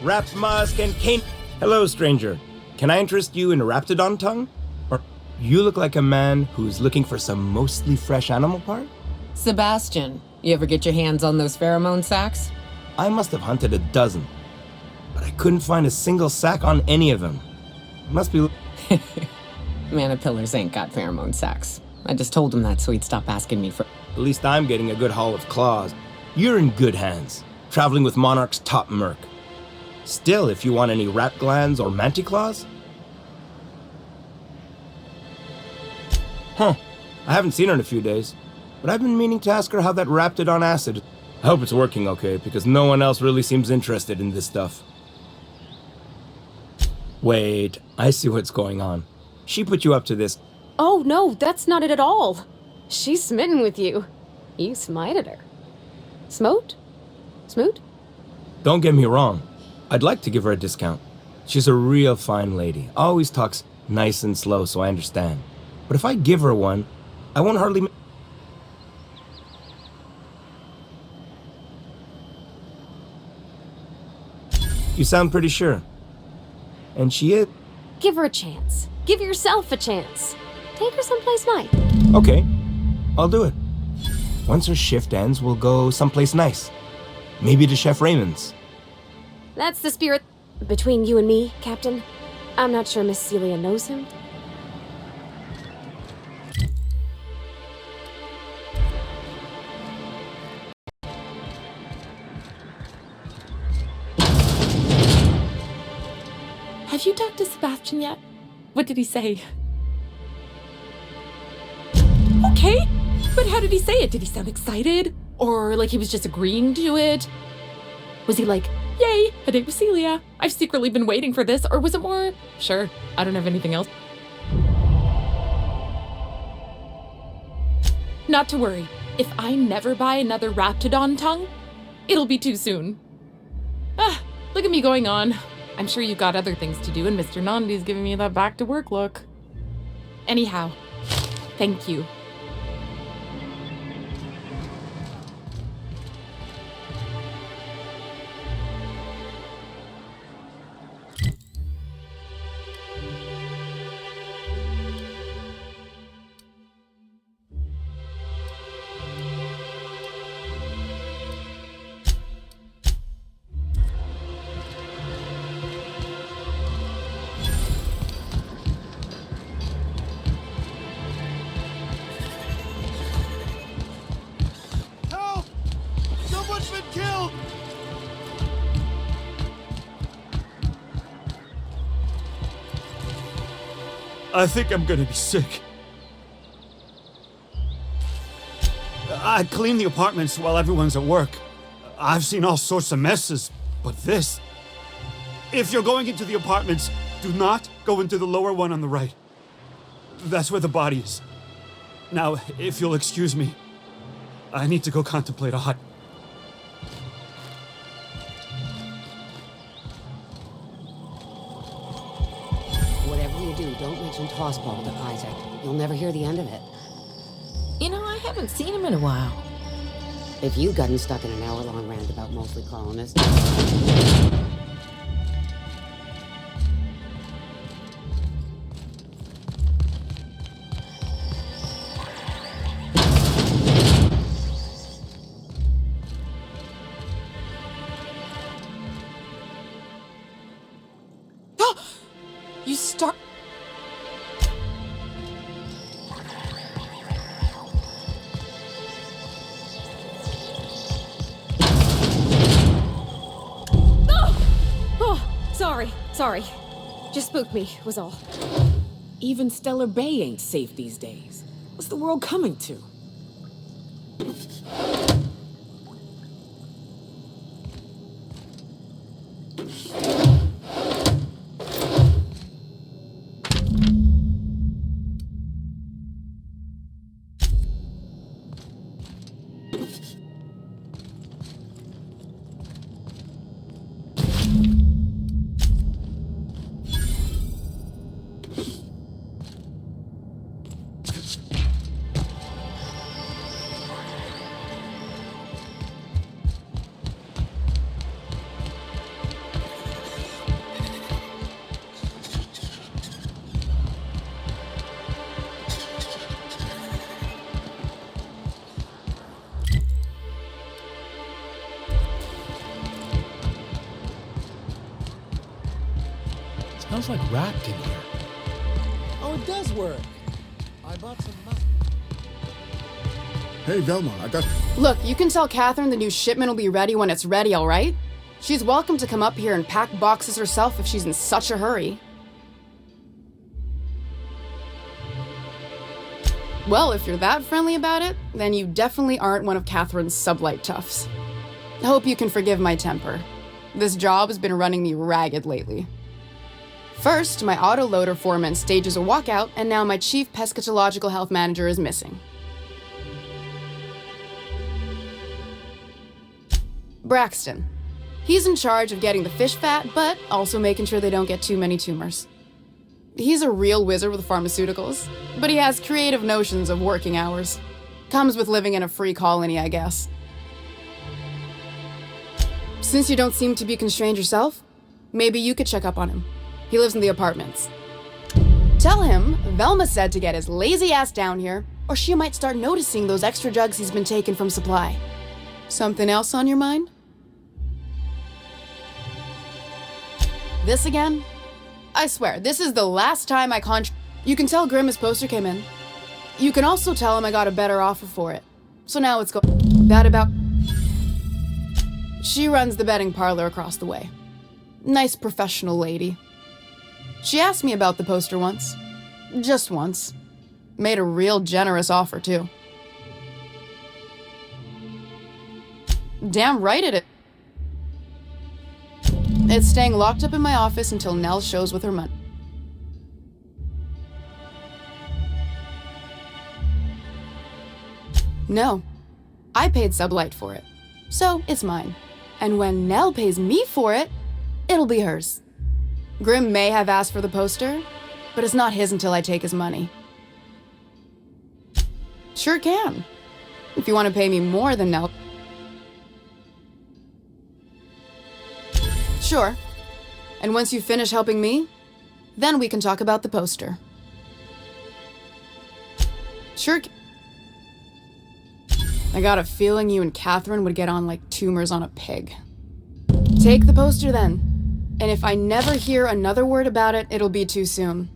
Wrapped Musk and Kane. Hello, stranger. Can I interest you in Raptidon tongue? Or you look like a man who's looking for some mostly fresh animal part? Sebastian, you ever get your hands on those pheromone sacs? I must have hunted a dozen, but I couldn't find a single sac on any of them. Must be... Manipillars ain't got pheromone sacs. I just told him that so he'd stop asking me for... At least I'm getting a good haul of claws. You're in good hands, traveling with Monarch's top merc. Still, if you want any rat glands or manticlaws? Huh. I haven't seen her in a few days, but I've been meaning to ask her how that Raptidon acid... I hope it's working okay, because no one else really seems interested in this stuff. Wait, I see what's going on. She put you up to this. Oh, no, that's not it at all. She's smitten with you. You smited her. Smote? Smoot? Don't get me wrong. I'd like to give her a discount. She's a real fine lady. Always talks nice and slow, so I understand. But if I give her one, I won't hardly... You sound pretty sure. And she is... Give her a chance. Give yourself a chance. Take her someplace nice. Okay, I'll do it. Once her shift ends, we'll go someplace nice. Maybe to Chef Raymond's. That's the spirit between you and me, Captain. I'm not sure Miss Celia knows him. Have you talked to Sebastian yet? What did he say? Okay, but how did he say it? Did he sound excited? Or like he was just agreeing to it? Was he like, yay, a date with Celia. I've secretly been waiting for this. Or was it more, sure, I don't have anything else. Not to worry. If I never buy another Raptidon tongue, it'll be too soon. Ah, look at me going on. I'm sure you've got other things to do, and Mr. Nandi's giving me that back to work look. Anyhow, thank you. I think I'm gonna be sick. I clean the apartments while everyone's at work. I've seen all sorts of messes, but this... If you're going into the apartments, Do not go into the lower one on the right. That's where the body is. Now, if you'll excuse me, I need to go contemplate a hut. Whatever you do, don't mention Tossball to Isaac. You'll never hear the end of it. You know, I haven't seen him in a while. If you'd gotten stuck in an hour-long rant about mostly colonists... You start... Sorry. Just spooked me, was all. Even Stellar Bay ain't safe these days. What's the world coming to? Smells like wrapped in here. Oh, it does work. I bought some Hey, Velma, I got... Look, you can tell Catherine the new shipment will be ready when it's ready, all right? She's welcome to come up here and pack boxes herself if she's in such a hurry. Well, if you're that friendly about it, then you definitely aren't one of Catherine's sublight toughs. Hope you can forgive my temper. This job has been running me ragged lately. First, my autoloader foreman stages a walkout, and now my chief pescatological health manager is missing. Braxton. He's in charge of getting the fish fat, but also making sure they don't get too many tumors. He's a real wizard with pharmaceuticals, but he has creative notions of working hours. Comes with living in a free colony, I guess. Since you don't seem to be constrained yourself, maybe you could check up on him. He lives in the apartments. Tell him Velma said to get his lazy ass down here, or she might start noticing those extra drugs he's been taking from supply. Something else on your mind? This again? I swear, this is the last time You can tell Grimm his poster came in. You can also tell him I got a better offer for it. So now it's That about... She runs the betting parlor across the way. Nice professional lady. She asked me about the poster once. Just once. Made a real generous offer, too. Damn right it is. It's staying locked up in my office until Nell shows with her money. No. I paid Sublight for it. So, it's mine. And when Nell pays me for it, it'll be hers. Grimm may have asked for the poster, but it's not his until I take his money. Sure can. If you want to pay me more than Nell... Sure. And once you finish helping me, then we can talk about the poster. Sure. I got a feeling you and Catherine would get on like tumors on a pig. Take the poster then. And if I never hear another word about it, it'll be too soon.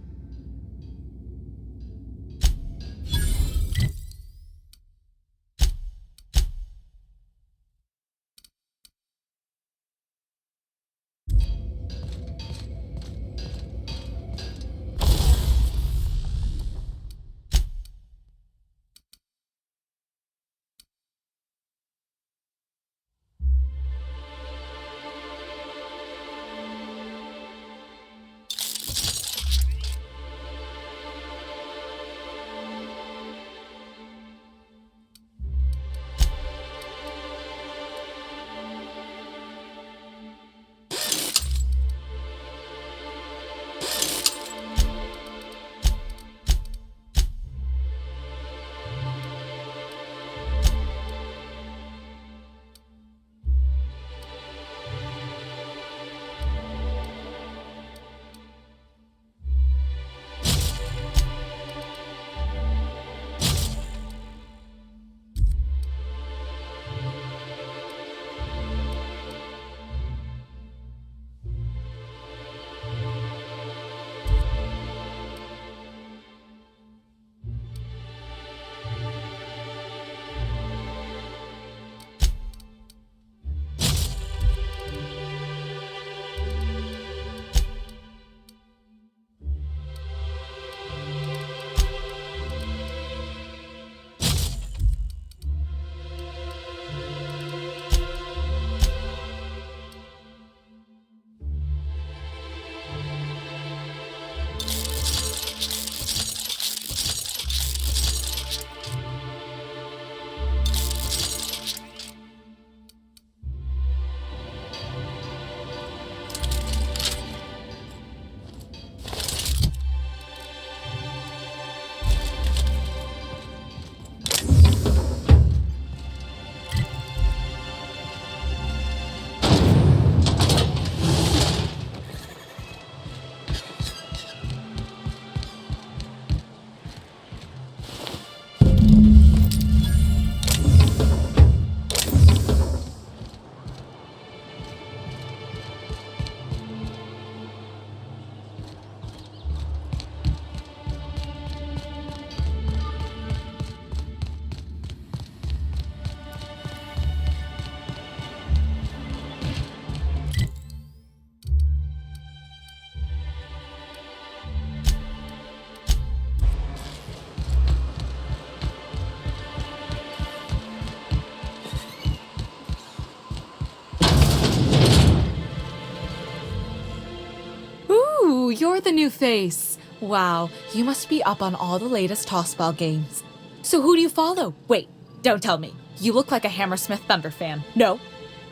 you're the new face. Wow, you must be up on all the latest tossball games. So who do you follow? Wait, don't tell me. You look like a Hammersmith Thunder fan. No,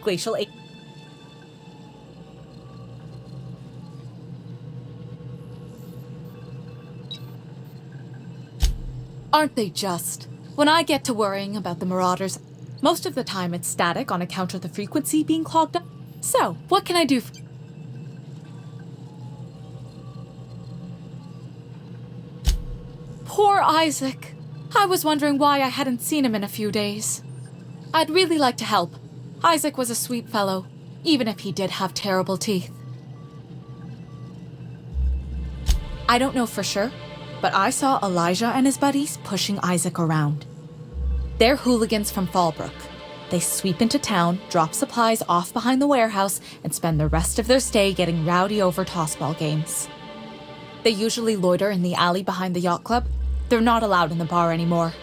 Glacial 8. Aren't they just? When I get to worrying about the Marauders, most of the time it's static on account of the frequency being clogged up. So, what can I do Poor Isaac. I was wondering why I hadn't seen him in a few days. I'd really like to help. Isaac was a sweet fellow, even if he did have terrible teeth. I don't know for sure, but I saw Elijah and his buddies pushing Isaac around. They're hooligans from Fallbrook. They sweep into town, drop supplies off behind the warehouse, and spend the rest of their stay getting rowdy over tossball games. They usually loiter in the alley behind the yacht club. They're not allowed in the bar anymore.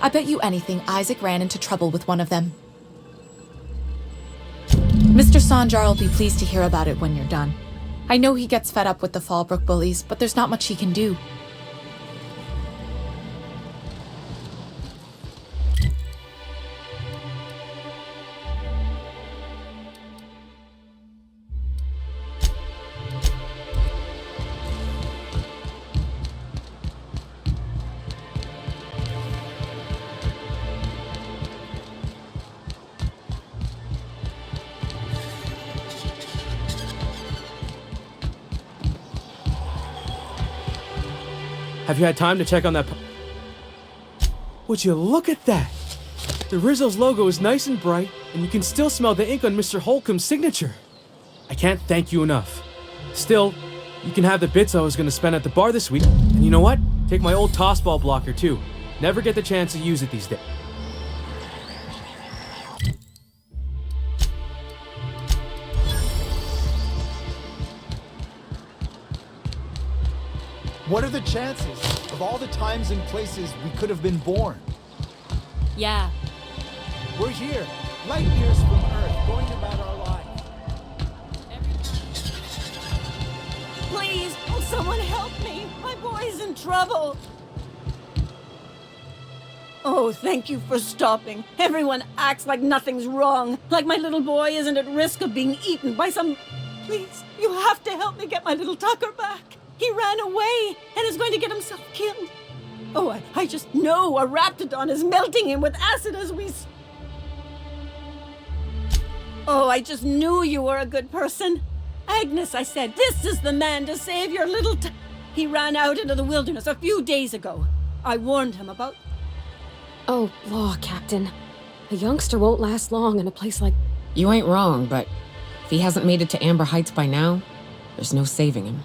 I bet you anything Isaac ran into trouble with one of them. Mr. Sanjar will be pleased to hear about it when you're done. I know he gets fed up with the Fallbrook bullies, but there's not much he can do. Have you had time to check on that? Would you look at that? The Rizzo's logo is nice and bright, and you can still smell the ink on Mr. Holcomb's signature. I can't thank you enough. Still, you can have the bits I was going to spend at the bar this week. And you know what? Take my old tossball blocker too. Never get the chance to use it these days. What are the chances of all the times and places we could have been born? Yeah. We're here, light years from Earth, going about our lives. Please, will someone help me? My boy's in trouble. Oh, thank you for stopping. Everyone acts like nothing's wrong, like my little boy isn't at risk of being eaten by some... Please, you have to help me get my little Tucker back. He ran away and is going to get himself killed. Oh, I just know a raptidon is melting him with acid as we... Oh, I just knew you were a good person. Agnes, I said, this is the man to save your little... He ran out into the wilderness a few days ago. I warned him about... Oh, law, Captain. A youngster won't last long in a place like... You ain't wrong, but if he hasn't made it to Amber Heights by now, there's no saving him.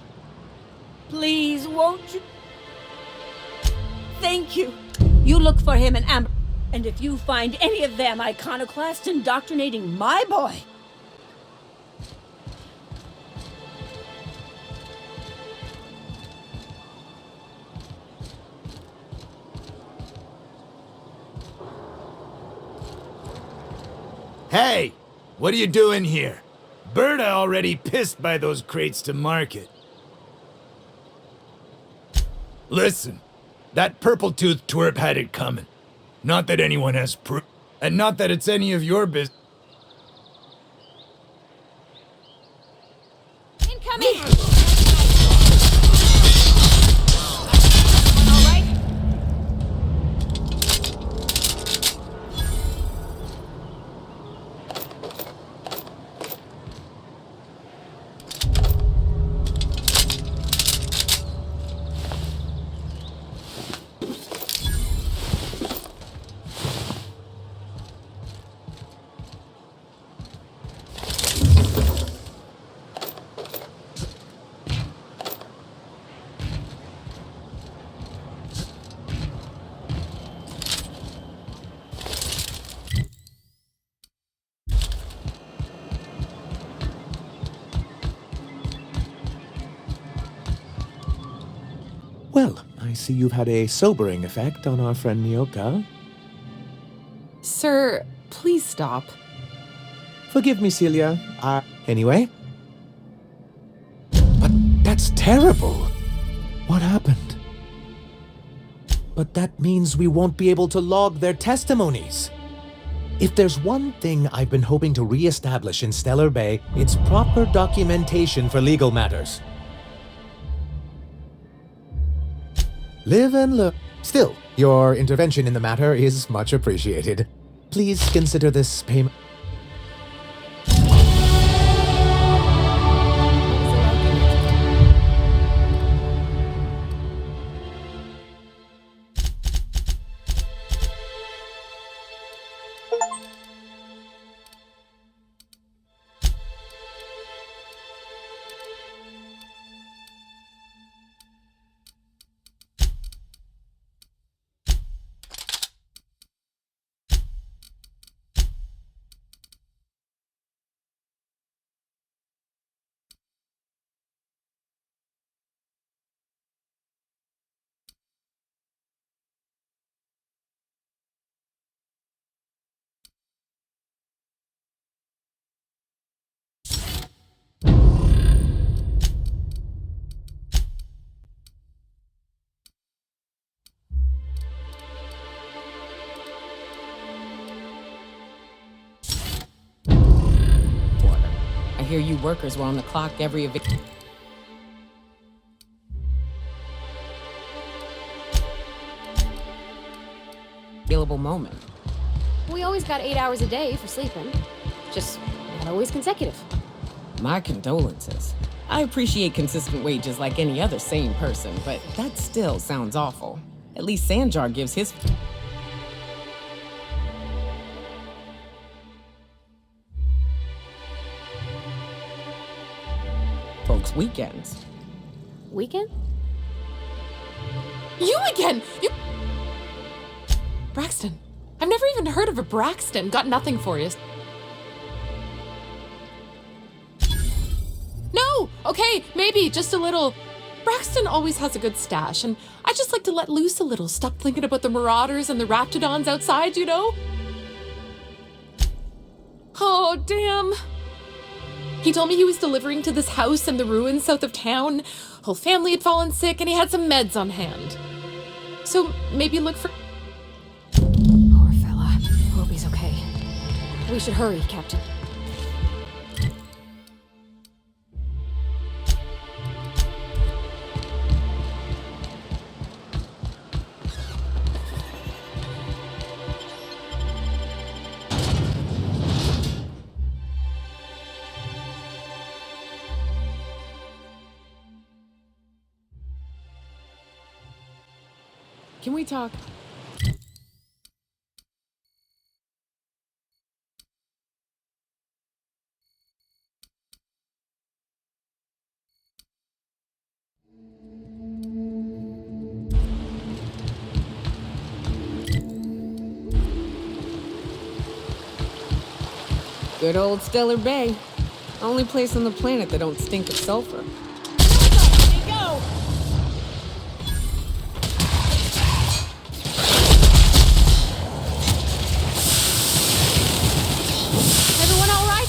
Please, won't you? Thank you. You look for him in Amber. And if you find any of them iconoclasts indoctrinating my boy... Hey, what are you doing here? Berta already pissed by those crates to market. Listen, that purple-toothed twerp had it coming. Not that anyone has proof, and not that it's any of your business. Incoming! Well, I see you've had a sobering effect on our friend Nyoka. Sir, please stop. Forgive me, Celia. Anyway. But that's terrible. What happened? But that means we won't be able to log their testimonies. If there's one thing I've been hoping to re-establish in Stellar Bay, it's proper documentation for legal matters. Live and learn. Still, your intervention in the matter is much appreciated. Please consider this payment. I hear you workers were on the clock every available moment. We always got 8 hours a day for sleeping. Just not always consecutive. My condolences. I appreciate consistent wages like any other sane person, but that still sounds awful. At least Sanjar gives his... folks weekends. Weekend? You again! You... Braxton. I've never even heard of a Braxton. Got nothing for you. No! Okay, maybe, just a little. Braxton always has a good stash, and I just like to let loose a little. Stop thinking about the marauders and the raptidons outside, you know? Oh, damn. He told me he was delivering to this house in the ruins south of town. Whole family had fallen sick, and he had some meds on hand. So maybe look for... Poor fella. Hope he's okay. We should hurry, Captain. Can we talk? Good old Stellar Bay. Only place on the planet that don't stink of sulfur. Go! Everyone all right?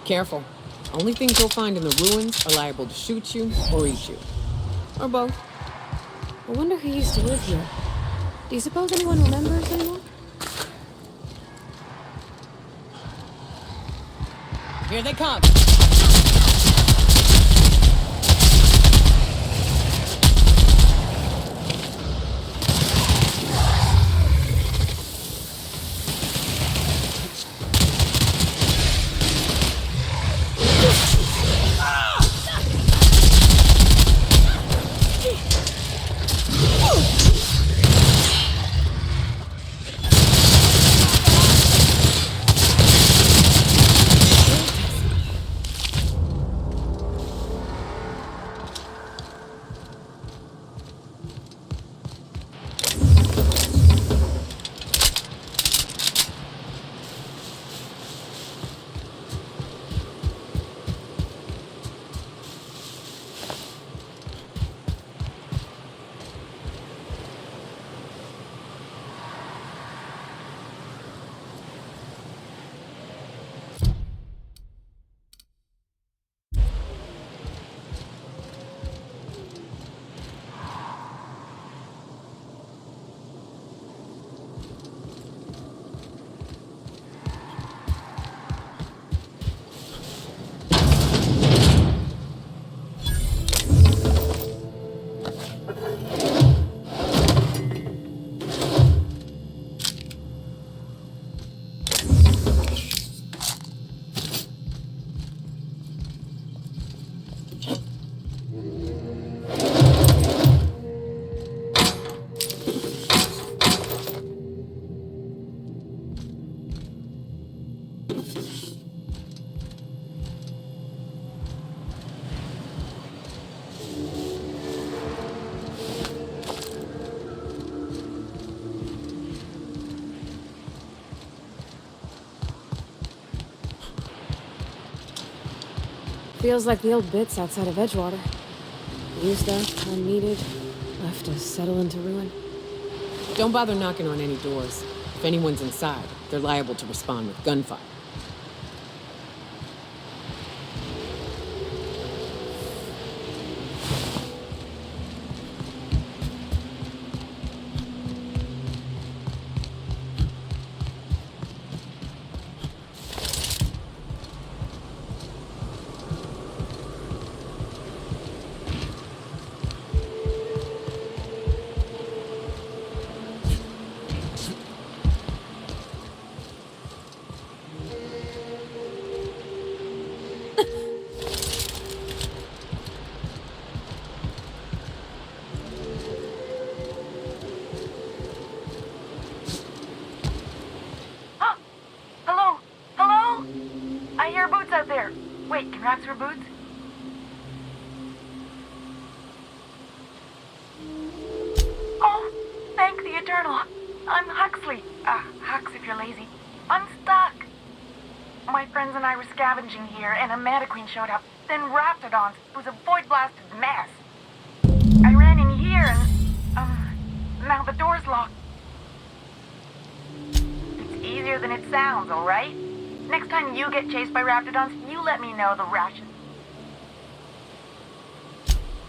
Careful. Only things you'll find in the ruins are liable to shoot you or eat you. Or both. I wonder who used to live here. Do you suppose anyone remembers anymore? Here they come. Feels like the old bits outside of Edgewater. Used up, unneeded, left to settle into ruin. Don't bother knocking on any doors. If anyone's inside, they're liable to respond with gunfire. Rax for boots? Oh, thank the Eternal. I'm Huxley. Hux if you're lazy. I'm stuck. My friends and I were scavenging here, and a Meta Queen showed up. Then Raptidons. It was a void-blasted mess. I ran in here, and, now the door's locked. It's easier than it sounds, alright? Next time you get chased by Raptidons, you let me know the ration.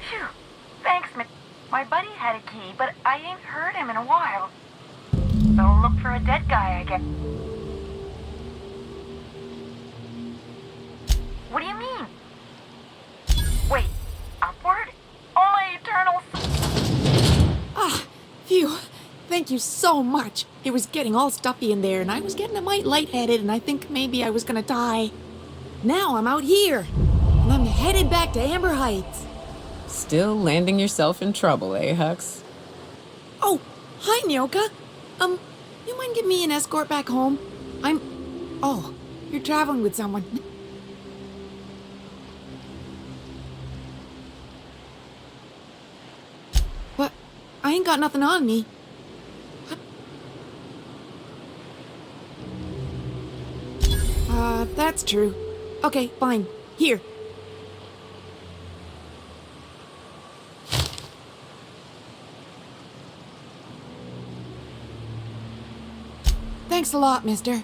Phew. Thanks, Mick. My buddy had a key, but I ain't heard him in a while. So look for a dead guy, I guess. What do you mean? Wait, upward? Oh, my eternal... Ah, phew. Thank you so much. It was getting all stuffy in there, and I was getting a mite lightheaded, and I think maybe I was gonna die. Now I'm out here, and I'm headed back to Amber Heights. Still landing yourself in trouble, eh, Hux? Oh, hi, Nyoka. You mind giving me an escort back home? Oh, you're traveling with someone. But I ain't got nothing on me. That's true. Okay, fine. Here. Thanks a lot, mister.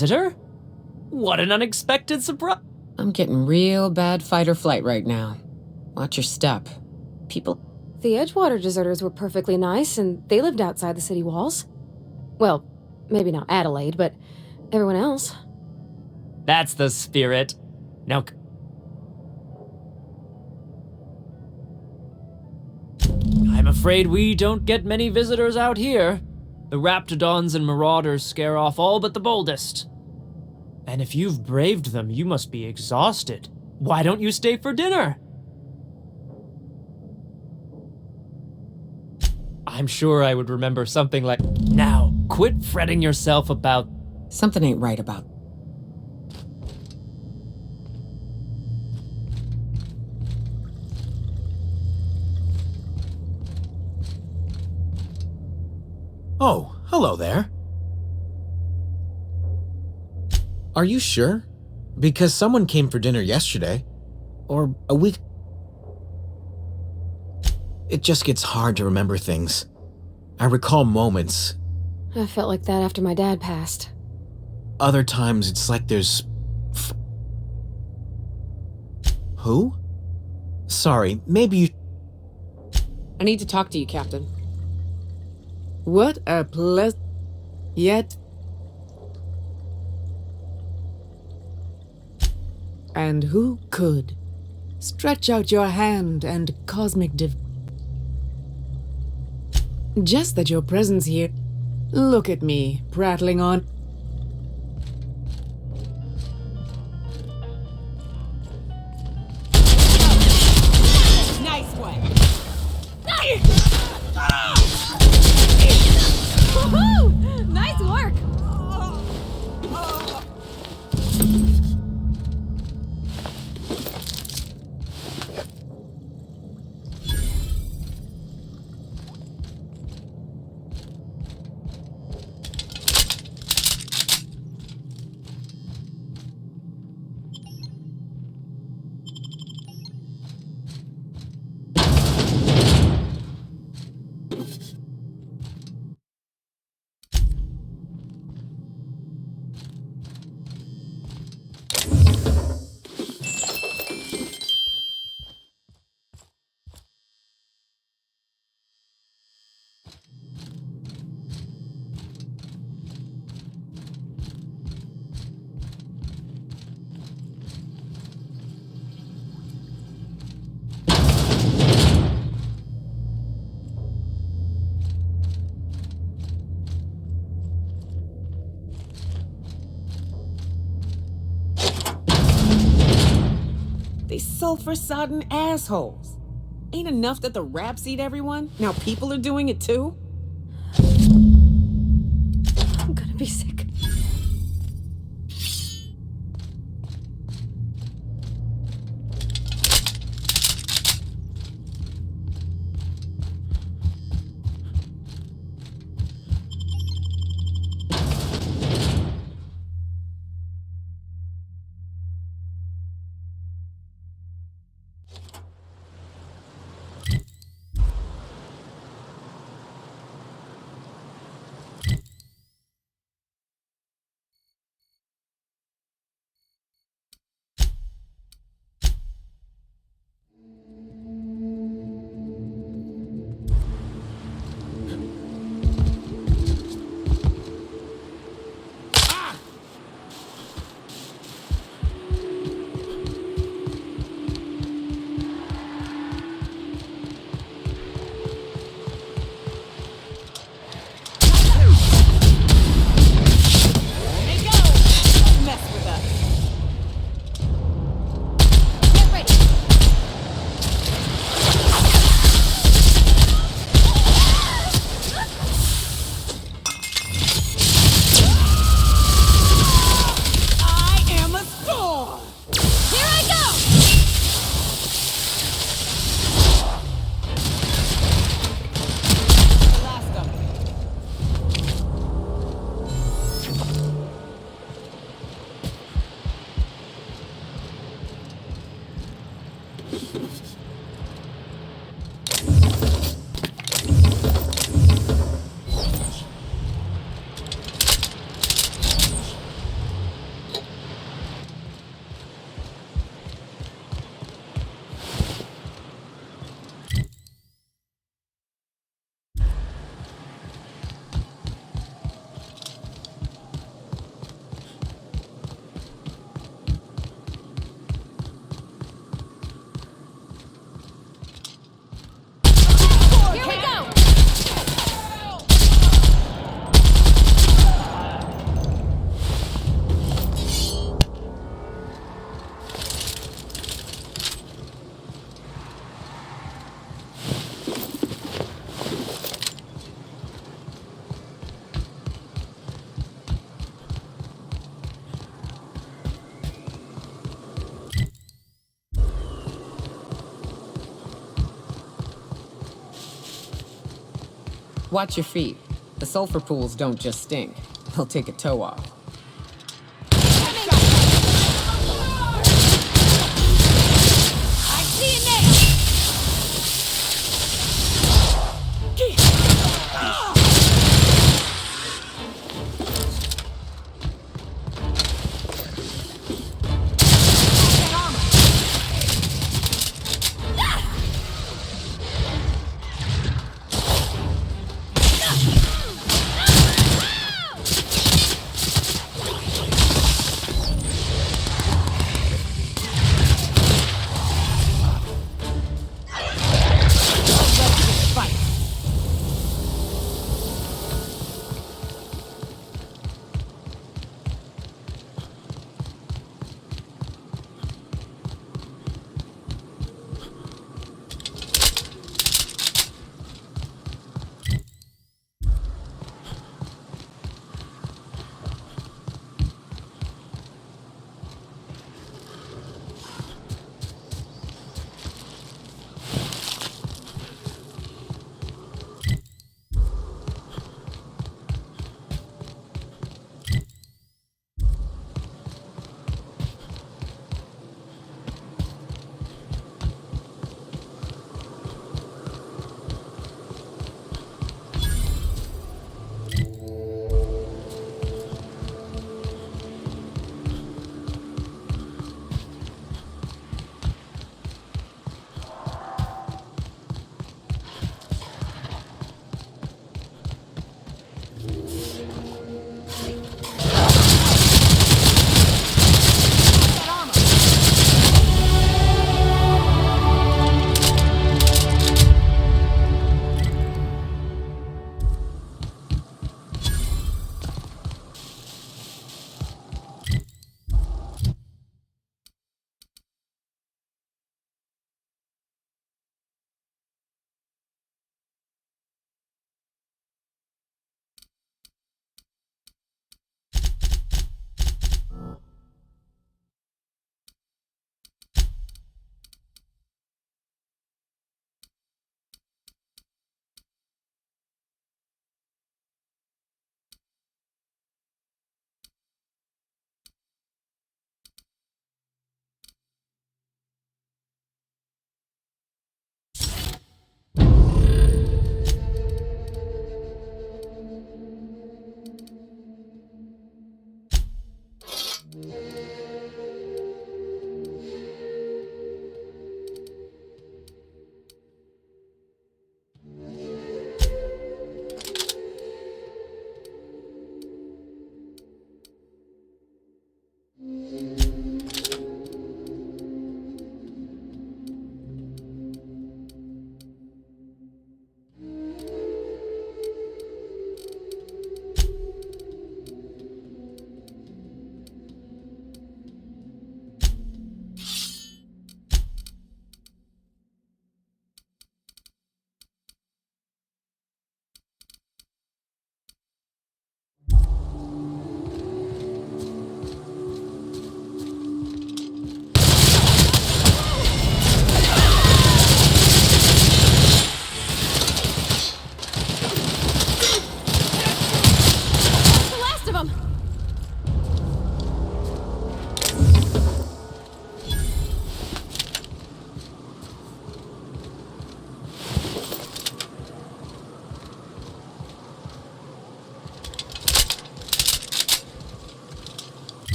visitor? What an unexpected surprise! I'm getting real bad fight or flight right now. Watch your step. People... The Edgewater deserters were perfectly nice, and they lived outside the city walls. Well, maybe not Adelaide, but everyone else. That's the spirit. Now... I'm afraid we don't get many visitors out here. The Raptidons and Marauders scare off all but the boldest. And if you've braved them, you must be exhausted. Why don't you stay for dinner? I'm sure I would remember something like, now, quit fretting yourself about... Something ain't right about... Oh, hello there. Are you sure? Because someone came for dinner yesterday. Or a week... It just gets hard to remember things. I recall moments. I felt like that after my dad passed. Other times it's like there's... Who? Sorry, maybe you... I need to talk to you, Captain. What a pleasant... Yet... And who could? Stretch out your hand and cosmic Just that your presence here... Look at me, prattling on... Nice one! Woohoo! Nice work! They sulfur-sodden assholes. Ain't enough that the raps eat everyone? Now people are doing it too? I'm gonna be sick. Watch your feet. The sulfur pools don't just stink. They'll take a toe off. I see you now!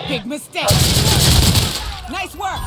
Big mistake. Nice work.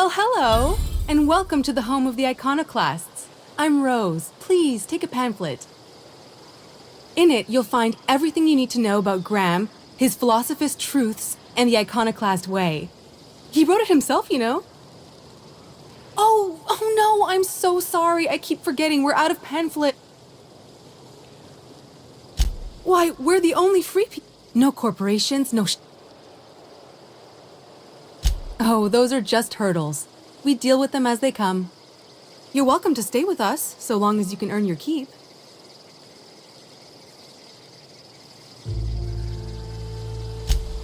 Well, hello, and welcome to the home of the iconoclasts. I'm Rose. Please take a pamphlet. In it, you'll find everything you need to know about Graham, his philosophist truths, and the iconoclast way. He wrote it himself, you know. Oh no, I'm so sorry. I keep forgetting we're out of pamphlet. Why, we're the only free people. No corporations, no Oh, those are just hurdles. We deal with them as they come. You're welcome to stay with us, so long as you can earn your keep.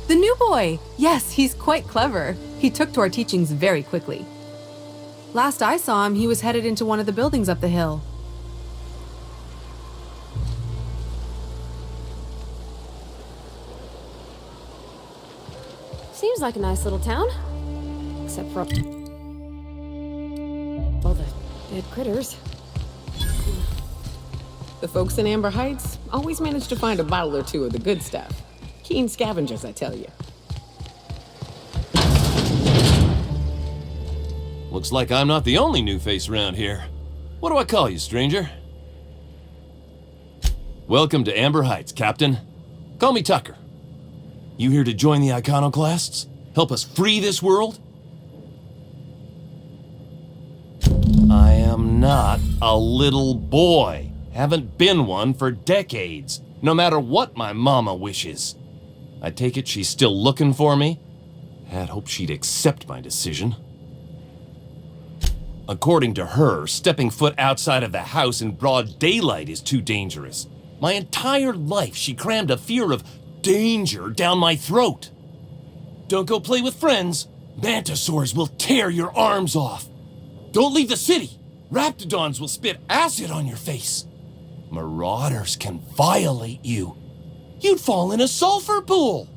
The new boy! Yes, he's quite clever. He took to our teachings very quickly. Last I saw him, he was headed into one of the buildings up the hill. Seems like a nice little town. Except for all the dead critters. The folks in Amber Heights always manage to find a bottle or two of the good stuff. Keen scavengers, I tell you. Looks like I'm not the only new face around here. What do I call you, stranger? Welcome to Amber Heights, Captain. Call me Tucker. You here to join the iconoclasts? Help us free this world? I am not a little boy. Haven't been one for decades, no matter what my mama wishes. I take it she's still looking for me? Had hoped she'd accept my decision. According to her, stepping foot outside of the house in broad daylight is too dangerous. My entire life she crammed a fear of danger down my throat. Don't go play with friends. Mantisaurs will tear your arms off. Don't leave the city. Raptidons will spit acid on your face. Marauders can violate you. You'd fall in a sulfur pool.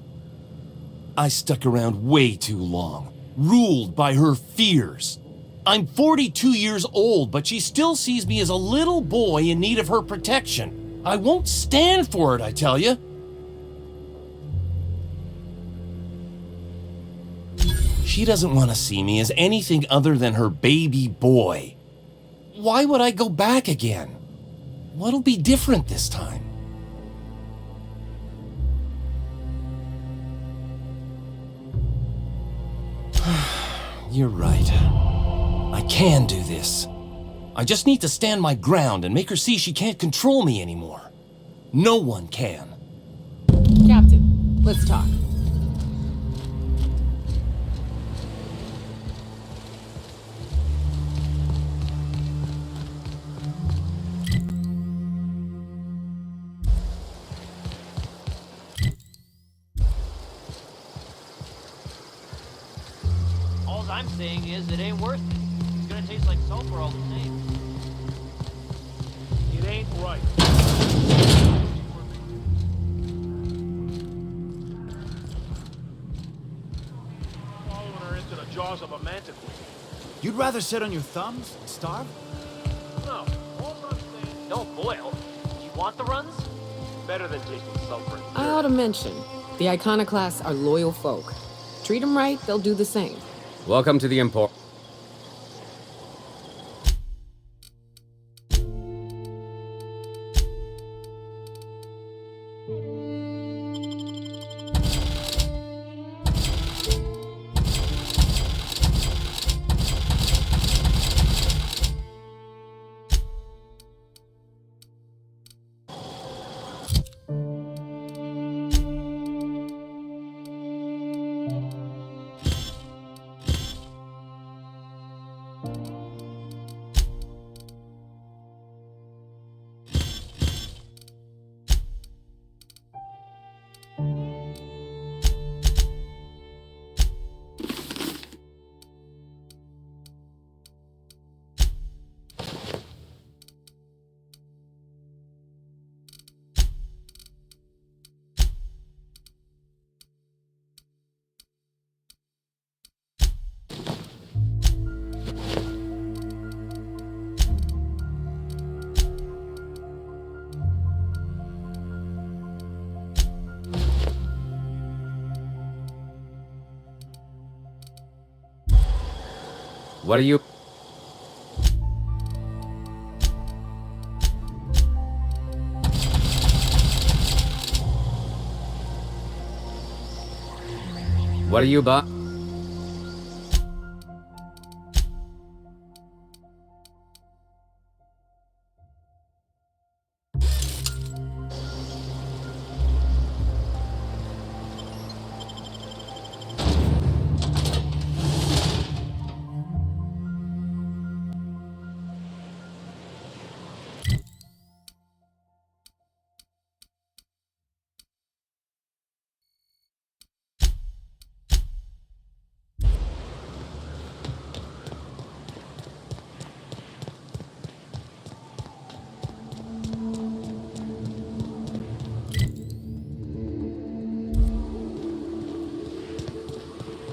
I stuck around way too long, ruled by her fears. I'm 42 years old, but she still sees me as a little boy in need of her protection. I won't stand for it, I tell you. She doesn't want to see me as anything other than her baby boy. Why would I go back again? What'll be different this time? You're right. I can do this. I just need to stand my ground and make her see she can't control me anymore. No one can. Captain, let's talk. All I'm saying is it ain't worth it. It's gonna taste like sulfur all the same. It ain't right. Following her into the jaws of a manticore. You'd rather sit on your thumbs and starve? No, all I'm saying. Don't boil. You want the runs? Better than tasting sulfur. I ought to mention, the iconoclasts are loyal folk. Treat them right, they'll do the same. Welcome to the Emporium. What are you... What are you,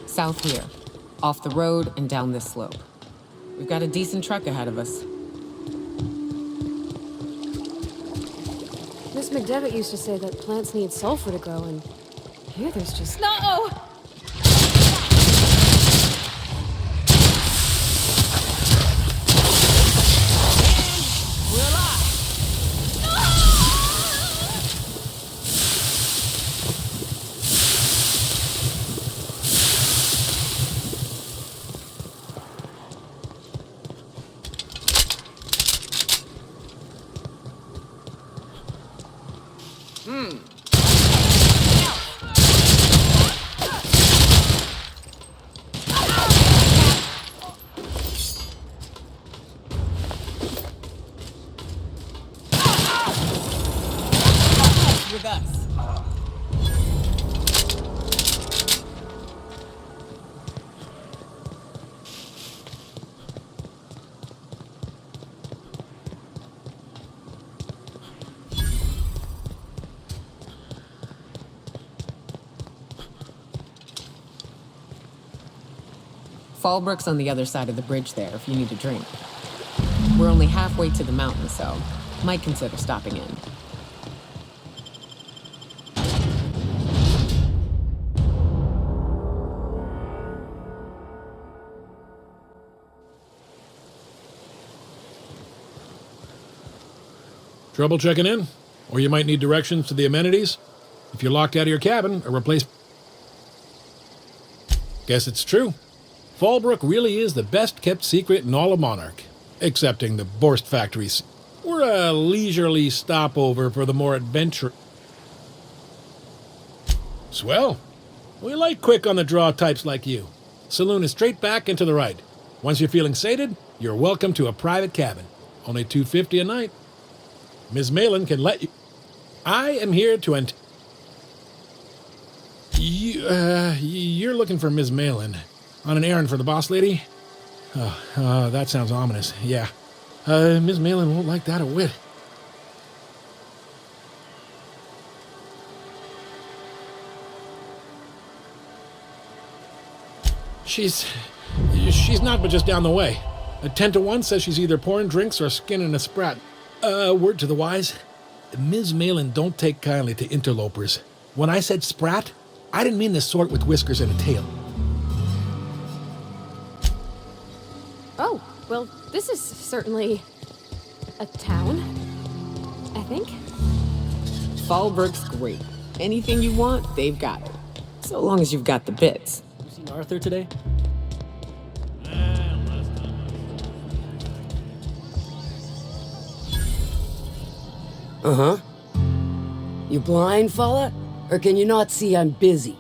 South here. Off the road and down this slope. We've got a decent truck ahead of us. Miss McDevitt used to say that plants need sulfur to grow, and here there's just... No! With us. Fallbrook's on the other side of the bridge there if you need a drink. We're only halfway to the mountain, so might consider stopping in. Trouble checking in? Or you might need directions to the amenities? If you're locked out of your cabin, a replacement... Guess it's true. Fallbrook really is the best-kept secret in all of Monarch, excepting the Borst factories. We're a leisurely stopover for the more adventurous... Swell. We like quick-on-the-draw types like you. Saloon is straight back and to the right. Once you're feeling sated, you're welcome to a private cabin. Only $250 a night. Ms. Malin can let you... I am here to you're looking for Ms. Malin. On an errand for the boss lady? Oh, that sounds ominous. Yeah. Ms. Malin won't like that a whit. She's not but just down the way. A 10-to-1 says she's either pouring drinks or skinning a sprat. Word to the wise, Ms. Malin don't take kindly to interlopers. When I said sprat, I didn't mean the sort with whiskers and a tail. Oh, well, this is certainly a town, I think. Fallbrook's great. Anything you want, they've got it. So long as you've got the bits. You seen Arthur today? Uh-huh. You blind, fella? Or can you not see I'm busy?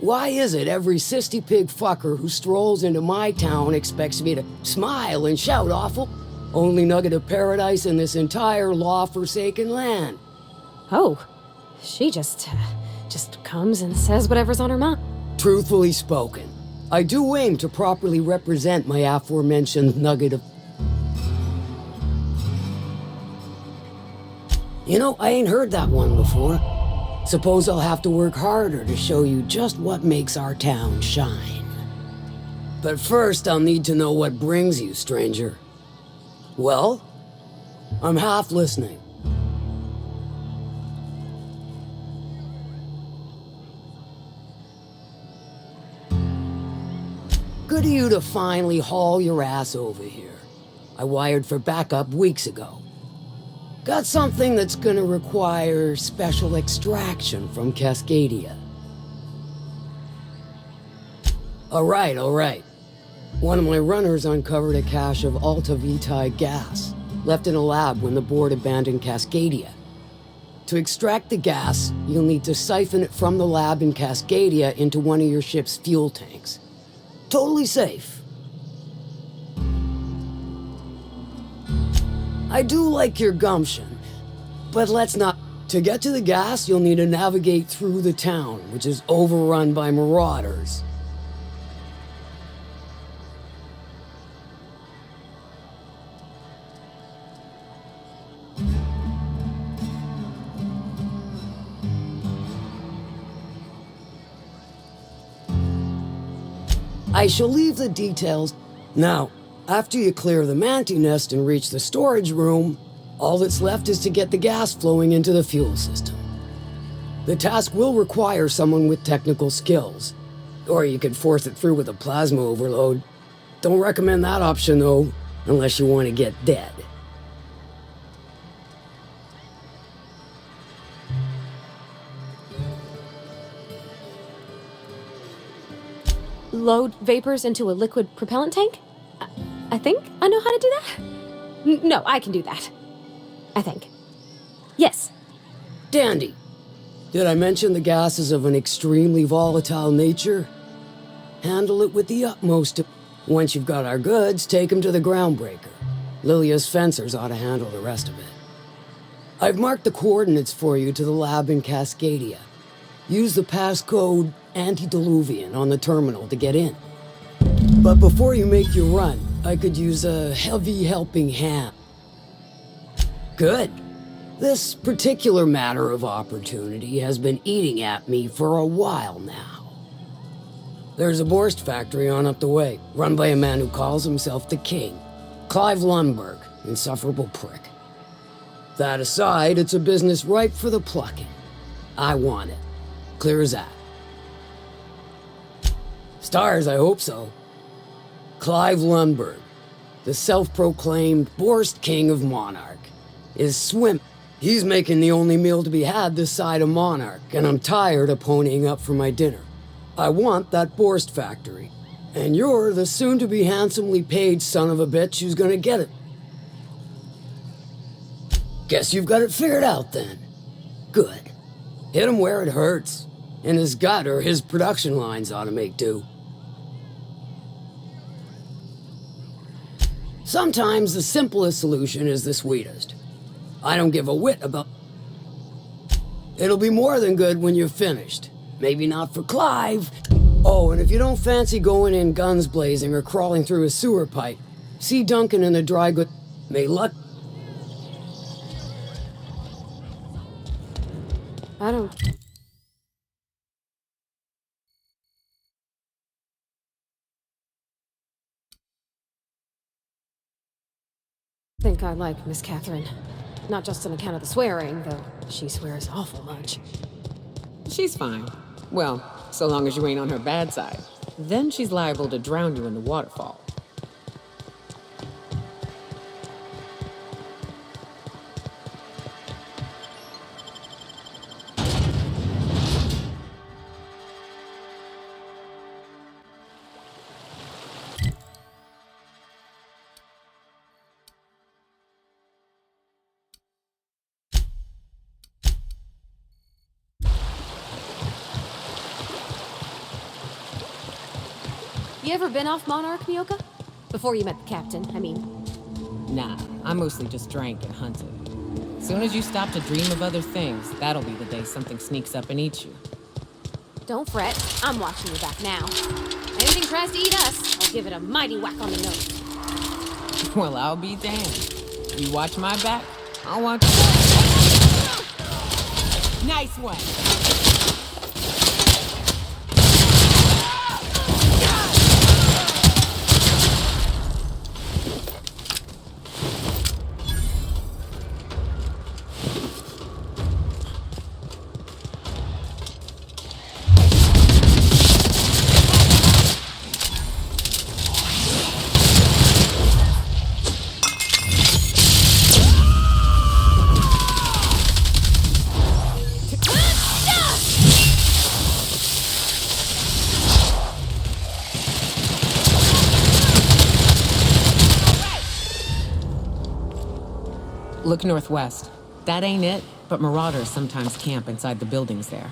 Why is it every sissy pig fucker who strolls into my town expects me to smile and shout awful? Only nugget of paradise in this entire law-forsaken land. Oh, she just comes and says whatever's on her mind. Truthfully spoken, I do aim to properly represent my aforementioned nugget of... You know, I ain't heard that one before. Suppose I'll have to work harder to show you just what makes our town shine. But first, I'll need to know what brings you, stranger. Well, I'm half listening. Good of you to finally haul your ass over here. I wired for backup weeks ago. Got something that's gonna require special extraction from Cascadia. All right. One of my runners uncovered a cache of Alta Vitae gas, left in a lab when the board abandoned Cascadia. To extract the gas, you'll need to siphon it from the lab in Cascadia into one of your ship's fuel tanks. Totally safe. I do like your gumption, but let's not... To get to the gas, you'll need to navigate through the town, which is overrun by marauders. I shall leave the details. Now, after you clear the manti nest and reach the storage room, all that's left is to get the gas flowing into the fuel system. The task will require someone with technical skills, or you could force it through with a plasma overload. Don't recommend that option though, unless you want to get dead. Load vapors into a liquid propellant tank? I think I know how to do that. No, I can do that. I think. Yes. Dandy. Did I mention the gas is of an extremely volatile nature? Handle it with the utmost. Once you've got our goods, take them to the groundbreaker. Lilia's fencers ought to handle the rest of it. I've marked the coordinates for you to the lab in Cascadia. Use the passcode Antediluvian on the terminal to get in. But before you make your run, I could use a heavy helping hand. Good. This particular matter of opportunity has been eating at me for a while now. There's a Borst factory on up the way, run by a man who calls himself the King. Clive Lundberg, insufferable prick. That aside, it's a business ripe for the plucking. I want it. Clear as that. Stars, I hope so. Clive Lundberg, the self-proclaimed Borst King of Monarch, is swim. He's making the only meal to be had this side of Monarch, and I'm tired of ponying up for my dinner. I want that Borst factory, and you're the soon-to-be handsomely paid son of a bitch who's gonna get it. Guess you've got it figured out then. Good. Hit him where it hurts. In his gut, or his production lines ought to make do. Sometimes the simplest solution is the sweetest. I don't give a whit about... It'll be more than good when you're finished. Maybe not for Clive. Oh, and if you don't fancy going in guns blazing or crawling through a sewer pipe, see Duncan in the dry goods. May luck... I don't... think I like Miss Catherine. Not just on account of the swearing, though she swears awful much. She's fine. Well, so long as you ain't on her bad side. Then she's liable to drown you in the waterfall. You ever been off Monarch, Mioka? Before you met the captain, I mean. Nah, I mostly just drank and hunted. Soon as you stop to dream of other things, that'll be the day something sneaks up and eats you. Don't fret, I'm watching your back now. Anything tries to eat us, I'll give it a mighty whack on the nose. Well, I'll be damned. You watch my back, I'll watch yours. Nice one! Look northwest. That ain't it, but marauders sometimes camp inside the buildings there.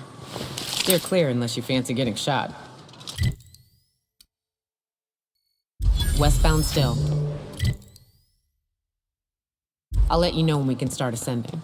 Steer clear unless you fancy getting shot. Westbound still. I'll let you know when we can start ascending.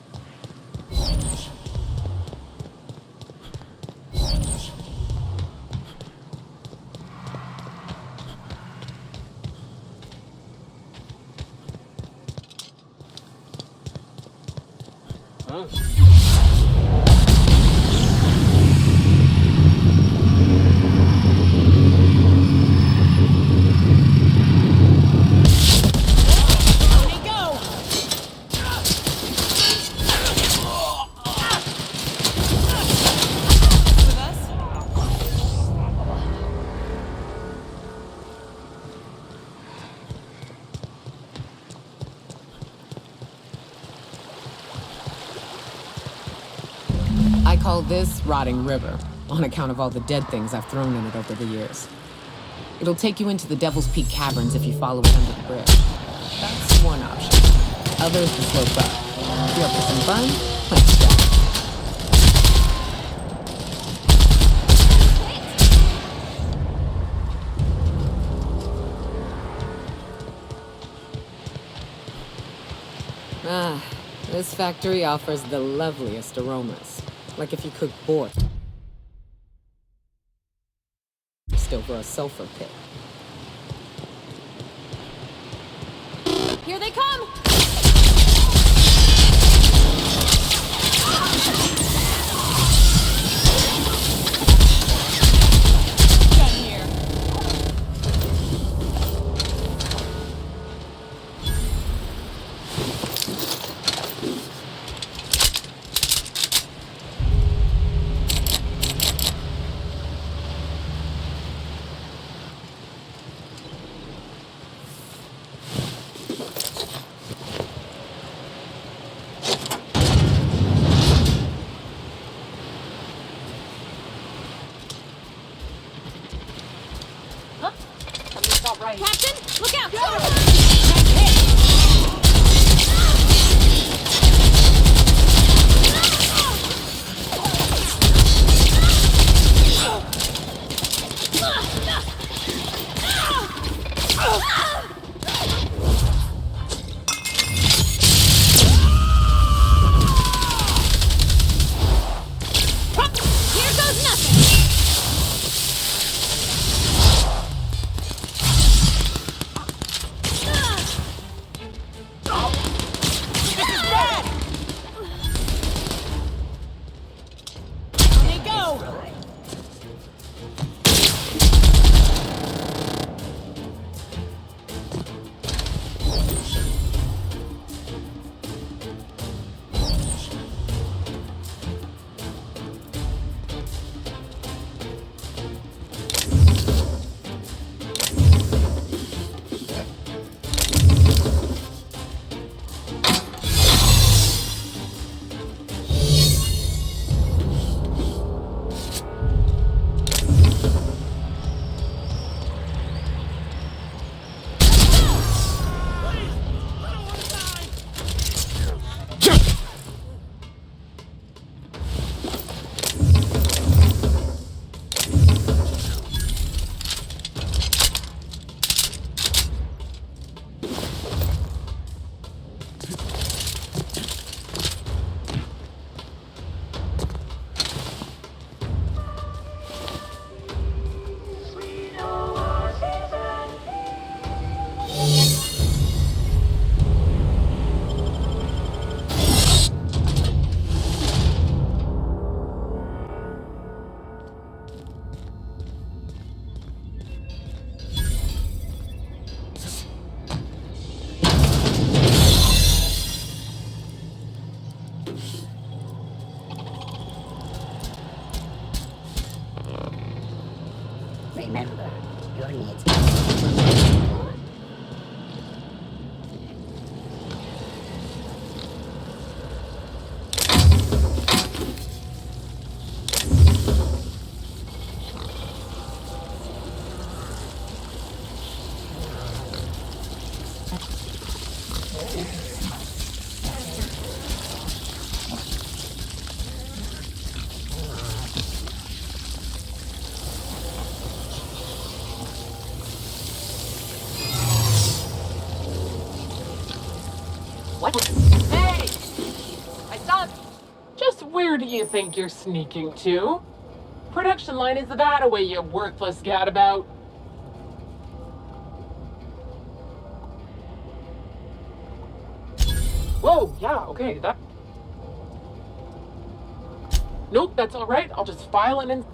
I call this Rotting River, on account of all the dead things I've thrown in it over the years. It'll take you into the Devil's Peak Caverns if you follow it under the bridge. That's one option. Others the slope up. If you're up for some fun, let's go. Ah, this factory offers the loveliest aromas. Like if you cook boar. Over a sulfur pit. Here they come! Done here. Hey! I saw... Just where do you think you're sneaking to? Production line is that away, you worthless gadabout. Whoa, yeah, okay, that... Nope, that's alright. I'll just file it in...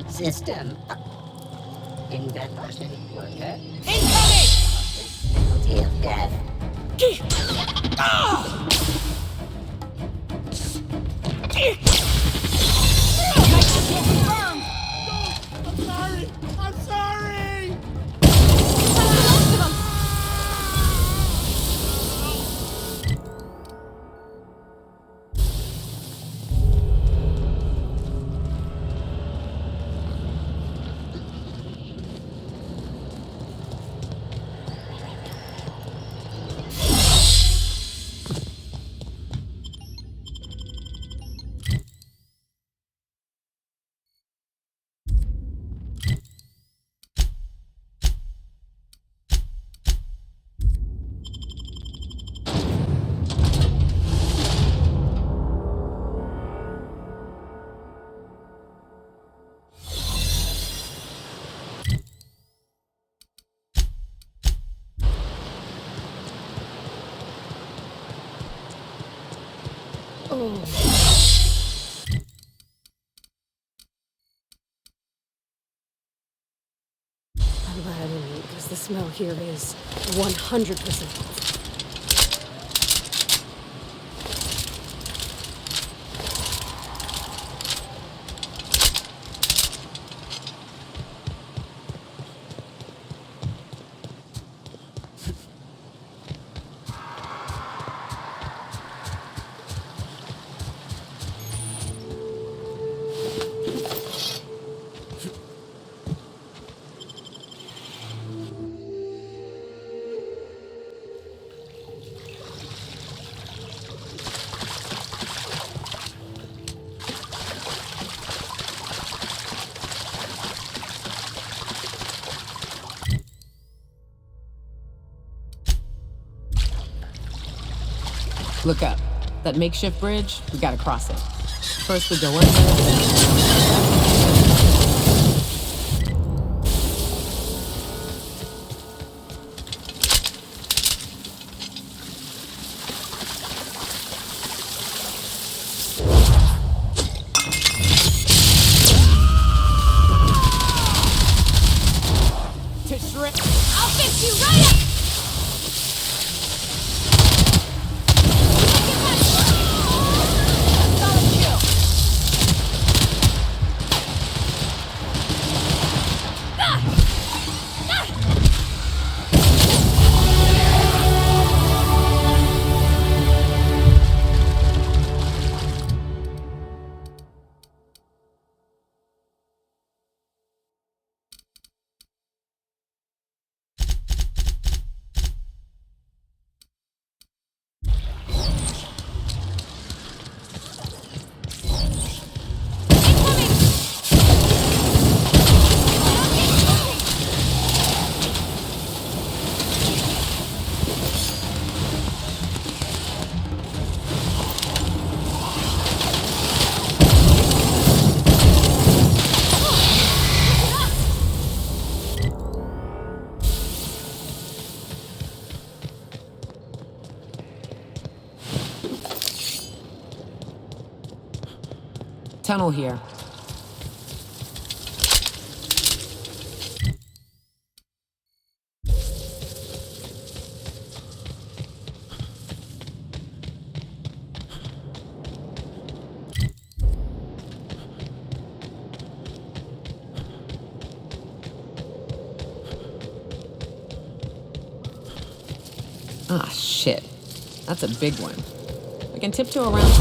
System. Invention worker. Incoming! Penalty of death. I'm sorry! I'm sorry! I'm glad I didn't eat, because the smell here is 100% off. Look up. That makeshift bridge, we gotta cross it. First we go under, then... I'll fix you right up! Tunnel here. Ah, shit. That's a big one. I can tiptoe around.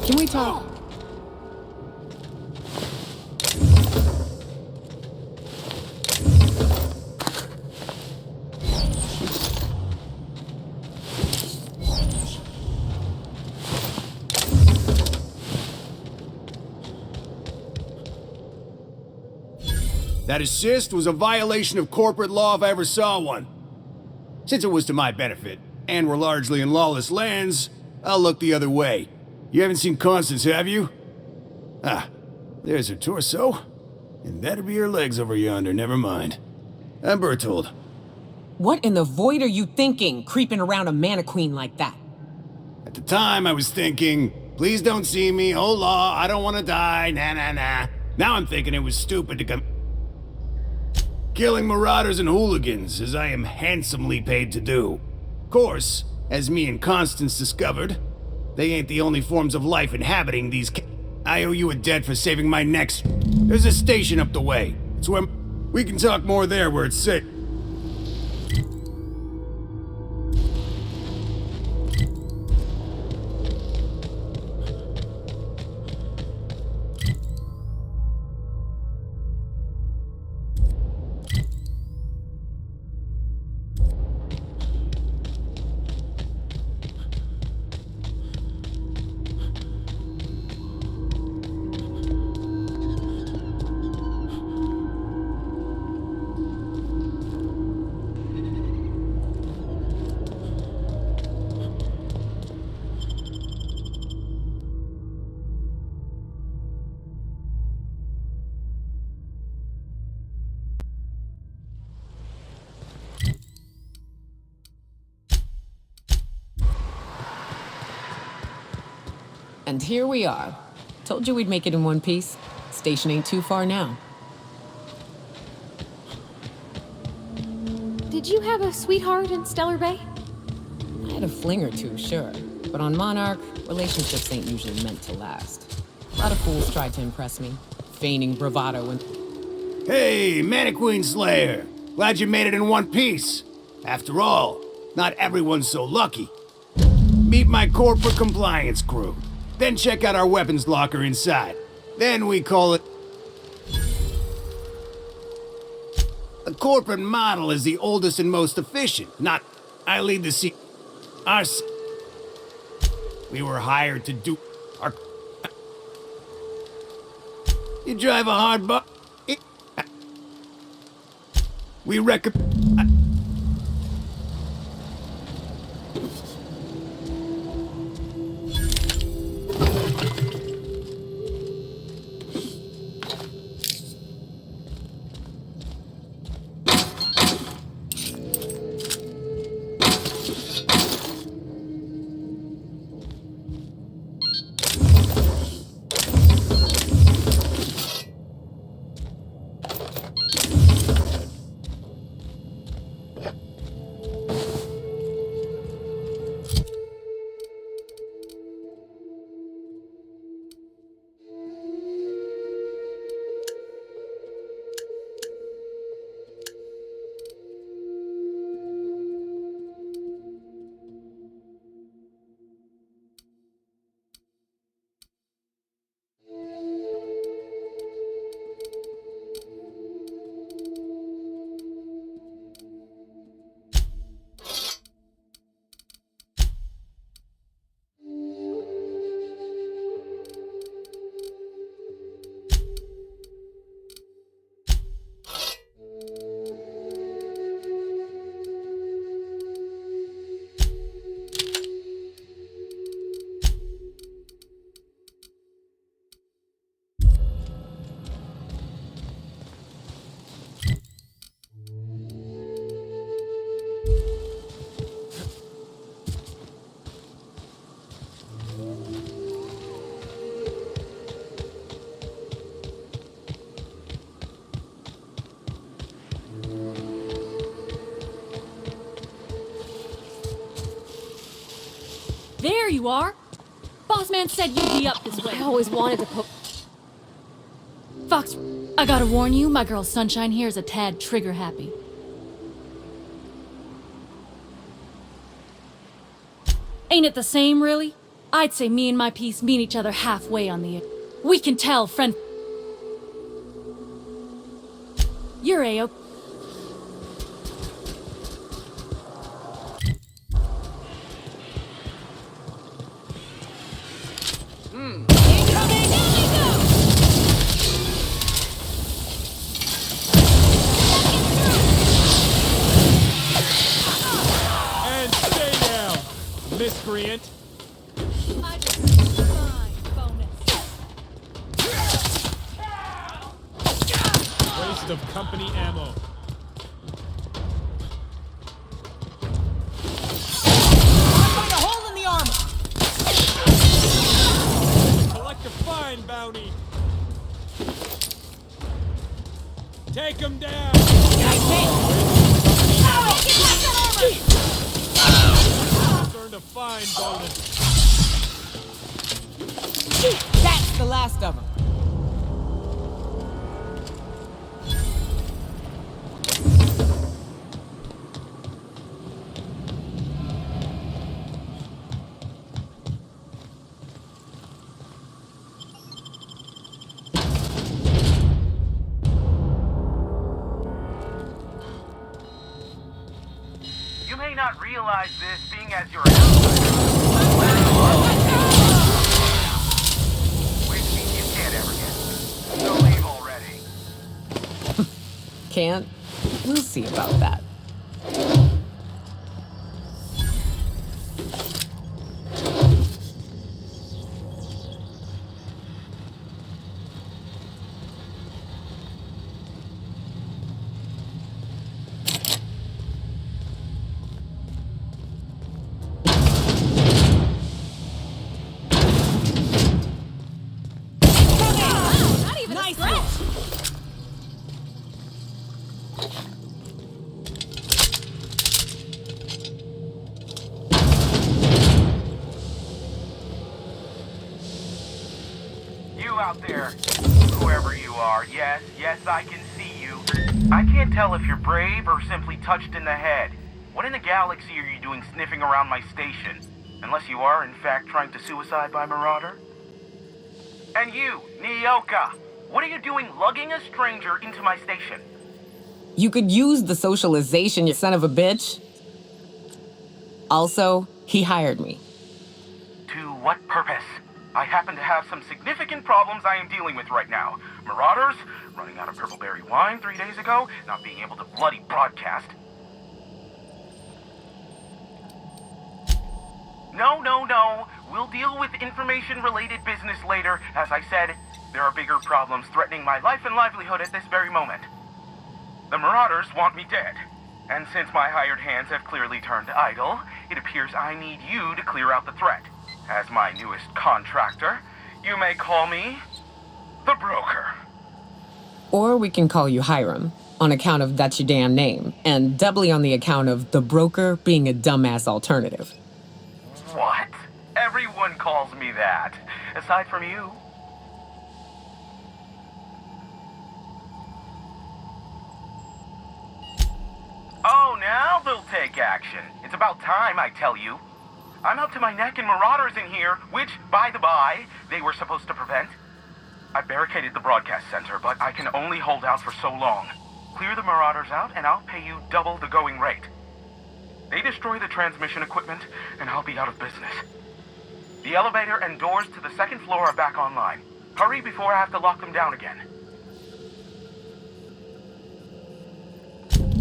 Can we talk? That assist was a violation of corporate law if I ever saw one. Since it was to my benefit, and we're largely in lawless lands, I'll look the other way. You haven't seen Constance, have you? Ah, there's her torso. And that'd be her legs over yonder, never mind. I'm Bertold. What in the void are you thinking, creeping around a mannequin like that? At the time, I was thinking, please don't see me, oh law, I don't want to die, nah. Now I'm thinking it was stupid to come... killing marauders and hooligans, as I am handsomely paid to do. Of course, as me and Constance discovered, they ain't the only forms of life inhabiting these I owe you a debt for saving my necks. There's a station up the way. It's where... we can talk more there where it's safe. And here we are. Told you we'd make it in one piece. Station ain't too far now. Did you have a sweetheart in Stellar Bay? I had a fling or two, sure. But on Monarch, relationships ain't usually meant to last. A lot of fools tried to impress me, feigning bravado and... Hey, Mannequin Slayer! Glad you made it in one piece. After all, not everyone's so lucky. Meet my corporate compliance crew. Then check out our weapons locker inside. Then we call it... The corporate model is the oldest and most efficient, not... I lead the C... Our... We were hired to do... Our... You drive a hard bu... We recommend... you are. Boss man said you'd be up this way. I always wanted to put... Fox, I gotta warn you, my girl Sunshine here is a tad trigger happy. Ain't it the same, really? I'd say me and my piece meet each other halfway on the... We can tell, friend... You're A-OK. And stay down, miscreant. Waste of company ammo. Find a hole in the armor. Collect a fine bounty. Take him down. Earned a fine bonus. That's the last of them. You may not realize this, being as you're which means you can't ever get me. So leave already. Can't? We'll see about that. Out there, whoever you are, yes, I can see you. I can't tell if you're brave or simply touched in the head. What in the galaxy are you doing sniffing around my station? Unless you are, in fact, trying to suicide by Marauder? And you, Nyoka, what are you doing lugging a stranger into my station? You could use the socialization, you son of a bitch. Also, he hired me. To what purpose? I happen to have some significant problems I am dealing with right now. Marauders, running out of purple berry wine 3 days ago, not being able to bloody broadcast. No. We'll deal with information-related business later. As I said, there are bigger problems threatening my life and livelihood at this very moment. The Marauders want me dead. And since my hired hands have clearly turned idle, it appears I need you to clear out the threat. As my newest contractor, you may call me the Broker. Or we can call you Hiram, on account of that's your damn name, and doubly on the account of the Broker being a dumbass alternative. What? Everyone calls me that, aside from you. Oh, now they'll take action. It's about time, I tell you. I'm up to my neck in Marauders in here, which, by the by, they were supposed to prevent. I barricaded the broadcast center, but I can only hold out for so long. Clear the Marauders out, and I'll pay you double the going rate. They destroy the transmission equipment, and I'll be out of business. The elevator and doors to the second floor are back online. Hurry before I have to lock them down again.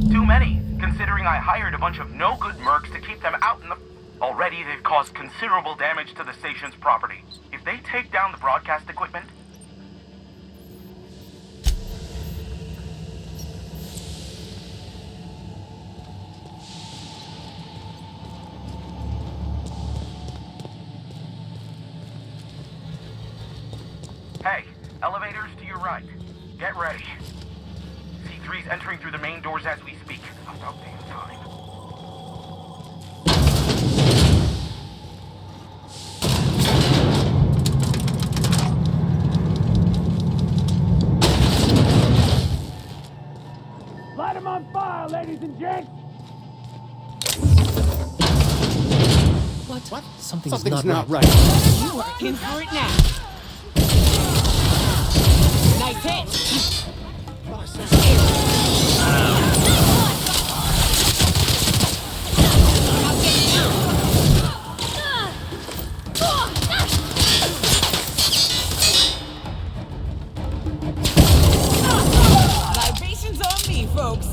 Too many, considering I hired a bunch of no-good mercs to keep them out in the... Already, they've caused considerable damage to the station's property. If they take down the broadcast equipment... Hey, elevators to your right. Get ready. C3's entering through the main doors as we speak. About damn time. What? Something's Something's not not right. right. You are in for it now. Nice hit. Libations on me, folks.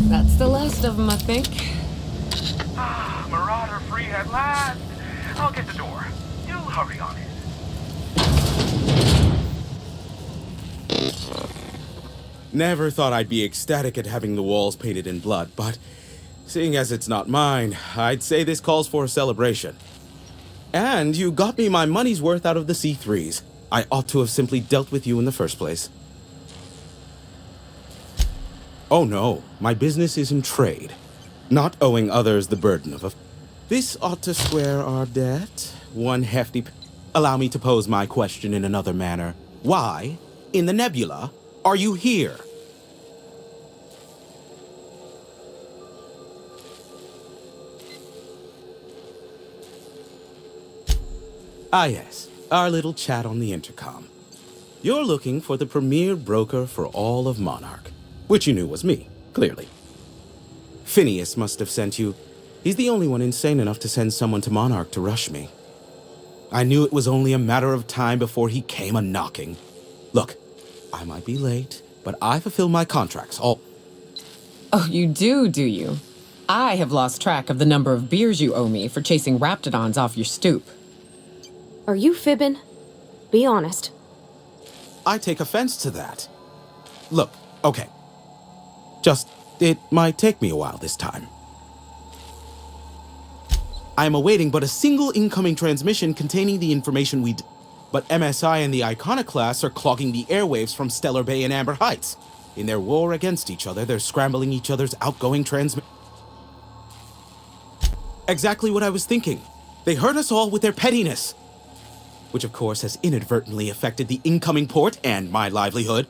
That's the last of them, I think. Marauder free at last. I'll get the door. You hurry on it. Never thought I'd be ecstatic at having the walls painted in blood, but seeing as it's not mine, I'd say this calls for a celebration. And you got me my money's worth out of the C3s. I ought to have simply dealt with you in the first place. Oh no, my business is in trade, not owing others the burden of a... This ought to square our debt. One hefty... Allow me to pose my question in another manner. Why, in the nebula, are you here? Ah yes, our little chat on the intercom. You're looking for the premier broker for all of Monarch, which you knew was me, clearly. Phineas must have sent you. He's the only one insane enough to send someone to Monarch to rush me. I knew it was only a matter of time before he came a-knocking. Look, I might be late, but I fulfill my contracts, all... Oh, you do you? I have lost track of the number of beers you owe me for chasing raptidons off your stoop. Are you fibbing? Be honest. I take offense to that. Look, okay. It might take me a while this time. I am awaiting but a single incoming transmission containing the information but MSI and the Iconoclasts are clogging the airwaves from Stellar Bay and Amber Heights. In their war against each other, they're scrambling each other's outgoing Exactly what I was thinking. They hurt us all with their pettiness. Which of course has inadvertently affected the incoming port and my livelihood.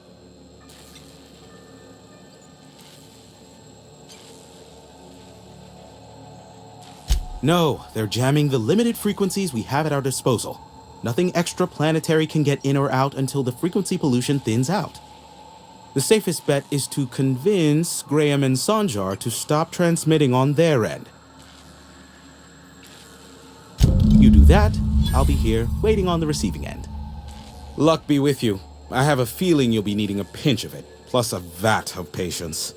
No, they're jamming the limited frequencies we have at our disposal. Nothing extraplanetary can get in or out until the frequency pollution thins out. The safest bet is to convince Graham and Sanjar to stop transmitting on their end. You do that, I'll be here, waiting on the receiving end. Luck be with you. I have a feeling you'll be needing a pinch of it, plus a vat of patience.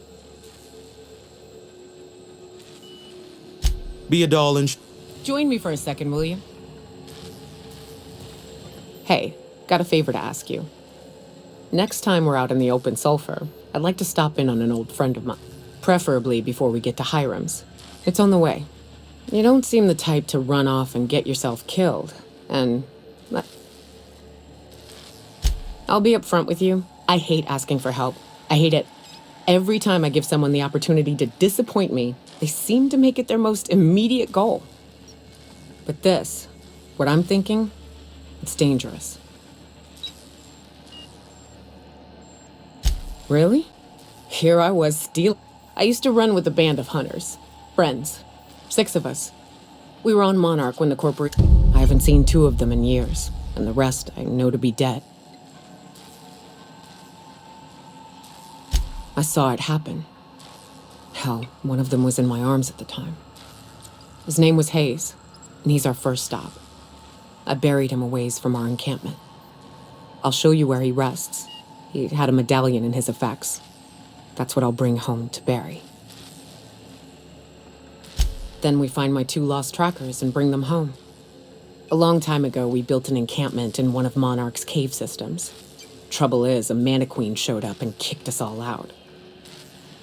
Be a doll and Join me for a second, will you? Hey, got a favor to ask you. Next time we're out in the open sulfur, I'd like to stop in on an old friend of mine. Preferably before we get to Hiram's. It's on the way. You don't seem the type to run off and get yourself killed. And I'll be upfront with you. I hate asking for help. I hate it. Every time I give someone the opportunity to disappoint me, they seem to make it their most immediate goal. But this, what I'm thinking, it's dangerous. Really? Here I was stealing. I used to run with a band of hunters. Friends. 6 of us. We were on Monarch when the corporation... I haven't seen 2 of them in years, and the rest I know to be dead. I saw it happen. Hell, one of them was in my arms at the time. His name was Hayes, and he's our first stop. I buried him a ways from our encampment. I'll show you where he rests. He had a medallion in his effects. That's what I'll bring home to Barry. Then we find my 2 lost trackers and bring them home. A long time ago, we built an encampment in one of Monarch's cave systems. Trouble is, a Mantiqueen showed up and kicked us all out.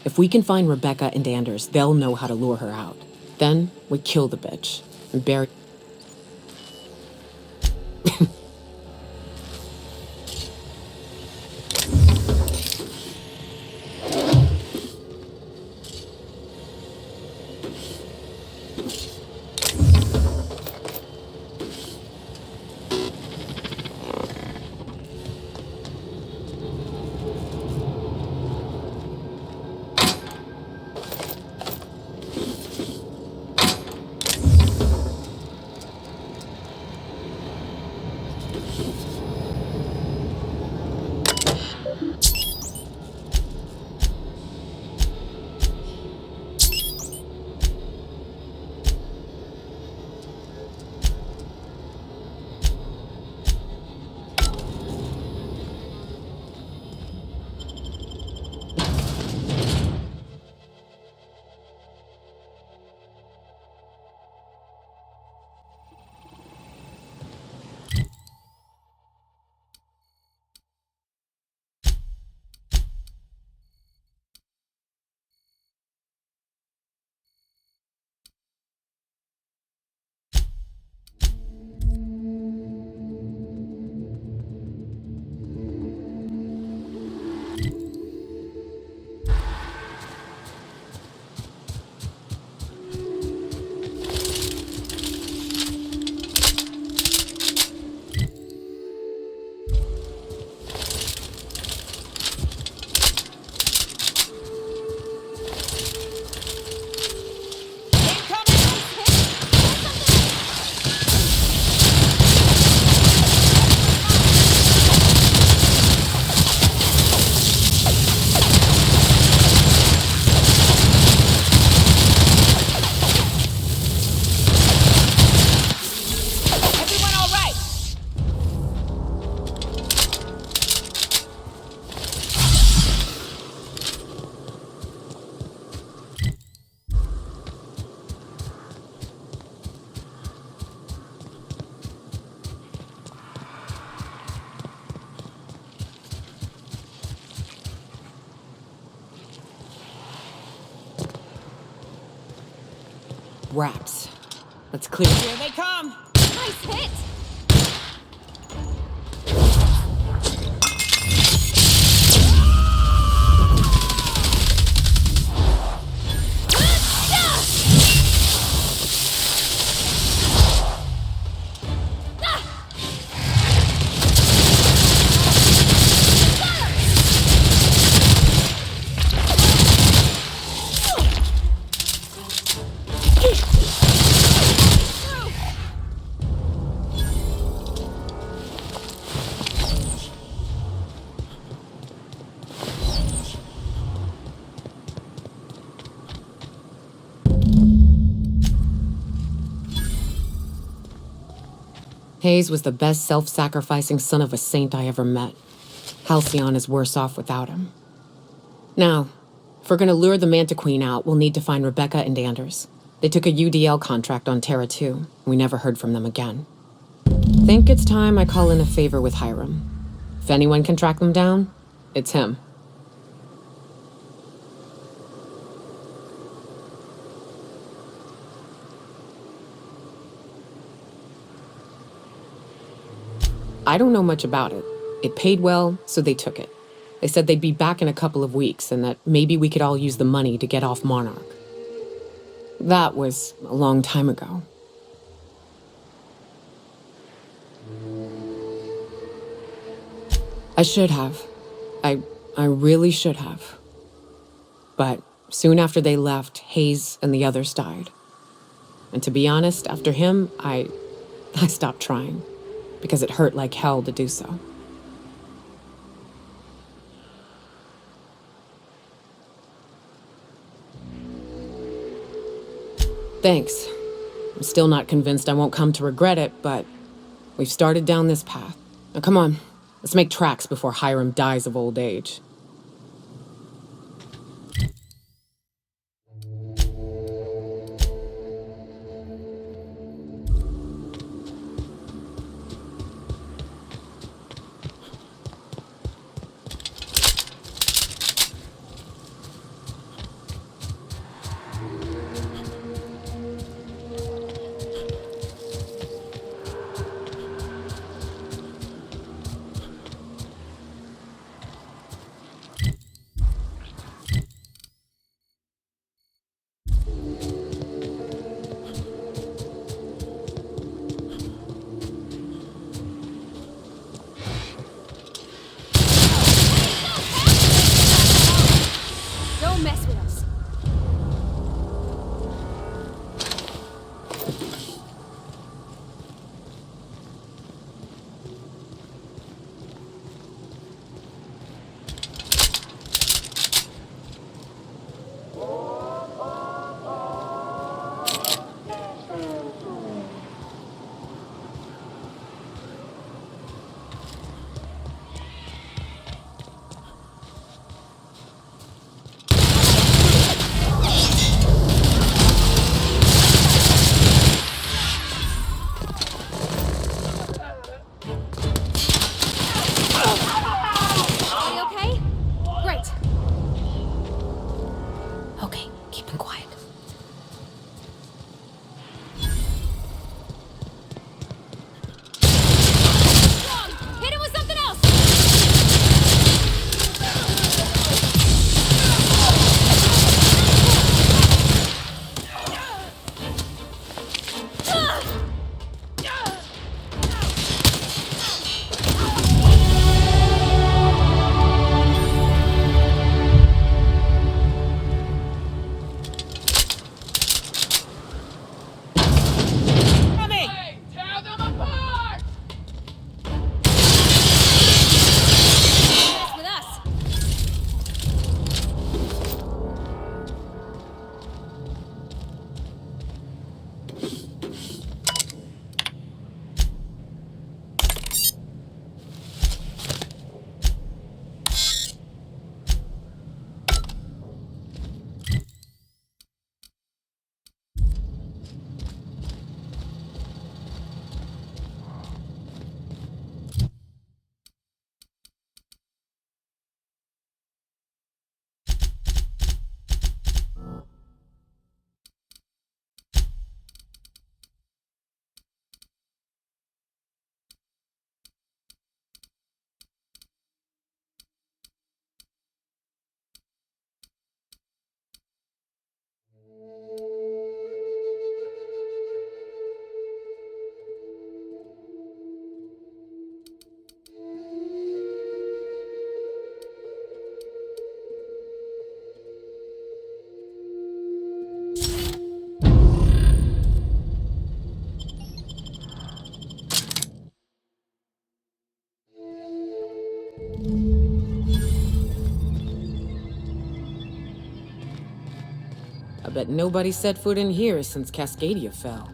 If we can find Rebecca and Anders, they'll know how to lure her out. Then we kill the bitch and bury... Wraps. Let's clear. Here they come! Nice hit! Hayes was the best self-sacrificing son of a saint I ever met. Halcyon is worse off without him. Now, if we're gonna lure the Manta Queen out, we'll need to find Rebecca and Anders. They took a UDL contract on Terra 2. We never heard from them again. Think it's time I call in a favor with Hiram. If anyone can track them down, it's him. I don't know much about it. It paid well, so they took it. They said they'd be back in a couple of weeks and that maybe we could all use the money to get off Monarch. That was a long time ago. I should have. I really should have. But soon after they left, Hayes and the others died. And to be honest, after him, I stopped trying, because it hurt like hell to do so. Thanks. I'm still not convinced I won't come to regret it, but we've started down this path. Now come on, let's make tracks before Hiram dies of old age. Don't mess with us. Are you okay? Great. Okay, keep him quiet. Wrong! Hit him with something else! Hey, tear them apart! Mess with us. I bet nobody set foot in here since Cascadia fell.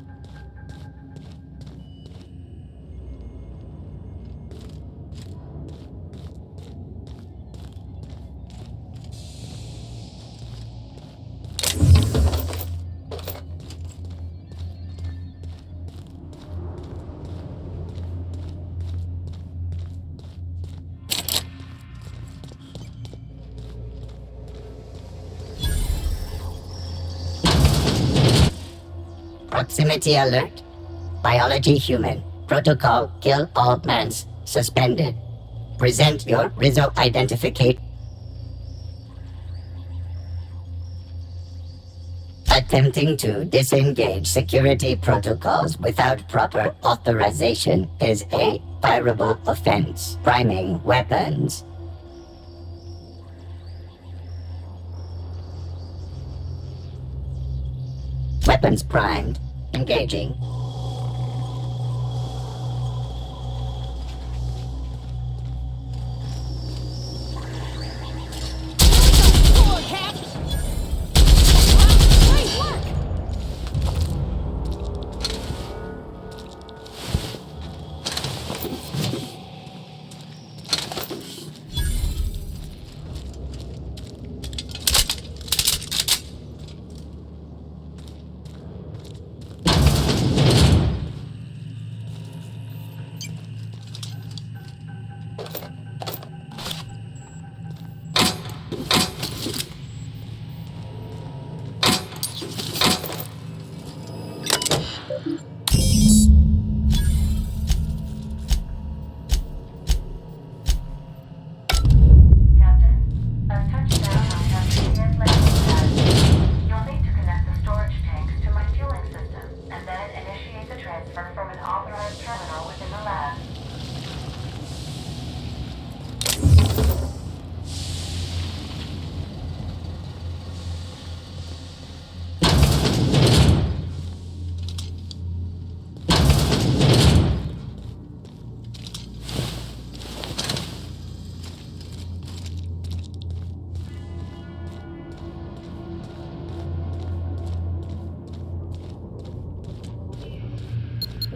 Proximity alert. Biology human. Protocol kill all plants. Suspended. Present your Rizzo identification. Attempting to disengage security protocols without proper authorization is a fireable offense. Priming weapons. Weapons primed. Engaging.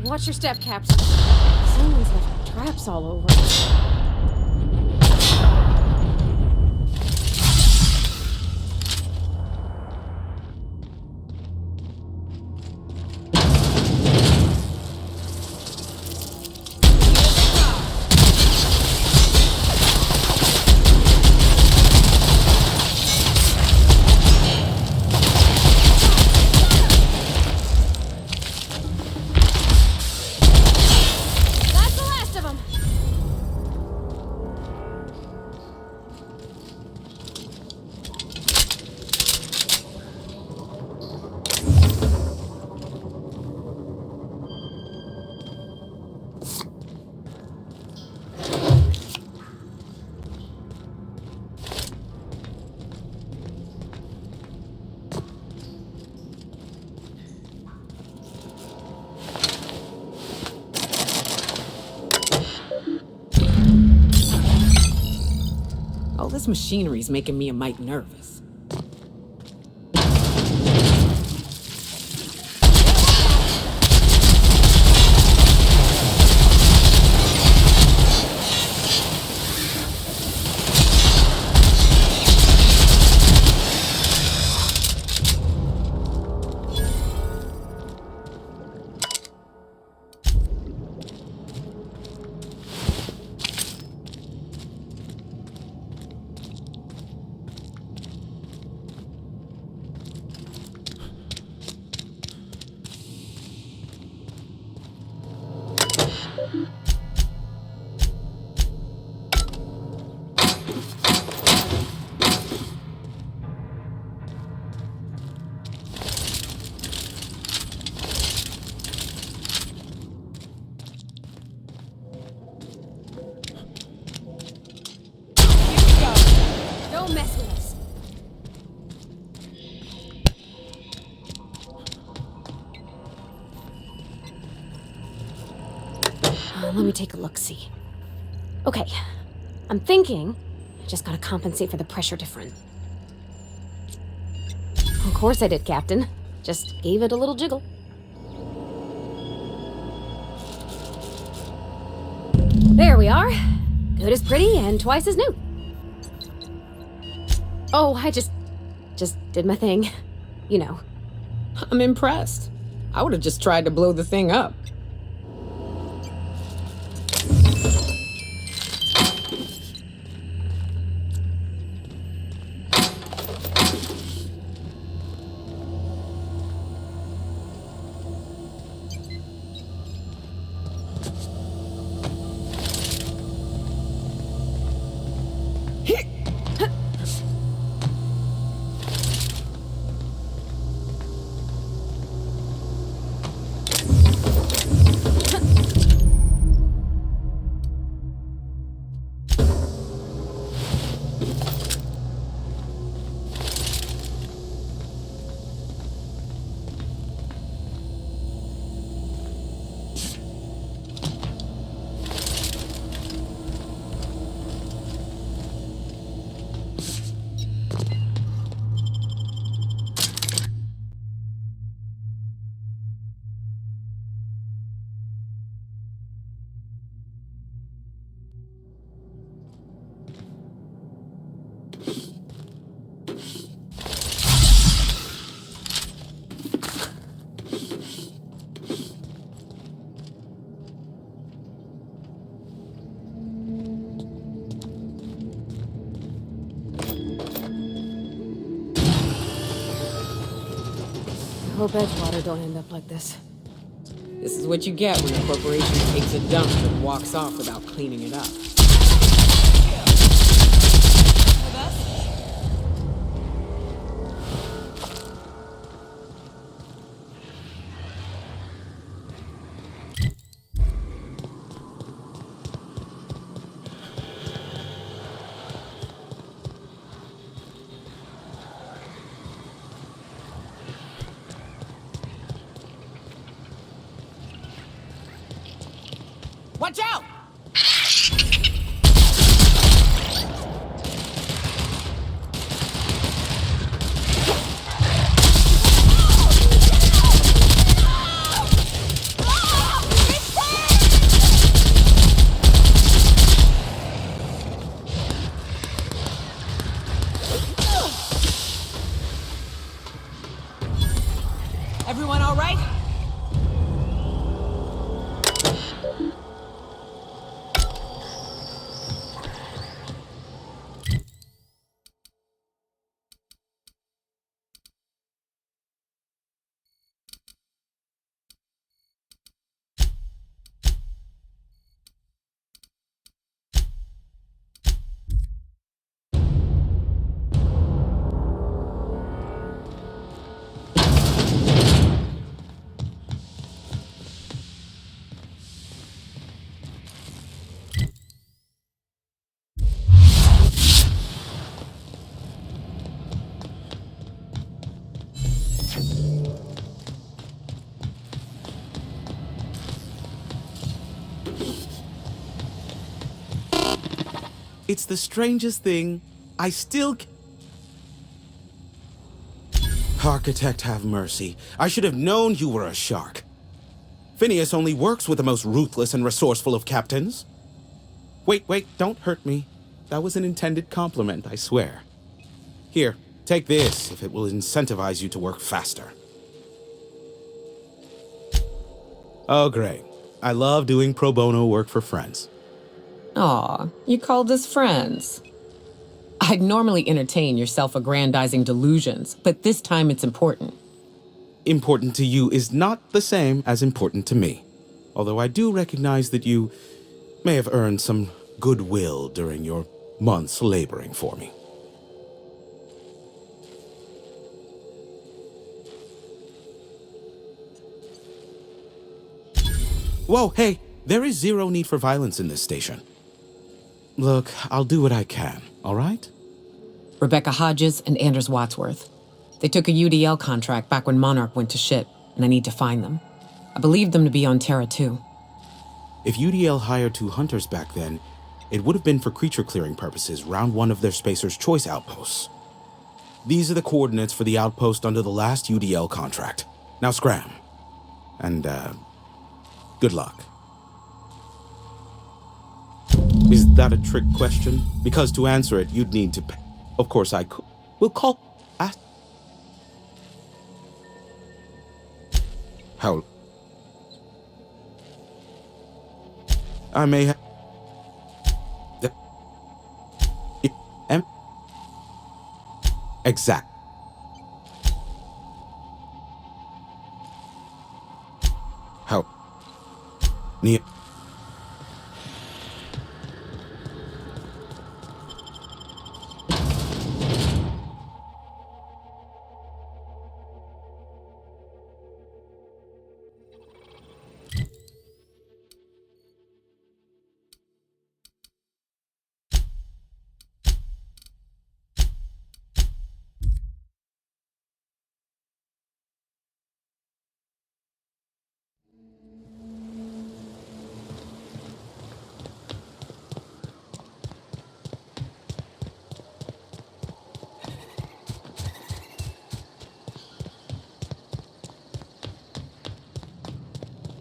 Watch your step, Captain. Someone's left traps all over. All this machinery's making me a mite nervous. Don't mess with us. Let me take a look-see. Okay, I'm thinking I just gotta compensate for the pressure difference. Of course I did, Captain. Just gave it a little jiggle. There we are. Good as pretty and twice as new. Oh, I just did my thing. You know. I'm impressed. I would have just tried to blow the thing up. Hope Edgewater don't end up like this. This is what you get when a corporation takes a dump and walks off without cleaning it up. Watch out! Everyone all right? It's the strangest thing. I still... Architect, have mercy. I should have known you were a shark. Phineas only works with the most ruthless and resourceful of captains. Wait, don't hurt me. That was an intended compliment, I swear. Here, take this if it will incentivize you to work faster. Oh, great. I love doing pro bono work for friends. Aw, you called us friends. I'd normally entertain your self-aggrandizing delusions, but this time it's important. Important to you is not the same as important to me. Although I do recognize that you may have earned some goodwill during your months laboring for me. Whoa, hey, there is zero need for violence in this station. Look, I'll do what I can, all right? Rebecca Hodges and Anders Wadsworth. They took a UDL contract back when Monarch went to shit, and I need to find them. I believe them to be on Terra too. If UDL hired 2 hunters back then, it would have been for creature clearing purposes, round 1 of their Spacer's Choice outposts. These are the coordinates for the outpost under the last UDL contract. Now scram. And, good luck. Is that a trick question? Because to answer it, you'd need to pay. Of course I could. We'll call... How... I may have... Exact. How... Near...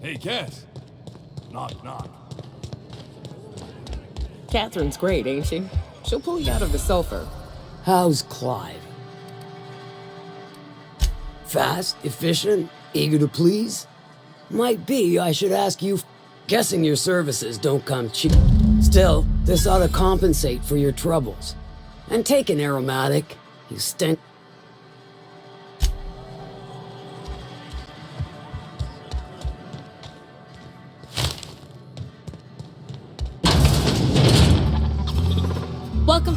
Hey, Cass. Knock, knock. Catherine's great, ain't she? She'll pull you out of the sulfur. How's Clive? Fast, efficient, eager to please? Might be I should ask you. Guessing your services don't come cheap. Still, this ought to compensate for your troubles. And take an aromatic. You stink.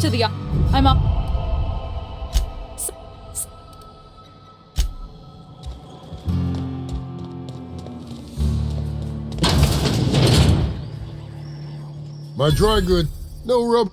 to the... I'm up. My dry good, no rub.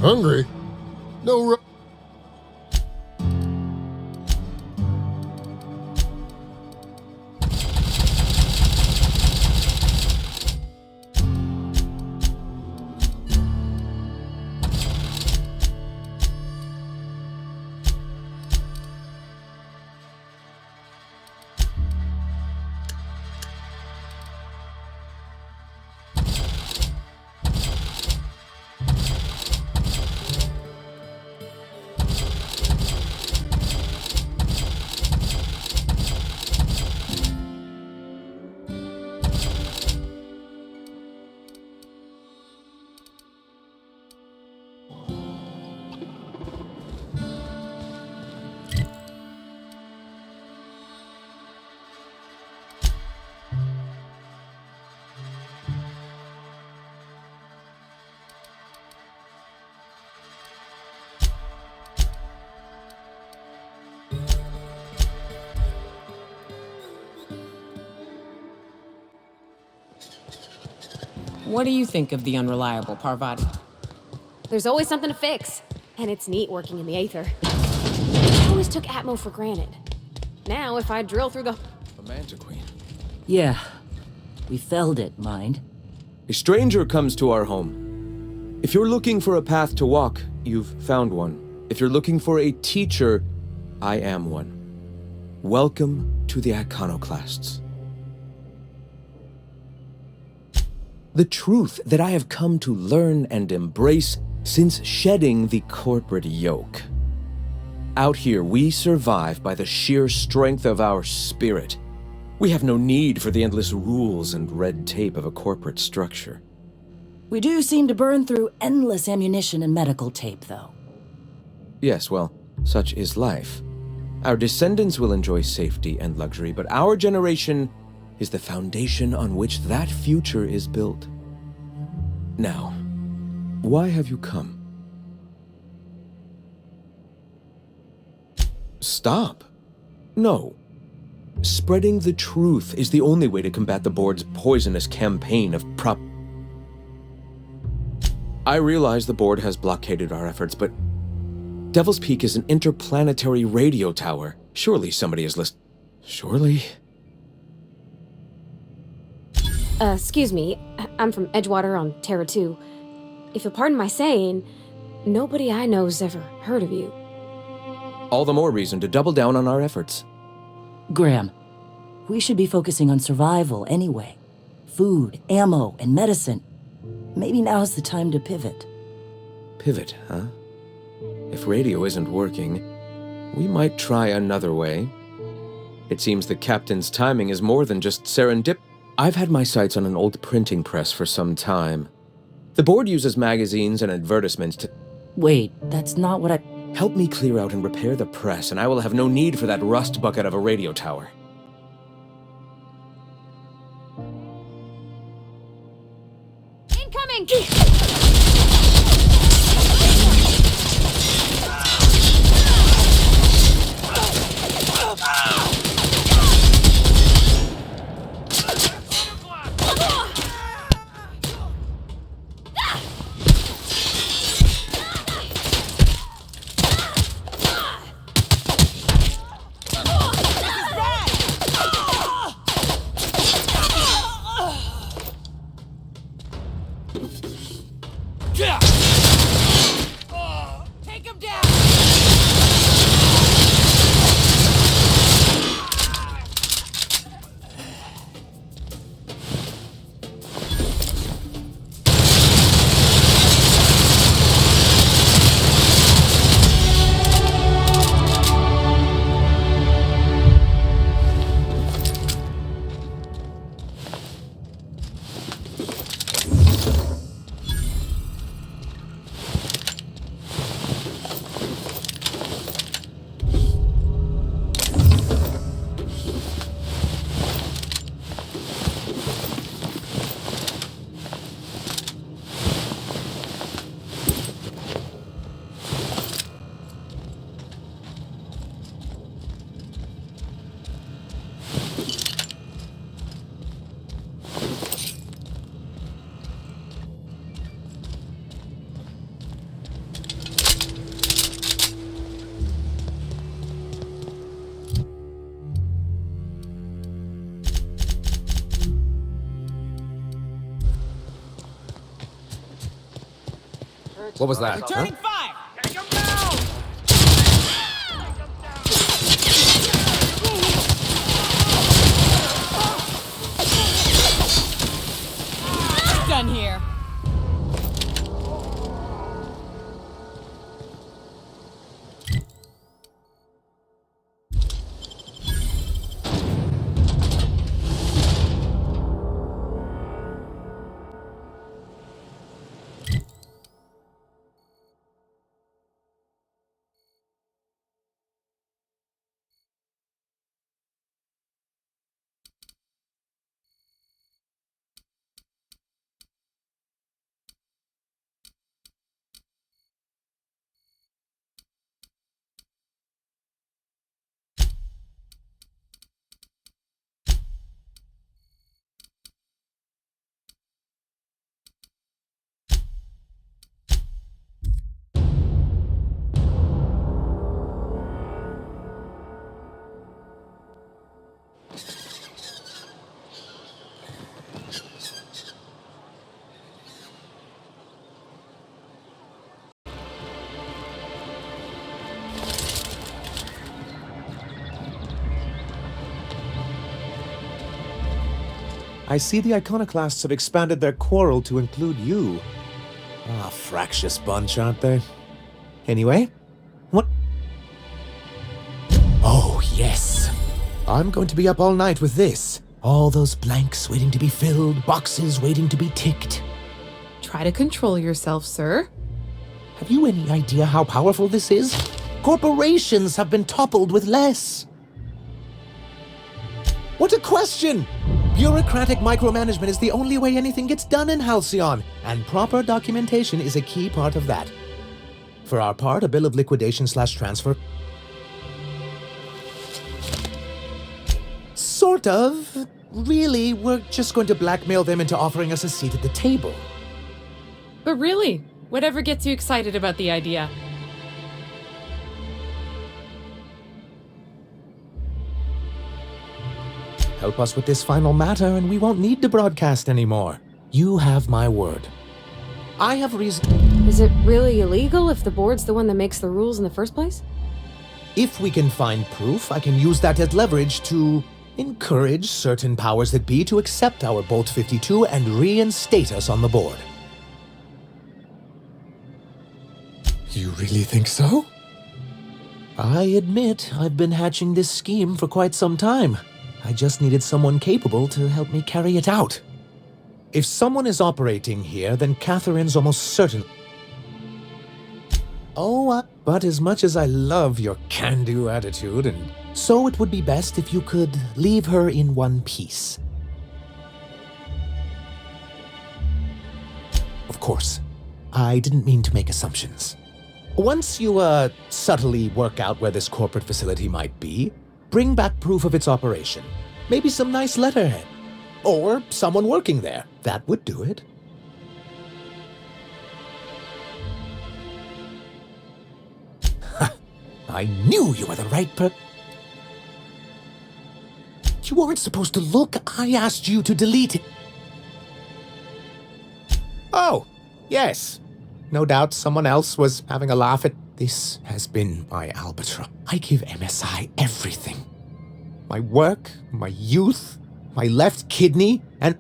Hungry? No rub. What do you think of the unreliable Parvati? There's always something to fix. And it's neat working in the Aether. I always took Atmo for granted. Now, if I drill through the... A Manta Queen. Yeah. We felled it, mind. A stranger comes to our home. If you're looking for a path to walk, you've found one. If you're looking for a teacher, I am one. Welcome to the Iconoclasts. The truth that I have come to learn and embrace since shedding the corporate yoke. Out here, we survive by the sheer strength of our spirit. We have no need for the endless rules and red tape of a corporate structure. We do seem to burn through endless ammunition and medical tape, though. Yes, well, such is life. Our descendants will enjoy safety and luxury, but our generation is the foundation on which that future is built. Now, why have you come? Stop. No. Spreading the truth is the only way to combat the board's poisonous campaign of I realize the board has blockaded our efforts, but Devil's Peak is an interplanetary radio tower. Surely somebody is listening. Surely? Excuse me. I'm from Edgewater on Terra 2. If you'll pardon my saying, nobody I know's ever heard of you. All the more reason to double down on our efforts. Graham, we should be focusing on survival anyway. Food, ammo, and medicine. Maybe now's the time to pivot. Pivot, huh? If radio isn't working, we might try another way. It seems the captain's timing is more than just serendip. I've had my sights on an old printing press for some time. The board uses magazines and advertisements to... Wait, that's not what I... Help me clear out and repair the press, and I will have no need for that rust bucket of a radio tower. Incoming! Take him down! What was that? Returning fire! Take him down! Done here. I see the iconoclasts have expanded their quarrel to include you. Ah, fractious bunch, aren't they? Anyway, what? Oh, yes. I'm going to be up all night with this. All those blanks waiting to be filled, boxes waiting to be ticked. Try to control yourself, sir. Have you any idea how powerful this is? Corporations have been toppled with less. What a question! Bureaucratic micromanagement is the only way anything gets done in Halcyon, and proper documentation is a key part of that. For our part, a bill of liquidation/transfer. Sort of. Really, we're just going to blackmail them into offering us a seat at the table. But really, whatever gets you excited about the idea. Help us with this final matter and we won't need to broadcast anymore. You have my word. I have reason... Is it really illegal if the board's the one that makes the rules in the first place? If we can find proof, I can use that as leverage to encourage certain powers that be to accept our Bolt 52 and reinstate us on the board. You really think so? I admit I've been hatching this scheme for quite some time. I just needed someone capable to help me carry it out. If someone is operating here, then Catherine's almost certain. But as much as I love your can-do attitude, and so it would be best if you could leave her in one piece. Of course, I didn't mean to make assumptions. Once you, subtly work out where this corporate facility might be, bring back proof of its operation. Maybe some nice letterhead. Or someone working there. That would do it. I knew you were the right You weren't supposed to look. I asked you to delete it. Oh, yes. No doubt someone else was having a laugh at this. Has been my albatross. I give MSI everything. My work, my youth, my left kidney, and...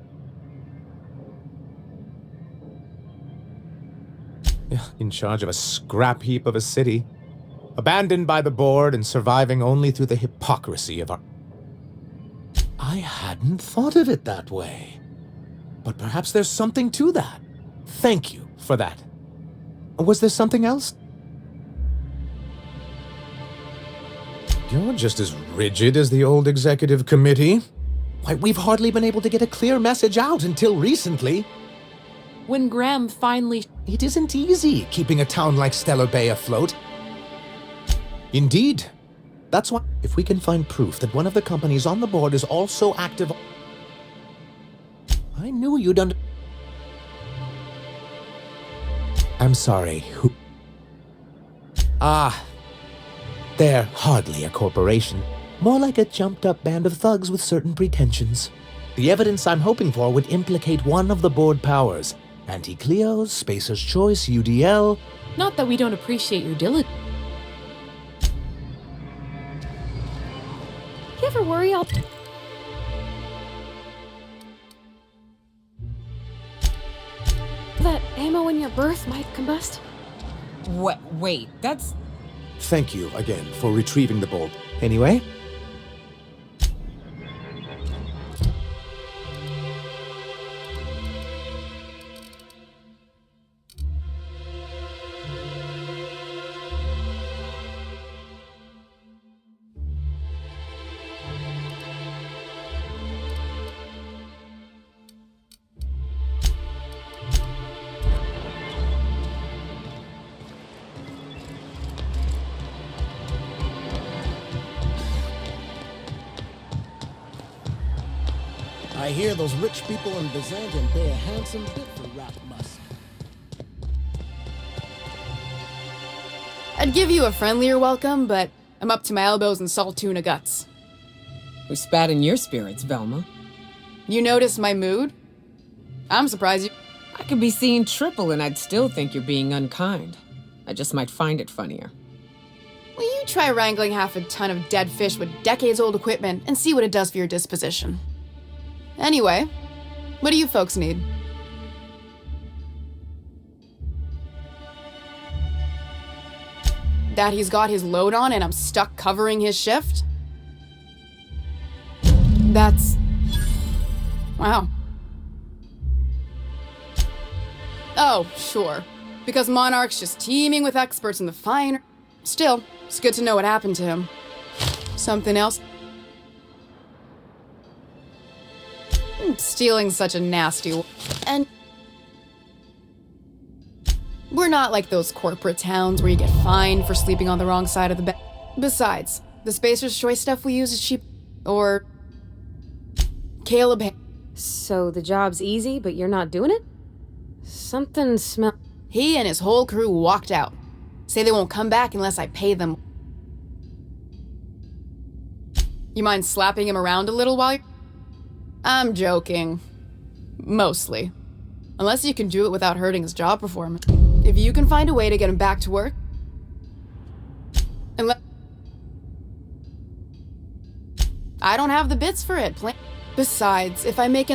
in charge of a scrap heap of a city. Abandoned by the board and surviving only through the hypocrisy of our... I hadn't thought of it that way. But perhaps there's something to that. Thank you for that. Was there something else? You're just as rigid as the old executive committee. Why, we've hardly been able to get a clear message out until recently. When Graham finally... It isn't easy keeping a town like Stellar Bay afloat. Indeed. That's why, if we can find proof that one of the companies on the board is also active... I knew you'd I'm sorry, who... They're hardly a corporation. More like a jumped-up band of thugs with certain pretensions. The evidence I'm hoping for would implicate one of the board powers. Anti-Cleos, Spacer's Choice, UDL... Not that we don't appreciate your diligence. You ever worry that ammo in your berth might combust? What? Wait, that's... Thank you again for retrieving the bolt. Anyway... I hear those rich people in Byzantium pay a handsome bit for rat musk. I'd give you a friendlier welcome, but I'm up to my elbows in salt tuna guts. Who spat in your spirits, Velma? You notice my mood? I'm surprised you... I could be seeing triple and I'd still think you're being unkind. I just might find it funnier. Will you try wrangling half a ton of dead fish with decades-old equipment and see what it does for your disposition? Anyway, what do you folks need? That he's got his load on and I'm stuck covering his shift? That's... wow. Oh, sure. Because Monarch's just teeming with experts in the fine... Still, it's good to know what happened to him. Something else? Stealing's such a nasty... And... we're not like those corporate towns where you get fined for sleeping on the wrong side of the bed. Besides, the Spacer's Choice stuff we use is cheap. Or... Caleb... So the job's easy, but you're not doing it? Something smell... He and his whole crew walked out. Say they won't come back unless I pay them. You mind slapping him around a little while you're... I'm joking. Mostly. Unless you can do it without hurting his job performance. If you can find a way to get him back to work... I don't have the bits for it. Besides, if I make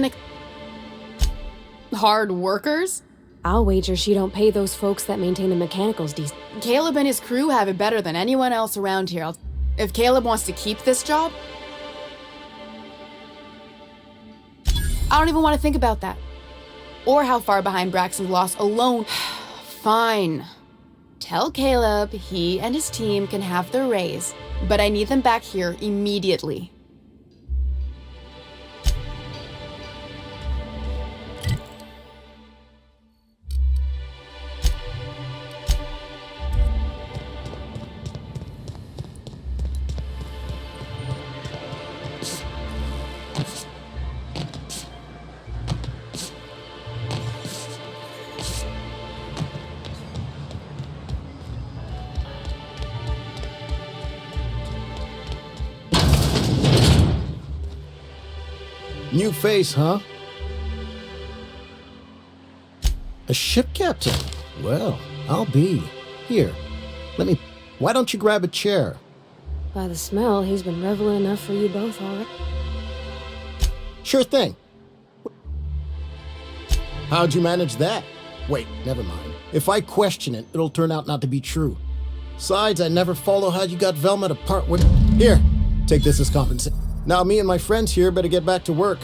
hard workers? I'll wager she don't pay those folks that maintain the mechanicals decent. Caleb and his crew have it better than anyone else around here. If Caleb wants to keep this job, I don't even want to think about that. Or how far behind Braxton's loss alone. Fine. Tell Caleb he and his team can have their raise, but I need them back here immediately. New face, huh? A ship captain? Well, I'll be. Here, why don't you grab a chair? By the smell, he's been reveling enough for you both already. Sure thing. How'd you manage that? Wait, never mind. If I question it, it'll turn out not to be true. Besides, I never follow how you got Velma to part with... Here, take this as compensation. Now me and my friends here better get back to work.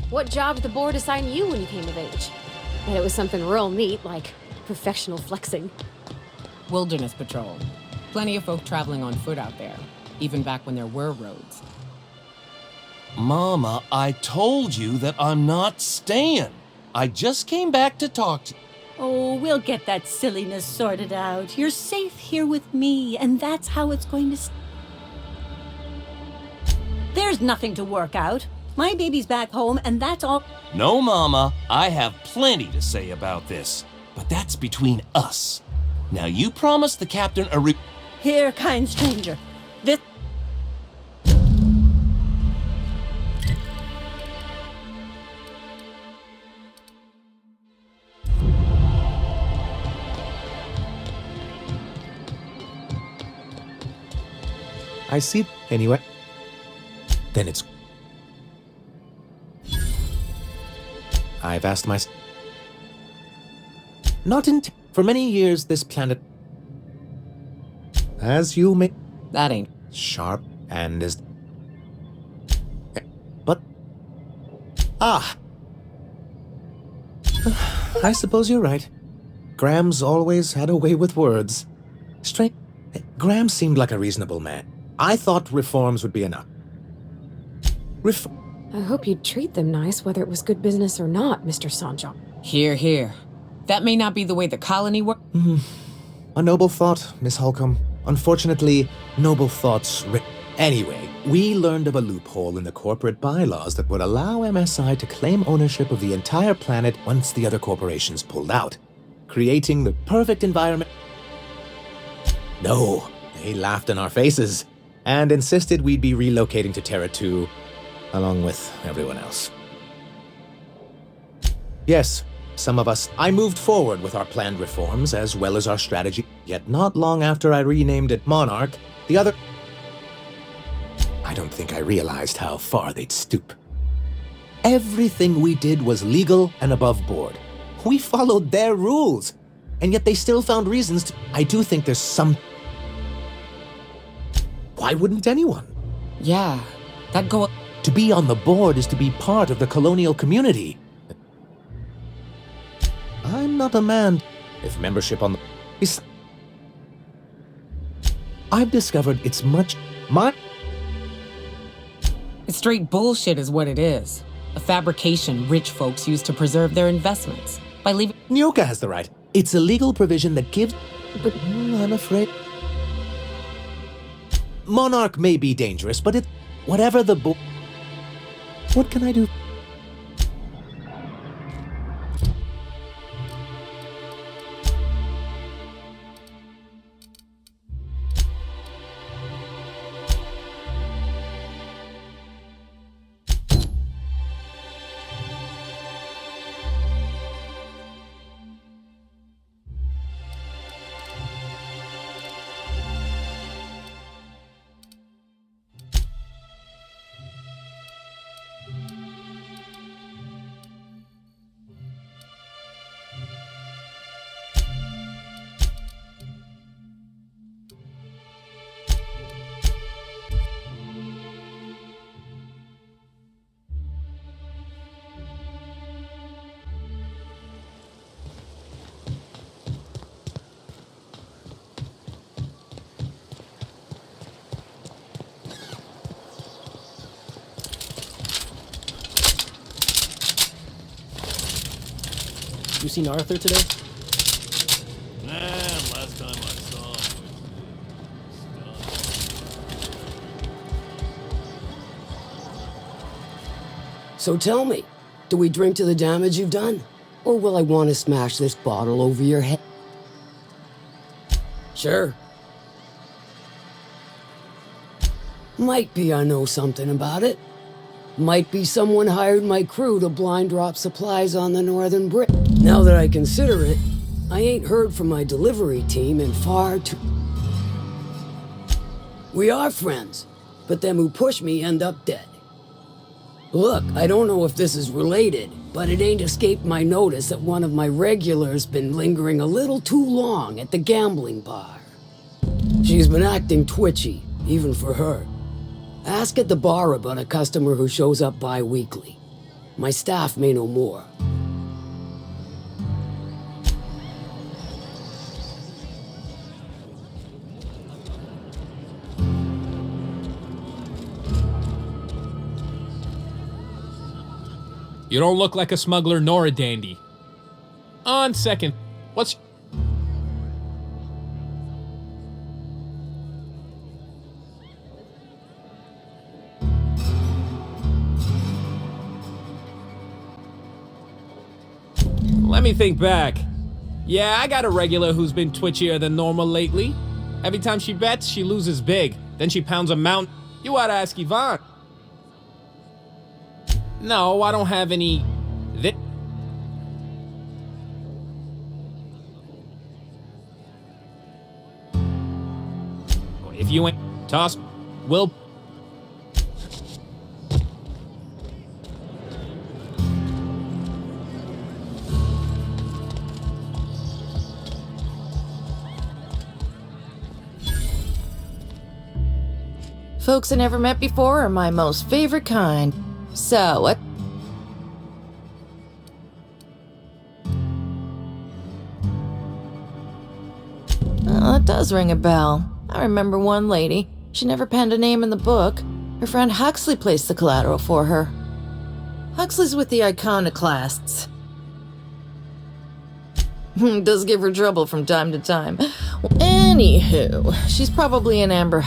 What job did the board assign you when you came of age? Bet it was something real neat, like professional flexing. Wilderness patrol. Plenty of folk traveling on foot out there, even back when there were roads. Mama, I told you that I'm not staying. I just came back to talk to... Oh, we'll get that silliness sorted out. You're safe here with me, and that's how it's going to... There's nothing to work out. My baby's back home, and that's all... No, Mama, I have plenty to say about this. But that's between us. Now, you promised the captain a Here, kind stranger. This... I see. Anyway, then it's... I've asked myself... Not in... For many years, this planet... As you may... That ain't... Sharp and is... But... Ah! I suppose you're right. Graham's always had a way with words. Strange... Graham seemed like a reasonable man. I thought reforms would be enough. I hope you'd treat them nice, whether it was good business or not, Mr. Sanjok. Here, here. That may not be the way the colony works. A noble thought, Miss Holcomb. Unfortunately, noble thoughts... Anyway, we learned of a loophole in the corporate bylaws that would allow MSI to claim ownership of the entire planet once the other corporations pulled out, creating the perfect environment... No, they laughed in our faces and insisted we'd be relocating to Terra 2, along with everyone else. Yes, some of us... I moved forward with our planned reforms as well as our strategy, yet not long after I renamed it Monarch, the other... I don't think I realized how far they'd stoop. Everything we did was legal and above board. We followed their rules, and yet they still found reasons to... I do think there's some... Why wouldn't anyone? Yeah, that go... To be on the board is to be part of the colonial community. I'm not a man. If membership on the... I've discovered it's much... It's straight bullshit is what it is. A fabrication rich folks use to preserve their investments. By leaving... Nyoka has the right. It's a legal provision that gives... But... I'm afraid... Monarch may be dangerous, but it... Whatever the What can I do? seen Arthur today? Last time I saw him So tell me, do we drink to the damage you've done? Or will I want to smash this bottle over your head? Sure. Might be I know something about it. Might be someone hired my crew to blind drop supplies on the northern bridge. Now that I consider it, I ain't heard from my delivery team in far too... We are friends, but them who push me end up dead. Look, I don't know if this is related, but it ain't escaped my notice that one of my regulars been lingering a little too long at the gambling bar. She's been acting twitchy, even for her. Ask at the bar about a customer who shows up bi-weekly. My staff may know more. You don't look like a smuggler nor a dandy. On second, what's... Let me think back. Yeah, I got a regular who's been twitchier than normal lately. Every time she bets, she loses big. Then she pounds a mount. You oughta ask Yvonne. No, I don't have any... If you ain't... Toss... Will... Folks I never met before are my most favorite kind. So, what? Well, that does ring a bell. I remember one lady. She never penned a name in the book. Her friend Huxley placed the collateral for her. Huxley's with the iconoclasts. Does give her trouble from time to time. Anywho, she's probably an Amber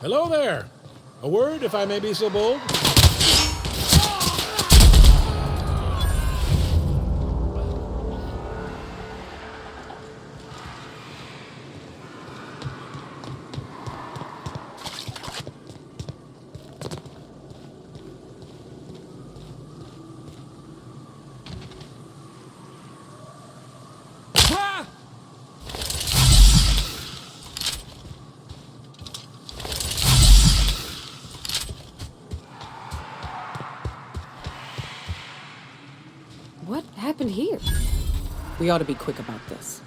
Hello there. A word, if I may be so bold? happened here? We ought to be quick about this.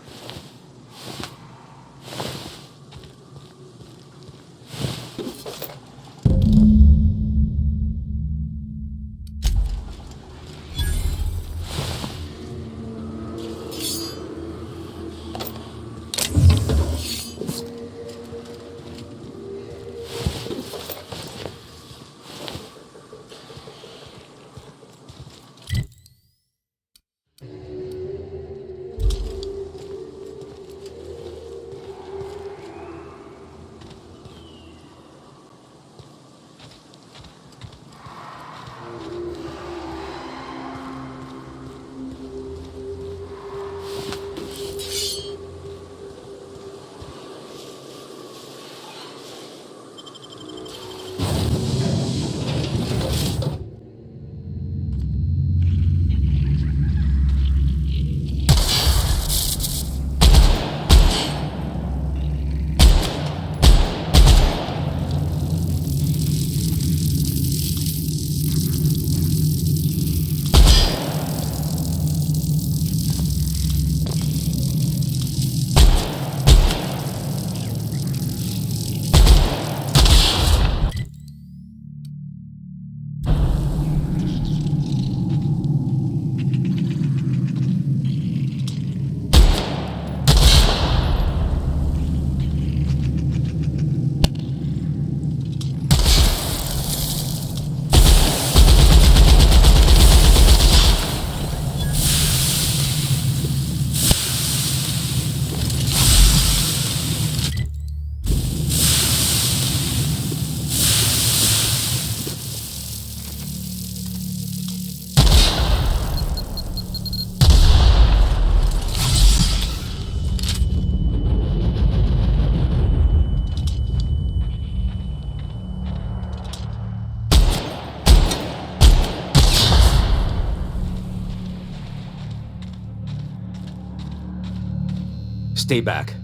Stay back.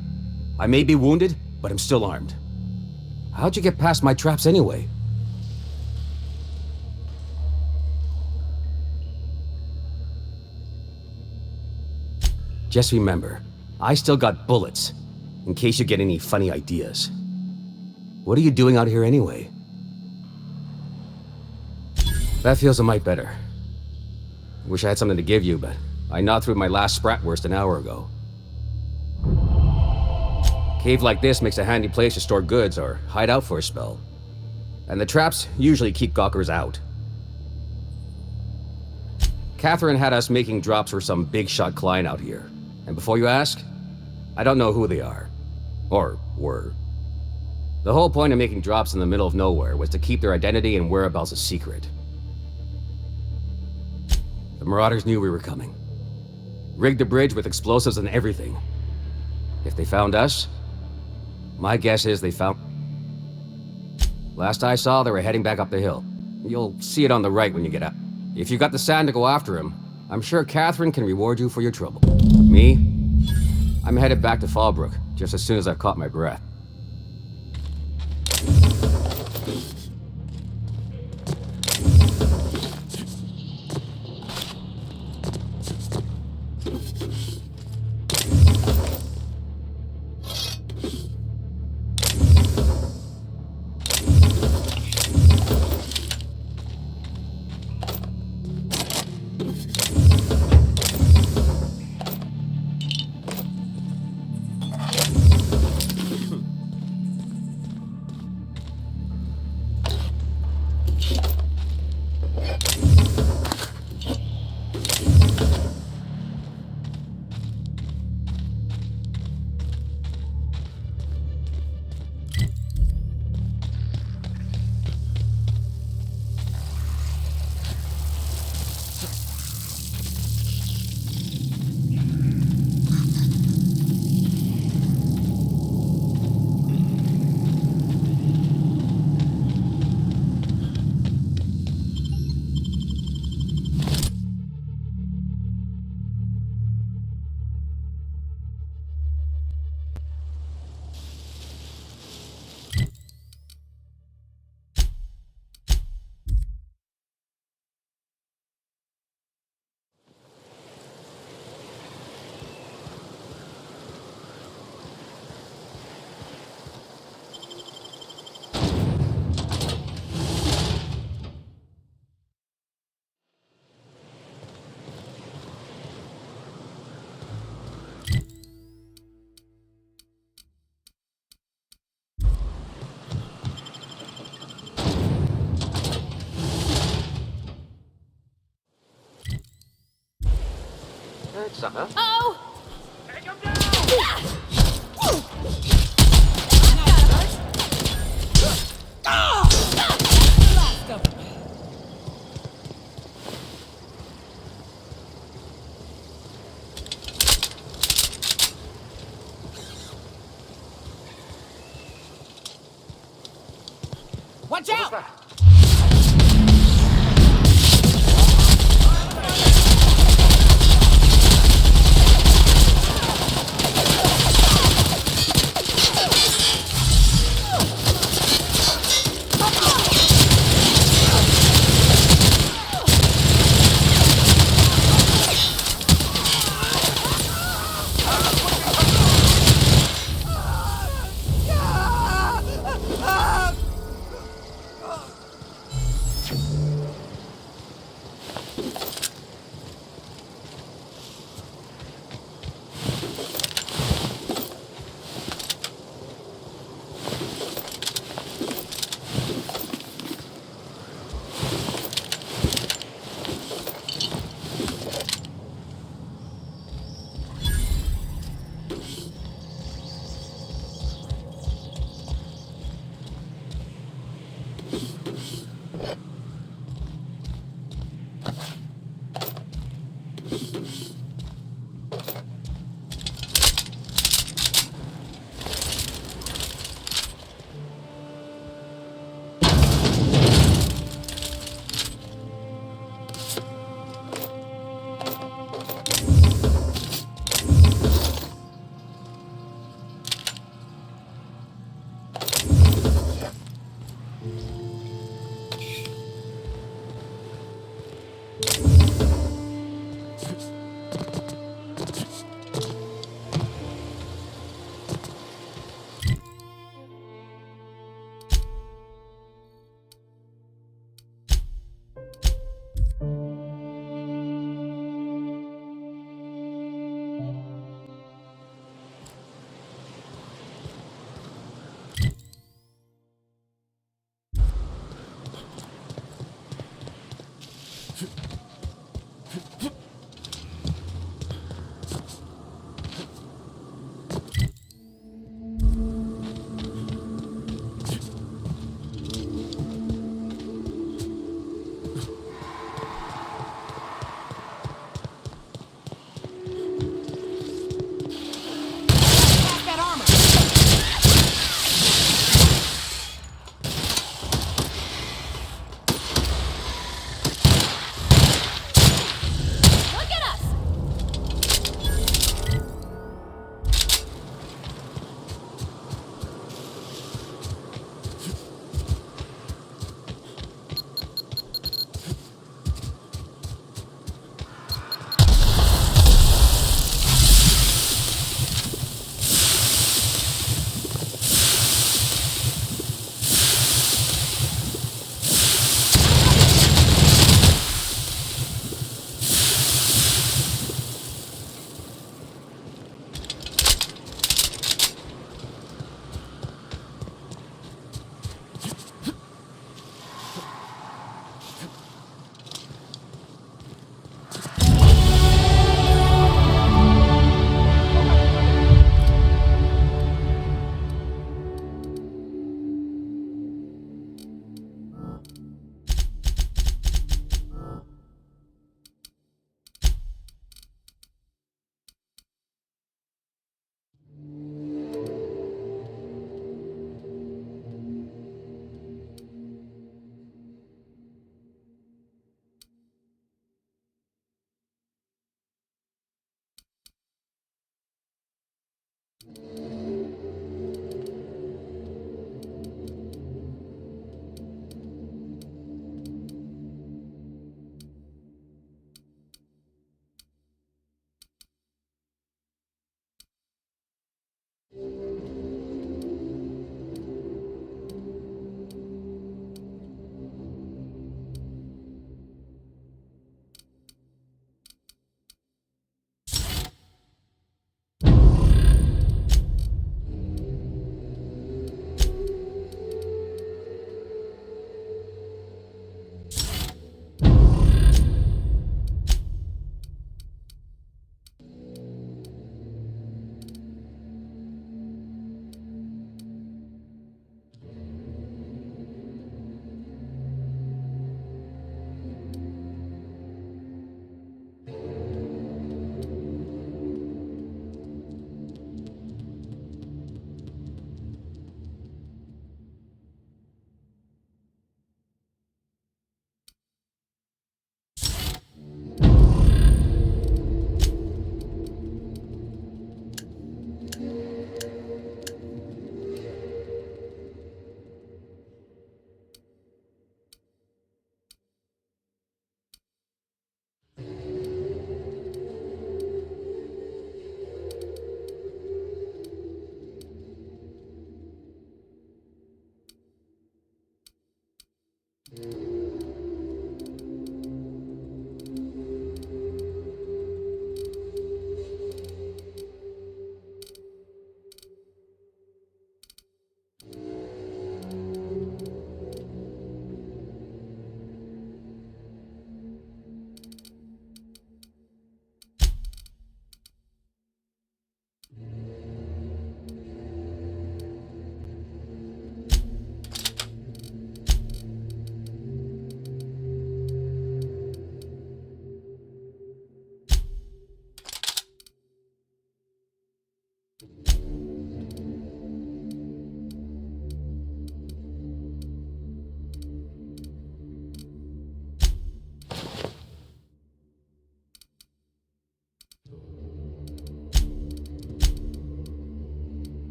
I may be wounded, but I'm still armed. How'd you get past my traps anyway? Just remember, I still got bullets, in case you get any funny ideas. What are you doing out here anyway? That feels a mite better. Wish I had something to give you, but I gnawed through my last Spratwurst an hour ago. Cave like this makes a handy place to store goods or hide out for a spell. And the traps usually keep gawkers out. Catherine had us making drops for some big shot client out here. And before you ask, I don't know who they are. Or were. The whole point of making drops in the middle of nowhere was to keep their identity and whereabouts a secret. The Marauders knew we were coming. Rigged the bridge with explosives and everything. If they found us, my guess is they found... Last I saw, they were heading back up the hill. You'll see it on the right when you get out. If you got the sand to go after him, I'm sure Catherine can reward you for your trouble. Me? I'm headed back to Fallbrook, just as soon as I've caught my breath. Oh! Watch out!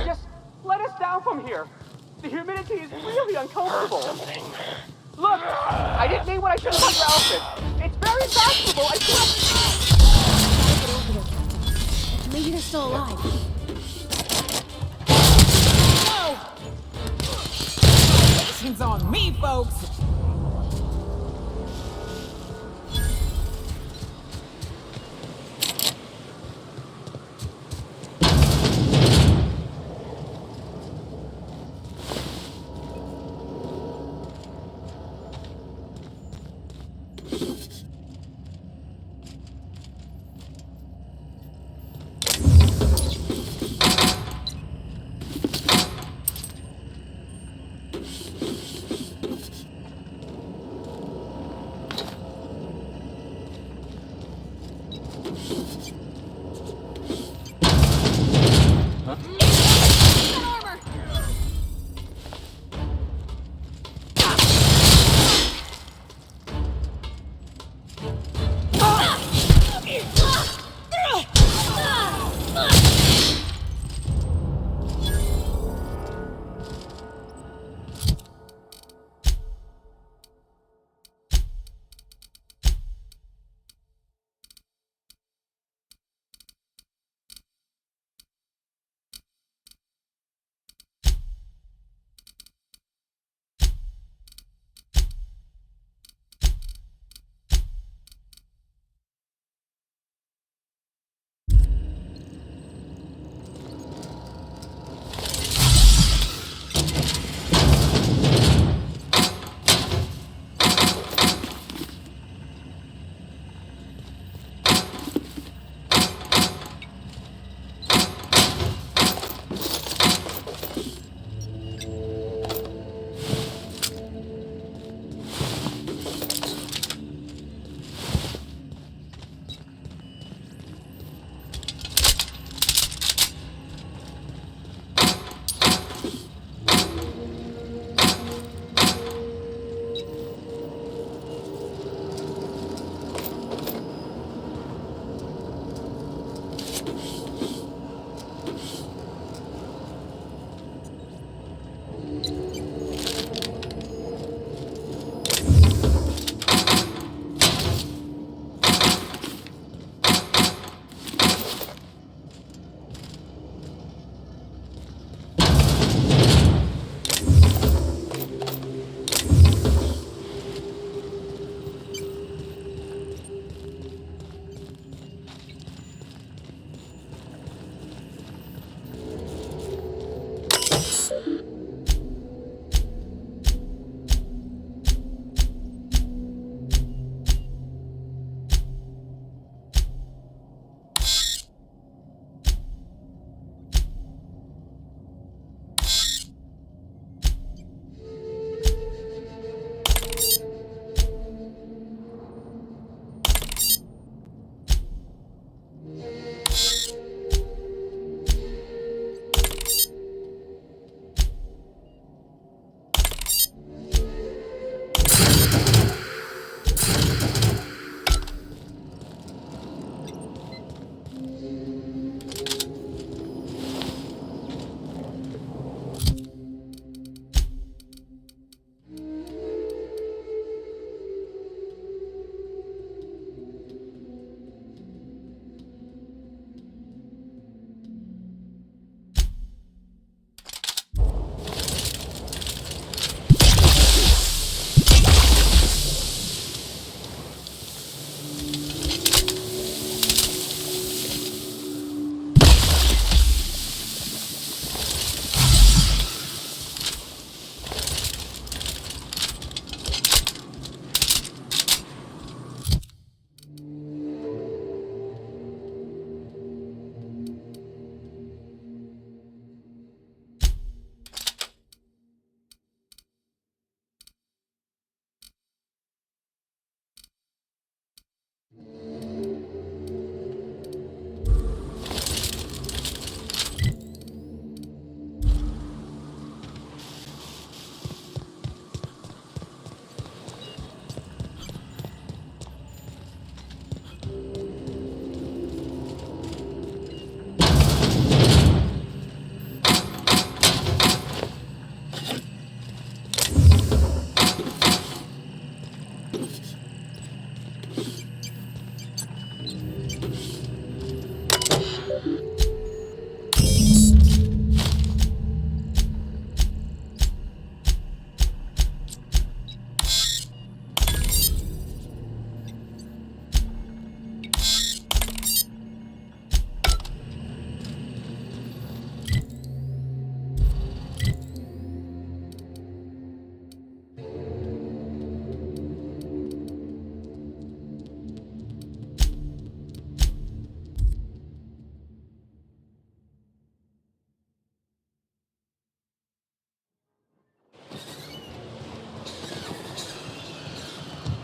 Just let us down from here. The humidity is really uncomfortable. Look, I didn't mean what I said about your outfit. It's very fashionable. I swear. Maybe they're still alive. No! It's on me, folks.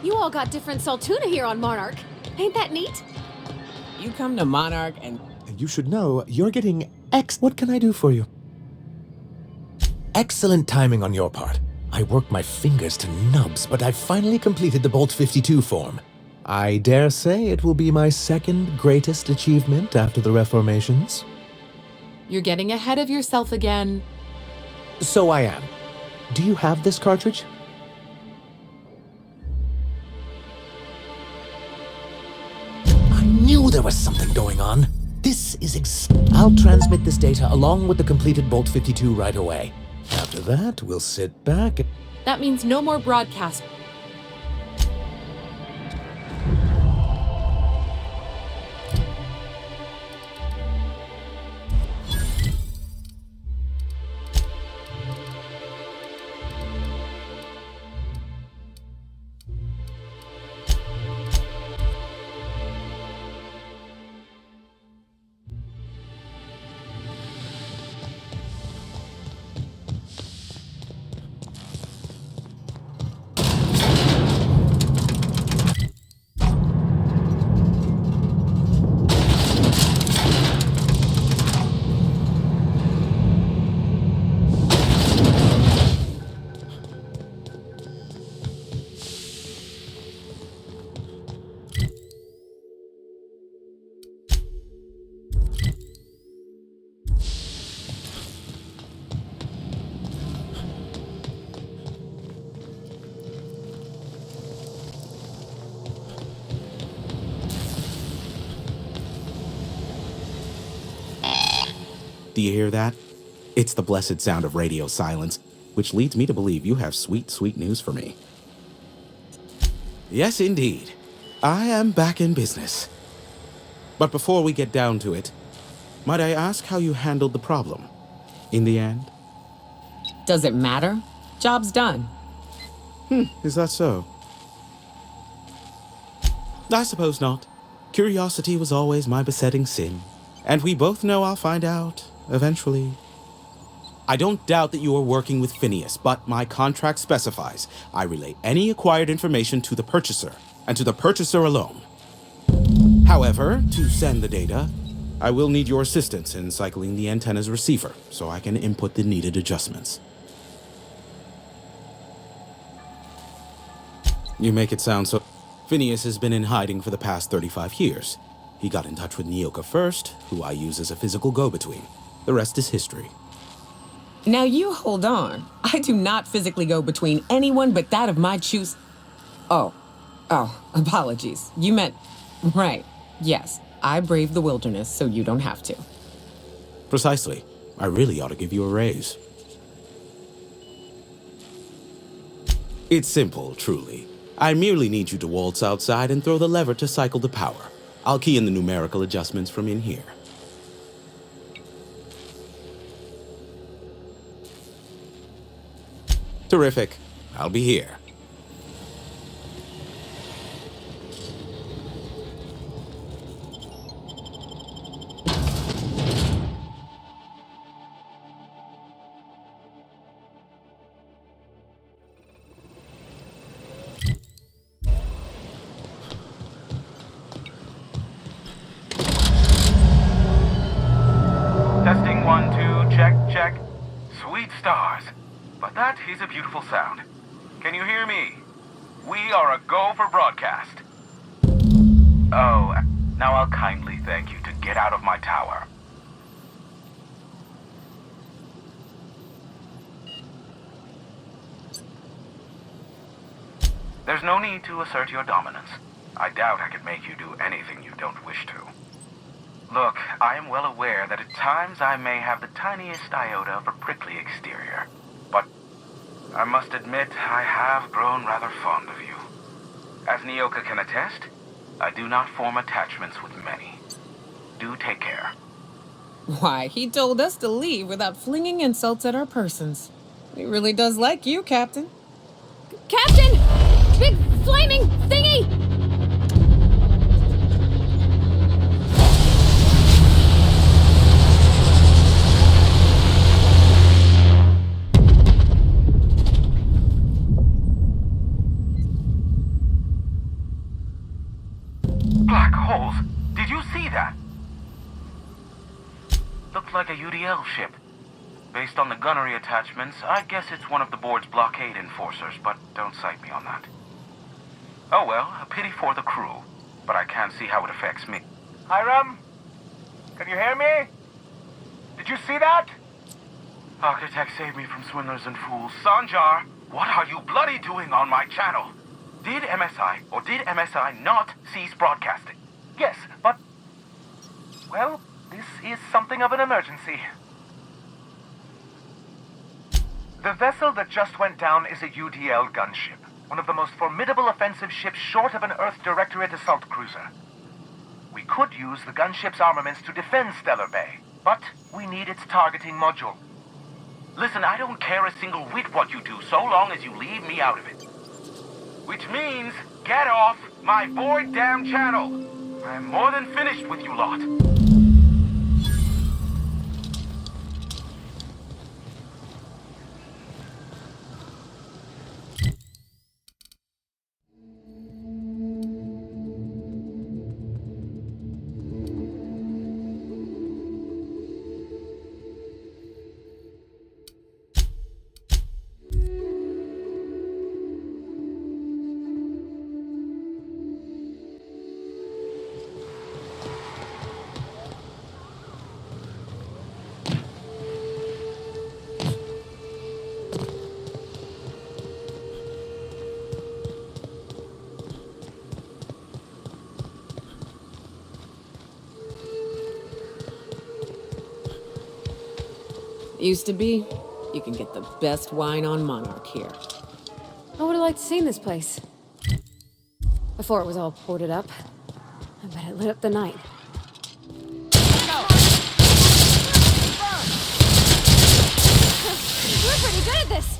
You all got different Saltuna here on Monarch. Ain't that neat? You come to Monarch and... You should know, you're getting What can I do for you? Excellent timing on your part. I worked my fingers to nubs, but I finally completed the Bolt 52 form. I dare say it will be my second greatest achievement after the Reformations. You're getting ahead of yourself again. So I am. Do you have this cartridge? I knew there was something going on. This is I'll transmit this data along with the completed Bolt 52 right away. After that, we'll sit back and... That means no more broadcast. Do you hear that? It's the blessed sound of radio silence, which leads me to believe you have sweet, sweet news for me. Yes, indeed. I am back in business. But before we get down to it, might I ask how you handled the problem? In the end? Does it matter? Job's done. Is that so? I suppose not. Curiosity was always my besetting sin, and we both know I'll find out, eventually. I don't doubt that you are working with Phineas, but my contract specifies I relay any acquired information to the purchaser, and to the purchaser alone. However, to send the data, I will need your assistance in cycling the antenna's receiver, so I can input the needed adjustments. You make it sound so... Phineas has been in hiding for the past 35 years. He got in touch with Nyoka first, who I use as a physical go-between. The rest is history. Now you hold on. I do not physically go between anyone but that of my choose... Oh, apologies. You meant... Right. Yes, I braved the wilderness, so you don't have to. Precisely. I really ought to give you a raise. It's simple, truly. I merely need you to waltz outside and throw the lever to cycle the power. I'll key in the numerical adjustments from in here. Terrific. I'll be here. Testing 1, 2, check, check. Sweet stars. But that is a beautiful sound. Can you hear me? We are a go for broadcast. Oh, now I'll kindly thank you to get out of my tower. There's no need to assert your dominance. I doubt I could make you do anything you don't wish to. Look, I am well aware that at times I may have the tiniest iota of a prickly exterior, but I must admit I have grown rather fond of you. As Nyoka can attest, I do not form attachments with many. Do take care. Why, he told us to leave without flinging insults at our persons. He really does like you, Captain. Captain! Big flaming thingy! Black holes! Did you see that? Looked like a UDL ship. Based on the gunnery attachments, I guess it's one of the board's blockade enforcers, but don't cite me on that. Oh well, a pity for the crew, but I can't see how it affects me. Hiram? Can you hear me? Did you see that? Architect, save me from swindlers and fools. Sanjar, what are you bloody doing on my channel? Did MSI not cease broadcasting? Yes, but... well, this is something of an emergency. The vessel that just went down is a UDL gunship, one of the most formidable offensive ships short of an Earth Directorate assault cruiser. We could use the gunship's armaments to defend Stellar Bay, but we need its targeting module. Listen, I don't care a single whit what you do, so long as you leave me out of it. Which means, get off my void damn channel! I'm more than finished with you lot. Used to be, you can get the best wine on Monarch here. I would have liked to see this place. Before it was all boarded up. I bet it lit up the night. We're pretty good at this!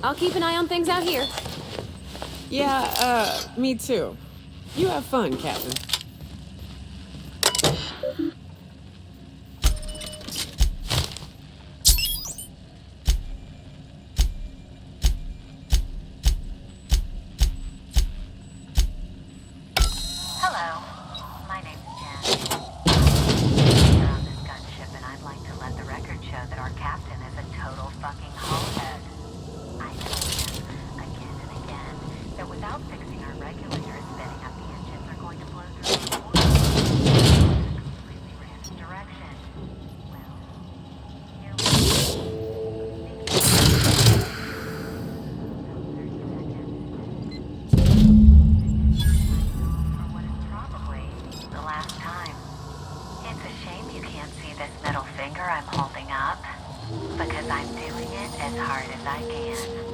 I'll keep an eye on things out here. Yeah, me too. You have fun, Captain. Hello, my name's Jen. We're on this gunship, and I'd like to let the record show that our this middle finger I'm holding up? Because I'm doing it as hard as I can.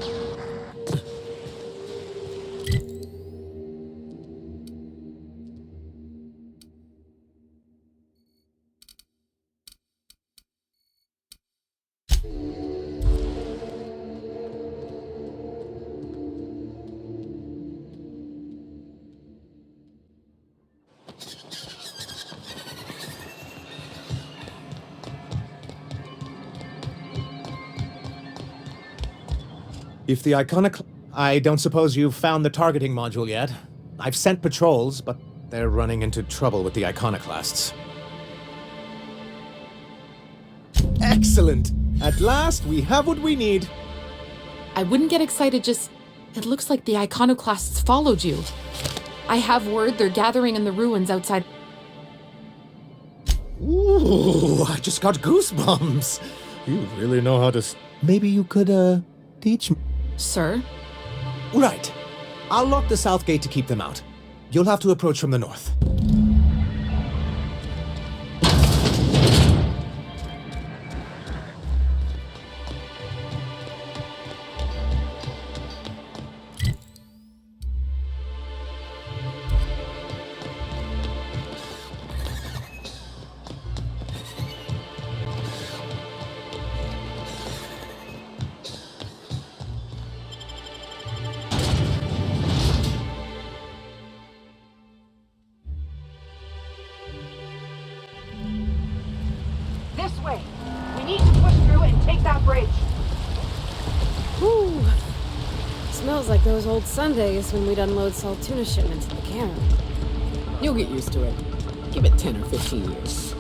If the I don't suppose you've found the targeting module yet. I've sent patrols, but they're running into trouble with the iconoclasts. Excellent! At last, we have what we need. I wouldn't get excited, just... It looks like the iconoclasts followed you. I have word they're gathering in the ruins outside... Ooh, I just got goosebumps. You really know how to... Maybe you could, teach me... Sir? Right. I'll lock the south gate to keep them out. You'll have to approach from the north. This way! We need to push through and take that bridge! Whew. Smells like those old Sundays when we'd unload salt tuna shipments in the cannery. You'll get used to it. Give it 10 or 15 years.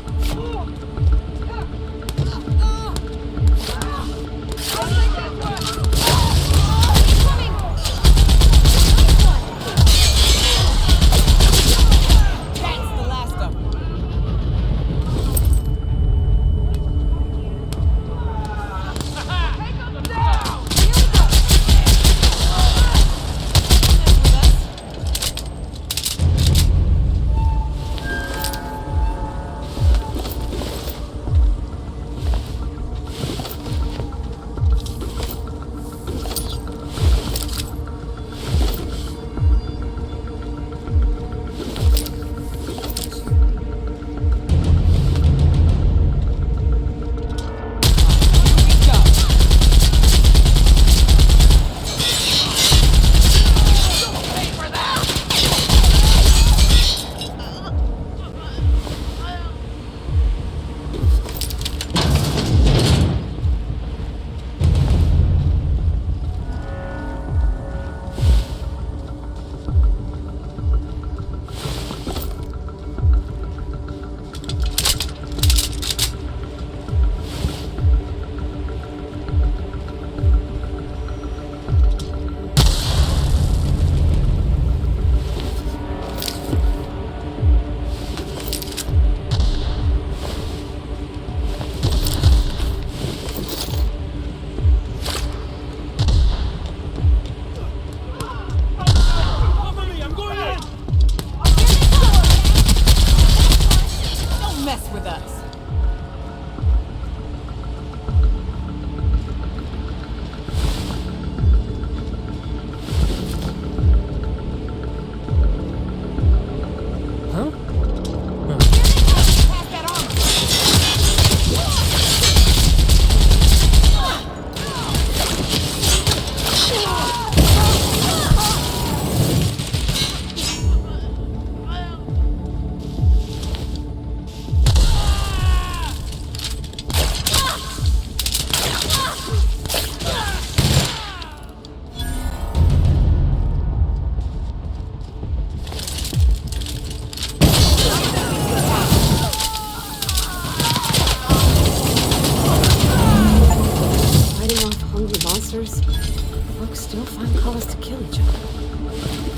Folks still find cause to kill each other.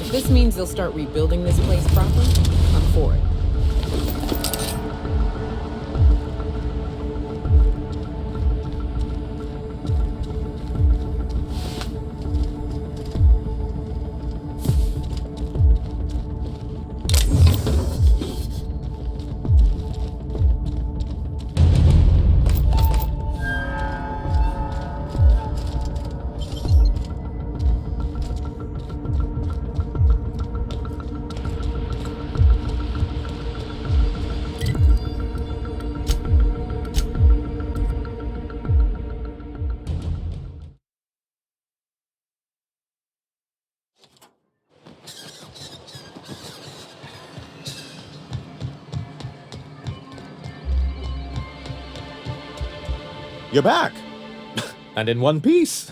If this means they'll start rebuilding this place proper, I'm for it. You're back. And in one piece.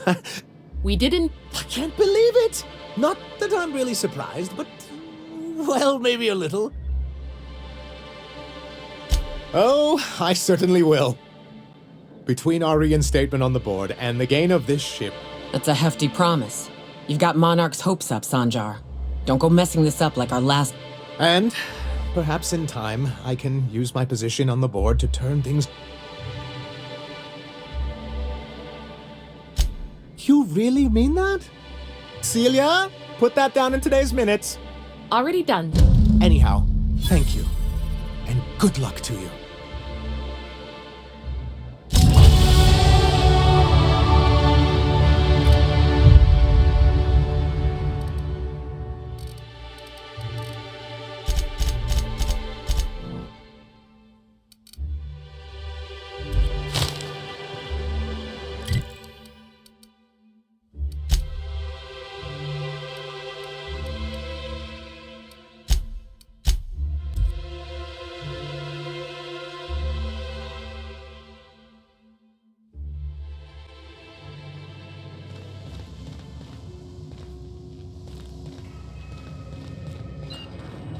We didn't. I can't believe it! Not that I'm really surprised, but, well, maybe a little. Oh, I certainly will. Between our reinstatement on the board and the gain of this ship... That's a hefty promise. You've got Monarch's hopes up, Sanjar. Don't go messing this up like our last... And perhaps in time, I can use my position on the board to turn things... You really mean that? Celia, put that down in today's minutes. Already done. Anyhow, thank you. And good luck to you.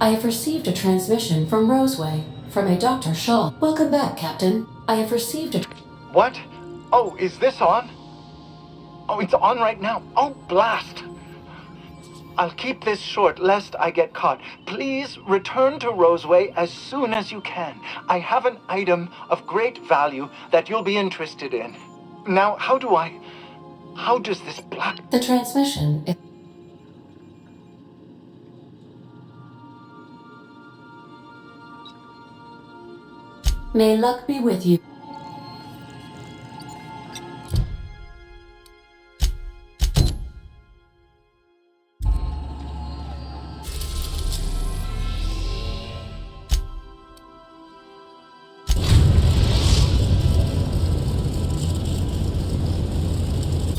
I have received a transmission from Roseway, from a Dr. Shaw. Welcome back, Captain. I have received a... What? Oh, is this on? Oh, it's on right now. Oh, blast! I'll keep this short, lest I get caught. Please return to Roseway as soon as you can. I have an item of great value that you'll be interested in. Now, how does this black... The transmission... May luck be with you.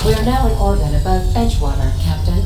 We are now in orbit above Edgewater, Captain.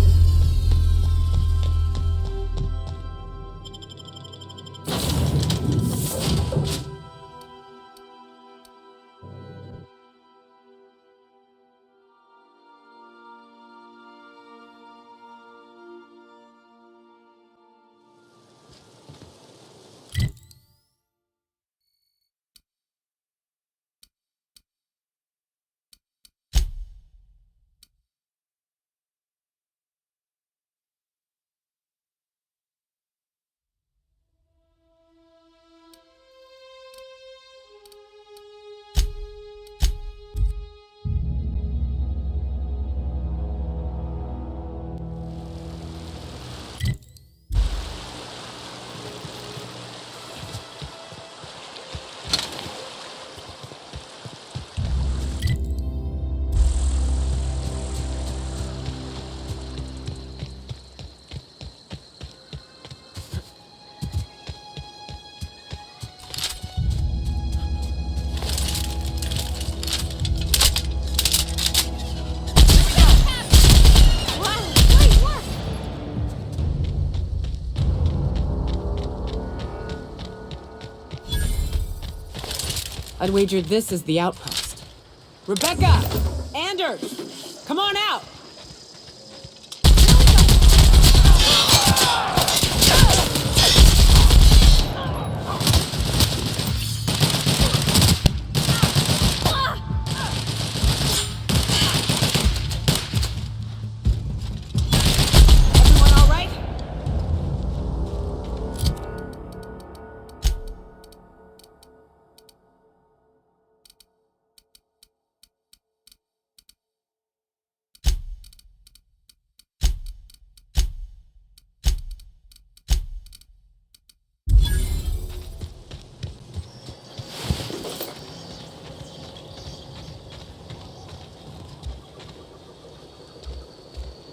I'd wager this is the outpost. Rebecca! Anders! Come on out! Everyone all right?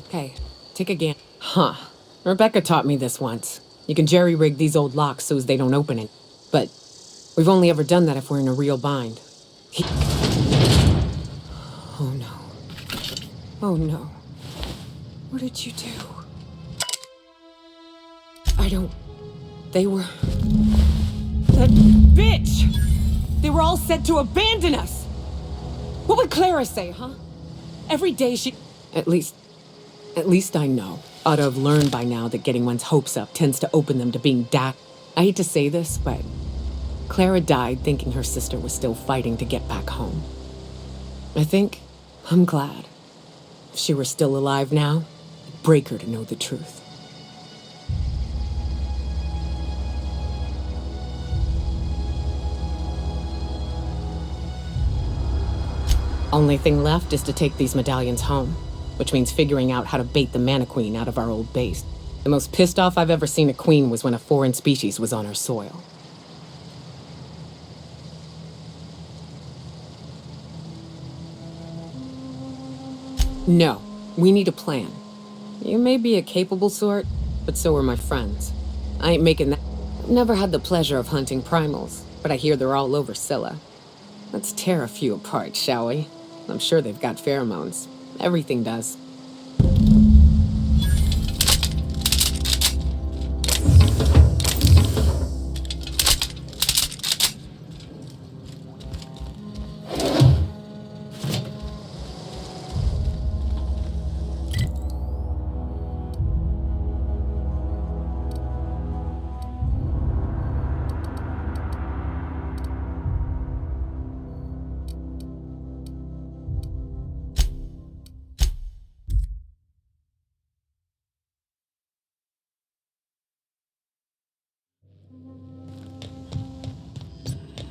Okay, take a gan. Huh. Rebecca taught me this once. You can jerry-rig these old locks so as they don't open it. But we've only ever done that if we're in a real bind. Oh no. Oh no. What did you do? I don't... They were... That bitch! They were all set to abandon us! What would Clara say, huh? Every day she... At least I know. Ought to have learned by now that getting one's hopes up tends to open them to being I hate to say this, but Clara died thinking her sister was still fighting to get back home. I'm glad. If she were still alive now, it'd break her to know the truth. Only thing left is to take these medallions home, which means figuring out how to bait the Mana Queen out of our old base. The most pissed off I've ever seen a queen was when a foreign species was on her soil. No, we need a plan. You may be a capable sort, but so are my friends. I ain't making that. I've never had the pleasure of hunting primals, but I hear they're all over Scylla. Let's tear a few apart, shall we? I'm sure they've got pheromones. Everything does.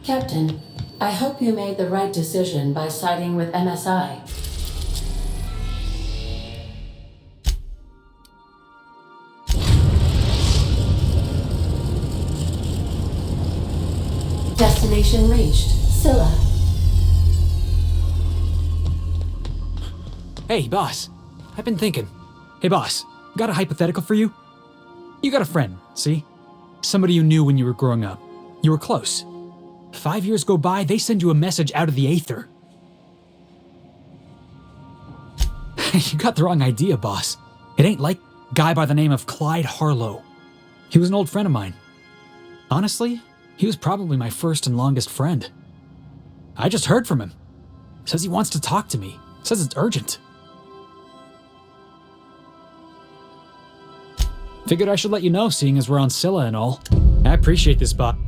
Captain, I hope you made the right decision by siding with MSI. Destination reached. Scylla. Hey, boss. I've been thinking. Hey, boss. Got a hypothetical for you? You got a friend, see? Somebody you knew when you were growing up. You were close. 5 years go by, they send you a message out of the aether. You got the wrong idea, boss. It ain't like a guy by the name of Clyde Harlow. He was an old friend of mine. Honestly, he was probably my first and longest friend. I just heard from him. Says he wants to talk to me. Says it's urgent. Figured I should let you know, seeing as we're on Scylla and all. I appreciate this, bot.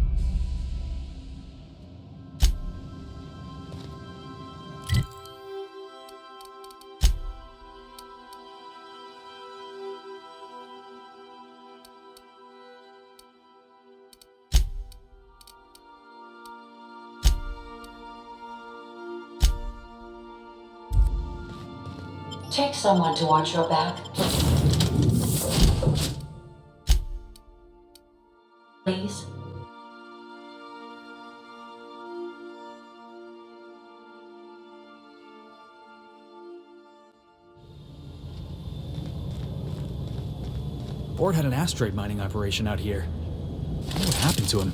Take someone to watch your back. Please. Ford had an asteroid mining operation out here. I wonder what happened to him.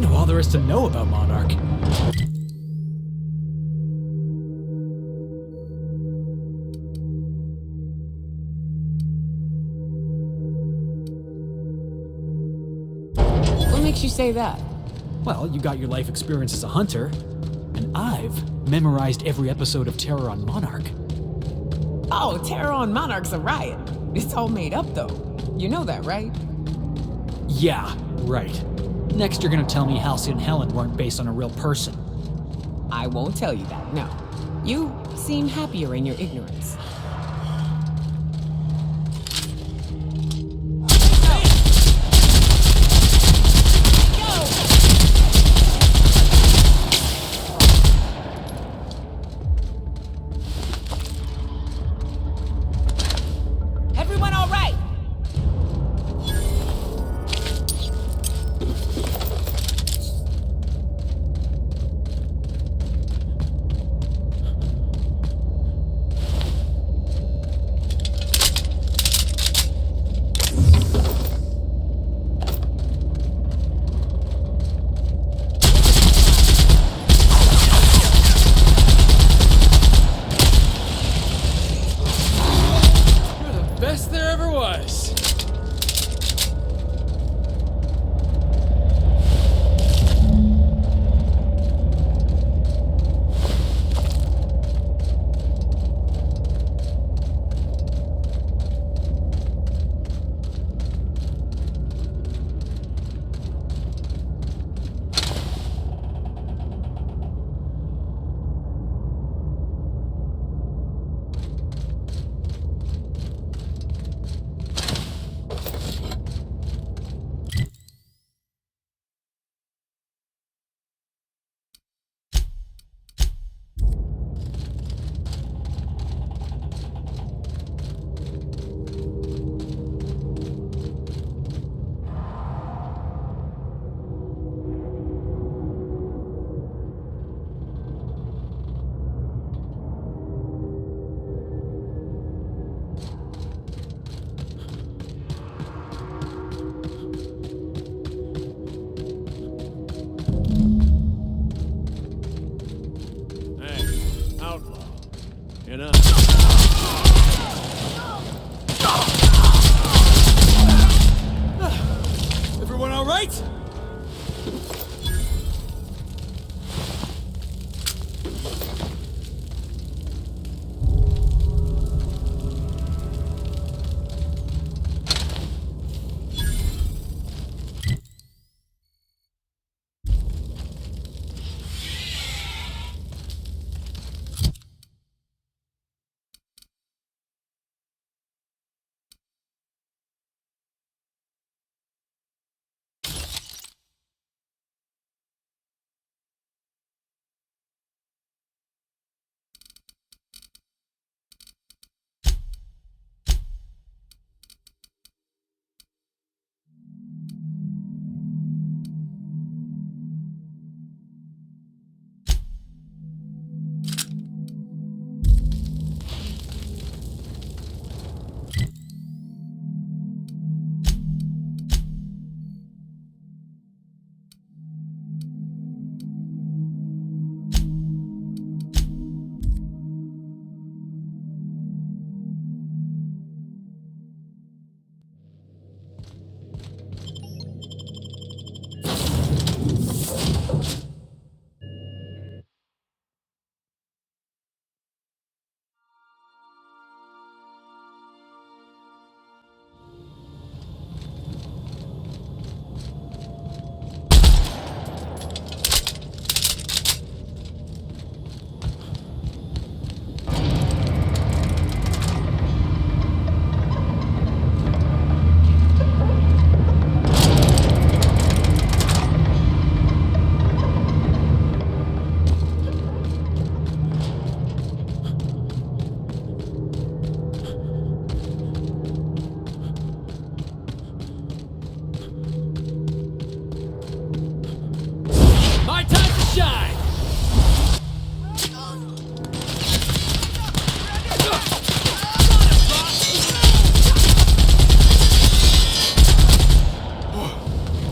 know all there is to know about Monarch. What makes you say that? Well, you got your life experience as a hunter, and I've memorized every episode of Terror on Monarch. Oh, Terror on Monarch's a riot. It's all made up, though. You know that, right? Yeah, right. Next you're gonna tell me Halsey and Helen weren't based on a real person. I won't tell you that, no. You seem happier in your ignorance. Everyone all right? You're the best there ever was. Hey, outlaw. Enough. Everyone all right?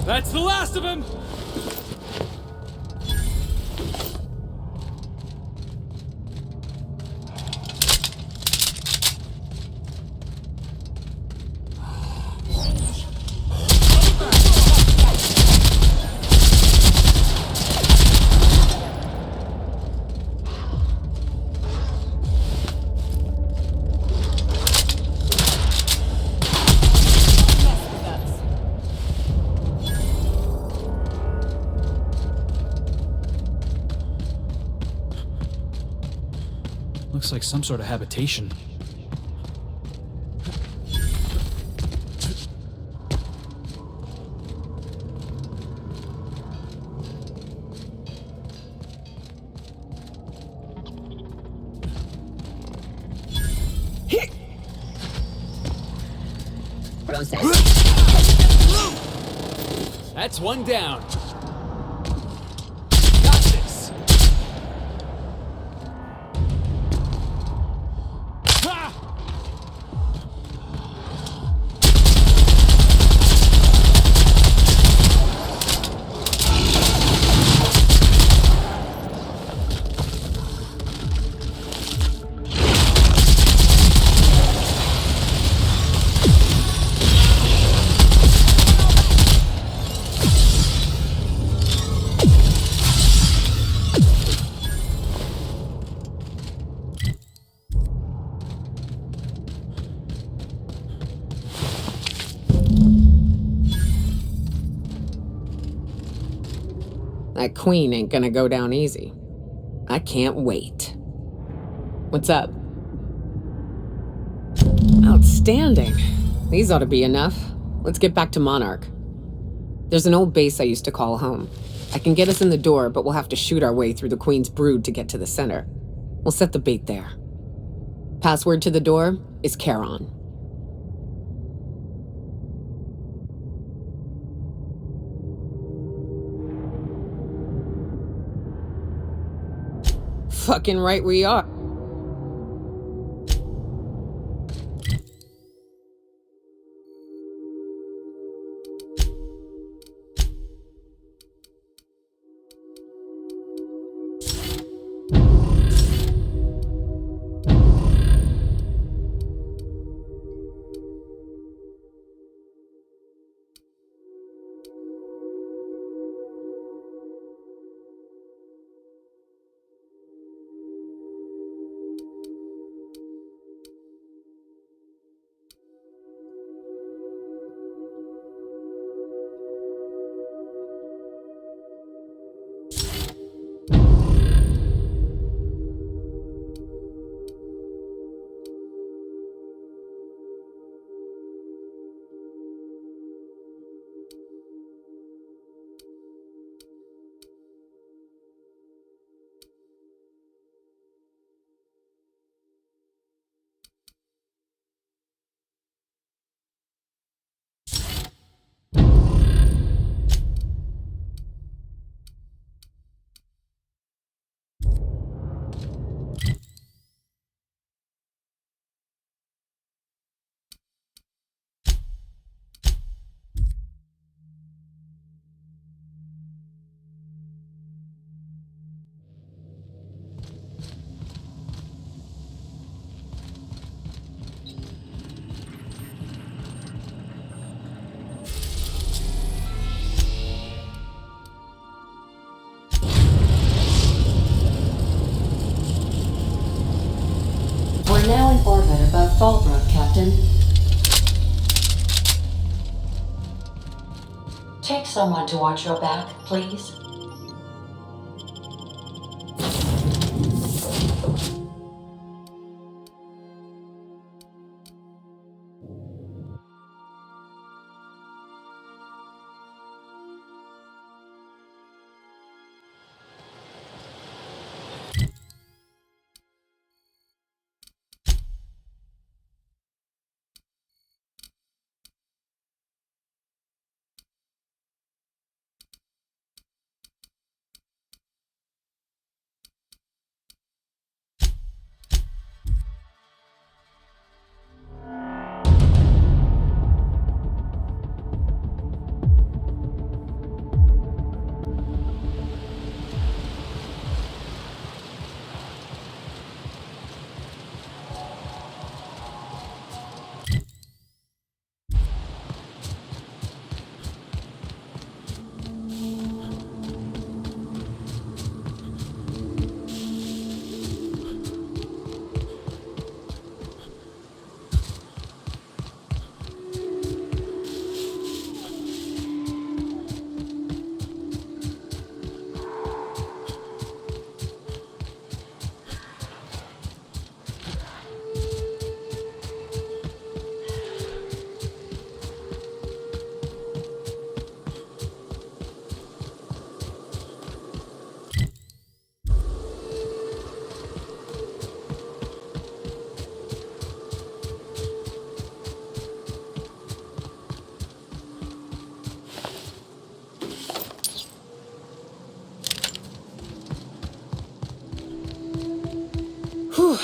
That's the last of him! Looks like some sort of habitation. That's one down. That queen ain't gonna go down easy. I can't wait. What's up? Outstanding. These ought to be enough. Let's get back to Monarch. There's an old base I used to call home. I can get us in the door, but we'll have to shoot our way through the Queen's brood to get to the center. We'll set the bait there. Password to the door is Charon. Fucking right we are. We're now in orbit above Fallbrook, Captain. Take someone to watch your back, please. Whew.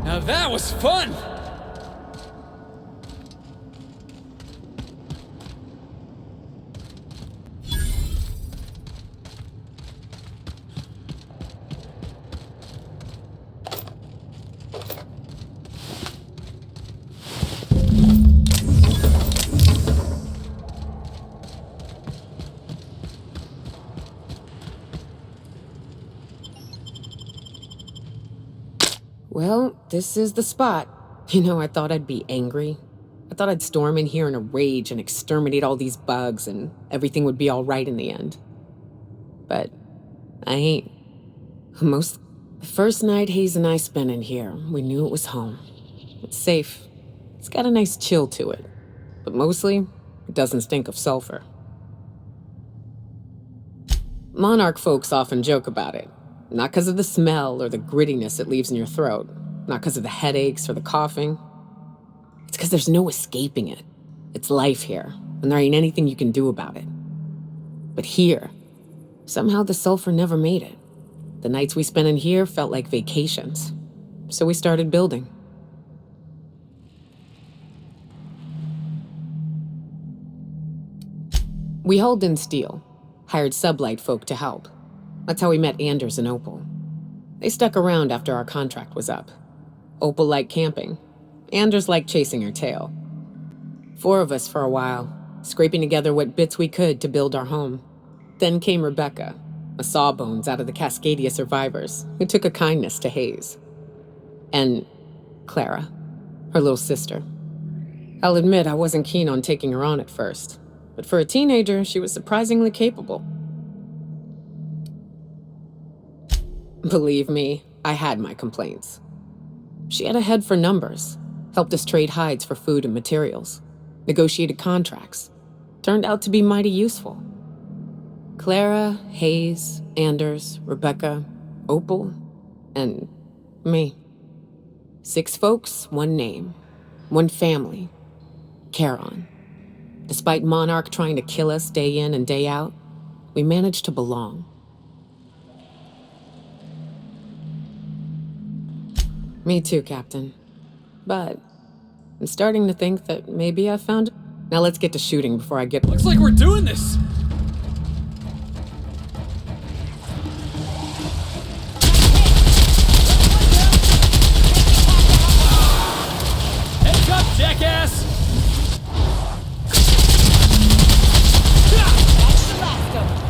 Now that was fun! Well, this is the spot. You know, I thought I'd be angry. I thought I'd storm in here in a rage and exterminate all these bugs and everything would be all right in the end. But I ain't. The first night Hayes and I spent in here, we knew it was home. It's safe. It's got a nice chill to it. But mostly, it doesn't stink of sulfur. Monarch folks often joke about it. Not because of the smell or the grittiness it leaves in your throat. Not because of the headaches or the coughing. It's because there's no escaping it. It's life here, and there ain't anything you can do about it. But here, somehow the sulfur never made it. The nights we spent in here felt like vacations. So we started building. We hauled in steel, hired sublight folk to help. That's how we met Anders and Opal. They stuck around after our contract was up. Opal liked camping. Anders liked chasing her tail. 4 of us for a while, scraping together what bits we could to build our home. Then came Rebecca, a sawbones out of the Cascadia survivors, who took a kindness to Hayes. And Clara, her little sister. I'll admit I wasn't keen on taking her on at first, but for a teenager, she was surprisingly capable. Believe me, I had my complaints. She had a head for numbers, helped us trade hides for food and materials, negotiated contracts. Turned out to be mighty useful. Clara, Hayes, Anders, Rebecca, Opal, and me. 6 folks, 1 name, 1 family, Charon. Despite Monarch trying to kill us day in and day out, we managed to belong. Me too, Captain. But I'm starting to think that maybe I found it. Now let's get to shooting before I get... Looks like we're doing this! Heads up, jackass! That's the last of them.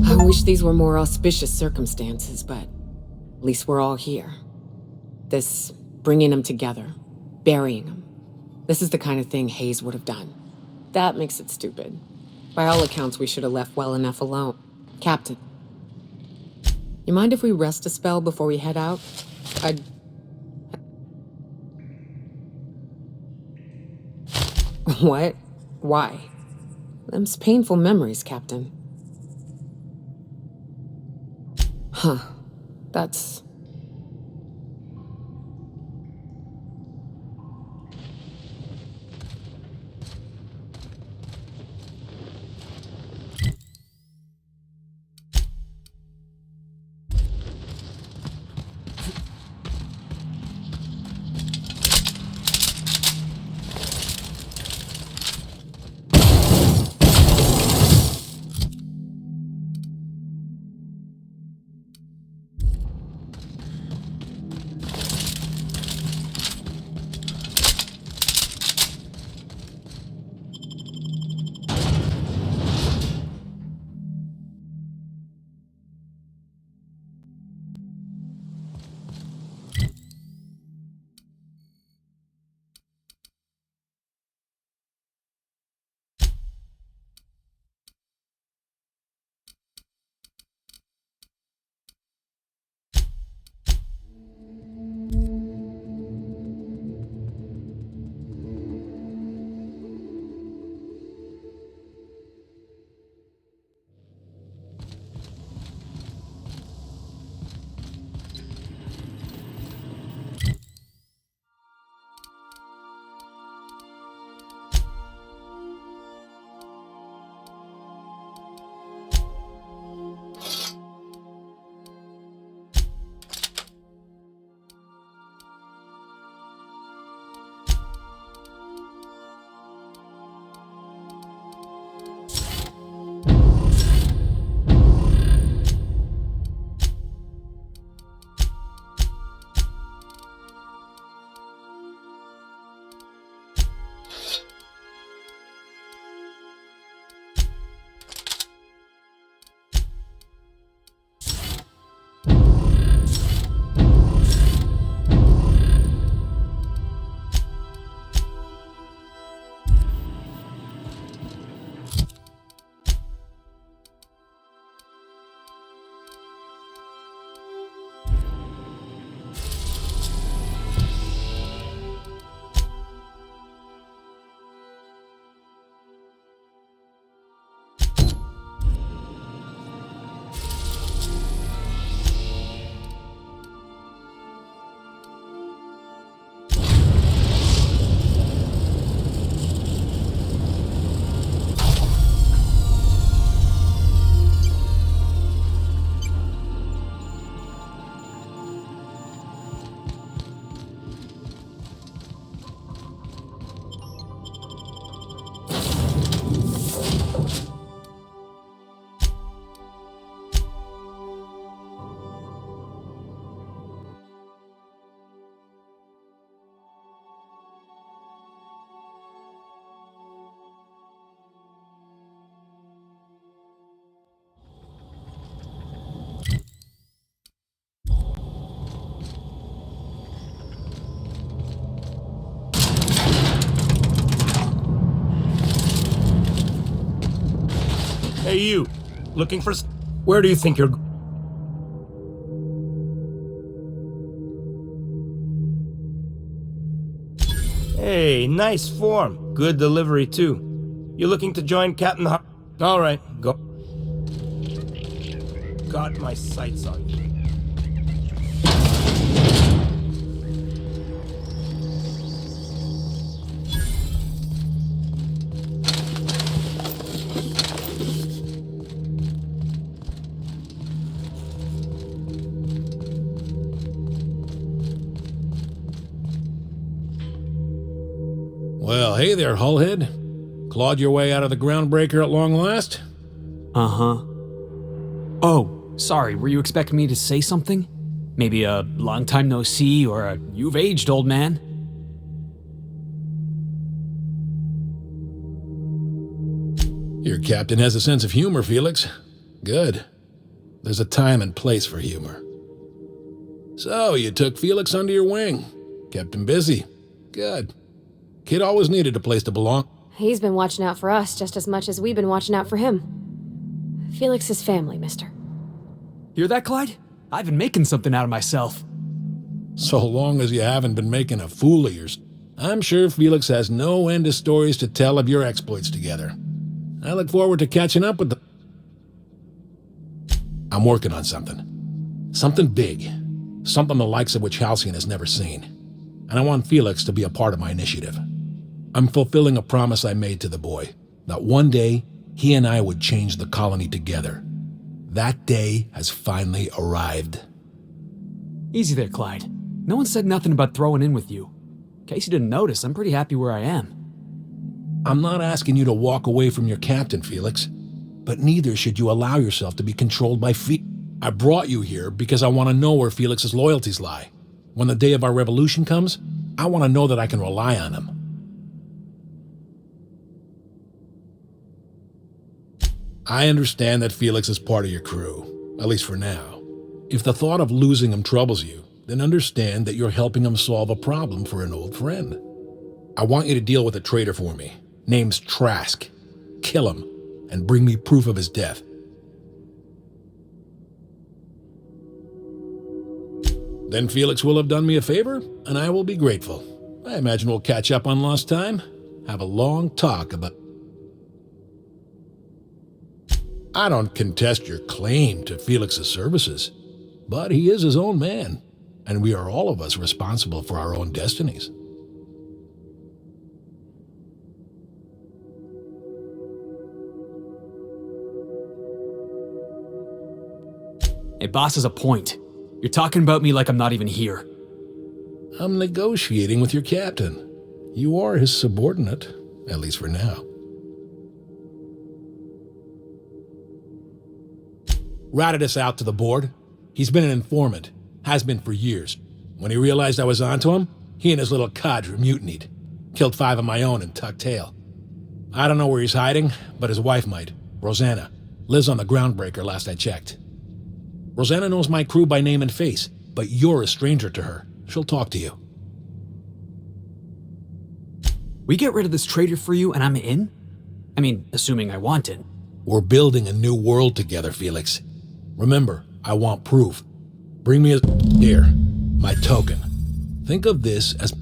I wish these were more auspicious circumstances, but at least we're all here. This bringing them together, burying them. This is the kind of thing Hayes would have done. That makes it stupid. By all accounts, we should have left well enough alone. Captain, you mind if we rest a spell before we head out? What? Why? Them's painful memories, Captain. Huh. That's... Hey, you. Looking for... Where do you think you're... Hey, nice form. Good delivery, too. You looking to join Captain All right, go. Got my sights on you. Well, hey there, Hullhead. Clawed your way out of the groundbreaker at long last? Uh-huh. Oh, sorry, were you expecting me to say something? Maybe a long time no see or a you've aged, old man? Your captain has a sense of humor, Felix. Good. There's a time and place for humor. So, you took Felix under your wing. Kept him busy. Good. Kid always needed a place to belong. He's been watching out for us just as much as we've been watching out for him. Felix is family, mister. Hear that, Clyde? I've been making something out of myself. So long as you haven't been making a fool of yours. I'm sure Felix has no end of stories to tell of your exploits together. I look forward to catching up with them. I'm working on something. Something big. Something the likes of which Halcyon has never seen. And I want Felix to be a part of my initiative. I'm fulfilling a promise I made to the boy, that one day he and I would change the colony together. That day has finally arrived. Easy there, Clyde. No one said nothing about throwing in with you. In case you didn't notice, I'm pretty happy where I am. I'm not asking you to walk away from your captain, Felix, but neither should you allow yourself to be controlled by fear. I brought you here because I want to know where Felix's loyalties lie. When the day of our revolution comes, I want to know that I can rely on him. I understand that Felix is part of your crew, at least for now. If the thought of losing him troubles you, then understand that you're helping him solve a problem for an old friend. I want you to deal with a traitor for me. Name's Trask. Kill him, and bring me proof of his death. Then Felix will have done me a favor, and I will be grateful. I imagine we'll catch up on lost time, have a long talk about... I don't contest your claim to Felix's services, but he is his own man, and we are all of us responsible for our own destinies. Hey, boss has a point. You're talking about me like I'm not even here. I'm negotiating with your captain. You are his subordinate, at least for now. Routed us out to the board. He's been an informant. Has been for years. When he realized I was onto him, he and his little cadre mutinied. Killed 5 of my own and tucked tail. I don't know where he's hiding, but his wife might. Rosanna. Lives on the groundbreaker last I checked. Rosanna knows my crew by name and face, but you're a stranger to her. She'll talk to you. We get rid of this traitor for you and I'm in? I mean, assuming I want it. We're building a new world together, Felix. Remember, I want proof. Bring me here, my token. Think of this as...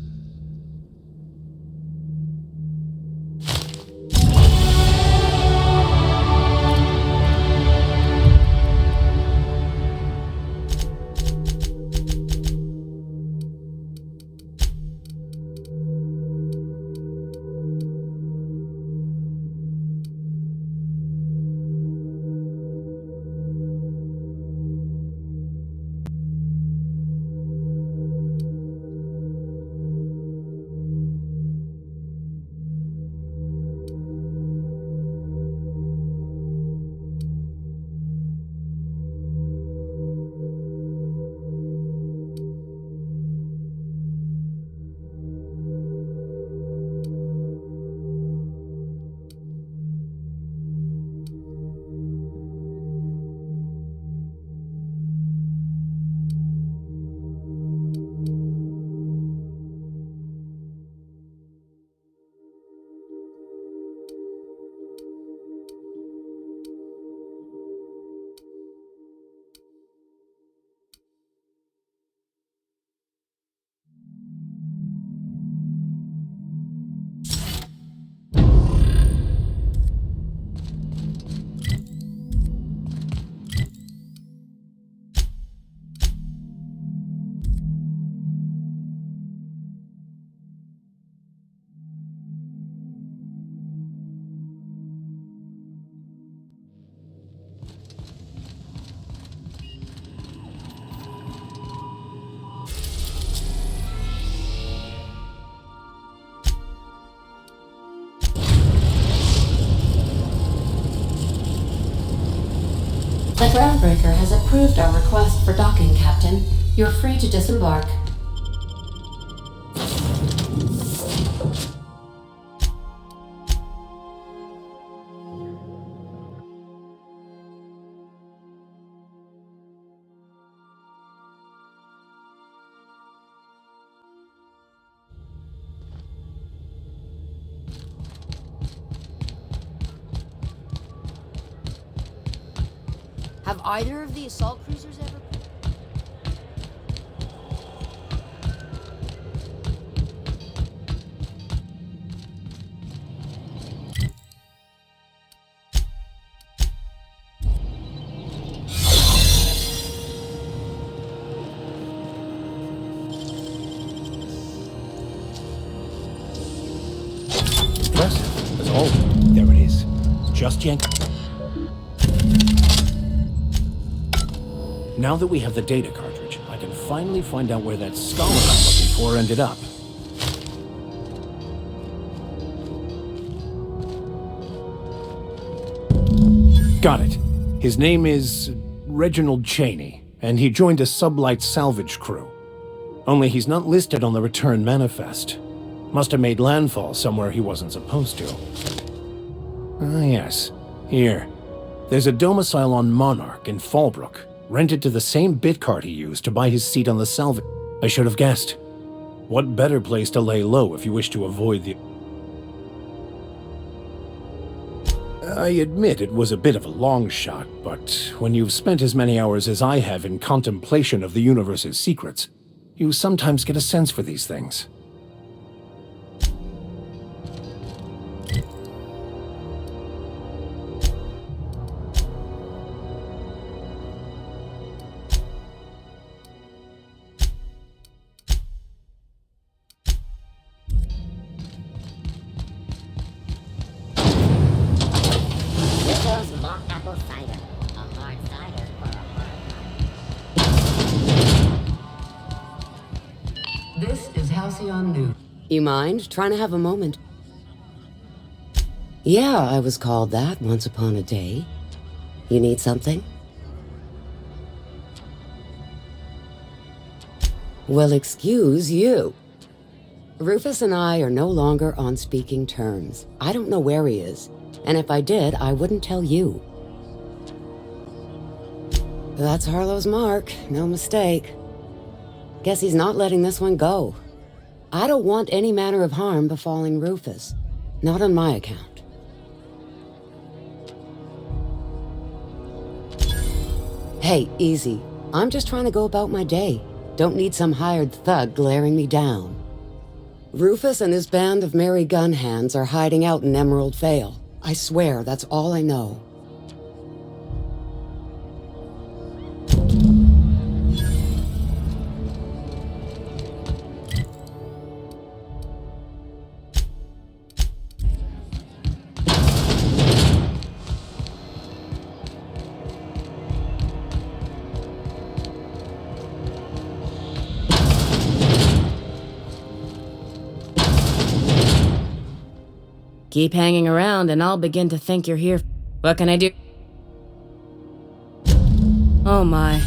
The groundbreaker has approved our request for docking, Captain. You're free to disembark. Have either of the assault cruisers ever... Impressive, as always. There it is. Just yank. Now that we have the data cartridge, I can finally find out where that scholar I'm looking for ended up. Got it. His name is Reginald Cheney, and he joined a sublight salvage crew. Only he's not listed on the return manifest. Must have made landfall somewhere he wasn't supposed to. Ah, yes. Here. There's a domicile on Monarch in Fallbrook, rented to the same bit card he used to buy his seat on the salvage. I should have guessed. What better place to lay low if you wish to avoid the... I admit it was a bit of a long shot, but when you've spent as many hours as I have in contemplation of the universe's secrets, you sometimes get a sense for these things. This is Halcyon News. You mind trying to have a moment? Yeah, I was called that once upon a day. You need something? Well, excuse you. Rufus and I are no longer on speaking terms. I don't know where he is, and if I did, I wouldn't tell you. That's Harlow's mark, no mistake. Guess he's not letting this one go. I don't want any manner of harm befalling Rufus. Not on my account. Hey, easy. I'm just trying to go about my day. Don't need some hired thug glaring me down. Rufus and his band of merry gun hands are hiding out in Emerald Vale. I swear that's all I know. Keep hanging around and I'll begin to think you're here. What can I do? Oh my.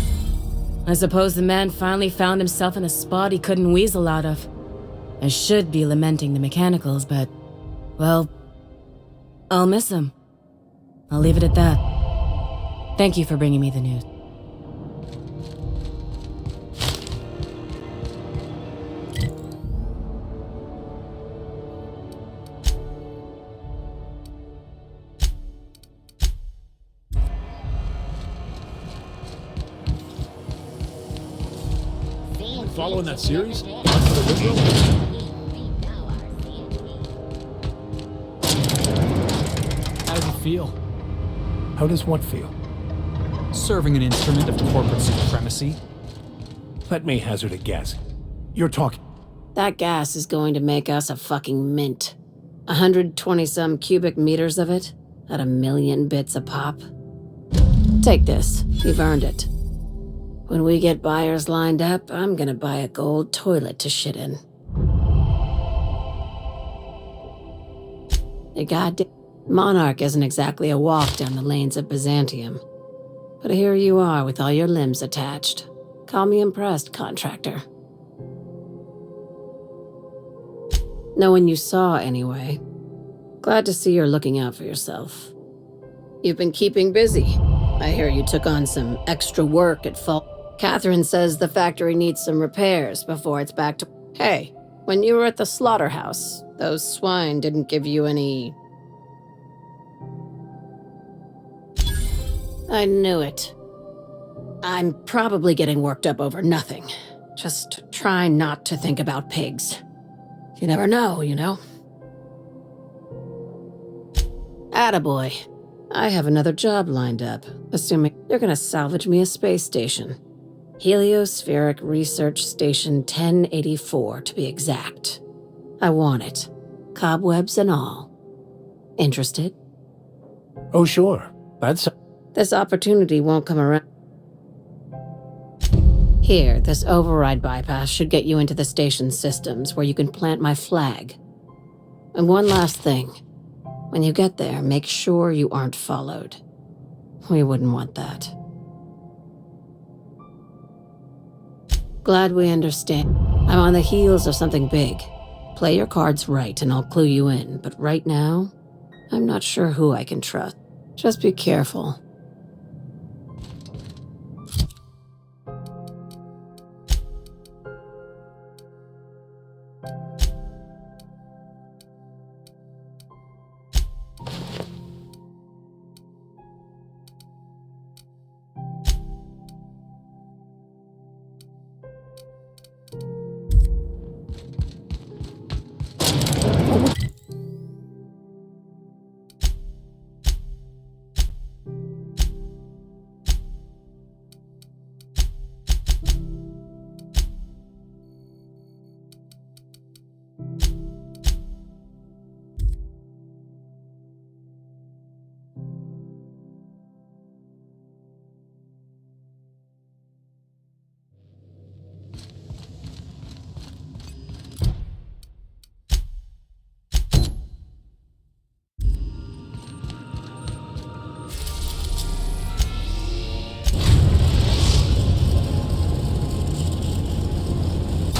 I suppose the man finally found himself in a spot he couldn't weasel out of. I should be lamenting the mechanicals, but, well, I'll miss him. I'll leave it at that. Thank you for bringing me the news. Following that series? How does it feel? How does what feel? Serving an instrument of corporate supremacy? Let me hazard a guess. You're talking... That gas is going to make us a fucking mint. 120-some cubic meters of it, at 1,000,000 bits a pop. Take this. You've earned it. When we get buyers lined up, I'm gonna buy a gold toilet to shit in. The goddamn Monarch isn't exactly a walk down the lanes of Byzantium. But here you are with all your limbs attached. Call me impressed, contractor. No one you saw, anyway. Glad to see you're looking out for yourself. You've been keeping busy. I hear you took on some extra work at fault. Catherine says the factory needs some repairs before it's back to... Hey, when you were at the slaughterhouse, those swine didn't give you any... I knew it. I'm probably getting worked up over nothing. Just try not to think about pigs. You never know, you know? Attaboy. I have another job lined up, assuming you're gonna salvage me a space station. Heliospheric Research Station 1084, to be exact. I want it. Cobwebs and all. Interested? Oh, sure. This opportunity won't come around. Here, this override bypass should get you into the station's systems where you can plant my flag. And one last thing. When you get there, make sure you aren't followed. We wouldn't want that. Glad we understand. I'm on the heels of something big. Play your cards right and I'll clue you in, but right now, I'm not sure who I can trust. Just be careful.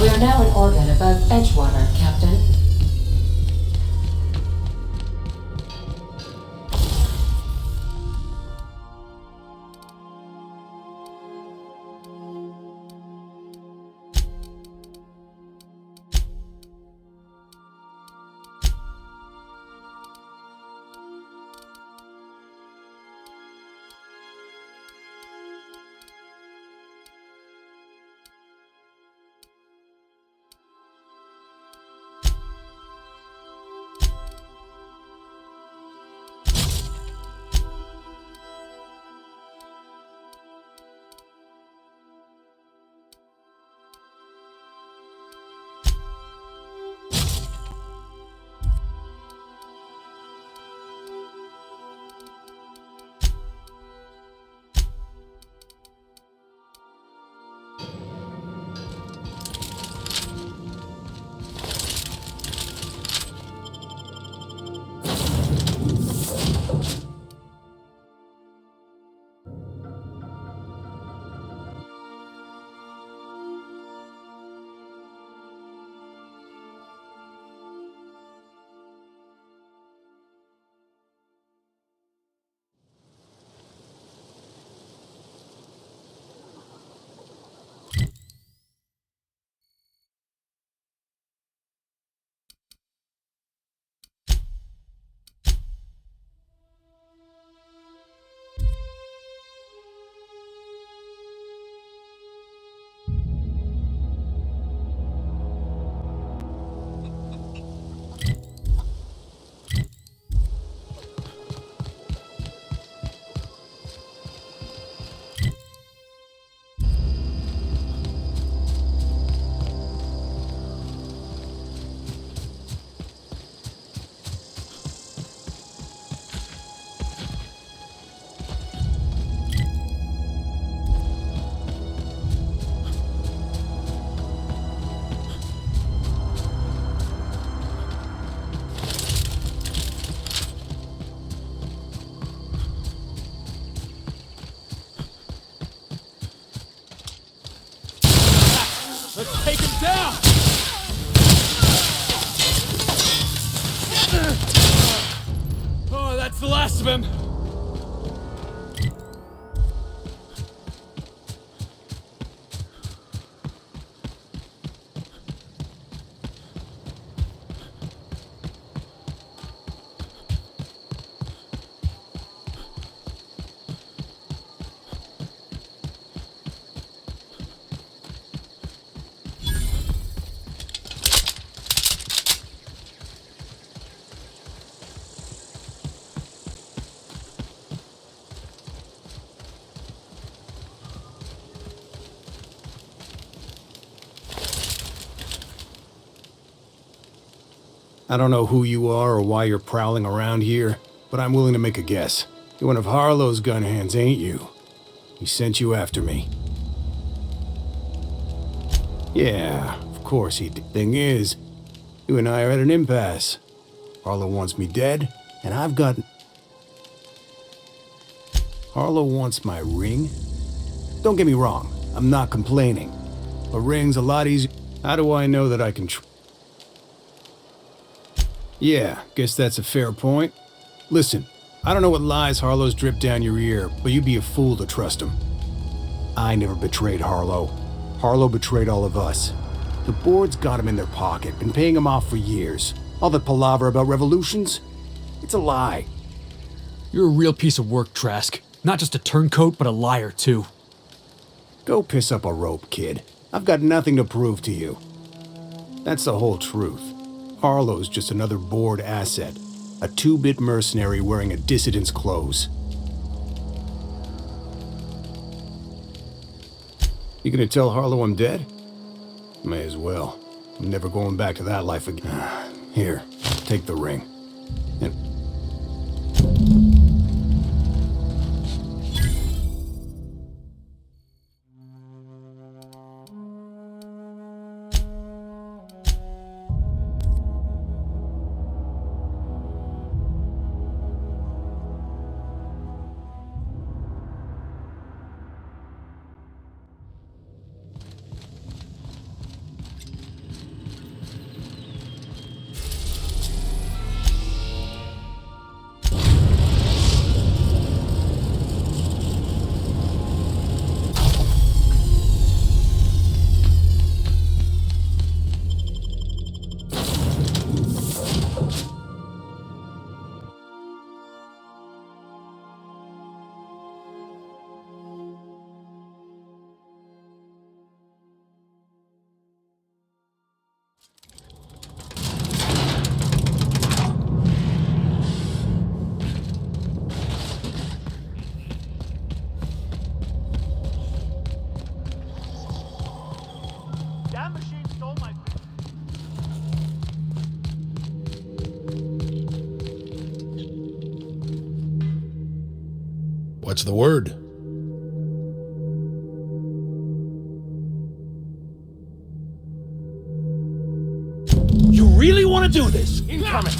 We are now in orbit above Edgewater, Captain. the last of him. I don't know who you are or why you're prowling around here, but I'm willing to make a guess. You're one of Harlow's gun hands, ain't you? He sent you after me. Yeah, of course he did. Thing is, you and I are at an impasse. Harlow wants me dead, and I've got... Harlow wants my ring? Don't get me wrong, I'm not complaining. A ring's a lot easier. How do I know that I can Yeah, guess that's a fair point. Listen, I don't know what lies Harlow's dripped down your ear, but you'd be a fool to trust him. I never betrayed Harlow. Harlow betrayed all of us. The board's got him in their pocket, been paying him off for years. All that palaver about revolutions? It's a lie. You're a real piece of work, Trask. Not just a turncoat, but a liar, too. Go piss up a rope, kid. I've got nothing to prove to you. That's the whole truth. Harlow's just another board asset. A 2-bit mercenary wearing a dissident's clothes. You gonna tell Harlow I'm dead? May as well. I'm never going back to that life again. Here, take the ring. And What's the word? You really want to do this? Incoming!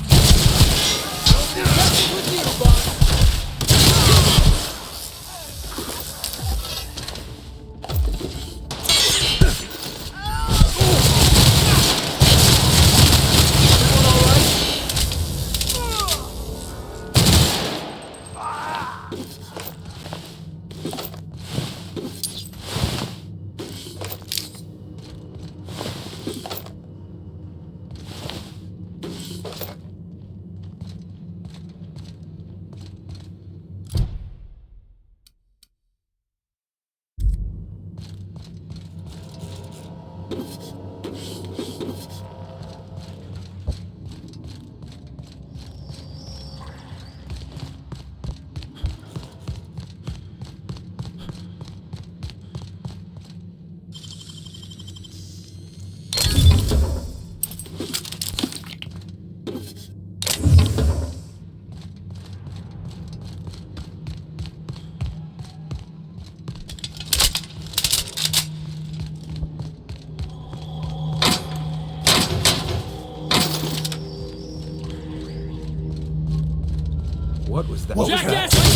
What was that? Jackass!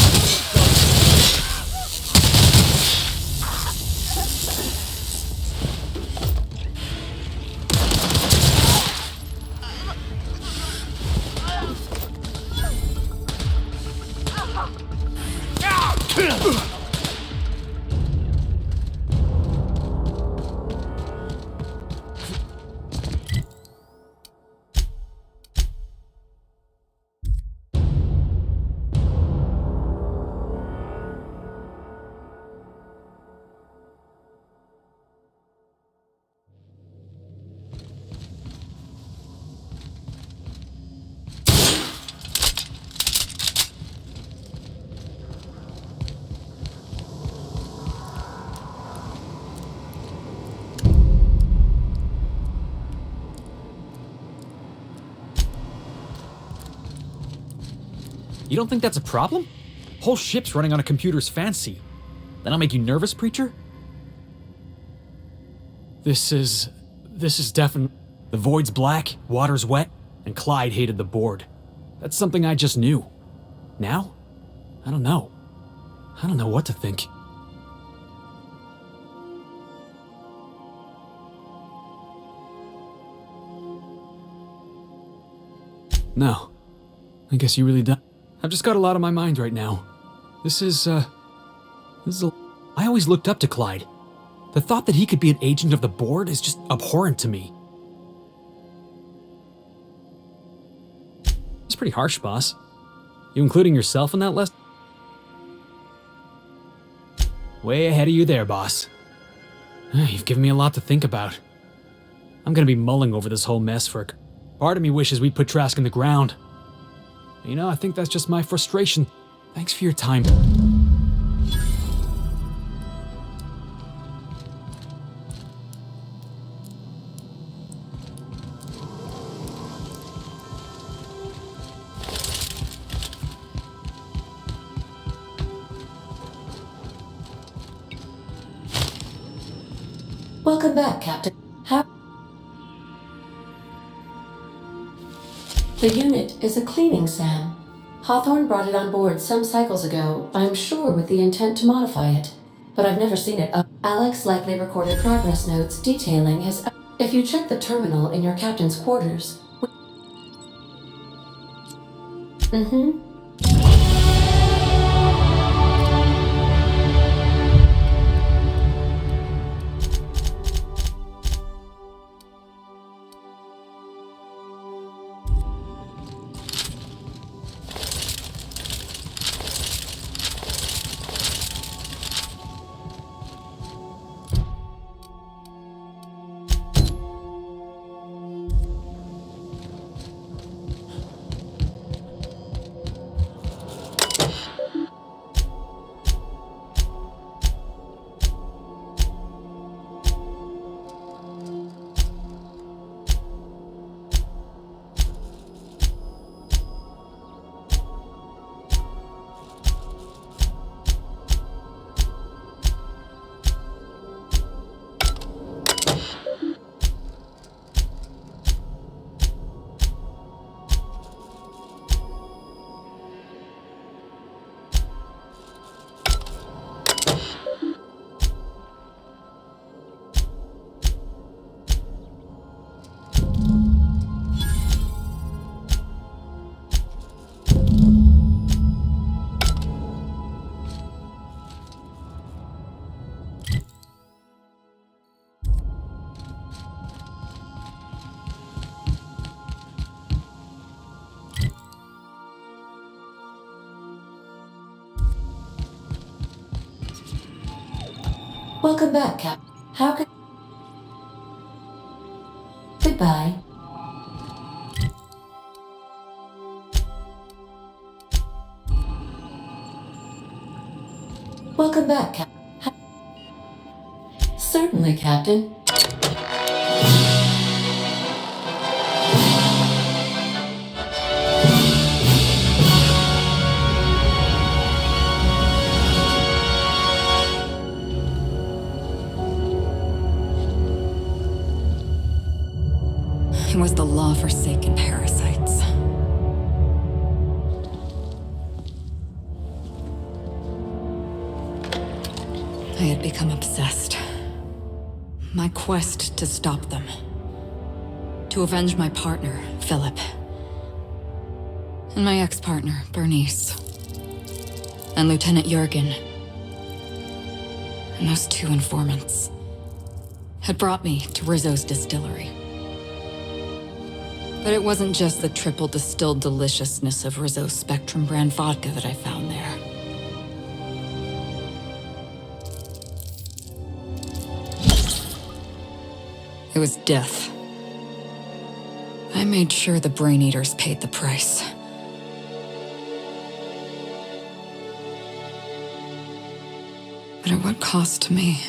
You don't think that's a problem? Whole ship's running on a computer's fancy. That'll make you nervous, Preacher? This is definitely... The void's black, water's wet, and Clyde hated the board. That's something I just knew. Now? I don't know. I don't know what to think. No. I guess you really don't. I've just got a lot on my mind right now. This is I always looked up to Clyde. The thought that he could be an agent of the board is just abhorrent to me. It's pretty harsh, boss. You including yourself in that list? Way ahead of you there, boss. You've given me a lot to think about. I'm gonna be mulling over this whole mess for part of me wishes we'd put Trask in the ground. You know, I think that's just my frustration. Thanks for your time. Welcome back, Captain. The unit is a cleaning SAM. Hawthorne brought it on board some cycles ago, I'm sure with the intent to modify it. But I've never seen it up. Alex likely recorded progress notes detailing his... If you check the terminal in your captain's quarters... Mm-hmm. Welcome back, Cap. How can... Goodbye. Welcome back, Cap. Certainly, Captain. It was the law-forsaken parasites. I had become obsessed. My quest to stop them. To avenge my partner, Philip. And my ex-partner, Bernice. And Lieutenant Jurgen. and those two informants had brought me to Rizzo's distillery. But it wasn't just the triple distilled deliciousness of Rizzo's Spectrum brand vodka that I found there. It was death. I made sure the Brain Eaters paid the price. But at what cost to me?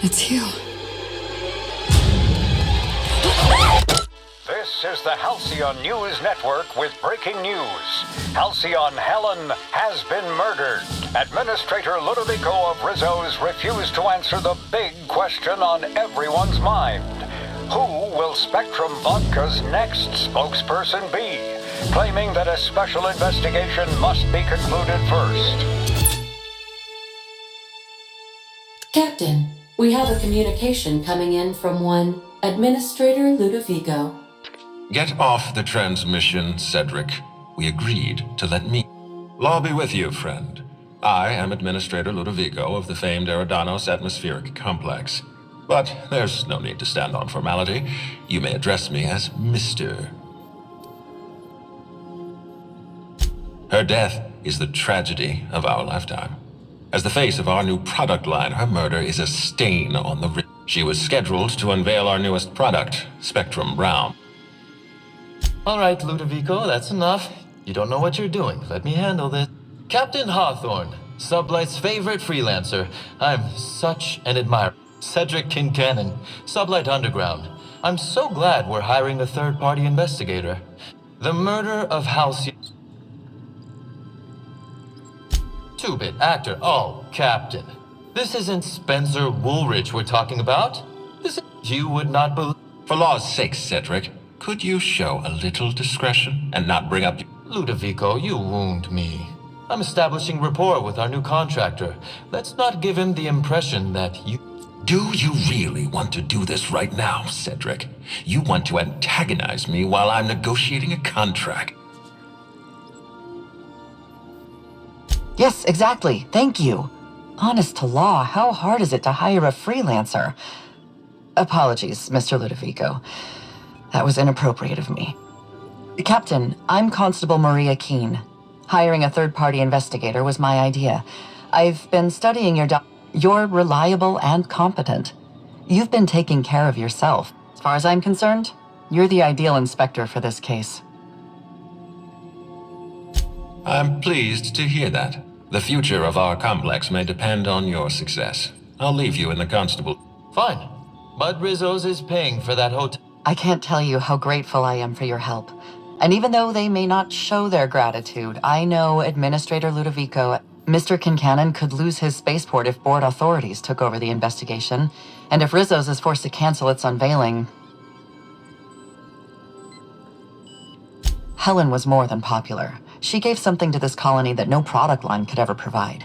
It's you. This is the Halcyon News Network with breaking news. Halcyon Helen has been murdered. Administrator Ludovico of Rizzo's refused to answer the big question on everyone's mind. Who will Spectrum Vodka's next spokesperson be? Claiming that a special investigation must be concluded first. Captain, we have a communication coming in from one Administrator Ludovico. Get off the transmission, Cedric. We agreed to let me. Law be with you, friend. I am Administrator Ludovico of the famed Eridanos Atmospheric Complex. But there's no need to stand on formality. You may address me as Mr. Her death is the tragedy of our lifetime. As the face of our new product line, her murder is a stain on the She was scheduled to unveil our newest product, Spectrum Brown. All right, Ludovico, that's enough. You don't know what you're doing. Let me handle this. Captain Hawthorne, Sublight's favorite freelancer. I'm such an admirer. Cedric Kincannon, Sublight Underground. I'm so glad we're hiring a third-party investigator. The murder of Halcyon... Two-bit actor. Oh, Captain. This isn't Spencer Woolrich we're talking about. This is... You would not believe... For law's sake, Cedric, could you show a little discretion and not bring up... Ludovico, you wound me. I'm establishing rapport with our new contractor. Let's not give him the impression that you... Do you really want to do this right now, Cedric? You want to antagonize me while I'm negotiating a contract? Yes, exactly. Thank you. Honest to law, how hard is it to hire a freelancer? Apologies, Mr. Ludovico. That was inappropriate of me. Captain, I'm Constable Maria Keene. Hiring a third-party investigator was my idea. I've been studying your You're reliable and competent. You've been taking care of yourself. As far as I'm concerned, you're the ideal inspector for this case. I'm pleased to hear that. The future of our complex may depend on your success. I'll leave you in the constable. Fine. But Rizzo's is paying for that hotel. I can't tell you how grateful I am for your help. And even though they may not show their gratitude, I know Administrator Ludovico, Mr. Kincannon could lose his spaceport if board authorities took over the investigation. And if Rizzo's is forced to cancel its unveiling... Helen was more than popular. She gave something to this colony that no product line could ever provide.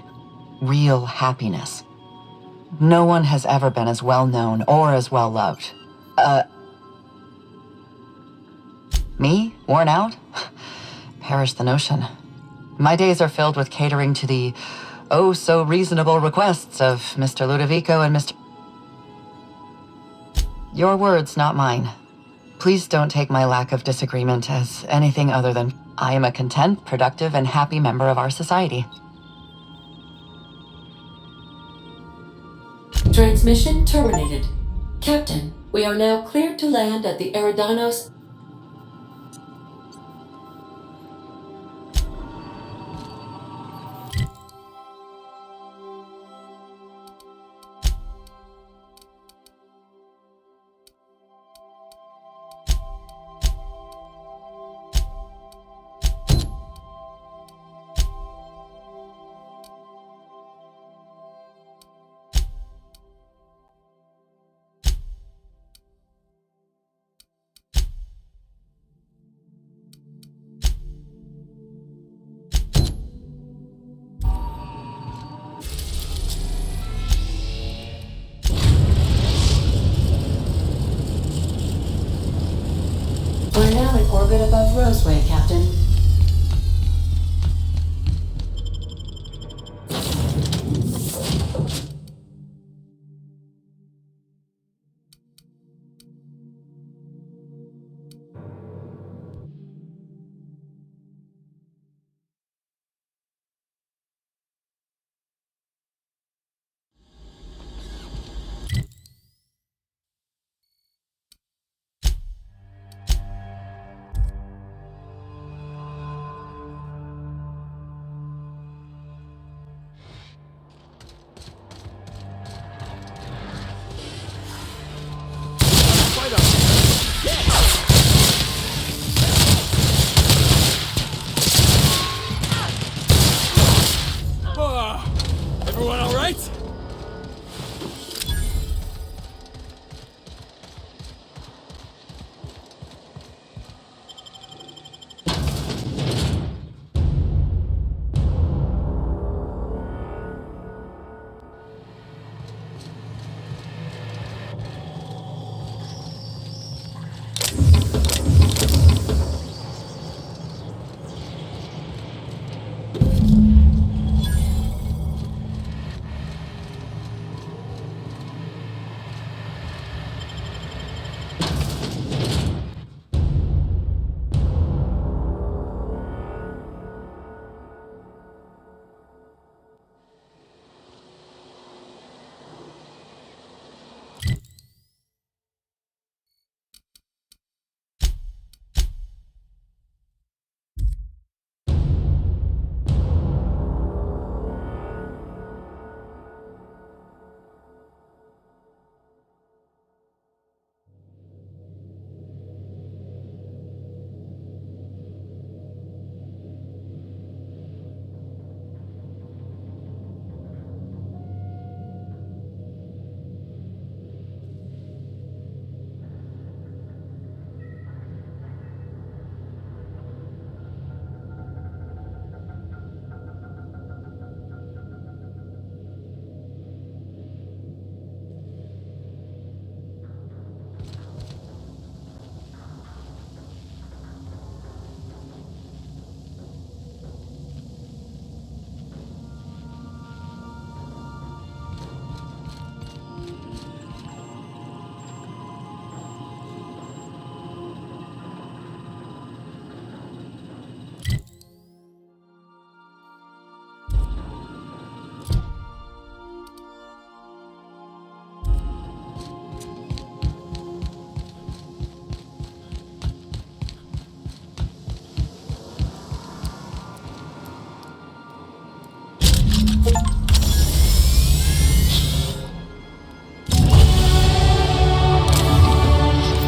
Real happiness. No one has ever been as well known or as well loved. Me? Worn out? Perish the notion. My days are filled with catering to the oh-so-reasonable requests of Mr. Ludovico and Mr... Your words, not mine. Please don't take my lack of disagreement as anything other than I am a content, productive, and happy member of our society. Transmission terminated. Captain, we are now cleared to land at the Eridanos... above Roseway, Captain. Everyone all right?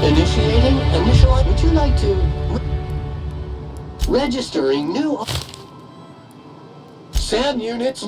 Initiating initial. Would you like to registering new SAM units?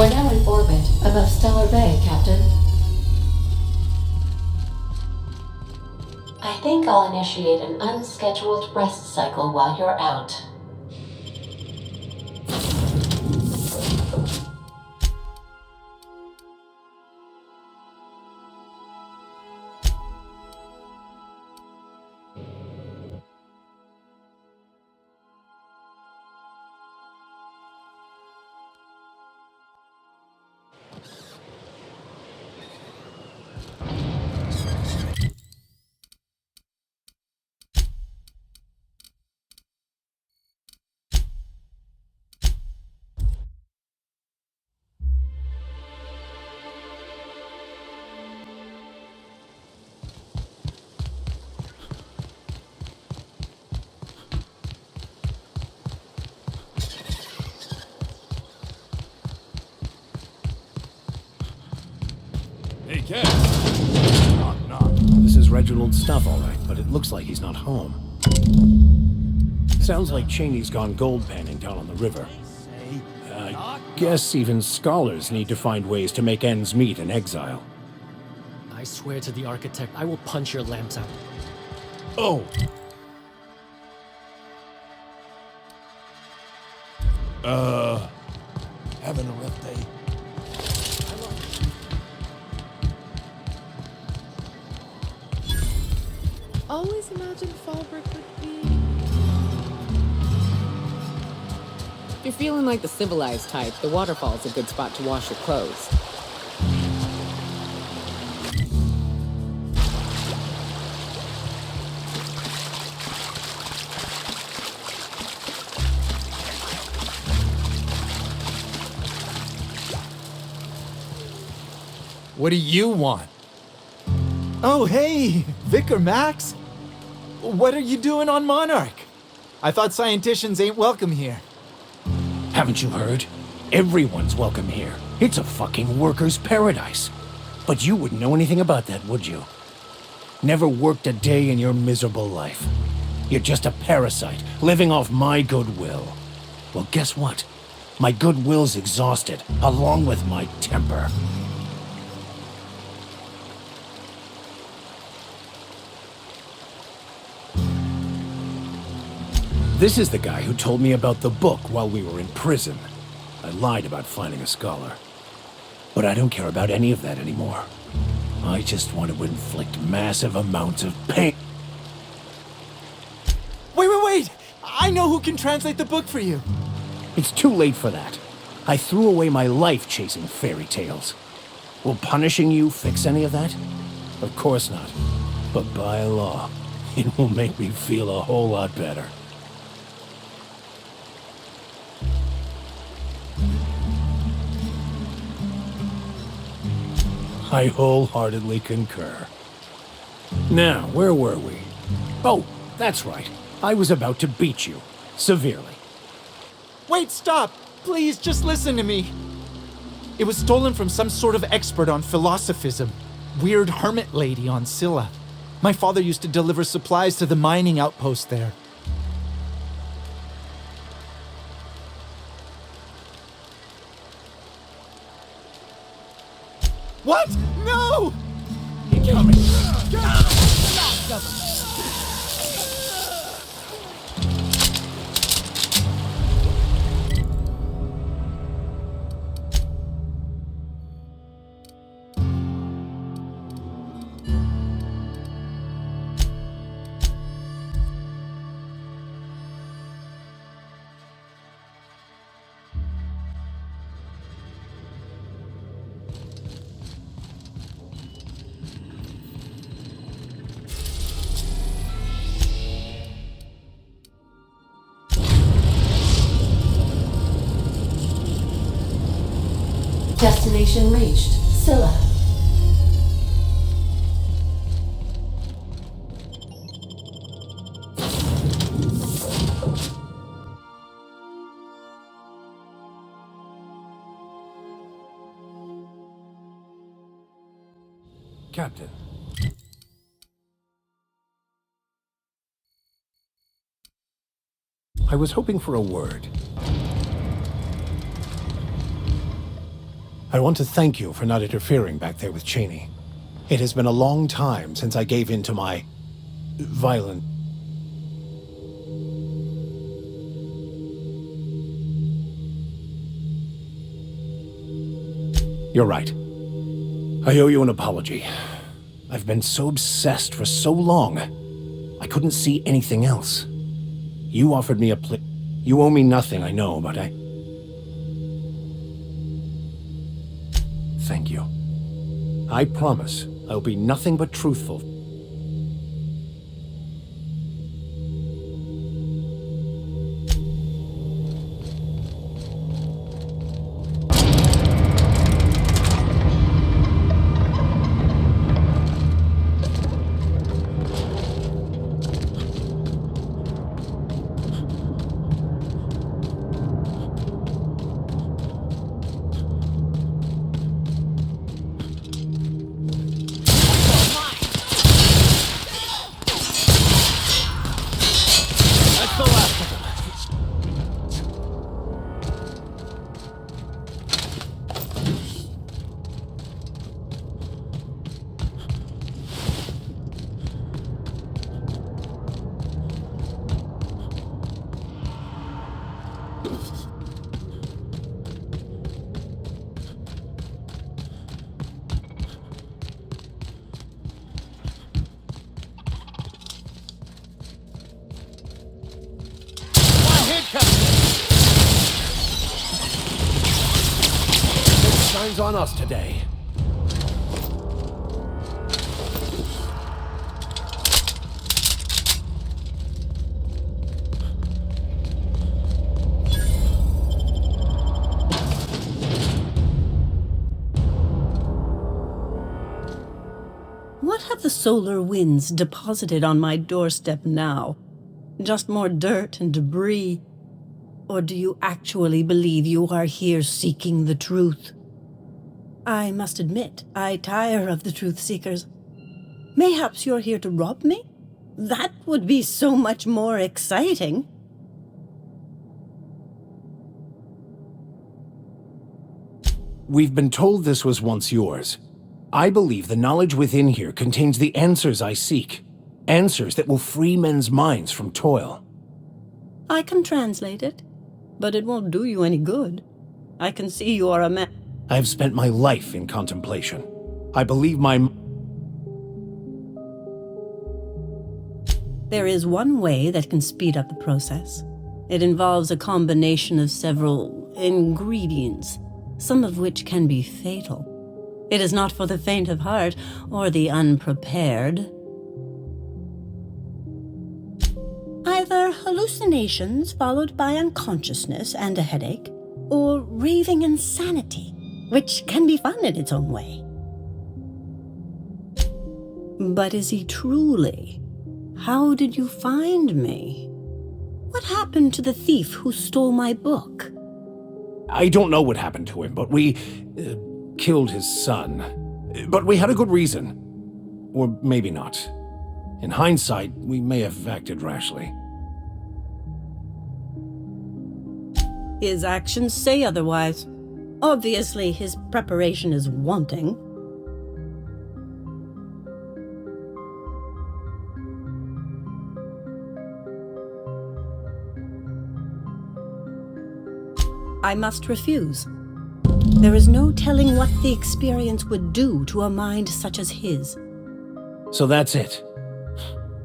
We're now in orbit above Stellar Bay, Captain. I think I'll initiate an unscheduled rest cycle while you're out. Hey, Ken. This is Reginald's stuff, all right, but it looks like he's not home. Sounds like Cheney's gone gold panning down on the river. I guess even scholars need to find ways to make ends meet in exile. I swear to the architect, I will punch your lamps out. Oh! Having a rough day. Always imagined Fallbrook would be... If you're feeling like the civilized type, the waterfall's a good spot to wash your clothes. What do you want? Oh, hey, Vicar Max. What are you doing on Monarch? I thought scienticians ain't welcome here. Haven't you heard? Everyone's welcome here. It's a fucking worker's paradise. But you wouldn't know anything about that, would you? Never worked a day in your miserable life. You're just a parasite, living off my goodwill. Well, guess what? My goodwill's exhausted, along with my temper. This is the guy who told me about the book while we were in prison. I lied about finding a scholar. But I don't care about any of that anymore. I just want to inflict massive amounts of pain. Wait! I know who can translate the book for you. It's too late for that. I threw away my life chasing fairy tales. Will punishing you fix any of that? Of course not. But by law, it will make me feel a whole lot better. I wholeheartedly concur. Now, where were we? Oh, that's right. I was about to beat you. Severely. Wait, stop! Please, just listen to me. It was stolen from some sort of expert on philosophism. Weird hermit lady on Scylla. My father used to deliver supplies to the mining outpost there. What? No! Incoming! Destination reached. Scylla. Captain. I was hoping for a word. I want to thank you for not interfering back there with Cheney. It has been a long time since I gave in to my violent... You're right. I owe you an apology. I've been so obsessed for so long, I couldn't see anything else. You offered me a You owe me nothing, I know, but Thank you. I promise I'll be nothing but truthful. Shine's on us today. What have the solar winds deposited on my doorstep now? Just more dirt and debris? Or do you actually believe you are here seeking the truth? I must admit, I tire of the truth seekers. Mayhaps you're here to rob me? That would be so much more exciting. We've been told this was once yours. I believe the knowledge within here contains the answers I seek. Answers that will free men's minds from toil. I can translate it, but it won't do you any good. I can see you are a man. I have spent my life in contemplation. I believe There is one way that can speed up the process. It involves a combination of several ingredients, some of which can be fatal. It is not for the faint of heart or the unprepared. Either hallucinations followed by unconsciousness and a headache, or raving insanity, which can be fun in its own way. But is he truly? How did you find me? What happened to the thief who stole my book? I don't know what happened to him, but we killed his son. But we had a good reason. Or maybe not. In hindsight, we may have acted rashly. His actions say otherwise. Obviously, his preparation is wanting. I must refuse. There is no telling what the experience would do to a mind such as his. So that's it.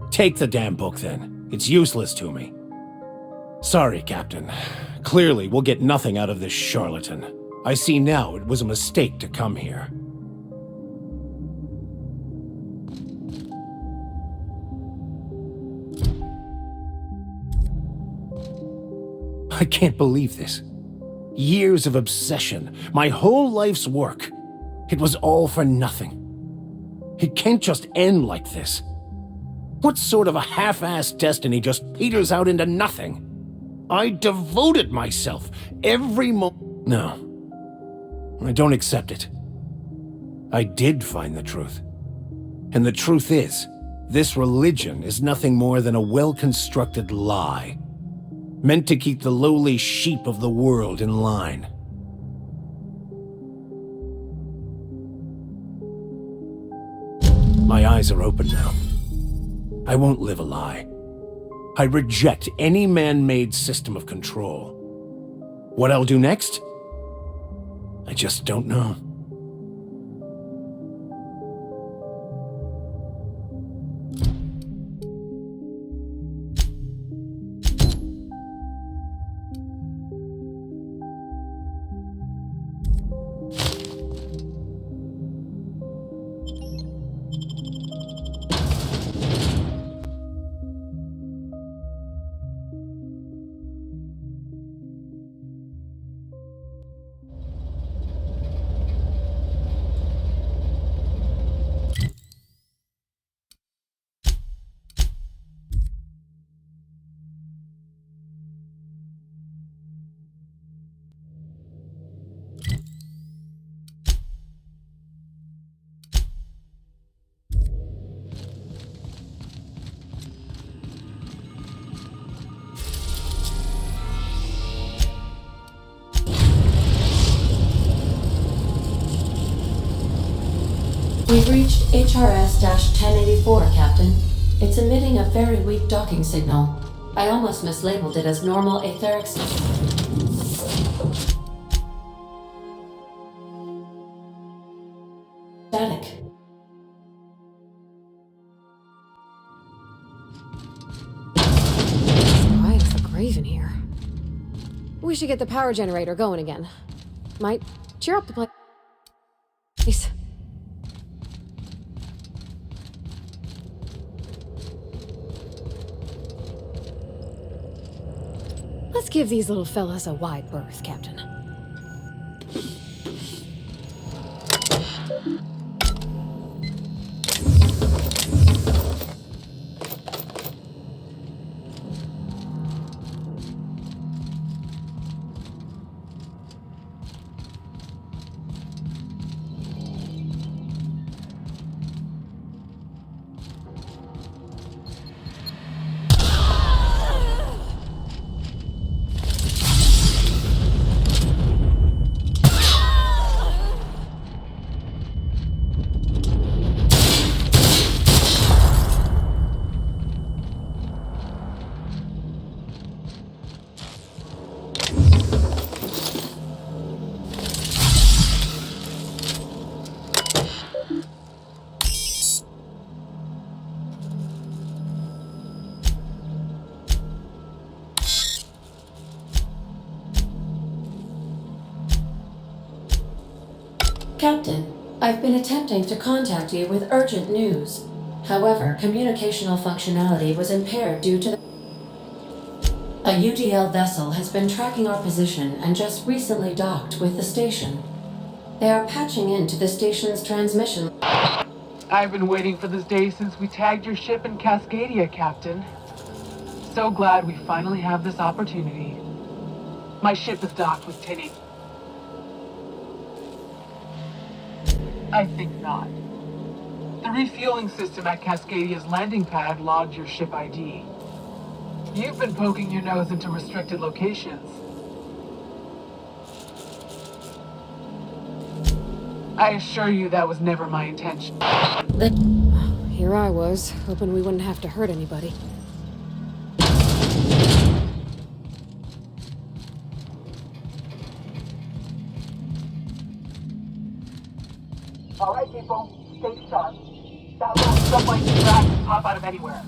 Take the damn book, then. It's useless to me. Sorry, Captain. Clearly, we'll get nothing out of this charlatan. I see now it was a mistake to come here. I can't believe this. Years of obsession, my whole life's work. It was all for nothing. It can't just end like this. What sort of a half-assed destiny just peters out into nothing? I devoted myself every No. I don't accept it. I did find the truth. And the truth is, this religion is nothing more than a well-constructed lie, meant to keep the lowly sheep of the world in line. My eyes are open now. I won't live a lie. I reject any man-made system of control. What I'll do next? I just don't know. We've reached HRS-1084, Captain. It's emitting a very weak docking signal. I almost mislabeled it as normal etheric static. It's quiet as the grave in here. We should get the power generator going again. Might cheer up the place. Let's give these little fellas a wide berth, Captain. Captain, I've been attempting to contact you with urgent news. However, communicational functionality was impaired due to a UDL vessel has been tracking our position and just recently docked with the station. They are patching into the station's transmission. I've been waiting for this day since we tagged your ship in Cascadia, Captain. So glad we finally have this opportunity. My ship is docked with Tinny. I think not. The refueling system at Cascadia's landing pad logged your ship ID. You've been poking your nose into restricted locations. I assure you that was never my intention. Here I was, hoping we wouldn't have to hurt anybody. All right, people, stay sharp. That little stuff like track can pop out of anywhere.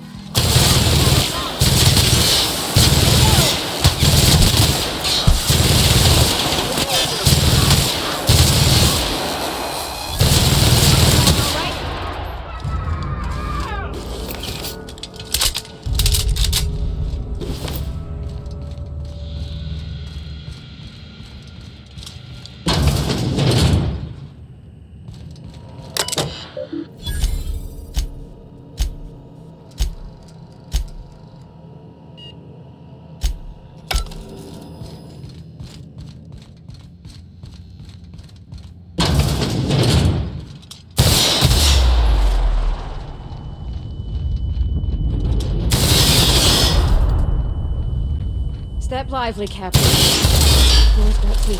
Step lively, Captain. Where's that key?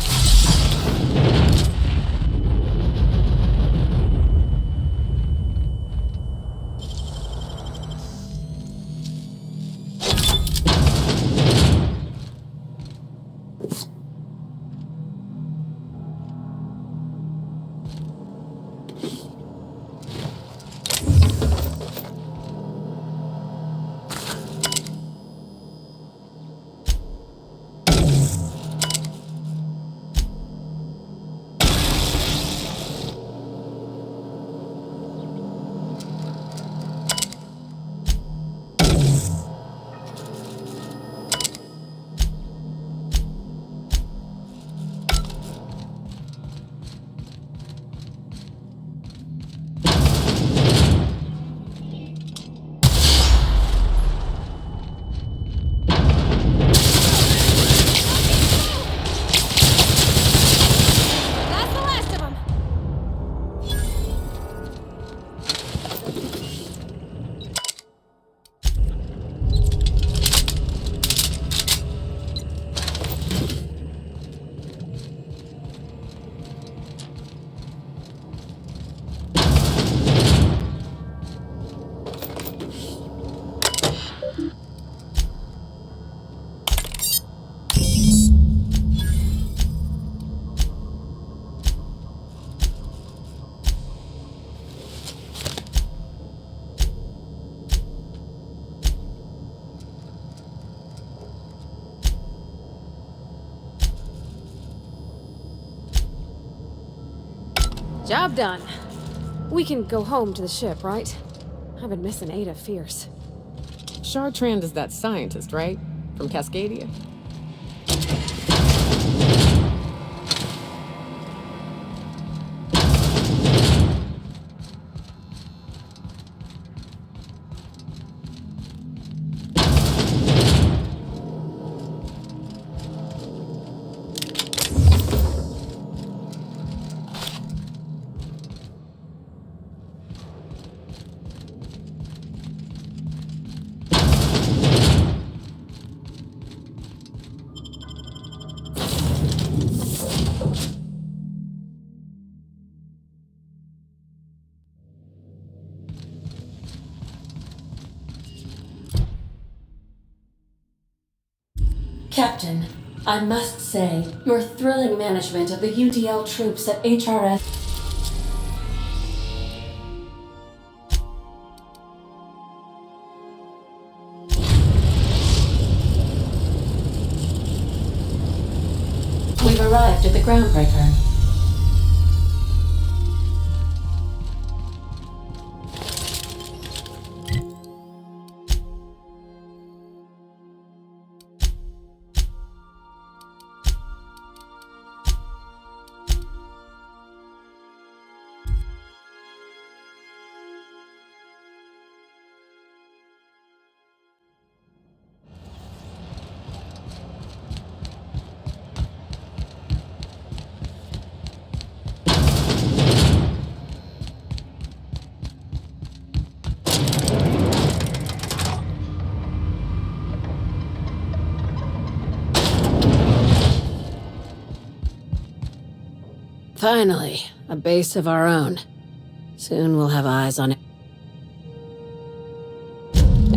Job done. We can go home to the ship, right? I've been missing Ada fierce. Chartrand is that scientist, right? From Cascadia? Captain, I must say, your thrilling management of the UDL troops at HRS. We've arrived at the groundbreaker. Finally, a base of our own. Soon we'll have eyes on it.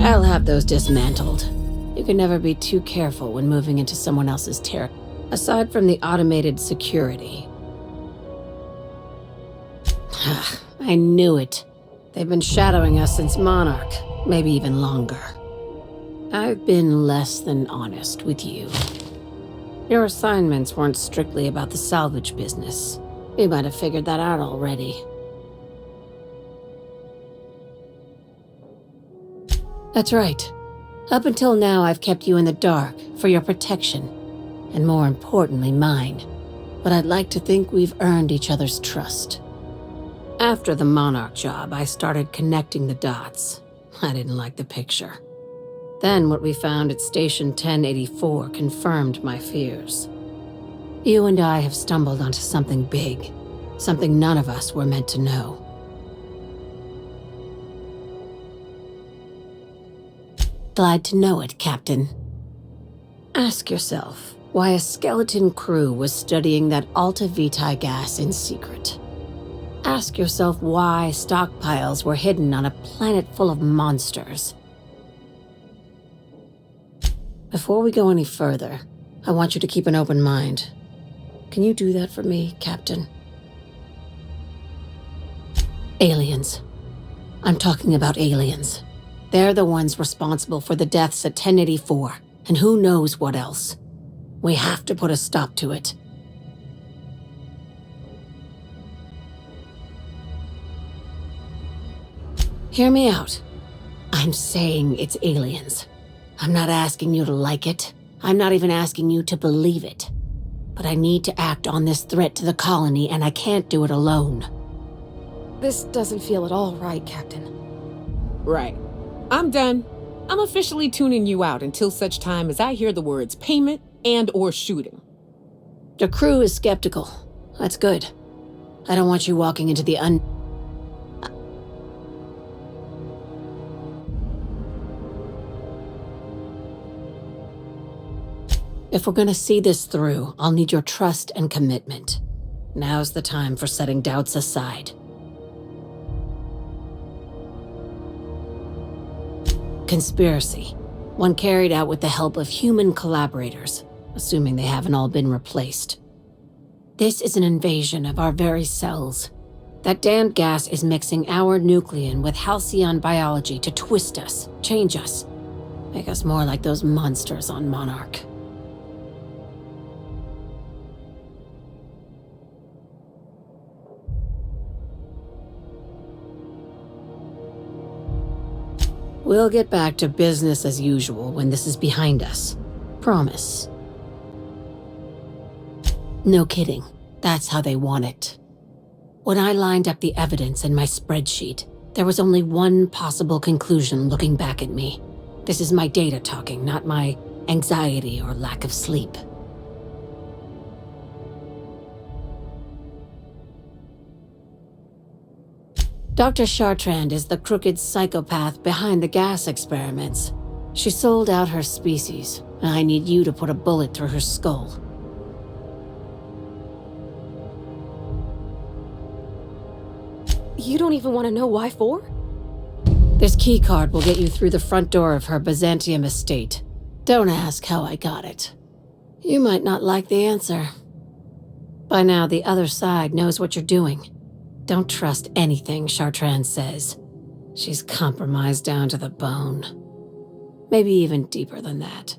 I'll have those dismantled. You can never be too careful when moving into someone else's territory. Aside from the automated security. I knew it. They've been shadowing us since Monarch, maybe even longer. I've been less than honest with you. Your assignments weren't strictly about the salvage business. You might have figured that out already. That's right. Up until now, I've kept you in the dark for your protection, and more importantly, mine. But I'd like to think we've earned each other's trust. After the Monarch job, I started connecting the dots. I didn't like the picture. Then what we found at Station 1084 confirmed my fears. You and I have stumbled onto something big, something none of us were meant to know. Glad to know it, Captain. Ask yourself why a skeleton crew was studying that Alta Vitae gas in secret. Ask yourself why stockpiles were hidden on a planet full of monsters. Before we go any further, I want you to keep an open mind. Can you do that for me, Captain? Aliens. I'm talking about aliens. They're the ones responsible for the deaths at 1084, and who knows what else. We have to put a stop to it. Hear me out. I'm saying it's aliens. I'm not asking you to like it. I'm not even asking you to believe it. But I need to act on this threat to the colony, and I can't do it alone. This doesn't feel at all right, Captain. Right. I'm done. I'm officially tuning you out until such time as I hear the words payment and/or shooting. The crew is skeptical. That's good. I don't want you walking into the If we're gonna see this through, I'll need your trust and commitment. Now's the time for setting doubts aside. Conspiracy. One carried out with the help of human collaborators, assuming they haven't all been replaced. This is an invasion of our very cells. That damned gas is mixing our nucleon with halcyon biology to twist us, change us, make us more like those monsters on Monarch. We'll get back to business as usual when this is behind us. Promise. No kidding. That's how they want it. When I lined up the evidence in my spreadsheet, there was only one possible conclusion looking back at me. This is my data talking, not my anxiety or lack of sleep. Dr. Chartrand is the crooked psychopath behind the gas experiments. She sold out her species, and I need you to put a bullet through her skull. You don't even want to know why for? This keycard will get you through the front door of her Byzantium estate. Don't ask how I got it. You might not like the answer. By now, the other side knows what you're doing. Don't trust anything Chartrand says. She's compromised down to the bone. Maybe even deeper than that.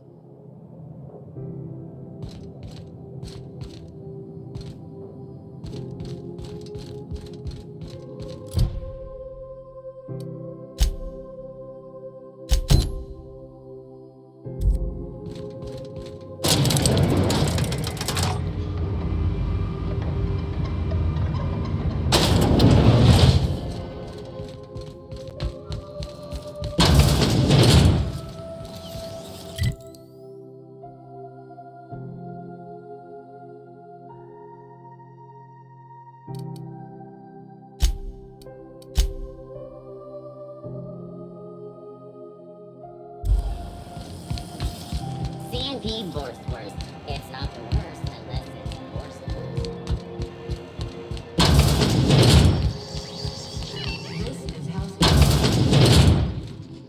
C&P Borstworth. It's not the worst unless it's worse.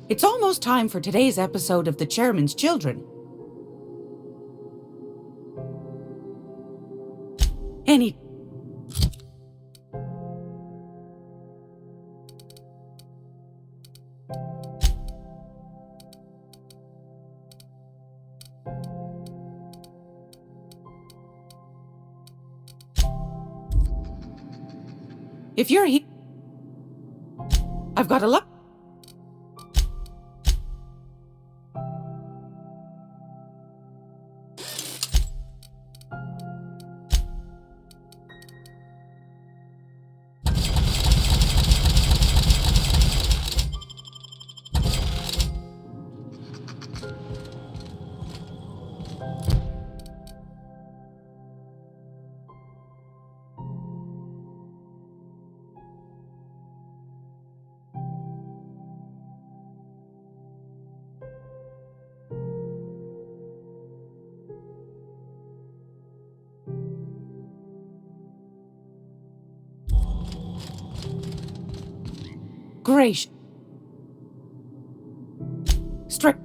It's almost time for today's episode of The Chairman's Children. Any... If you're here, I've got a luck. Gracious. Straight.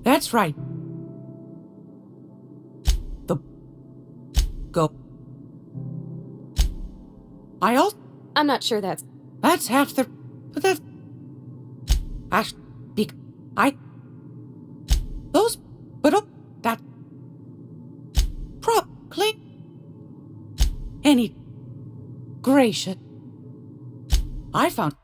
That's right. The... Go. I'm not sure that's... That's half the... But that's... Those... But... That... Probably... Any... Gracious. I found...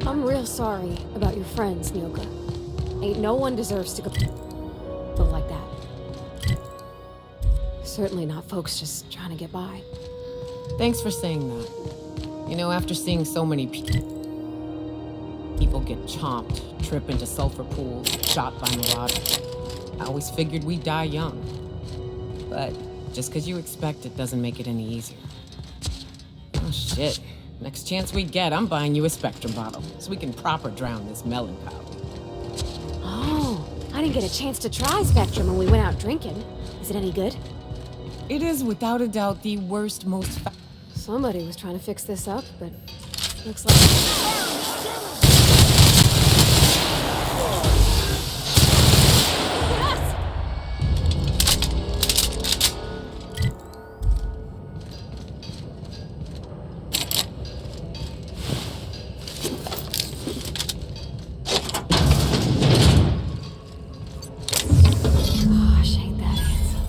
I'm real sorry about your friends, Nyoka. Ain't no one deserves to go like that. Certainly not folks just trying to get by. Thanks for saying that. You know, after seeing so many people get chomped, trip into sulfur pools, shot by marauders, I always figured we'd die young. But just because you expect it doesn't make it any easier. Oh shit. Next chance we get, I'm buying you a Spectrum bottle, so we can proper drown this melancholy. Oh, I didn't get a chance to try Spectrum when we went out drinking. Is it any good? It is without a doubt the worst, most Somebody was trying to fix this up, but looks like... Gosh, ain't that handsome.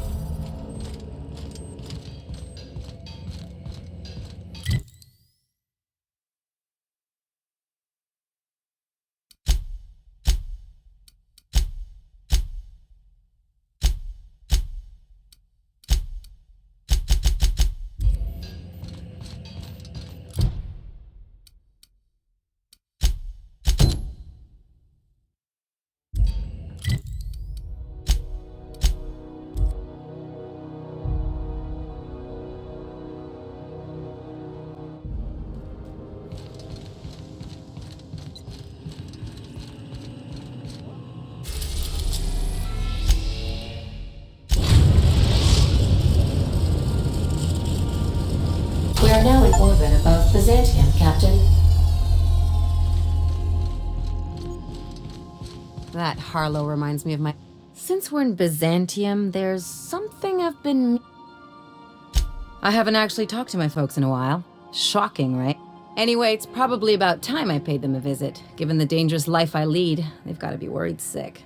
We are now in orbit above Byzantium, Captain. That Harlow reminds me of my... Since we're in Byzantium, there's something I've been... I haven't actually talked to my folks in a while. Shocking, right? Anyway, it's probably about time I paid them a visit. Given the dangerous life I lead, they've got to be worried sick.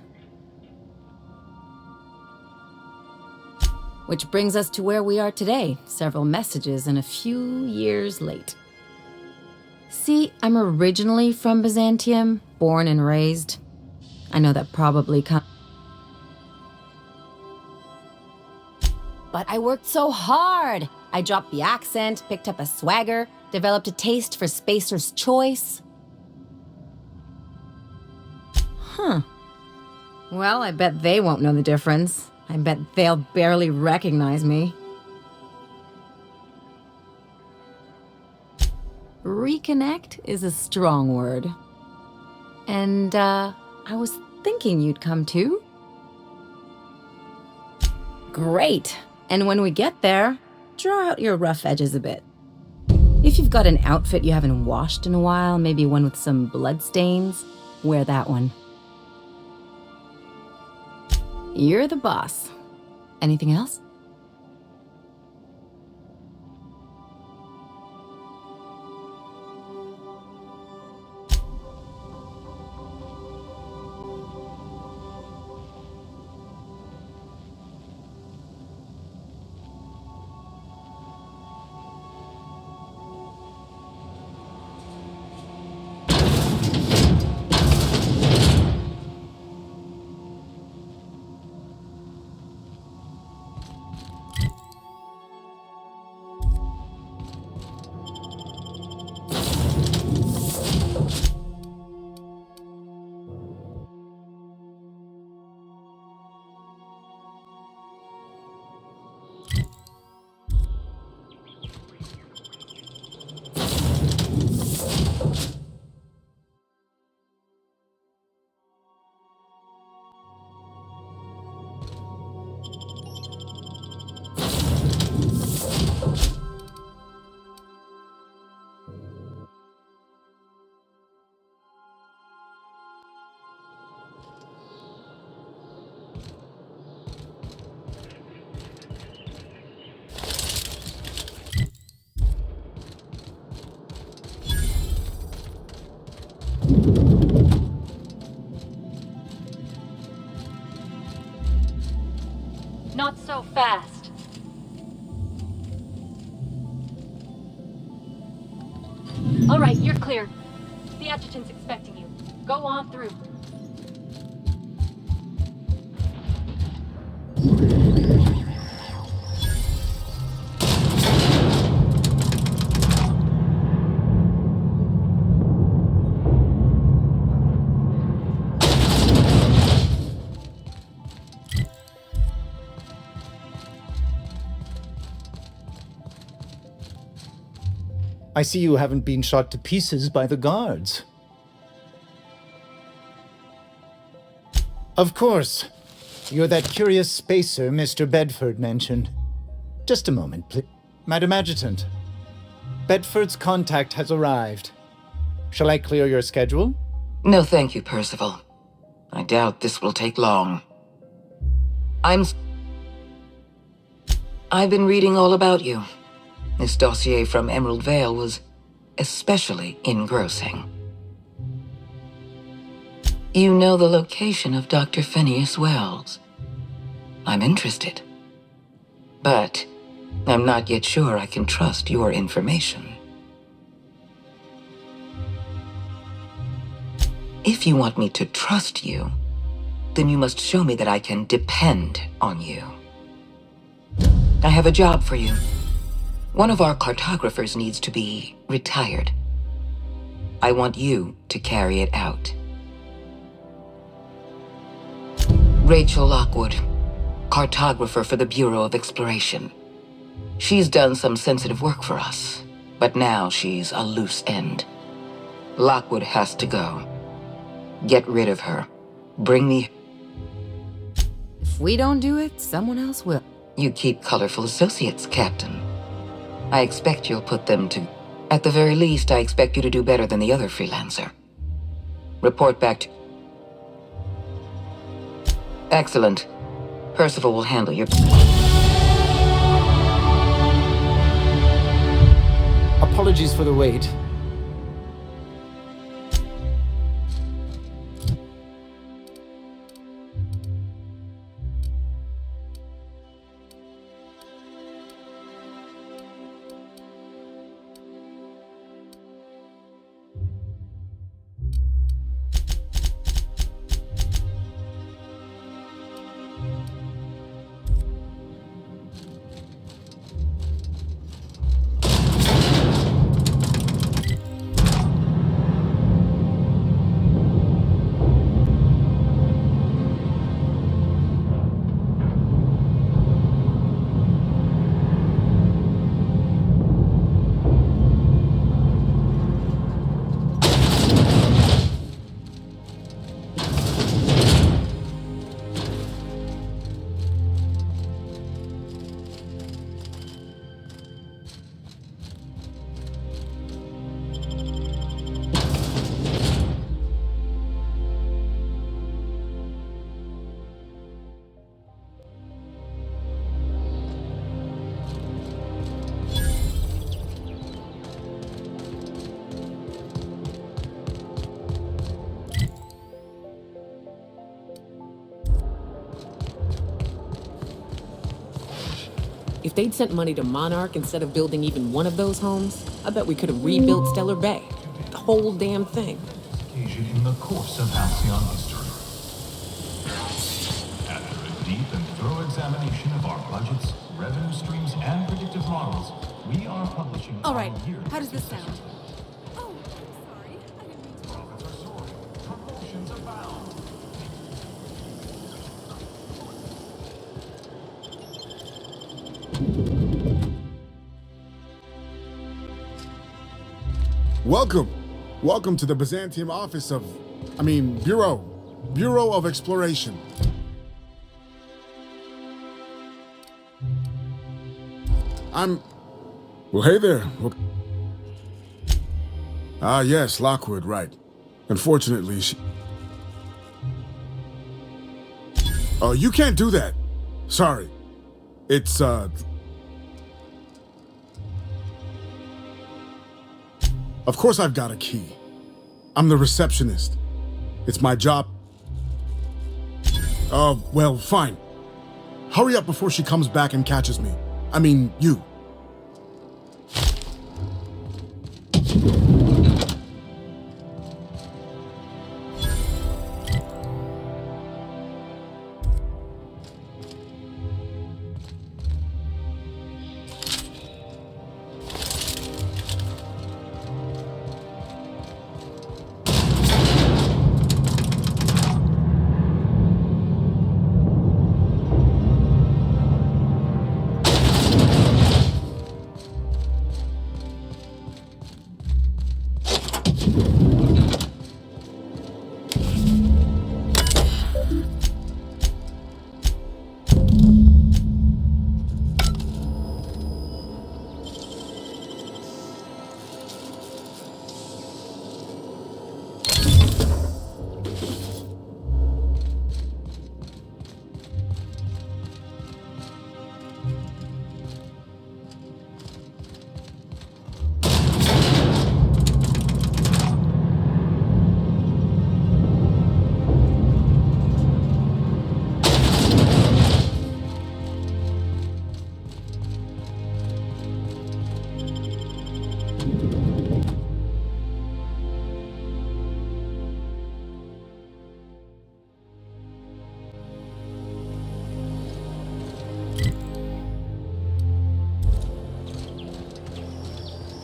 Which brings us to where we are today. Several messages and a few years late. See, I'm originally from Byzantium, born and raised. I know that probably But I worked so hard! I dropped the accent, picked up a swagger, developed a taste for Spacer's Choice. Huh. Well, I bet they won't know the difference. I bet they'll barely recognize me. Reconnect is a strong word. And, I was thinking you'd come too. Great. And when we get there, draw out your rough edges a bit. If you've got an outfit you haven't washed in a while, maybe one with some bloodstains, wear that one. You're the boss. Anything else? Not so fast. All right, you're clear. The adjutant's expecting you. Go on through. I see you haven't been shot to pieces by the guards. Of course. You're that curious spacer Mr. Bedford mentioned. Just a moment, please. Madam Adjutant, Bedford's contact has arrived. Shall I clear your schedule? No, thank you, Percival. I doubt this will take long. I've been reading all about you. This dossier from Emerald Vale was especially engrossing. You know the location of Dr. Phineas Wells. I'm interested. But I'm not yet sure I can trust your information. If you want me to trust you, then you must show me that I can depend on you. I have a job for you. One of our cartographers needs to be retired. I want you to carry it out. Rachel Lockwood, cartographer for the Bureau of Exploration. She's done some sensitive work for us, but now she's a loose end. Lockwood has to go. Get rid of her. Bring me... If we don't do it, someone else will. You keep colorful associates, Captain. I expect you'll put them to... At the very least, I expect you to do better than the other freelancer. Report back to... Excellent. Percival will handle your... Apologies for the wait. If they'd sent money to Monarch instead of building even one of those homes, I bet we could have rebuilt Stellar Bay. The whole damn thing. Occasion in the course of Halcyon history. After a deep and thorough examination of our budgets, revenue streams, and predictive models, we are publishing... All right, how does this sound? Welcome. Welcome to the Byzantium office of... Bureau of Exploration. Well, hey there. Ah, yes, Lockwood, right. Unfortunately, she... Oh, you can't do that. Sorry. It's, Of course I've got a key. I'm the receptionist. It's my job. Well, fine. Hurry up before she comes back and catches me. I mean, you.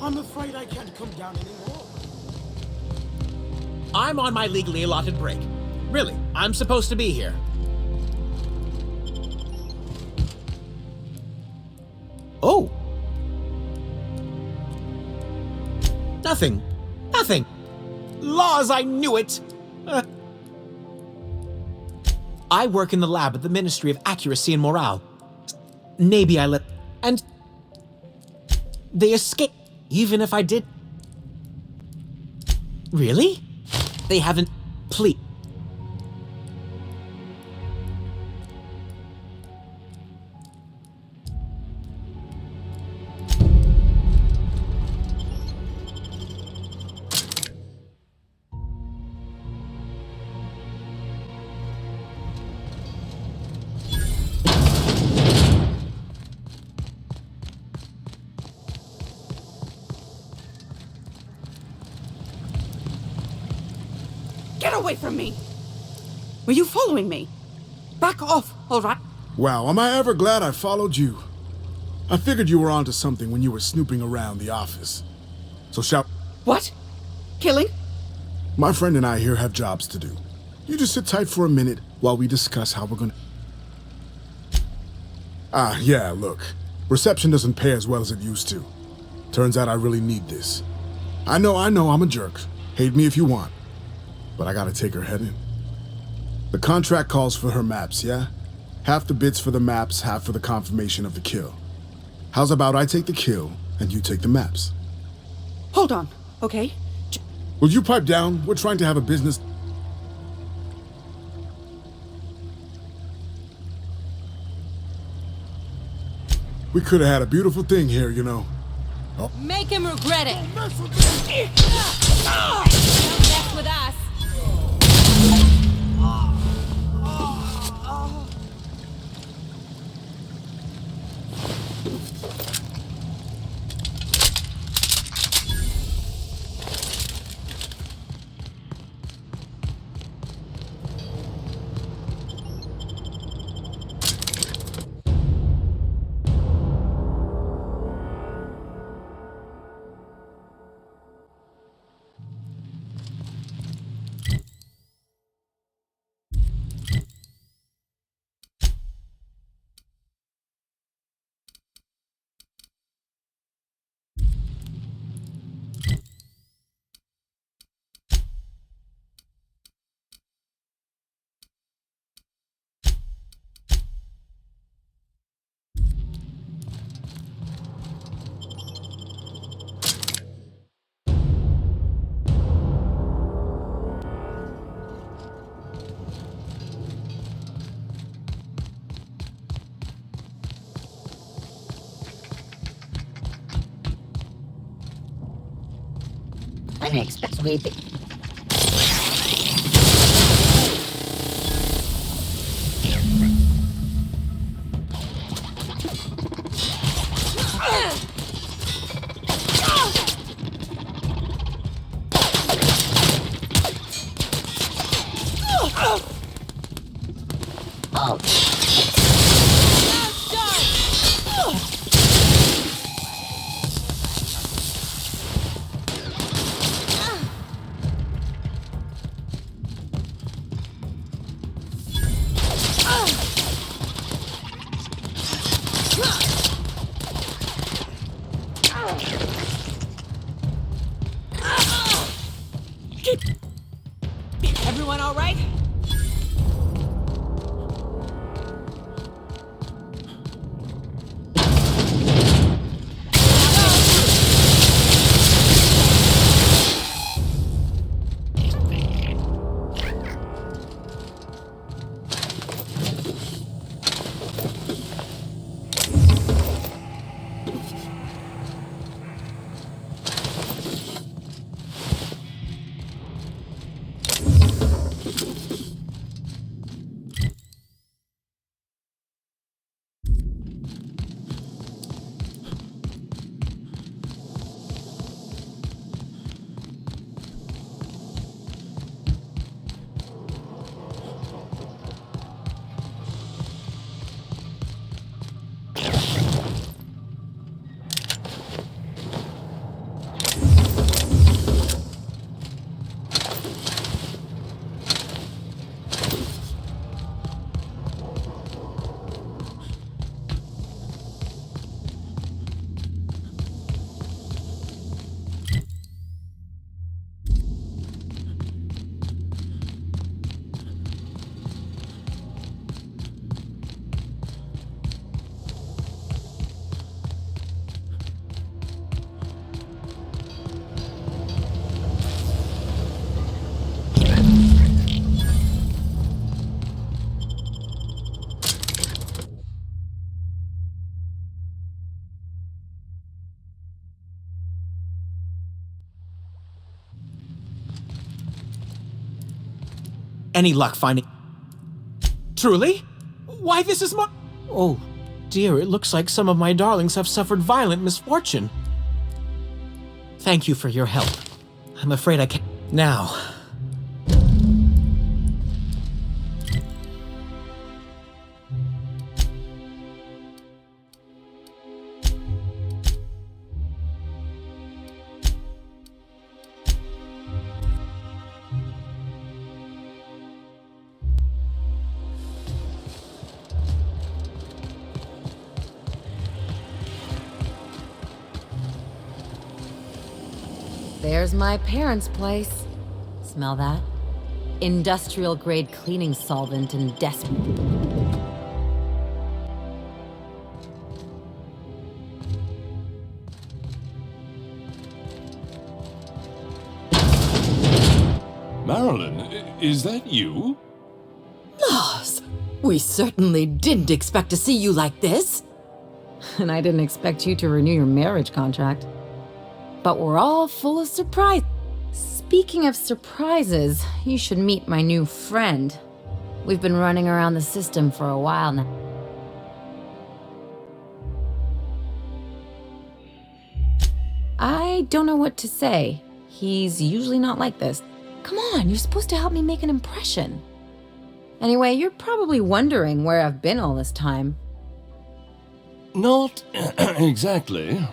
I'm afraid I can't come down anymore. I'm on my legally allotted break. Really, I'm supposed to be here. Oh. Nothing. Nothing. Laws, I knew it. I work in the lab at the Ministry of Accuracy and Morale. Maybe I let... And... They escaped, even if I did... Really? They haven't... Please... Get away from me! Were you following me? Back off, all right? Wow, am I ever glad I followed you. I figured you were onto something when you were snooping around the office. So shall... What? Killing? My friend and I here have jobs to do. You just sit tight for a minute while we discuss how we're gonna... Ah, yeah, look. Reception doesn't pay as well as it used to. Turns out I really need this. I know, I'm a jerk. Hate me if you want. But I gotta take her head in. The contract calls for her maps, yeah? Half the bits for the maps, half for the confirmation of the kill. How's about I take the kill, and you take the maps? Hold on, okay? Will you pipe down? We're trying to have a business... We could have had a beautiful thing here, you know. Oh. Make him regret it. Don't mess with us. I expect sweeping. Everyone all right? any luck finding... Truly? Why, this is Oh, dear, it looks like some of my darlings have suffered violent misfortune. Thank you for your help. I'm afraid I can't... Now... There's my parents' place. Smell that? Industrial-grade cleaning solvent and Marilyn, is that you? Lars, we certainly didn't expect to see you like this. And I didn't expect you to renew your marriage contract. But we're all full of surprise. Speaking of surprises, you should meet my new friend. We've been running around the system for a while now. I don't know what to say. He's usually not like this. Come on, you're supposed to help me make an impression. Anyway, you're probably wondering where I've been all this time. Not exactly.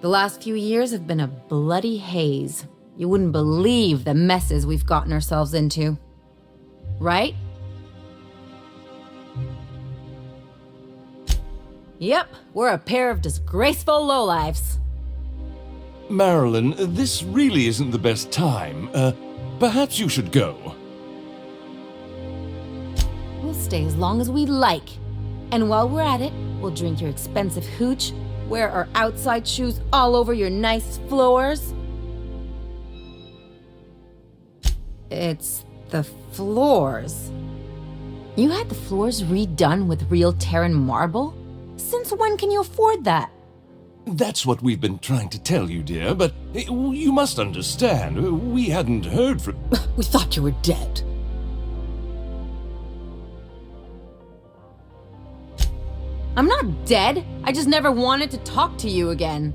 The last few years have been a bloody haze. You wouldn't believe the messes we've gotten ourselves into. Right? Yep, we're a pair of disgraceful lowlifes. Marilyn, this really isn't the best time. Perhaps you should go. We'll stay as long as we like. And while we're at it, we'll drink your expensive hooch, wear our outside shoes all over your nice floors. It's the floors. You had the floors redone with real Terran marble? Since when can you afford that? That's what we've been trying to tell you, dear, but you must understand, we hadn't heard from... We thought you were dead. I'm not dead. I just never wanted to talk to you again.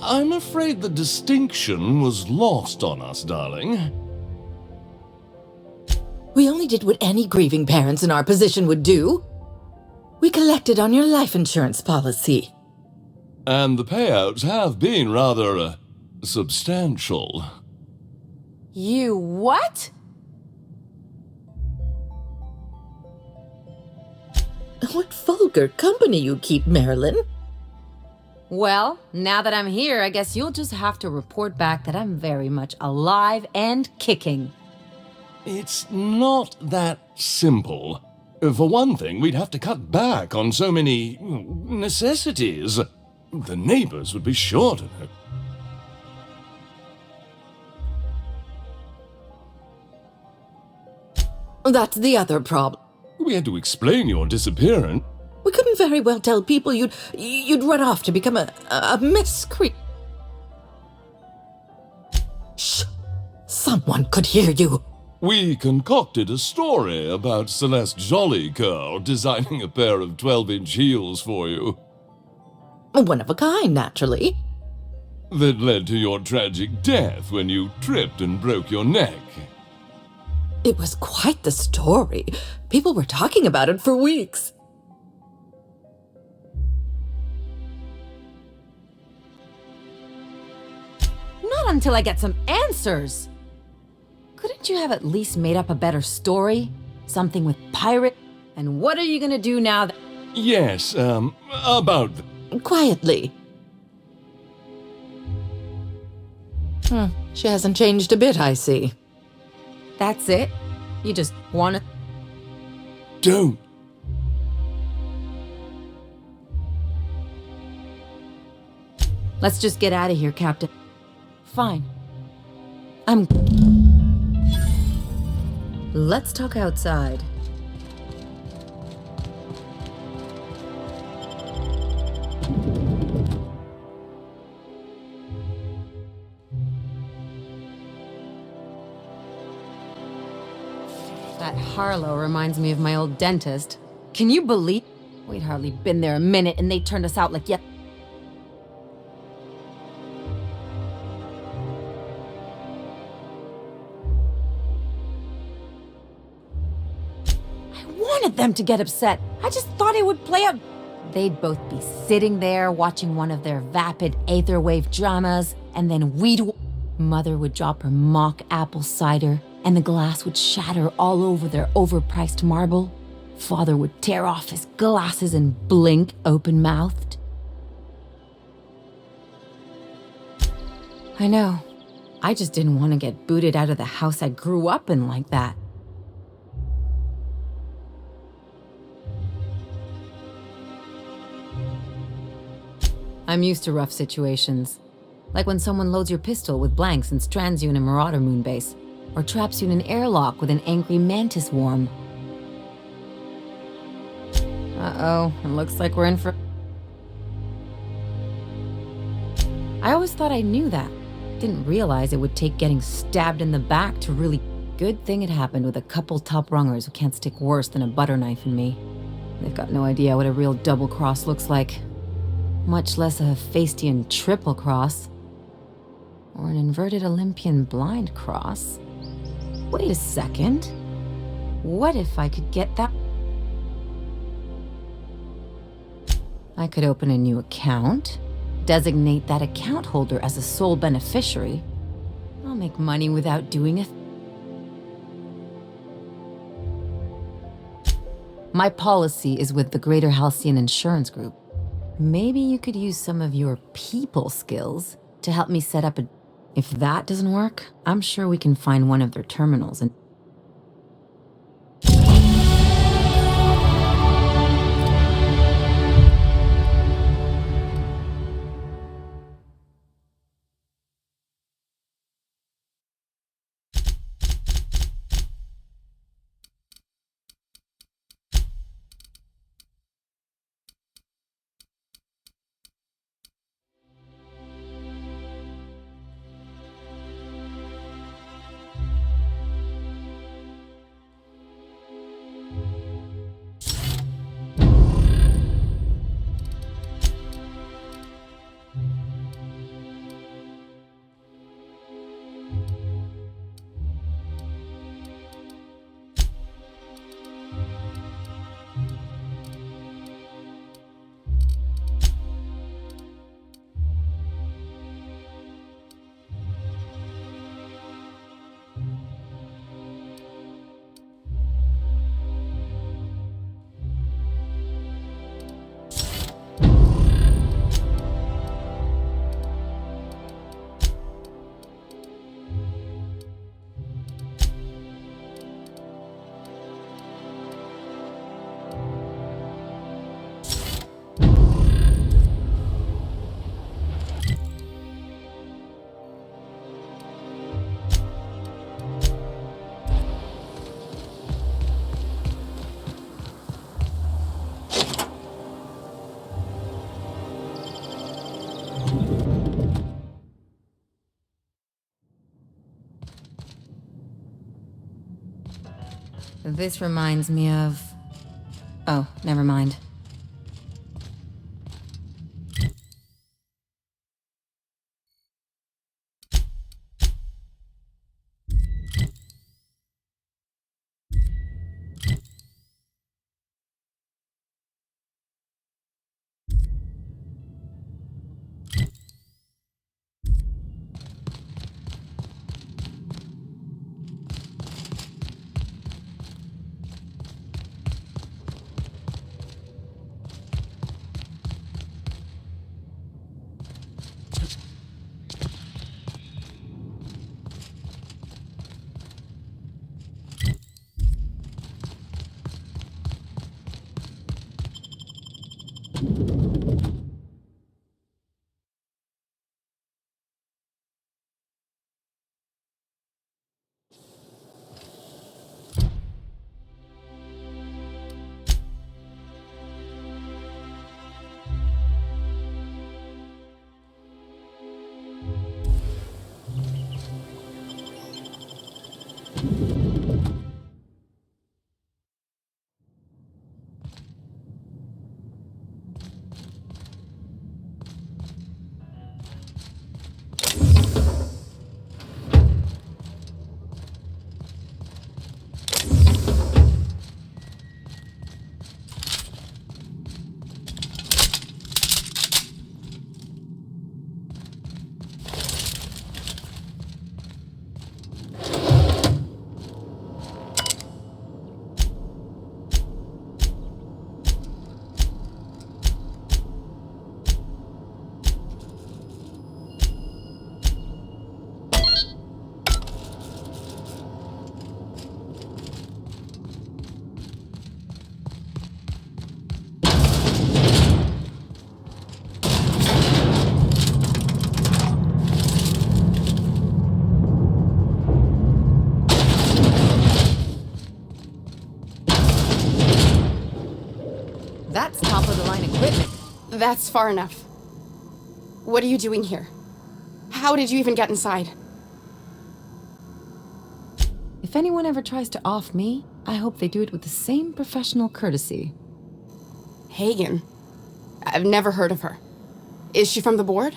I'm afraid the distinction was lost on us, darling. We only did what any grieving parents in our position would do. We collected on your life insurance policy. And the payouts have been rather, substantial. You what? What vulgar company you keep, Marilyn. Well, now that I'm here, I guess you'll just have to report back that I'm very much alive and kicking. It's not that simple. For one thing, we'd have to cut back on so many necessities. The neighbors would be sure to know. That's the other problem. We had to explain your disappearance. We couldn't very well tell people you'd run off to become a miscreant. Shh! Someone could hear you. We concocted a story about Celeste Jollycurl designing a pair of 12-inch heels for you. One of a kind, naturally. That led to your tragic death when you tripped and broke your neck. It was quite the story. People were talking about it for weeks. Not until I get some answers. Couldn't you have at least made up a better story? Something with pirate? And what are you gonna do now that... Yes, about... Quietly. She hasn't changed a bit, I see. That's it? You just wanna... Don't. Let's just get out of here, Captain. Fine. Let's talk outside. That Harlow reminds me of my old dentist. Can you believe? We'd hardly been there a minute and they turned us out like yet. I wanted them to get upset. I just thought it would play out. They'd both be sitting there watching one of their vapid aetherwave dramas, and then Mother would drop her mock apple cider, and the glass would shatter all over their overpriced marble. Father would tear off his glasses and blink open-mouthed. I know. I just didn't want to get booted out of the house I grew up in like that. I'm used to rough situations. Like when someone loads your pistol with blanks and strands you in a Marauder moonbase, or traps you in an airlock with an angry mantis worm. Uh-oh, it looks like we're in for... I always thought I knew that. Didn't realize it would take getting stabbed in the back to really... Good thing it happened with a couple top-rungers who can't stick worse than a butter knife in me. They've got no idea what a real double-cross looks like. Much less a Hephaestian triple cross. Or an inverted Olympian blind cross. Wait a second. What if I could get that? I could open a new account, designate that account holder as a sole beneficiary. I'll make money without doing it. My policy is with the Greater Halcyon Insurance Group. Maybe you could use some of your people skills to help me set up a... If that doesn't work, I'm sure we can find one of their terminals and... This reminds me of... Oh, never mind. That's far enough. What are you doing here? How did you even get inside? If anyone ever tries to off me, I hope they do it with the same professional courtesy. Hagen? I've never heard of her. Is she from the board?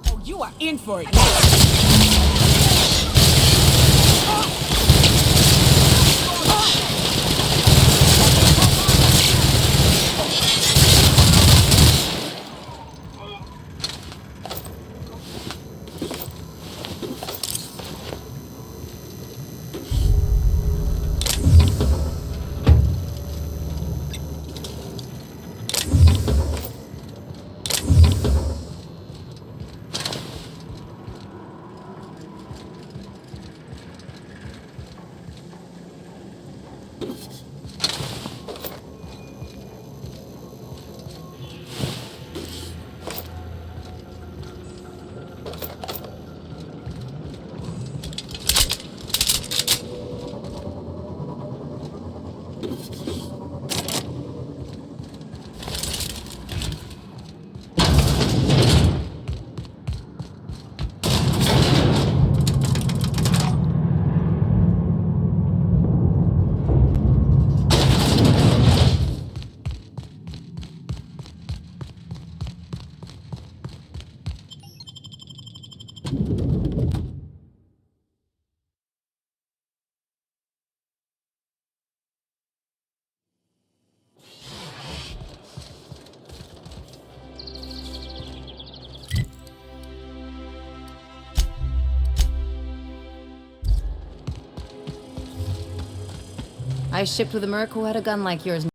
Oh, you are in for it. I shipped with a merc who had a gun like yours.